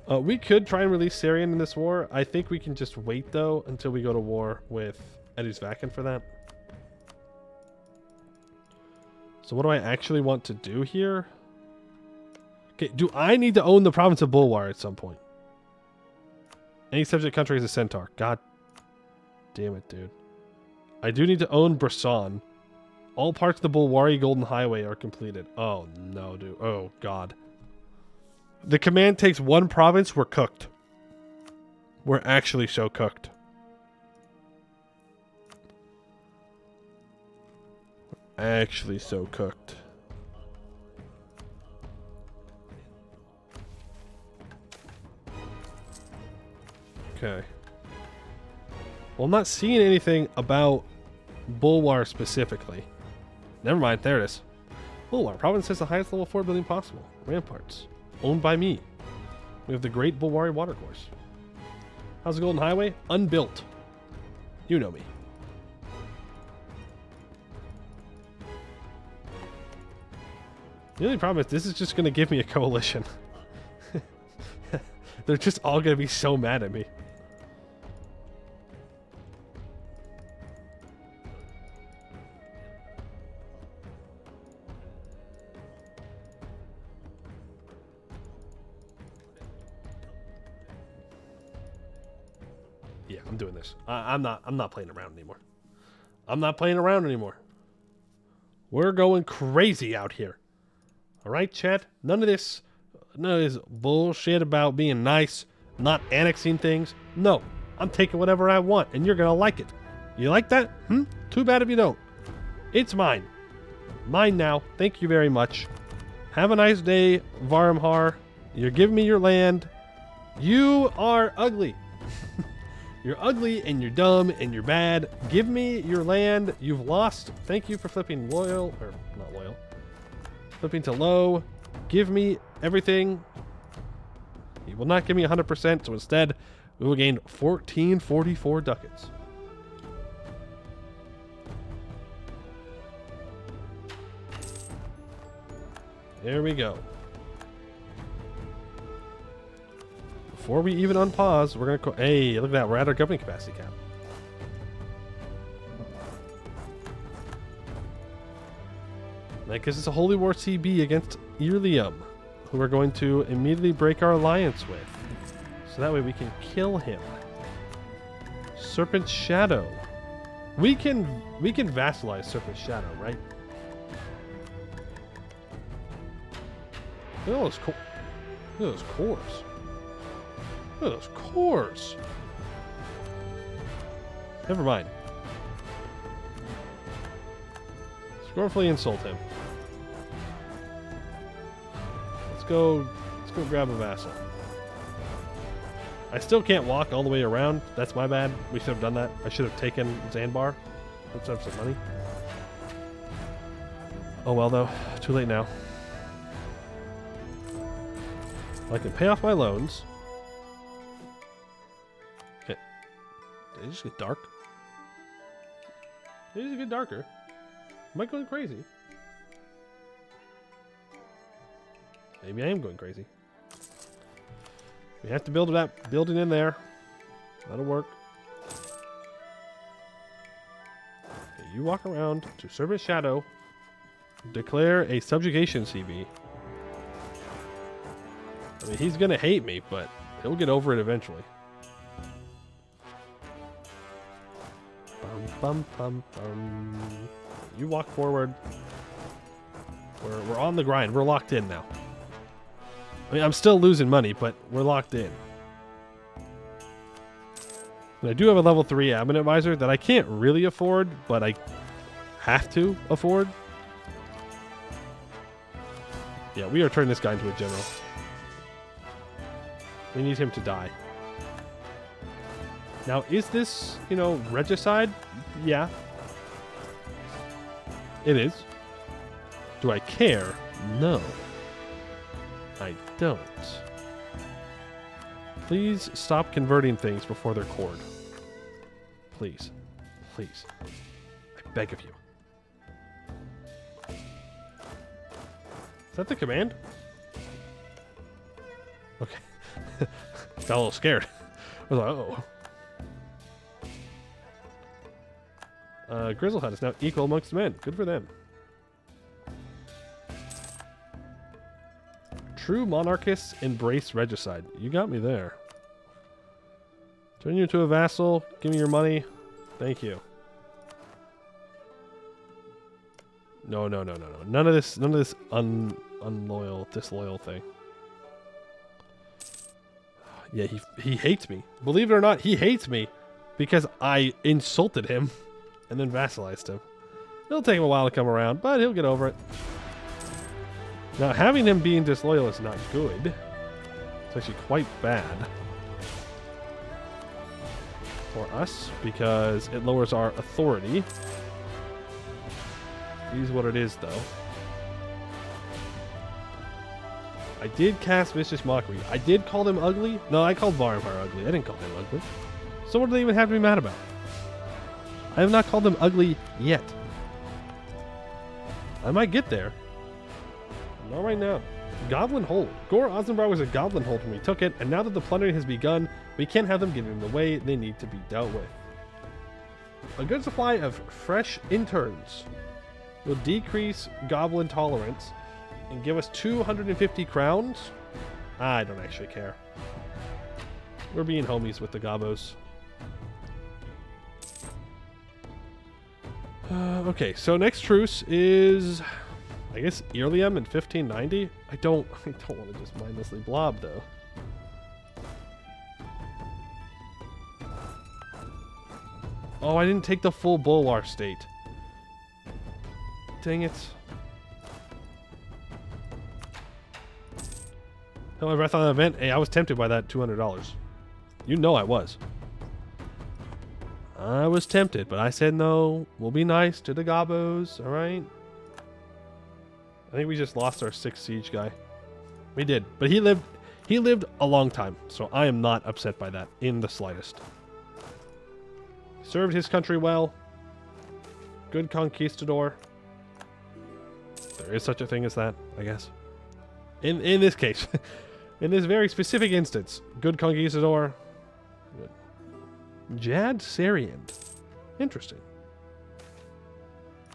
A: We could try and release Syrian in this war. I think we can just wait though until we go to war with Edusvakin for that. So what do I actually want to do here? Okay, do I need to own the province of Bulwar at some point? Any subject country is a centaur. God damn it, dude. I do need to own Brisson. All parts of the Bulwari Golden Highway are completed. Oh no, dude. Oh god. The command takes one province. We're cooked. We're actually so cooked. We're actually so cooked. Okay. Well, I'm not seeing anything about Bulwar specifically. Never mind, there it is. Bulwar province has the highest level 4 building possible. Ramparts. Owned by me. We have the Great Bulwari Watercourse. How's the Golden Highway? Unbuilt. You know me. The only problem is this is just going to give me a coalition. They're just all gonna be so mad at me. Yeah, I'm doing this. I'm not playing around anymore. I'm not playing around anymore. We're going crazy out here. All right, chat? None of this bullshit about being nice, not annexing things. No, I'm taking whatever I want, and you're going to like it. You like that? Too bad if you don't. It's mine. Mine now. Thank you very much. Have a nice day, Varmhar. You're giving me your land. You are ugly. You're ugly, and you're dumb, and you're bad. Give me your land. You've lost. Thank you for flipping loyal, or not loyal. Flipping to low. Give me everything. He will not give me 100%, so instead, we will gain 1444 ducats. There we go. Before we even unpause, we're going to... Hey, look at that. We're at our governing capacity cap. I guess it's a Holy War CB against Irlium, who we're going to immediately break our alliance with. So that way we can kill him. Serpent Shadow. We can vassalize Serpent Shadow, right? Look at all those Look at those cores. Look at those cores. Never mind. Scornfully insult him. Let's go grab a vassal. I still can't walk all the way around. That's my bad. We should have done that. I should have taken Zanbar. Let's have some money. Oh well though. Too late now. I can pay off my loans. Okay. Did it just get dark? Did it just get darker? Am I going crazy? Maybe I am going crazy. We have to build that building in there. That'll work. Okay, you walk around to Serpent Shadow. Declare a subjugation CB. I mean, he's gonna hate me, but he'll get over it eventually. Bum, bum, bum, bum. You walk forward. We're on the grind. We're locked in now. I mean, I'm still losing money, but we're locked in. And I do have a level 3 admin advisor that I can't really afford, but I have to afford. Yeah, we are turning this guy into a general. We need him to die. Now, is this, regicide? Yeah. It is. Do I care? No. I don't. Please stop converting things before they're cored. Please. Please. I beg of you. Is that the command? Okay. Got a little scared. I was like, uh-oh. Grizzlehead is now equal amongst men. Good for them. True monarchists embrace regicide. You got me there. Turn you into a vassal. Give me your money. Thank you. No. None of this unloyal, disloyal thing. Yeah, he hates me. Believe it or not, he hates me because I insulted him and then vassalized him. It'll take him a while to come around, but he'll get over it. Now, having him being disloyal is not good. It's actually quite bad for us because it lowers our authority. It is what it is, though. I did cast Vicious Mockery. I did call them ugly. No, I called Varmhar ugly. I didn't call them ugly. So what do they even have to be mad about? I have not called them ugly yet. I might get there. Not right now. Goblin Hold. Gore Ozenbar was a goblin hold when we took it, and now that the plundering has begun, we can't have them get in the way. They need to be dealt with. A good supply of fresh interns will decrease goblin tolerance and give us 250 crowns. I don't actually care. We're being homies with the gobos. Okay, so next truce is, I guess, Earlium in 1590. I don't want to just mindlessly blob though. Oh, I didn't take the full Bolar state. Dang it. Held my breath on the event. Hey, I was tempted by that $200. You know I was. I was tempted, but I said no. We'll be nice to the gobos, alright? I think we just lost our 6th siege guy. We did, but he lived a long time, so I am not upset by that in the slightest. Served his country well. Good conquistador. There is such a thing as that, I guess. In this case, in this very specific instance, good conquistador. Good. Jad Sariand. Interesting.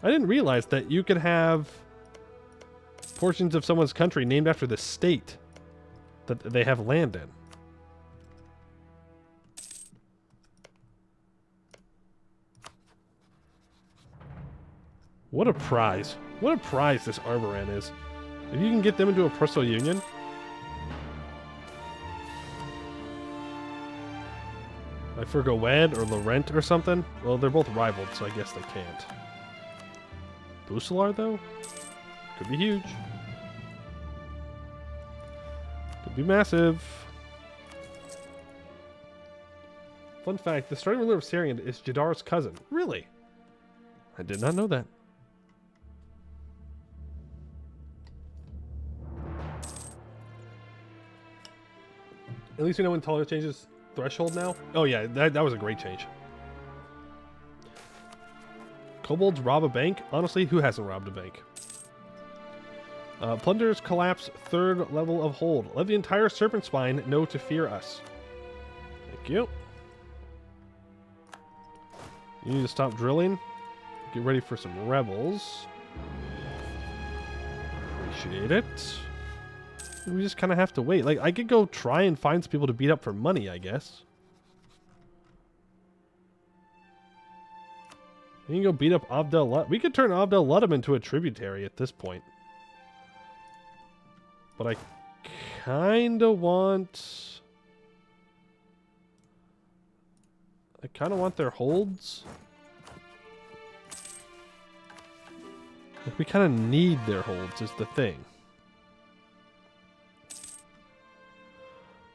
A: I didn't realize that you could have portions of someone's country named after the state that they have land in. What a prize. What a prize this Arboran is. If you can get them into a personal union. Like for Gowed or Laurent or something. Well, they're both rivaled, so I guess they can't. Bucelar, though? Could be huge. Could be massive. Fun fact, the starting ruler of Sariand is Jadar's cousin. Really? I did not know that. At least we know when tolerance changes threshold now. Oh yeah, that was a great change. Kobolds rob a bank? Honestly, who hasn't robbed a bank? Plunders collapse 3rd level of hold. Let the entire Serpent Spine know to fear us. Thank you. You need to stop drilling. Get ready for some rebels. Appreciate it. We just kind of have to wait. Like, I could go try and find some people to beat up for money, I guess. You can go beat up Abdel. We could turn Abdel Ludum into a tributary at this point. But I kind of want... I kind of want their holds. Like, we kind of need their holds is the thing.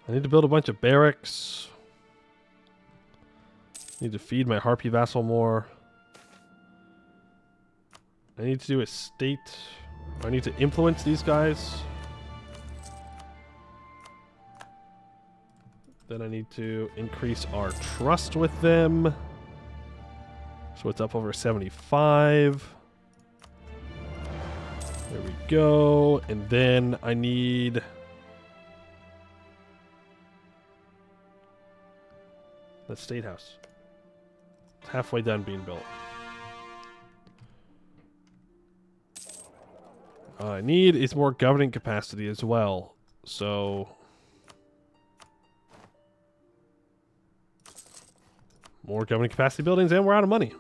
A: I need to build a bunch of barracks. Need to feed my Harpy vassal more. I need to do a state. I need to influence these guys. Then I need to increase our trust with them. So it's up over 75. There we go. And then I need... the State House. It's halfway done being built. All I need is more governing capacity as well. So... more governing capacity buildings and we're out of money.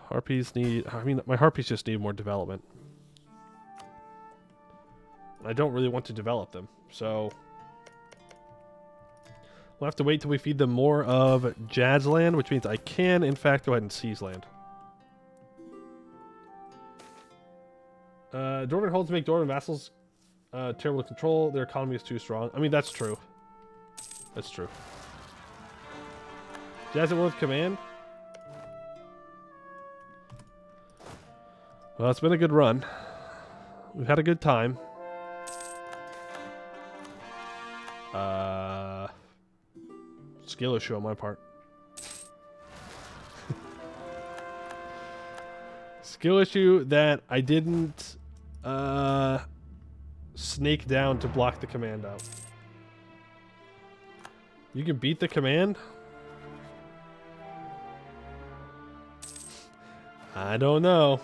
A: Harpies need... I mean, my Harpies just need more development. I don't really want to develop them, so... we'll have to wait till we feed them more of Jad's land, which means I can, in fact, go ahead and seize land. Dwarven holds make Dwarven vassals terrible to control. Their economy is too strong. I mean, that's true. That's true. Jad's at war with command. Well, it's been a good run. We've had a good time. Skill issue on my part. Skill issue that I didn't snake down to block the command out. You can beat the command? I don't know.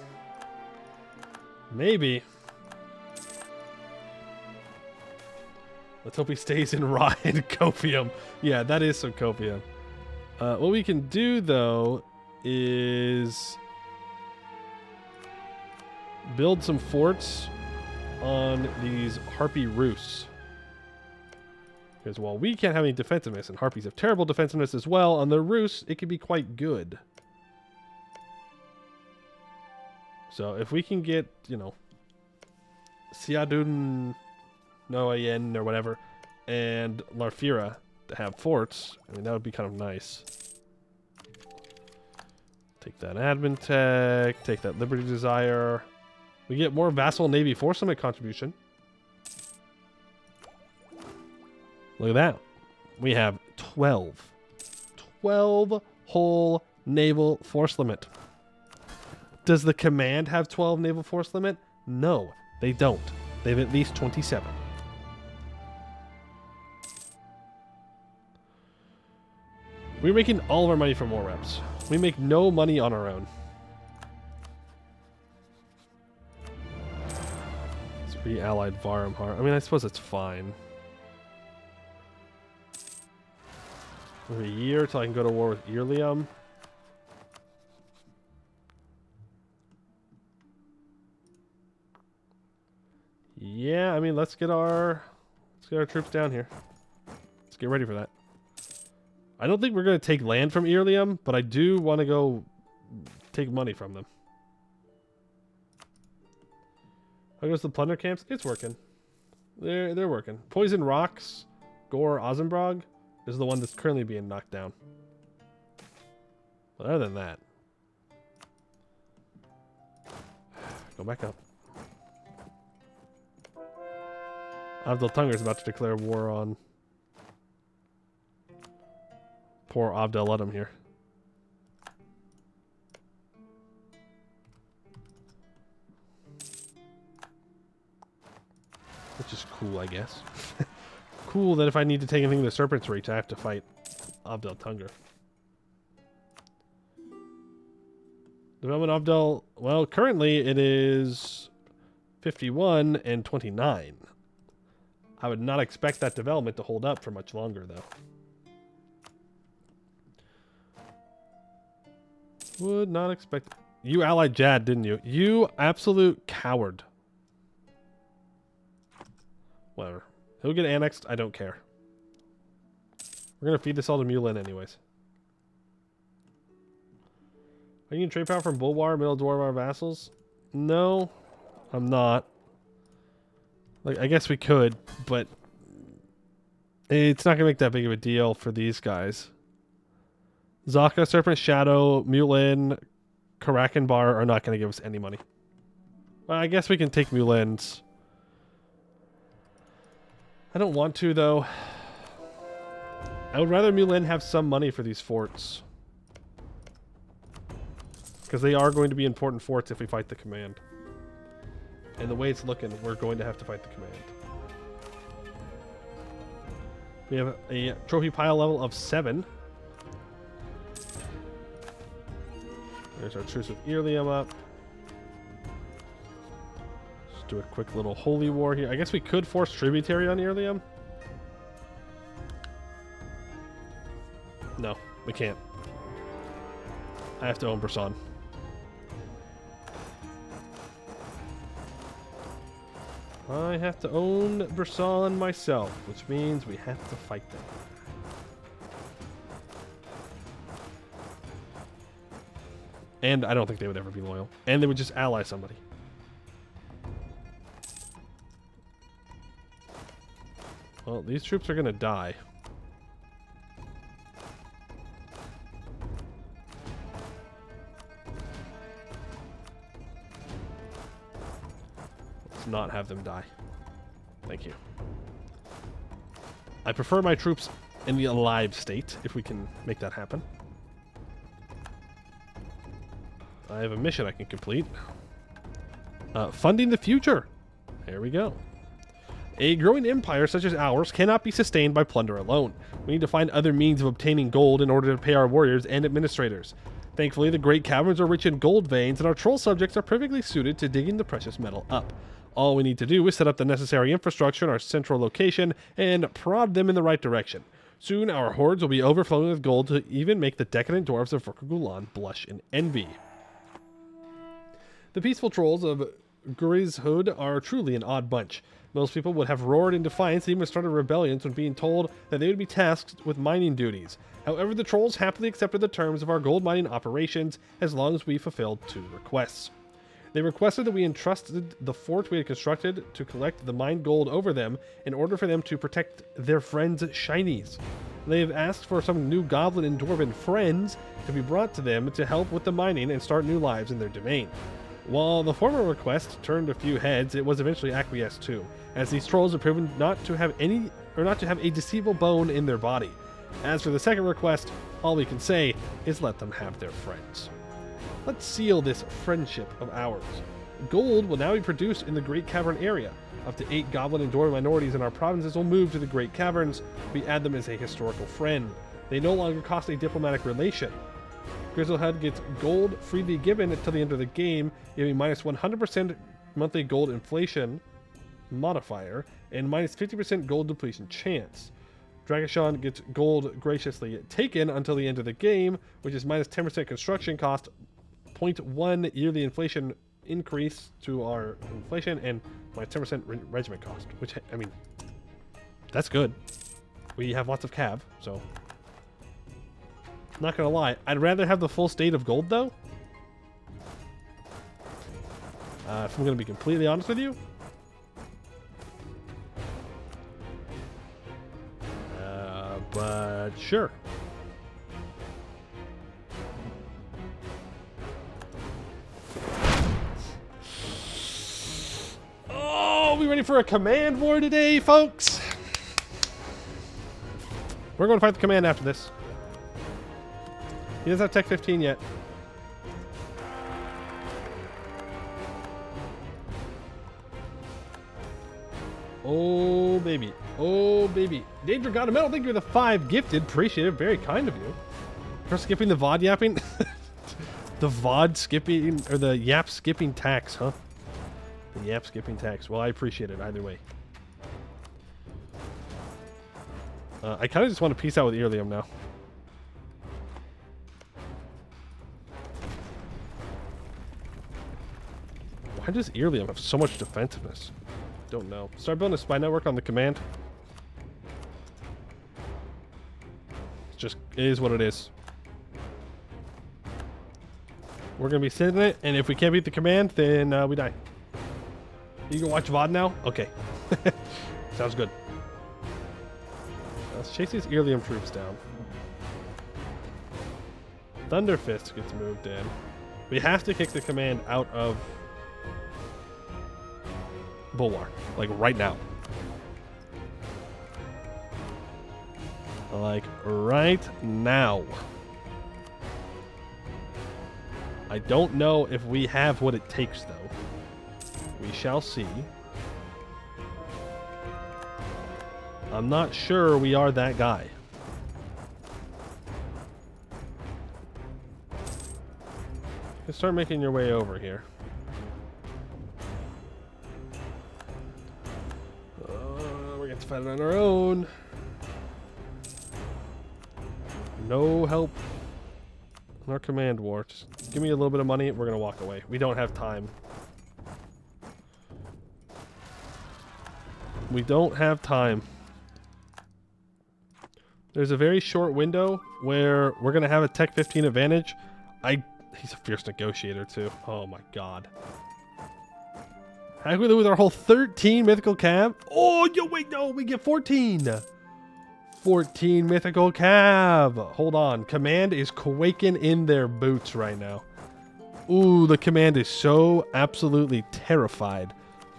A: Maybe. Let's hope he stays in raw and copium. Yeah, that is some copium. What we can do, though, is build some forts on these harpy roosts. Because while we can't have any defensiveness, and harpies have terrible defensiveness as well, on their roosts, it can be quite good. So if we can get, you know, Siadun Noayen or whatever, and Larfira to have forts, I mean, that would be kind of nice. Take that admin tech, take that liberty desire. We get more vassal navy force limit contribution. Look at that. We have 12. 12 whole naval force limit. Does the command have 12 naval force limit? No, they don't. They have at least 27. We're making all of our money from war reps. We make no money on our own. It's re-allied Varumhar. I mean, I suppose it's fine. A year till I can go to war with Irlium. Yeah, I mean, let's get our troops down here. Let's get ready for that. I don't think we're going to take land from Irlium, but I do want to go take money from them. How goes the plunder camps? It's working. They're working. Poison Rocks, Gore Ozenbrog is the one that's currently being knocked down. But other than that, go back up. Abdel Tunger is about to declare war on poor Abdel Adam here. Which is cool, I guess. Cool that if I need to take anything to Serpent's Reach, I have to fight Abdel Tunger. Development Abdel, well, currently it is 51 and 29. I would not expect that development to hold up for much longer, though. Would not expect... You allied Jad, didn't you? You absolute coward. Whatever. He'll get annexed. I don't care. We're going to feed this all to Mulin anyways. Are you going to trade power from Bulwar, Middle Dwarvar vassals? No, I'm not. Like, I guess we could, but it's not going to make that big of a deal for these guys. Zaka, Serpent Shadow, Mulin, Karakanbar are not going to give us any money. Well, I guess we can take Mulin's. I don't want to, though. I would rather Mulin have some money for these forts. Because they are going to be important forts if we fight the command. And the way it's looking, we're going to have to fight the command. We have a trophy pile level of 7. There's our truce with Irlium up. Just do a quick little holy war here. I guess we could force tributary on Irlium. No, we can't. I have to own Brisson. I have to own Brisson myself, which means we have to fight them. And I don't think they would ever be loyal. And they would just ally somebody. Well, these troops are going to die. Let's not have them die. Thank you. I prefer my troops in the alive state, if we can make that happen. I have a mission I can complete. Funding the future. There we go. A growing empire such as ours cannot be sustained by plunder alone. We need to find other means of obtaining gold in order to pay our warriors and administrators. Thankfully, the great caverns are rich in gold veins, and our troll subjects are perfectly suited to digging the precious metal up. All we need to do is set up the necessary infrastructure in our central location and prod them in the right direction. Soon, our hordes will be overflowing with gold to even make the decadent dwarves of Vorkagoulan blush in envy. The peaceful trolls of Grishood are truly an odd bunch. Most people would have roared in defiance and even started rebellions when being told that they would be tasked with mining duties. However, the trolls happily accepted the terms of our gold mining operations as long as we fulfilled 2 requests. They requested that we entrusted the fort we had constructed to collect the mined gold over them in order for them to protect their friends' shinies. They have asked for some new goblin and dwarven friends to be brought to them to help with the mining and start new lives in their domain. While the former request turned a few heads, it was eventually acquiesced to, as these trolls have proven not to have a deceivable bone in their body. As for the second request, all we can say is let them have their friends. Let's seal this friendship of ours. Gold will now be produced in the Great Cavern area. Up to 8 goblin and dwarven minorities in our provinces will move to the Great Caverns. We add them as a historical friend. They no longer cost a diplomatic relation. Grizzlehead gets gold freely given until the end of the game, giving minus 100% monthly gold inflation modifier and minus 50% gold depletion chance. Dragashon gets gold graciously taken until the end of the game, which is minus 10% construction cost, 0.1 yearly inflation increase to our inflation, and minus 10% regiment cost, which, I mean, that's good. We have lots of cav, so... Not gonna lie, I'd rather have the full state of gold, though. If I'm gonna be completely honest with you. But sure. Oh, we ready for a command war today, folks? We're going to fight the command after this. He doesn't have Tech 15 yet. Oh, baby. Oh, baby. Danger God of Metal, thank you for the 5 gifted. Appreciate it. Very kind of you. For skipping the VOD yapping. The VOD skipping, or the yap skipping tax, huh? The yap skipping tax. Well, I appreciate it either way. I kind of just want to peace out with Earlium now. Why does Earlium have so much defensiveness? Don't know. Start building a spy network on the command. It's just, it is what it is. We're going to be sitting it, and if we can't beat the command, then we die. You can watch VOD now? Okay. Sounds good. Let's chase these Earlium troops down. Thunderfist gets moved in. We have to kick the command out of Bulwark, like right now. Like right now. I don't know if we have what it takes, though. We shall see. I'm not sure we are that guy. You can start making your way over here. We're going to fight it on our own. No help in our command war. Just give me a little bit of money. We're going to walk away. We don't have time. We don't have time. There's a very short window where we're going to have a Tech 15 advantage. He's a fierce negotiator, too. Oh, my God. How can we lose our whole 13 mythical cav? Oh, yo, wait, no. We get 14. 14 mythical cav. Hold on. Command is quaking in their boots right now. Ooh, the command is so absolutely terrified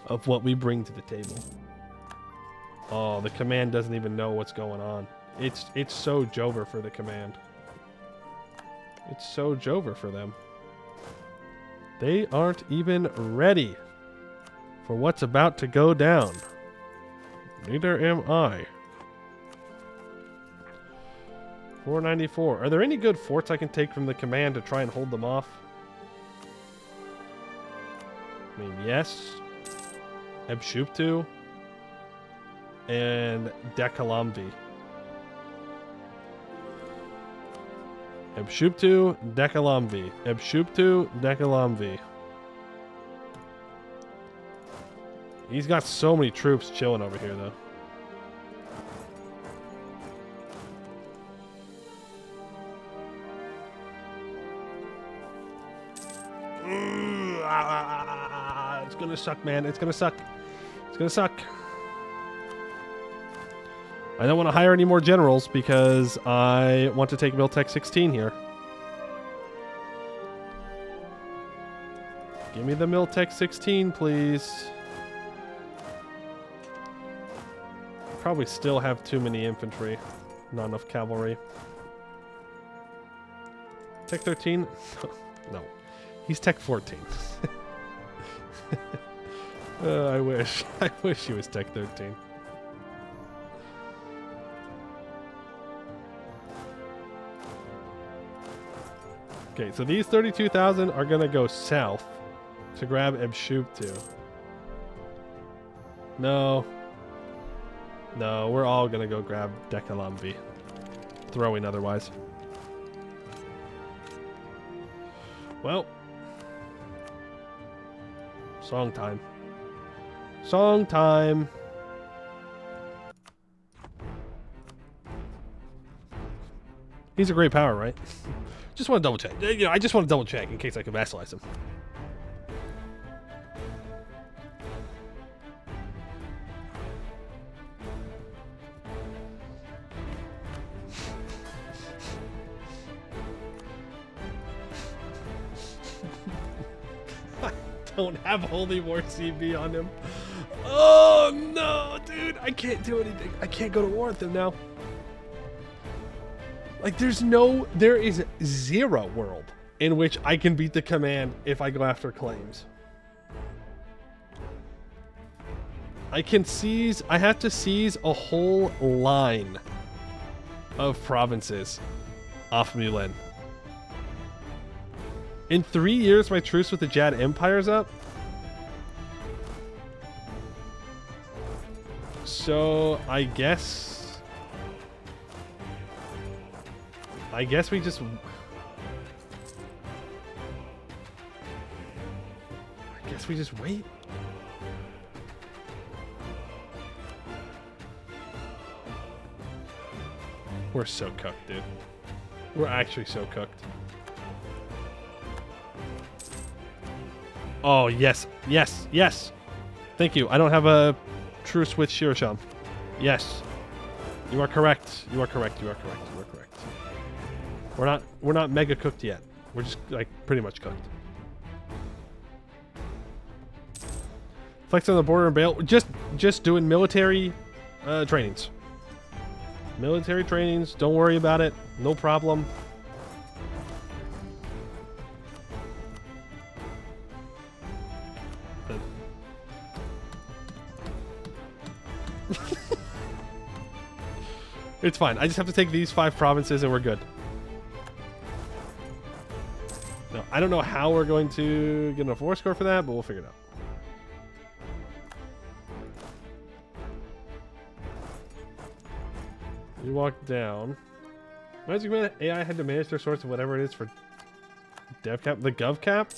A: of what we bring to the table. Oh, the command doesn't even know what's going on. It's so Jover for the command. It's so Jover for them. They aren't even ready for what's about to go down. Neither am I. 494. Are there any good forts I can take from the command to try and hold them off? I mean, yes. Ebshuptu and Dekalamvi. Ebshuptu, Dekalamvi. Ebshuptu, Dekalamvi. He's got so many troops chilling over here, though. It's gonna suck, man. It's gonna suck. It's gonna suck. I don't want to hire any more generals because I want to take Miltech 16 here. Give me the Miltech 16, please. Probably still have too many infantry. Not enough cavalry. Tech 13? No. He's Tech 14. I wish. I wish he was Tech 13. Okay, so these 32,000 are going to go south to grab Ebshuptu. No. No, we're all going to go grab Dekalamvi. Throwing otherwise. Well. Song time. Song time. He's a great power, right? Just want to double check. You know, I just want to double check in case I can vassalize him. I don't have Holy War CB on him. Oh no, dude! I can't do anything. I can't go to war with him now. Like, there is zero world in which I can beat the command if I go after claims. I have to seize a whole line of provinces off Mulan. In 3 years, my truce with the Jad Empire's up. So, I guess we just... I guess we just wait. We're so cooked, dude. We're actually so cooked. Oh, yes. Yes. Yes. Thank you. I don't have a truce with Shirasham. Yes. You are correct. You are correct. You are correct. You are correct. We're not mega cooked yet. We're just like pretty much cooked. Flex on the border and bail. Just doing military trainings. Military trainings. Don't worry about it. No problem. It's fine. I just have to take these 5 provinces and we're good. No, I don't know how we're going to get enough war score for that, but we'll figure it out. You walk down. Magic Man AI had to manage their source of whatever it is for dev cap. The gov cap?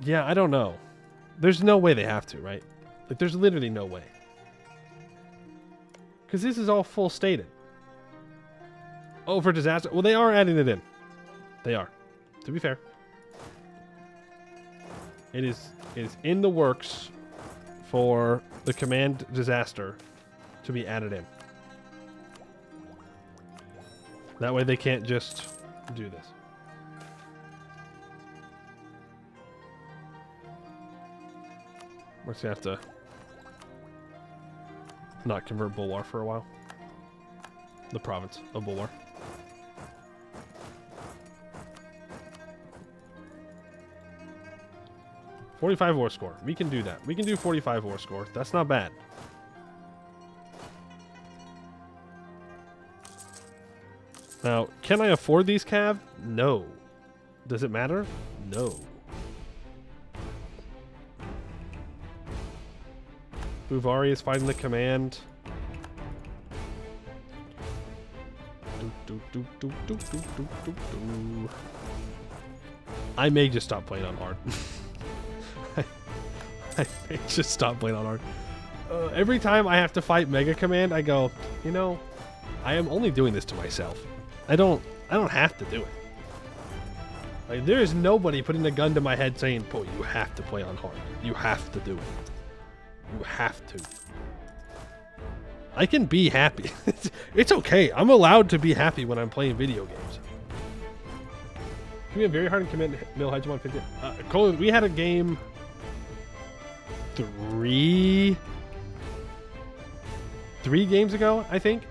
A: Yeah, I don't know. There's no way they have to, right? Like, there's literally no way. Because this is all full stated. Oh, for disaster. Well, they are adding it in. They are. To be fair. It is in the works for the command disaster to be added in. That way they can't just do this. We're just gonna have to not convert Bulwar for a while. The province of Bulwar. 45 war score. We can do that. We can do 45 war score. That's not bad. Now, can I afford these cav? No. Does it matter? No. Buvari is fighting the command. I may just stop playing on hard. I may just stop playing on hard. Every time I have to fight Mega Command, I go, you know, I am only doing this to myself. I don't have to do it. Like, there is nobody putting a gun to my head saying, "Boy, you have to play on hard. You have to do it. You have to." I can be happy. It's okay. I'm allowed to be happy when I'm playing video games. Can we have very hard to commit mill hegemon 50? Cole, we had a game 3 games ago, I think.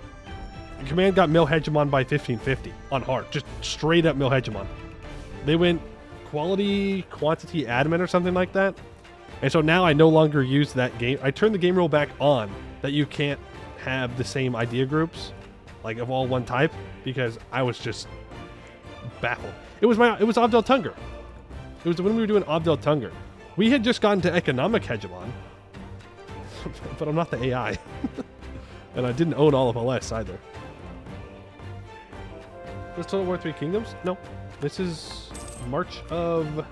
A: Command got mill hegemon by 1550 on hard. Just straight up mill hegemon. They went quality, quantity, admin or something like that. And so now I no longer use that game. I turned the game rule back on that you can't have the same idea groups, like of all one type, because I was just baffled. It was Abdel Tunger. It was when we were doing Abdel Tunger. We had just gotten to economic hegemon, but I'm not the AI. And I didn't own all of LS either. Is Total War 3 Kingdoms? No. This is March of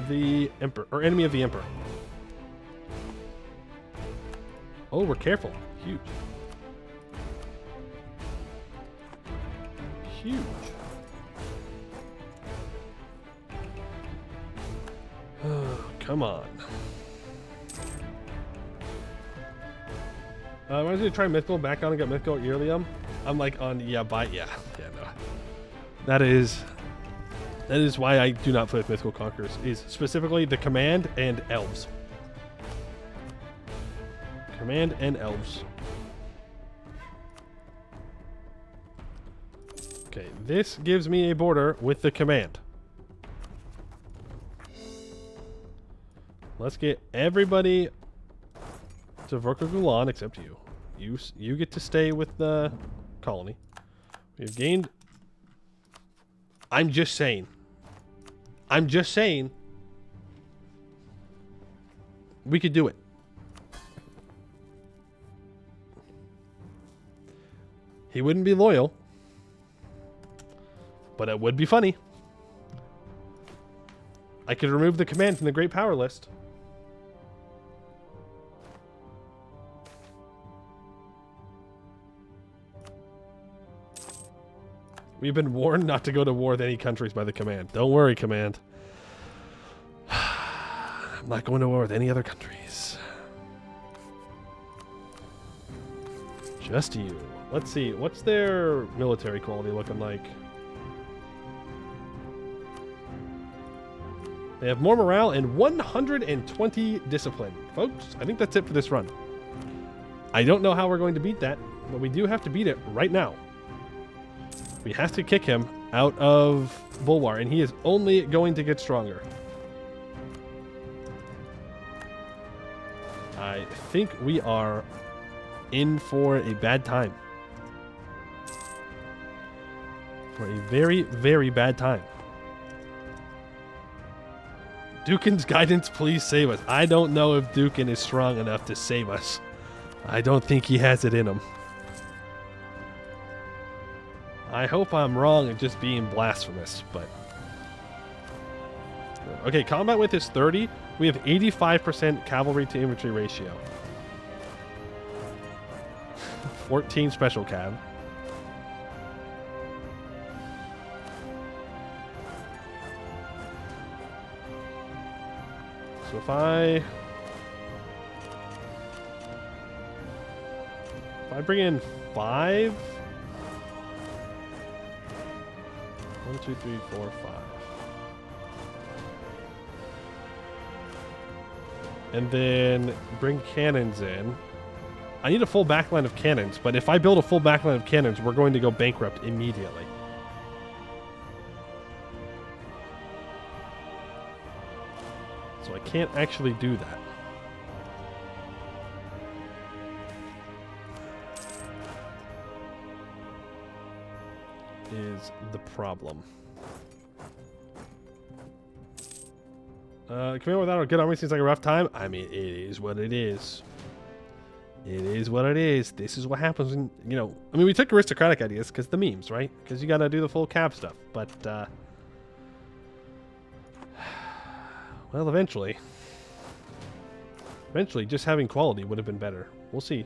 A: the Emperor, or Enemy of the Emperor. Oh, we're careful. Huge. Huge. Oh, come on. I wanted to try Mythical back on and get Mythical Earlium. I'm like on, no. That is why I do not play with Mythical Conquerors, is specifically the command and elves. Command and elves. Okay, this gives me a border with the command. Let's get everybody to Vorka Gulan except you. You get to stay with the colony. We've gained... I'm just saying. We could do it. He wouldn't be loyal, but it would be funny. I could remove the command from the Great Power list. We've been warned not to go to war with any countries by the command. Don't worry, command. I'm not going to war with any other countries. Just you. Let's see. What's their military quality looking like? They have more morale and 120 discipline. Folks, I think that's it for this run. I don't know how we're going to beat that, but we do have to beat it right now. We have to kick him out of Bulwar, and he is only going to get stronger. I think we are in for a bad time. For a very, very bad time. Dukin's guidance, please save us. I don't know if Dukin is strong enough to save us. I don't think he has it in him. I hope I'm wrong and just being blasphemous, but... Okay, combat width is 30. We have 85% cavalry to infantry ratio. 14 special cav. So if I bring in 5... 1, 2, 3, 4, 5. And then bring cannons in. I need a full backline of cannons, but if I build a full backline of cannons, we're going to go bankrupt immediately. So I can't actually do that. Is the problem. Coming without a good army seems like a rough time. I mean, it is what it is. It is what it is. This is what happens when, you know... I mean, we took aristocratic ideas because the memes, right? Because you gotta do the full cap stuff. But, well, eventually, just having quality would have been better. We'll see.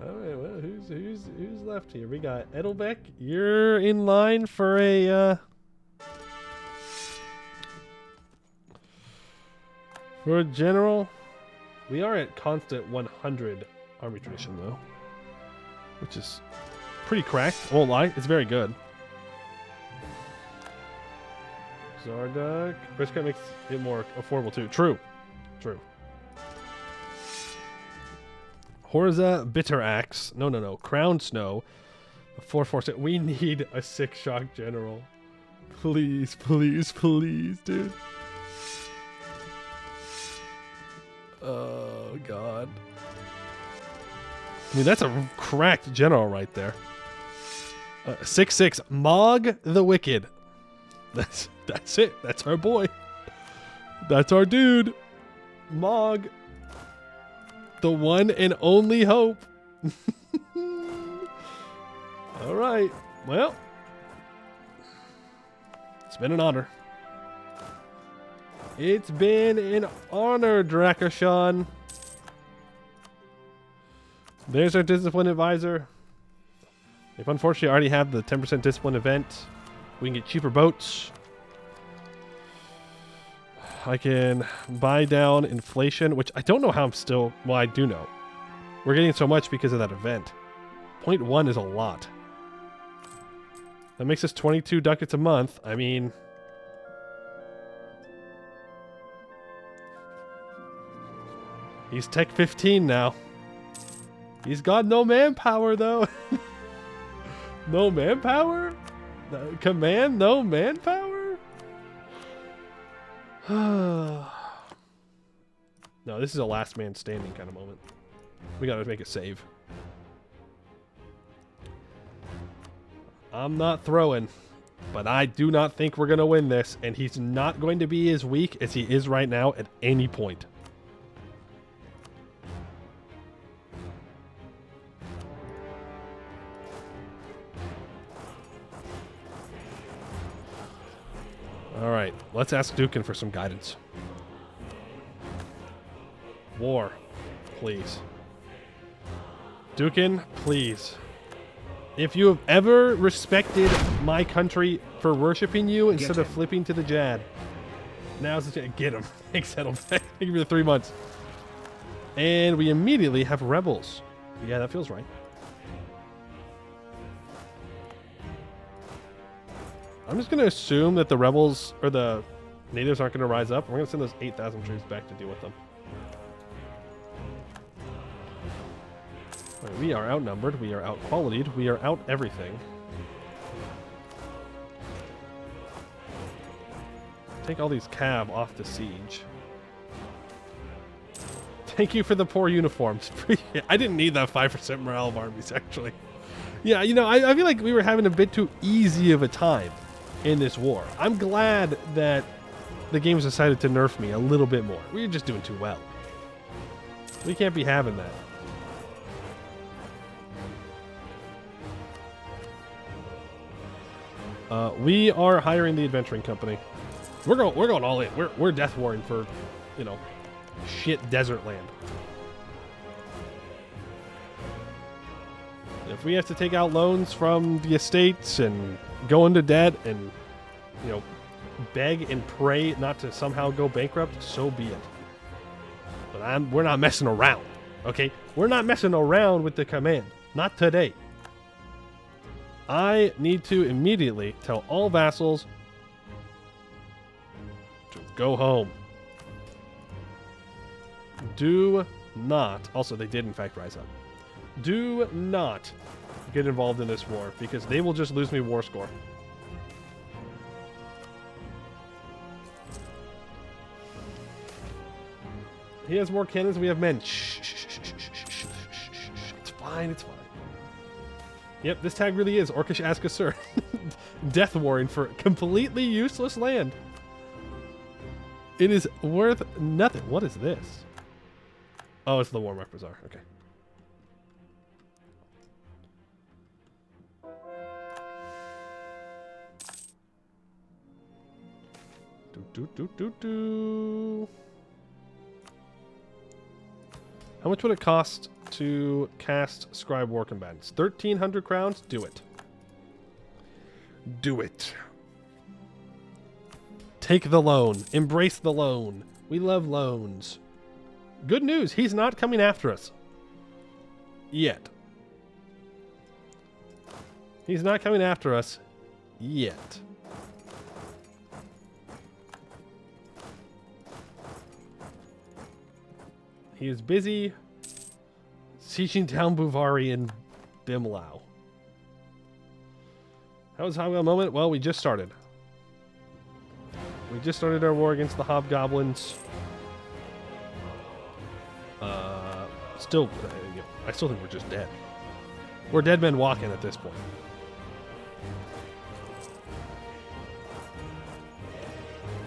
A: Alright, well, who's left here? We got Edelbeck. You're in line for a general. We are at constant 100 army tradition though, which is pretty cracked. I won't lie, it's very good. Zardak. Risk makes it more affordable too. True. Horza Bitter Axe. No. Crown Snow. 4-4. We need a 6-shock general. Please, dude. Oh, God. I mean, that's a cracked general right there. 6-6. Mog the Wicked. That's it. That's our boy. That's our dude. Mog. The one and only hope. All right. Well, it's been an honor. It's been an honor, Drakashan. There's our discipline advisor. If unfortunately I already have the 10% discipline event, we can get cheaper boats. I can buy down inflation, which I don't know how I'm still... Well, I do know. We're getting so much because of that event. 0.1 is a lot. That makes us 22 ducats a month. I mean... He's Tech 15 now. He's got no manpower, though. No manpower? Command, no manpower? No, this is a last man standing kind of moment. We gotta make a save. I'm not throwing, but I do not think we're gonna win this, and he's not going to be as weak as he is right now at any point. All right, let's ask Dukin for some guidance. War, please. Dukin, please. If you have ever respected my country for worshiping you instead of flipping to the Jad, now's the chance. Get him. Thanks, Saddleback. Thank you for the 3 months. And we immediately have rebels. Yeah, that feels right. I'm just going to assume that the rebels or the natives aren't going to rise up. We're going to send those 8,000 troops back to deal with them. Right, we are outnumbered. We are out-qualitied. We are out everything. Take all these cav off the siege. Thank you for the poor uniforms. I didn't need that 5% morale of armies, actually. Yeah, you know, I feel like we were having a bit too easy of a time in this war. I'm glad that the game's decided to nerf me a little bit more. We're just doing too well. We can't be having that. We are hiring the adventuring company. We're going all in. We're death warring for, you know, shit desert land. If we have to take out loans from the estates and go into debt and, you know, beg and pray not to somehow go bankrupt, so be it. But we're not messing around, okay? We're not messing around with the command. Not today. I need to immediately tell all vassals to go home. Do not. Also, they did in fact rise up. Do not get involved in this war, because they will just lose me war score. He has more cannons than we have men. Shh, shh, shh, shh, shh, shh, shh, shh. It's fine, it's fine. Yep, this tag really is Orcish Askasur. Death warring for completely useless land. It is worth nothing. What is this? Oh, it's the Warmark Bazaar. Okay. How much would it cost to cast Scribe War Combatants? 1,300 crowns? Do it. Do it. Take the loan. Embrace the loan. We love loans. Good news. He's not coming after us. Yet. He's not coming after us. Yet. He is busy sieging down Buvari and Bimlau. How was Hobgoblin moment? Well, we just started. We just started our war against the Hobgoblins. I still think we're just dead. We're dead men walking at this point.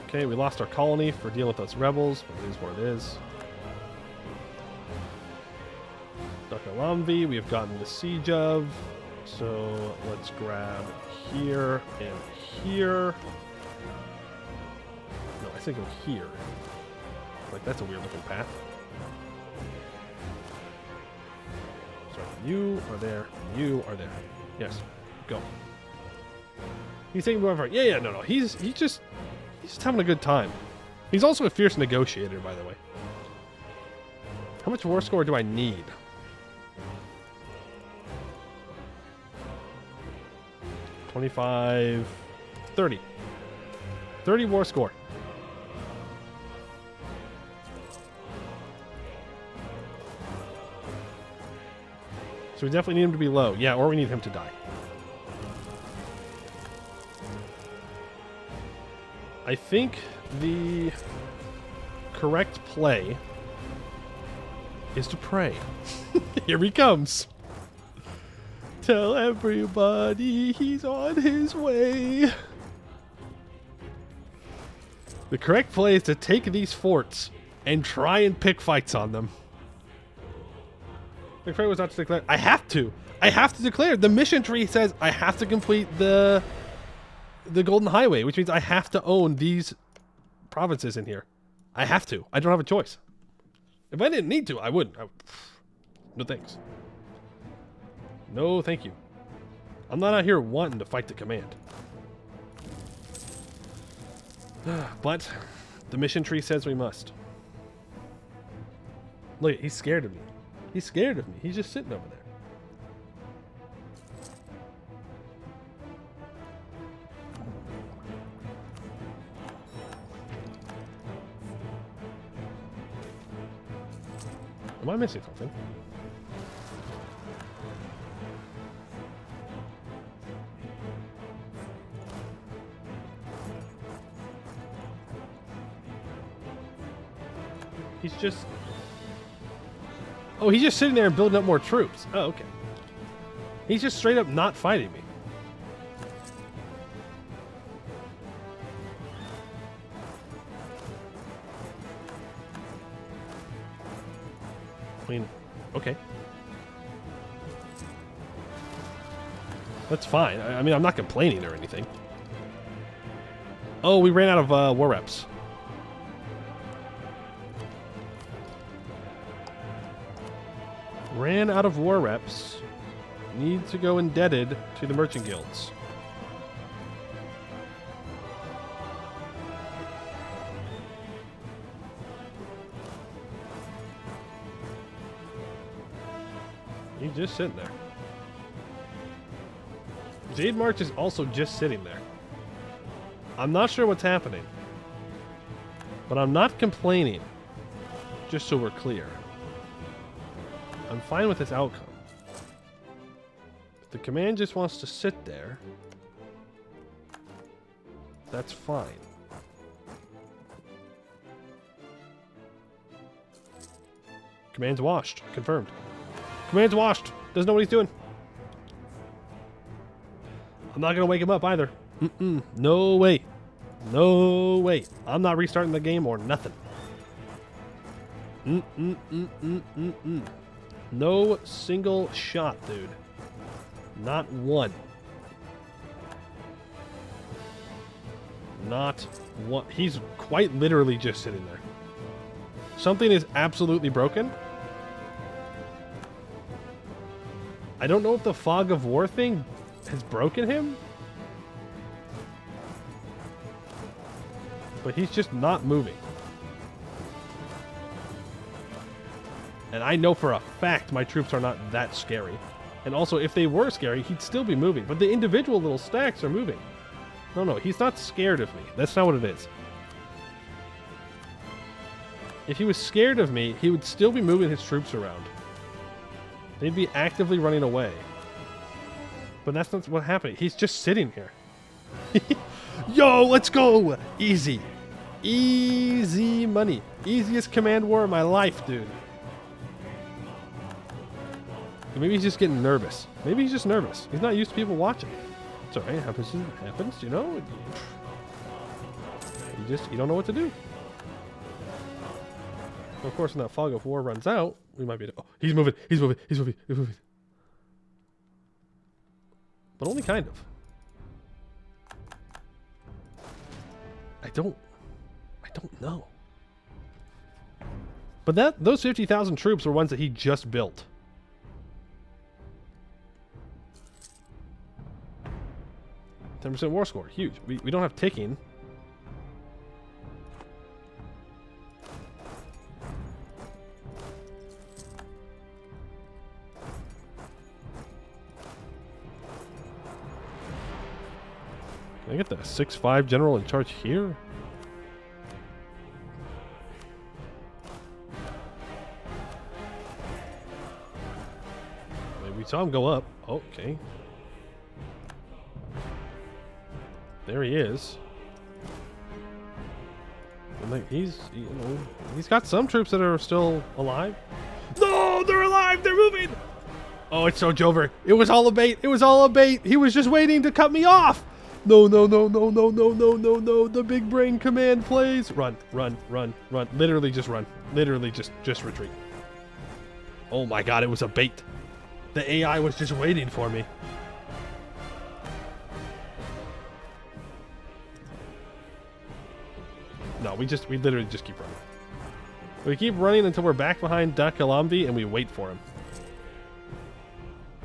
A: Okay, we lost our colony for dealing with those rebels, but it is what it is. Dakalamvi, we have gotten the siege of. So let's grab here and here. No, I think go here. Like, that's a weird looking path. Sorry, you are there. You are there. Yes, go. He's taking more effort. Yeah, no. He's just having a good time. He's also a fierce negotiator, by the way. How much war score do I need? 25, 30. 30 war score. So we definitely need him to be low. Yeah, or we need him to die. I think the correct play is to pray. Here he comes. Tell everybody he's on his way. The correct play is to take these forts and try and pick fights on them. McFray was not to declare. I have to. I have to declare. The mission tree says I have to complete the Golden Highway, which means I have to own these provinces in here. I have to. I don't have a choice. If I didn't need to, I wouldn't. No thanks. No, thank you. I'm not out here wanting to fight the command. But the mission tree says we must. Look, he's scared of me. He's scared of me. He's just sitting over there. Am I missing something? He's just... Oh, he's just sitting there and building up more troops. Oh, okay. He's just straight up not fighting me. I mean, okay. That's fine. I mean, I'm not complaining or anything. Oh, we ran out of war reps. Ran out of war reps. Need to go indebted to the merchant guilds. He's just sitting there. Jade March is also just sitting there. I'm not sure what's happening. But I'm not complaining. Just so we're clear. I'm fine with this outcome. the command just wants to sit there, that's fine. Command's washed. Confirmed. Command's washed. Doesn't know what he's doing. I'm not going to wake him up either. No way. No way. I'm not restarting the game or nothing. No single shot, dude. Not one. Not one. He's quite literally just sitting there. Something is absolutely broken. I don't know if the fog of war thing has broken him. But he's just not moving. And I know for a fact my troops are not that scary. And also, if they were scary, he'd still be moving. But the individual little stacks are moving. No, he's not scared of me. That's not what it is. If he was scared of me, he would still be moving his troops around. They'd be actively running away. But that's not what happened. He's just sitting here. Yo, let's go! Easy. Easy money. Easiest command war of my life, dude. Maybe he's just getting nervous. Maybe he's just nervous. He's not used to people watching. It's alright. It happens, you know? You don't know what to do. Of course, when that fog of war runs out, we might be... Oh, he's moving. He's moving. He's moving. He's moving. But only kind of. I don't know. But those 50,000 troops were ones that he just built. %10 war score. Huge. We don't have ticking. Can I get the 6'5" general in charge here? We saw him go up. Okay. There he is. And like he's got some troops that are still alive. No, they're alive. They're moving. Oh, it's so Jover. It was all a bait. It was all a bait. He was just waiting to cut me off. No. The big brain command plays. Run. Literally just run. Literally just retreat. Oh my god, it was a bait. The AI was just waiting for me. No, we literally just keep running. We keep running until we're back behind Dakalambi and we wait for him.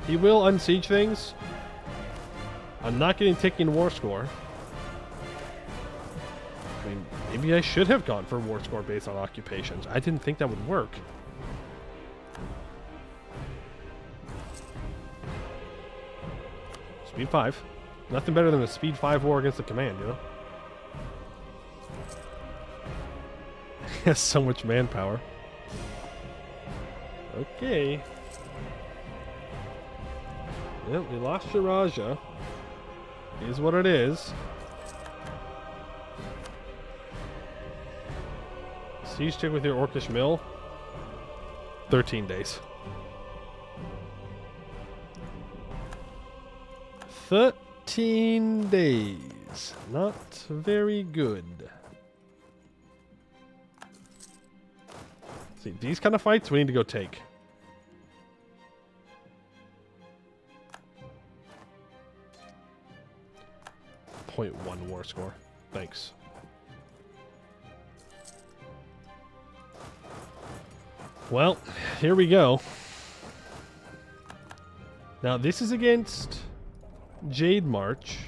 A: He will unsiege things. I'm not getting ticking war score. I mean, maybe I should have gone for war score based on occupations. I didn't think that would work. Speed 5. Nothing better than a speed 5 war against the command, you know? He has so much manpower. Okay. Yep, we lost Shiraja. Is what it is. Siege check with your Orcish mill. 13 days. 13 days. Not very good. See, these kind of fights we need to go take. .1 war score. Thanks. Well, here we go. Now, this is against Jade March.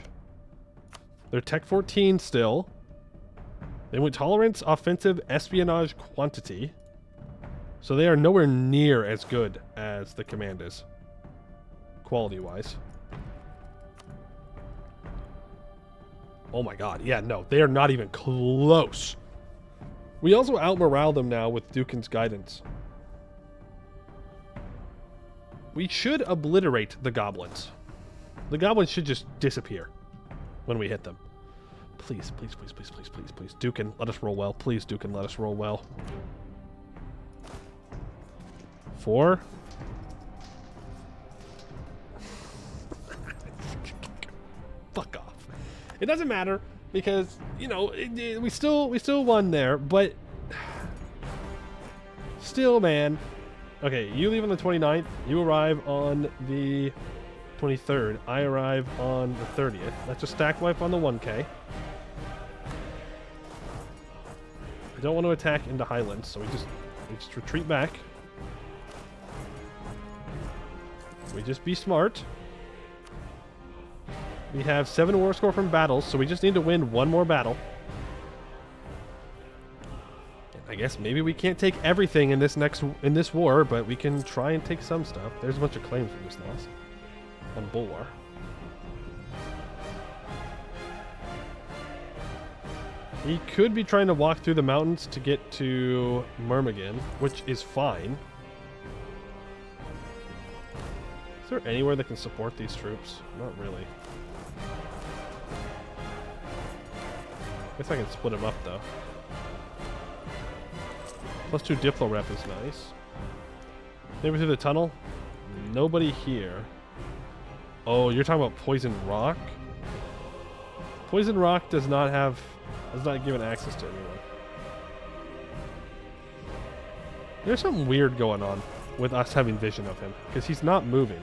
A: They're Tech 14 still. They went Tolerance, Offensive, Espionage, Quantity. So they are nowhere near as good as the command is. Quality-wise. Oh my god, yeah, no, they are not even close. We also out-morale them now with Dukin's guidance. We should obliterate the goblins. The goblins should just disappear when we hit them. Please, please, please, please, please, please, please. Dukin, let us roll well. Please, Dukin, let us roll well. 4. Fuck off. It doesn't matter because, you know, we still won there, but still, man. Okay, you leave on the 29th. You arrive on the 23rd. I arrive on the 30th. That's a stack wipe on the 1K. I don't want to attack into Highlands, so we just retreat back. We just be smart. We have 7 war score from battles, so we just need to win 1 more battle. I guess maybe we can't take everything in this war, but we can try and take some stuff. There's a bunch of claims we just lost on Bulwar. He could be trying to walk through the mountains to get to Myrmidon, which is fine. Is there anywhere that can support these troops? Not really. Guess I can split them up though. +2 Diplo rep is nice. Maybe through the tunnel? Nobody here. Oh, you're talking about Poison Rock? Poison Rock does not give an access to anyone. There's something weird going on with us having vision of him, because he's not moving.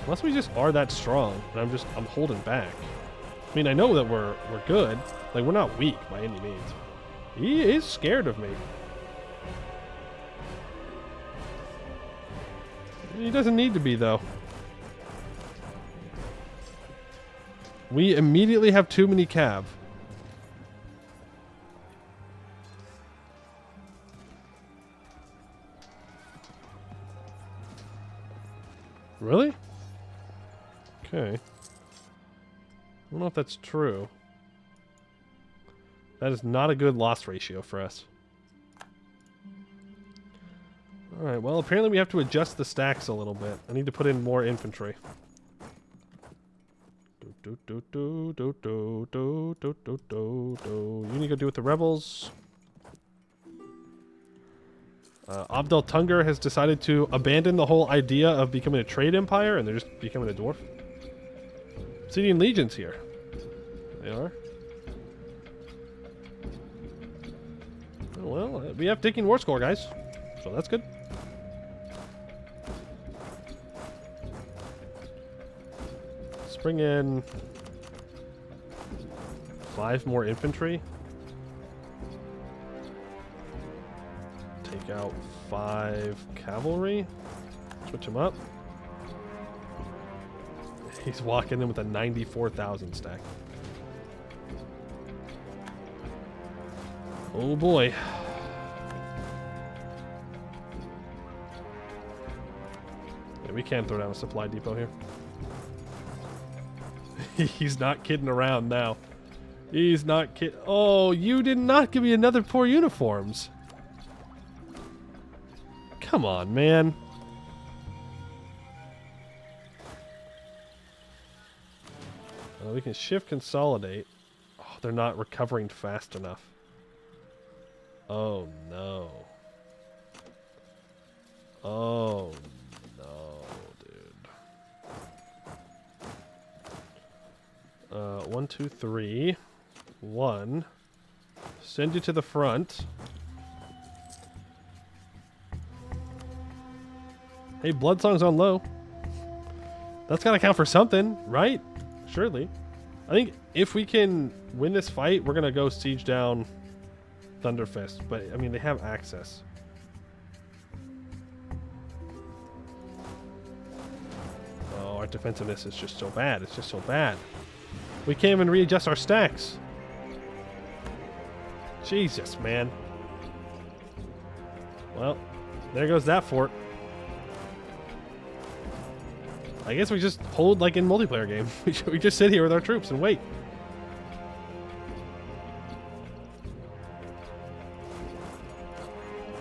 A: Unless we just are that strong, and I'm holding back. I mean, I know that we're good. Like, we're not weak by any means. He is scared of me. He doesn't need to be, though. We immediately have too many cav. Really? Okay. I don't know if that's true. That is not a good loss ratio for us. Alright, well, apparently we have to adjust the stacks a little bit. I need to put in more infantry. You need to go do with the rebels. Abdel Tunger has decided to abandon the whole idea of becoming a trade empire, and they're just becoming a dwarf. Obsidian Legion's here. They are. Oh, well, we have taking war score, guys. So that's good. Let's bring in 5 more infantry. Take out 5 cavalry. Switch him up. He's walking in with a 94,000 stack. Oh boy. Yeah, we can throw down a supply depot here. He's not kidding around now. He's not kidding. Oh, you did not give me another 4 uniforms. Come on, man. We can shift consolidate. Oh, they're not recovering fast enough. Oh no. Oh no, dude. 1, 2, 3. 1. Send you to the front. Hey, Bloodsong's on low. That's gotta count for something, right? Surely. I think if we can win this fight, we're gonna go siege down Thunderfist. But, I mean, they have access. Oh, our defensiveness is just so bad. It's just so bad. We can't even readjust our stacks. Jesus, man. Well, there goes that fort. I guess we just hold like in multiplayer game. We just sit here with our troops and wait.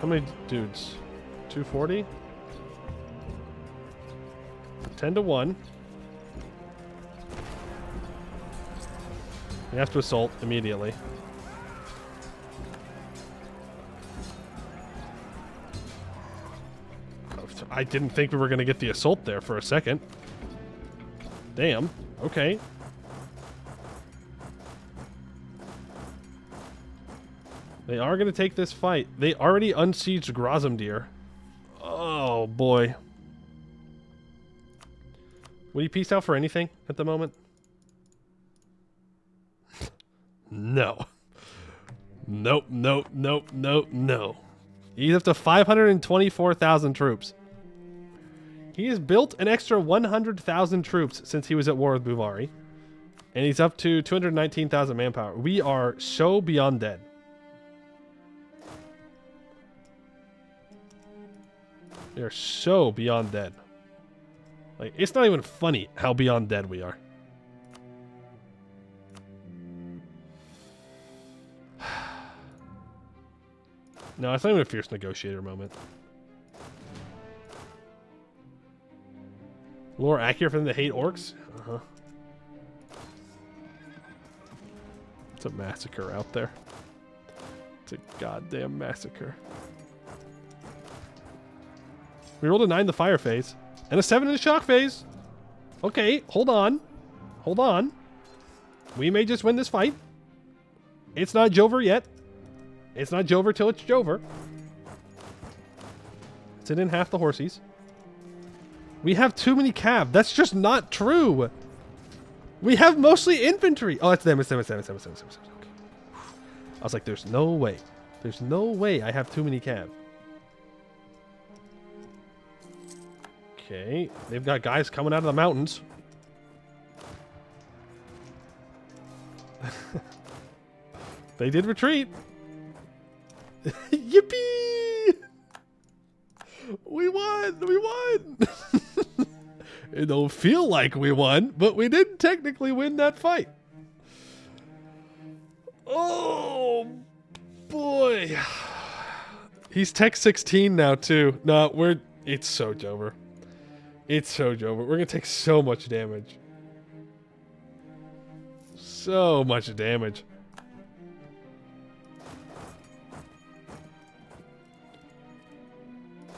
A: How many dudes? 240? 10-1. We have to assault immediately. I didn't think we were going to get the assault there for a second. Damn. Okay. They are going to take this fight. They already unsieged Grozomdir. Oh, boy. Would he peace out for anything at the moment? No. Nope, nope, nope, nope, no. He's up to 524,000 troops. He has built an extra 100,000 troops since he was at war with Buvari. And he's up to 219,000 manpower. We are so beyond dead. We are so beyond dead. Like, it's not even funny how beyond dead we are. No, it's not even a fierce negotiator moment. More accurate for them to hate orcs? Uh-huh. It's a massacre out there. It's a goddamn massacre. We rolled a 9 in the fire phase. And a 7 in the shock phase. Okay, hold on. Hold on. We may just win this fight. It's not Jover yet. It's not Jover till it's Jover. Sit in half the horsies. We have too many cav. That's just not true. We have mostly infantry. Oh, it's them. It's them. It's them. It's them. It's them. It's them. Okay. I was like, there's no way. There's no way I have too many cav. Okay. They've got guys coming out of the mountains. They did retreat. Yippee! We won! We won! It don't feel like we won, but we did technically win that fight. Oh, boy. He's tech 16 now, too. No, it's so Jover. It's so Jover. We're going to take so much damage. So much damage.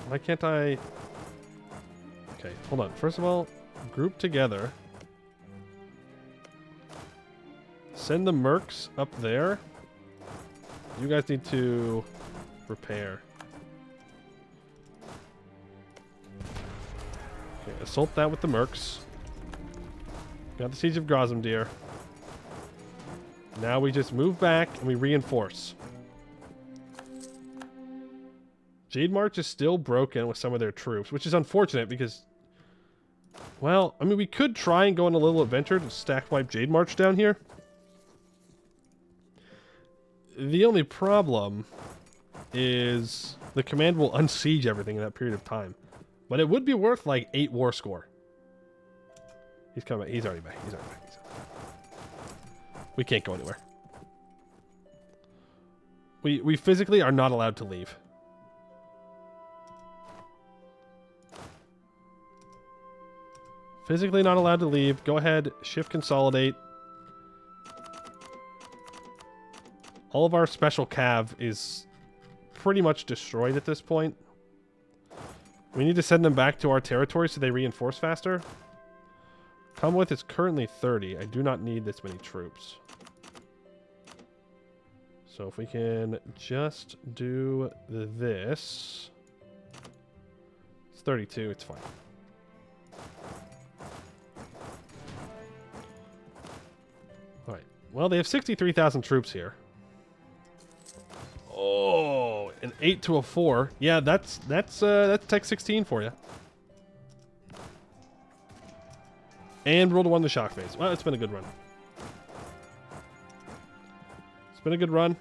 A: Why can't I... Okay, hold on. First of all, group together. Send the mercs up there. You guys need to repair. Okay, assault that with the mercs. Got the Siege of Grozomdir. Now we just move back and we reinforce. Jade March is still broken with some of their troops, which is unfortunate because... Well, I mean, we could try and go on a little adventure to stack wipe Jade March down here. The only problem is the command will unsiege everything in that period of time. But it would be worth like 8 war score. He's coming. He's already back. He's already back. We can't go anywhere. We physically are not allowed to leave. Physically not allowed to leave. Go ahead. Shift consolidate. All of our special cav is pretty much destroyed at this point. We need to send them back to our territory so they reinforce faster. Commonwealth is currently 30. I do not need this many troops. So if we can just do this. It's 32. It's fine. All right. Well, they have 63,000 troops here. Oh, an 8 to a 4. Yeah, that's tech 16 for you. And roll to 1 the shock phase. Well, it's been a good run. It's been a good run.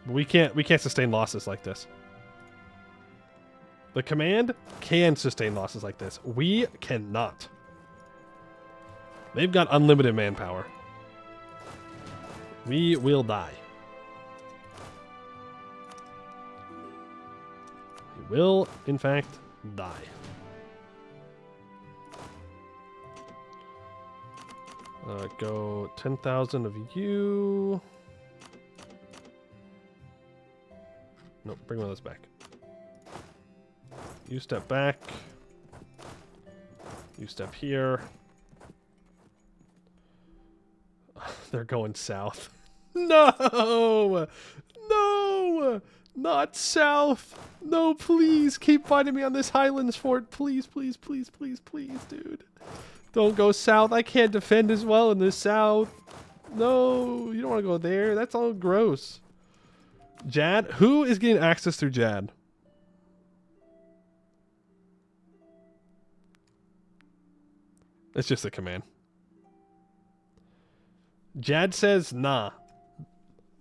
A: But we can't sustain losses like this. The command can sustain losses like this. We cannot. They've got unlimited manpower. We will die. We will, in fact, die. Go 10,000 of you. Nope, bring one of those back. You step back. You step here. They're going south. No! No! Not south! No, please! Keep finding me on this Highlands fort. Please, please, please, please, please, dude. Don't go south. I can't defend as well in the south. No, you don't want to go there. That's all gross. Jad? Who is getting access through Jad? It's just a command. Jad says, nah.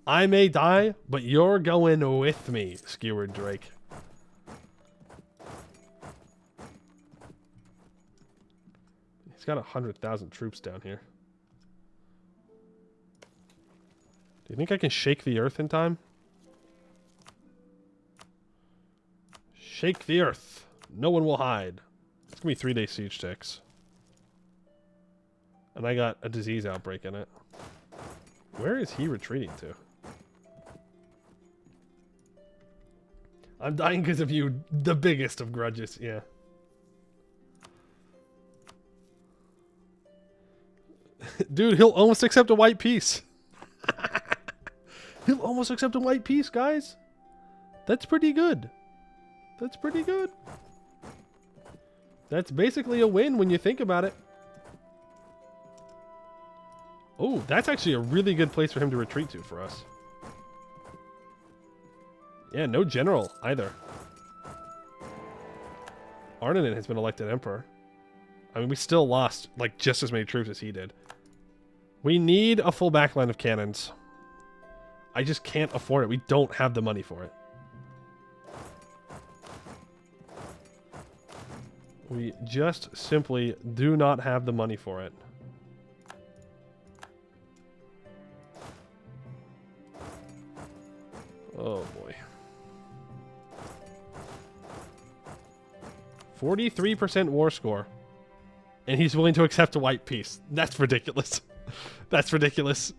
A: I may die, but you're going with me, Skewered Drake. He's got 100,000 troops down here. Do you think I can shake the earth in time? Shake the earth. No one will hide. It's going to be 3-day siege ticks. And I got a disease outbreak in it. Where is he retreating to? I'm dying because of you. The biggest of grudges. Yeah. Dude, he'll almost accept a white peace. He'll almost accept a white peace, guys. That's pretty good. That's pretty good. That's basically a win when you think about it. Oh, that's actually a really good place for him to retreat to for us. Yeah, no general either. Arnonin has been elected emperor. I mean, we still lost like just as many troops as he did. We need a full backline of cannons. I just can't afford it. We don't have the money for it. We just simply do not have the money for it. Oh boy. 43% war score. And he's willing to accept a white peace. That's ridiculous. That's ridiculous.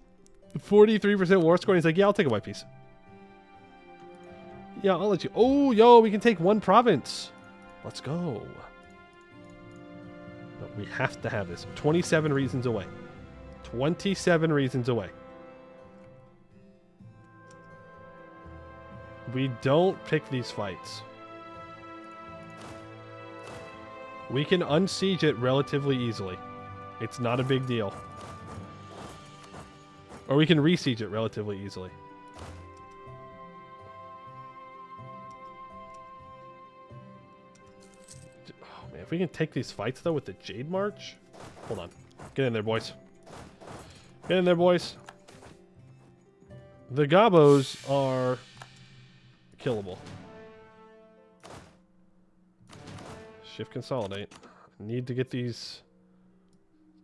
A: 43% war score. And he's like, yeah, I'll take a white peace. Yeah, I'll let you. Oh, yo, we can take one province. Let's go. No, we have to have this. 27 reasons away. 27 reasons away. We don't pick these fights. We can unsiege it relatively easily. It's not a big deal. Or we can re-siege it relatively easily. Oh man, if we can take these fights though with the Jade March. Hold on. Get in there, boys. Get in there, boys. The Gabos are killable. Shift consolidate. Need to get these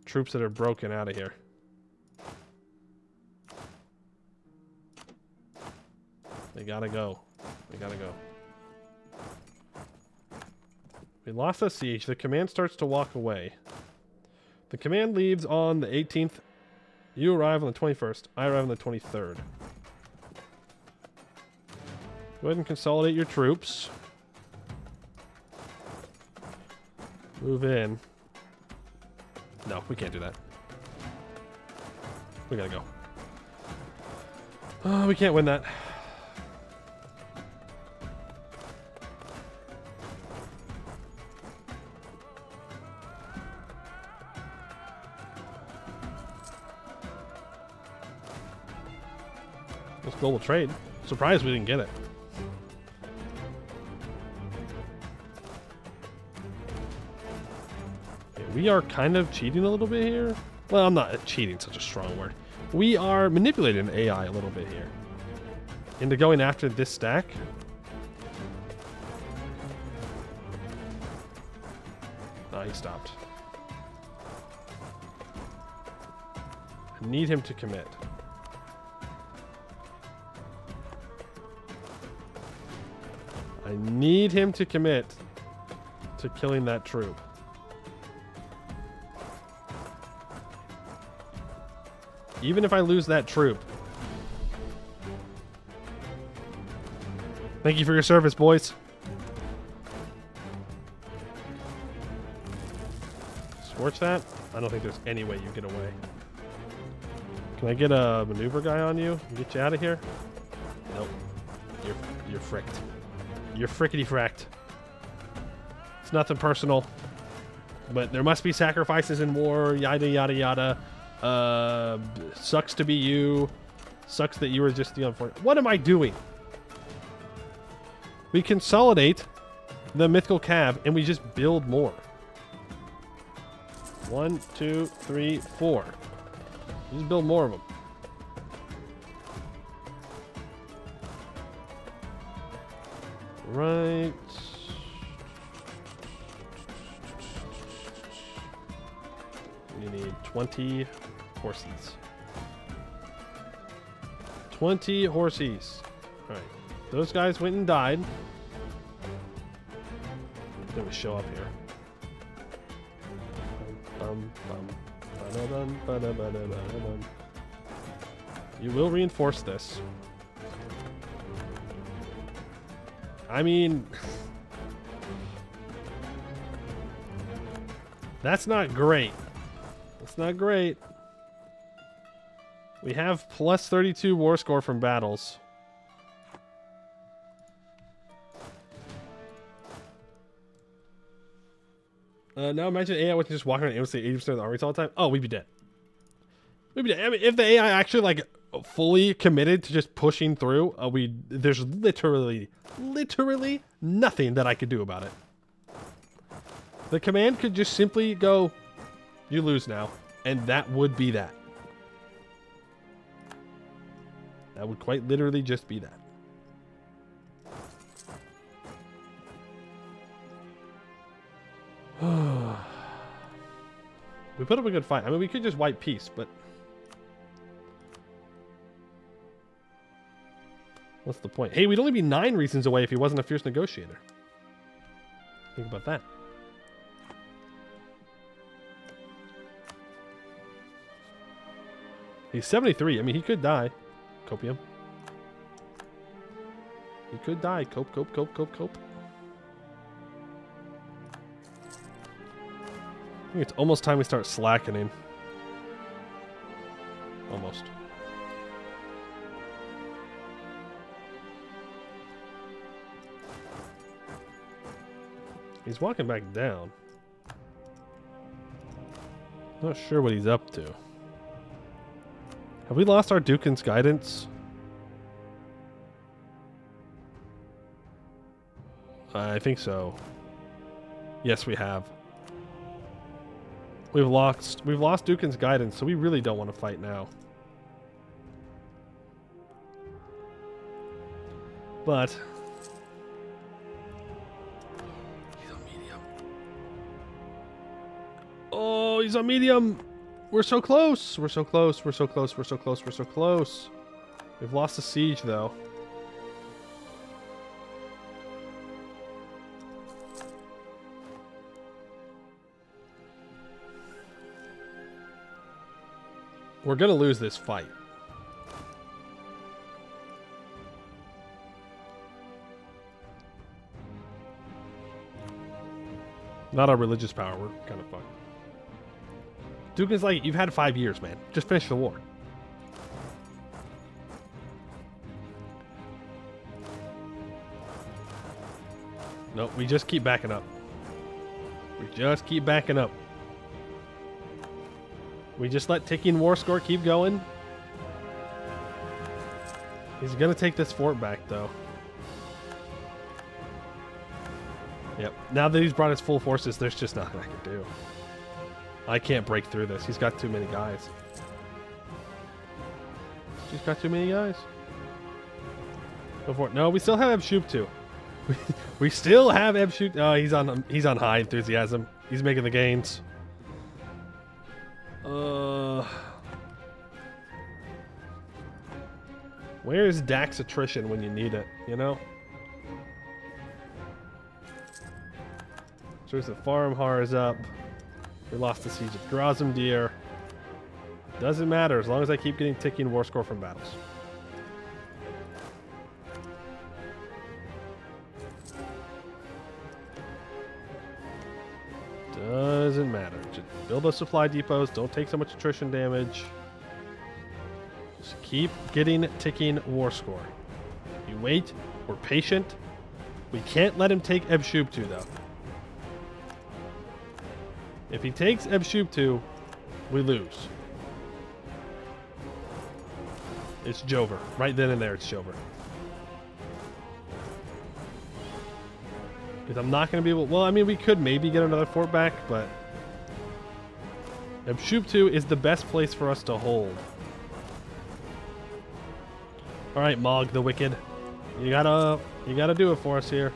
A: troops that are broken out of here. They gotta go. They gotta go. We lost the siege. The command starts to walk away. The command leaves on the 18th. You arrive on the 21st. I arrive on the 23rd. Go ahead and consolidate your troops. Move in. No, we can't do that. We gotta go. Oh, we can't win that. It's global trade. Surprised we didn't get it. We are kind of cheating a little bit here. Well, I'm not cheating, such a strong word. We are manipulating AI a little bit here into going after this stack. No, he stopped. I need him to commit. I need him to commit to killing that troop. Even if I lose that troop. Thank you for your service, boys. Scorch that? I don't think there's any way you get away. Can I get a maneuver guy on you and get you out of here? Nope. You're fricked. You're frickety fracked. It's nothing personal. But there must be sacrifices in war, yada yada yada. Sucks to be you. Sucks that you were just the unfortunate. What am I doing? We consolidate the mythical cab and we just build more. 1, 2, 3, 4. Just build more of them. Right. We need 20 horses. 20 horses. All right. Those guys went and died. Then we show up here. You will reinforce this. I mean, that's not great. That's not great. We have plus 32 war score from battles. Now imagine AI was just walking around and say 80% of the armies all the time. Oh, we'd be dead. We'd be dead. I mean, if the AI actually like fully committed to just pushing through, there's literally nothing that I could do about it. The command could just simply go, you lose now, and that would be that. That would quite literally just be that. We put up a good fight. I mean, we could just wipe peace, but what's the point? Hey, we'd only be 9 reasons away if he wasn't a fierce negotiator. Think about that. He's 73. I mean, he could die. Copium. He could die. Cope. I think it's almost time we start slackening. Almost. He's walking back down. Not sure what he's up to. Have we lost our Dukin's guidance? I think so. Yes, we have. We've lost Dukin's guidance, so we really don't want to fight now. But he's on medium. Oh, he's on medium. We're so close. We're so close. We're so close. We're so close. We're so close. We've lost the siege, though. We're going to lose this fight. Not our religious power. We're kind of fucked. Duke is like, you've had 5 years, man. Just finish the war. Nope, we just keep backing up. We just keep backing up. We just let ticking war score keep going. He's going to take this fort back, though. Yep. Now that he's brought his full forces, there's just nothing I can do. I can't break through this. He's got too many guys. He's got too many guys. Go for it. No, we still have Ebshoop too. We still have Ebshoop. Oh, he's on high enthusiasm. He's making the gains. Where's Dax attrition when you need it, you know? So the Farmhar is up. We lost the siege of Grozamdir. Doesn't matter as long as I keep getting ticking war score from battles. Doesn't matter. Just build those supply depots. Don't take so much attrition damage. Just keep getting ticking war score. You wait. We're patient. We can't let him take Ebshubtu, though. If he takes Ebshubtu, we lose. It's Jover. Right then and there, it's Jover. Because I'm not going to be able... Well, I mean, we could maybe get another fort back, but... Ebshubtu is the best place for us to hold. Alright, Mog the Wicked. You gotta do it for us here.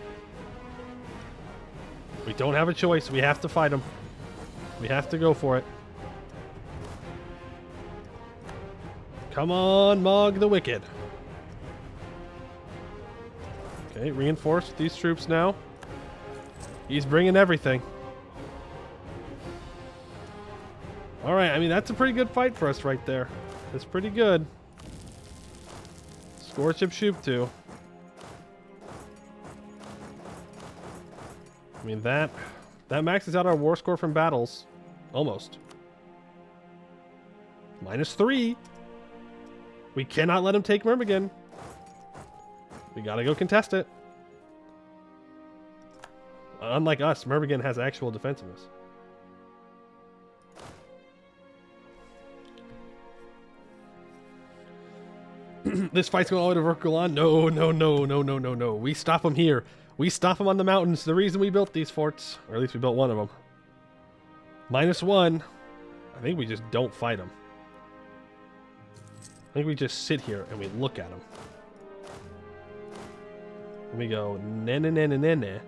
A: We don't have a choice. We have to fight him. We have to go for it. Come on, Mog the Wicked. Okay, reinforce these troops now. He's bringing everything. Alright, I mean, that's a pretty good fight for us right there. That's pretty good. Scorch Ebshubtu. I mean, that maxes out our war score from battles. Almost. -3. We cannot let him take Myrmidon. We gotta go contest it. Unlike us, Myrmidon has actual defensiveness. This fight's going all the way to Verkulon? No. We stop him here. We stop him on the mountains. The reason we built these forts, or at least we built one of them. -1. I think we just don't fight him. I think we just sit here and we look at him. And we go, nah.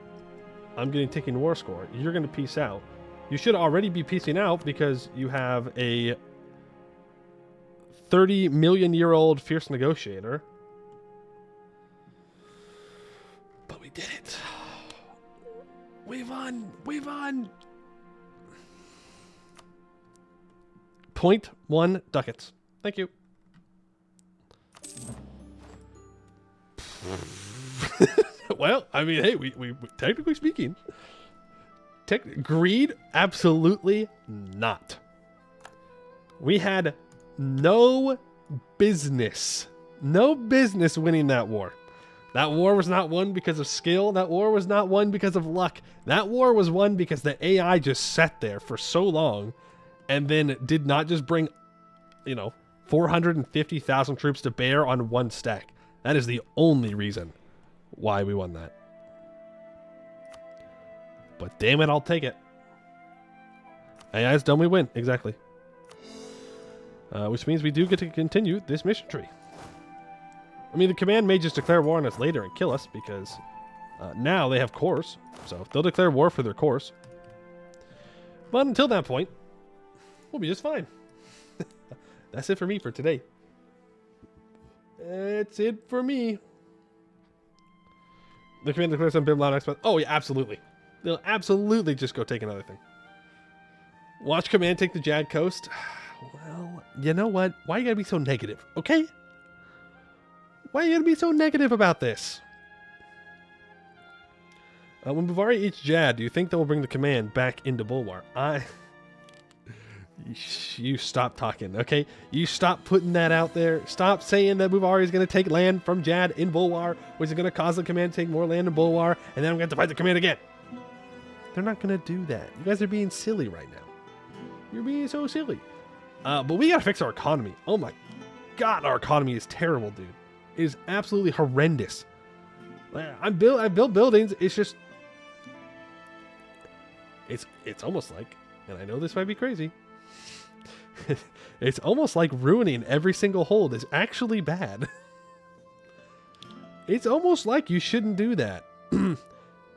A: I'm getting ticking war score. You're going to peace out. You should already be peacing out because you have a 30 million year old fierce negotiator. But we did it. We've won. 0.1 ducats. Thank you. Well, I mean, hey, we technically speaking, greed, absolutely not. We had no business winning that war. That war was not won because of skill. That war was not won because of luck. That war was won because the AI just sat there for so long and then did not just bring, 450,000 troops to bear on one stack. That is the only reason why we won that. But damn it, I'll take it. AI's done, we win. Exactly. Which means we do get to continue this mission tree. I mean, the command may just declare war on us later and kill us because now they have cores. So they'll declare war for their cores. But until that point, we'll be just fine. That's it for me for today. That's it for me. The command declares on Bim Loud Expert. Oh, yeah, absolutely. They'll absolutely just go take another thing. Watch command take the Jad Coast. Well, you know what? Why you gotta be so negative, okay? Why you gotta be so negative about this? When Bavari eats Jad, do you think that will bring the command back into Bulwar? You stop talking, okay? You stop putting that out there. Stop saying that Bavari is going to take land from Jad in Bulwar, which is going to cause the command to take more land in Bulwar, and then I'm going to fight the command again. They're not going to do that. You guys are being silly right now. You're being so silly. But we got to fix our economy. Oh my God, our economy is terrible, dude. It is absolutely horrendous. I built buildings. It's just... It's almost like, and I know this might be crazy, it's almost like ruining every single hold is actually bad. It's almost like you shouldn't do that.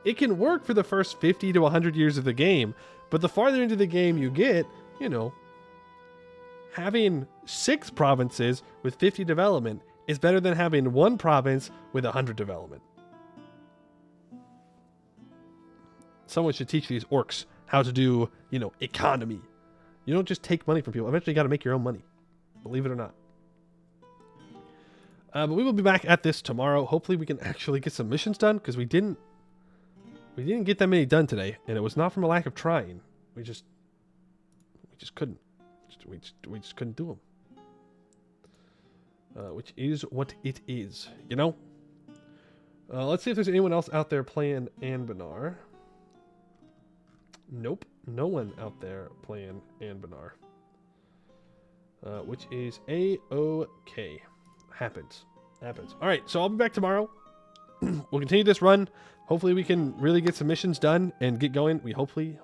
A: It can work for the first 50 to 100 years of the game, but the farther into the game you get, having 6 provinces with 50 development is better than having 1 province with 100 development. Someone should teach these orcs how to do, economy. You don't just take money from people. Eventually you got to make your own money. believe it or not. But we will be back at this tomorrow. Hopefully we can actually get some missions done, because we didn't get that many done today, and it was not from a lack of trying. We just couldn't. We just couldn't do them. Which is what it is, you know? Let's see if there's anyone else out there playing Anbennar. Nope, no one out there playing Anbennar. Which is A-OK. Happens. All right, so I'll be back tomorrow. We'll continue this run. Hopefully we can really get some missions done and get going. We hopefully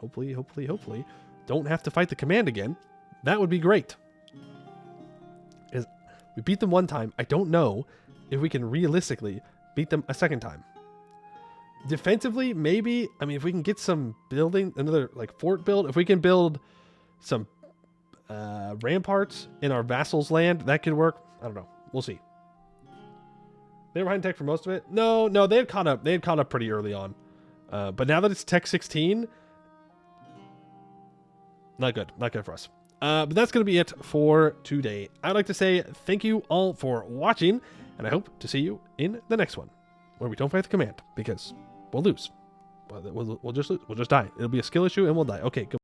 A: don't have to fight the command again. That would be great. Because we beat them one time. I don't know if we can realistically beat them a second time. Defensively, maybe. I mean, if we can get some building, another like fort build, if we can build some ramparts in our vassals' land, that could work. I don't know. We'll see. They were behind tech for most of it. No, they had caught up. They had caught up pretty early on. But now that it's tech 16, not good. Not good for us. But that's going to be it for today. I'd like to say thank you all for watching, and I hope to see you in the next one, where we don't fight the command, because we'll lose. We'll just lose. We'll just die. It'll be a skill issue, and we'll die. Okay, good.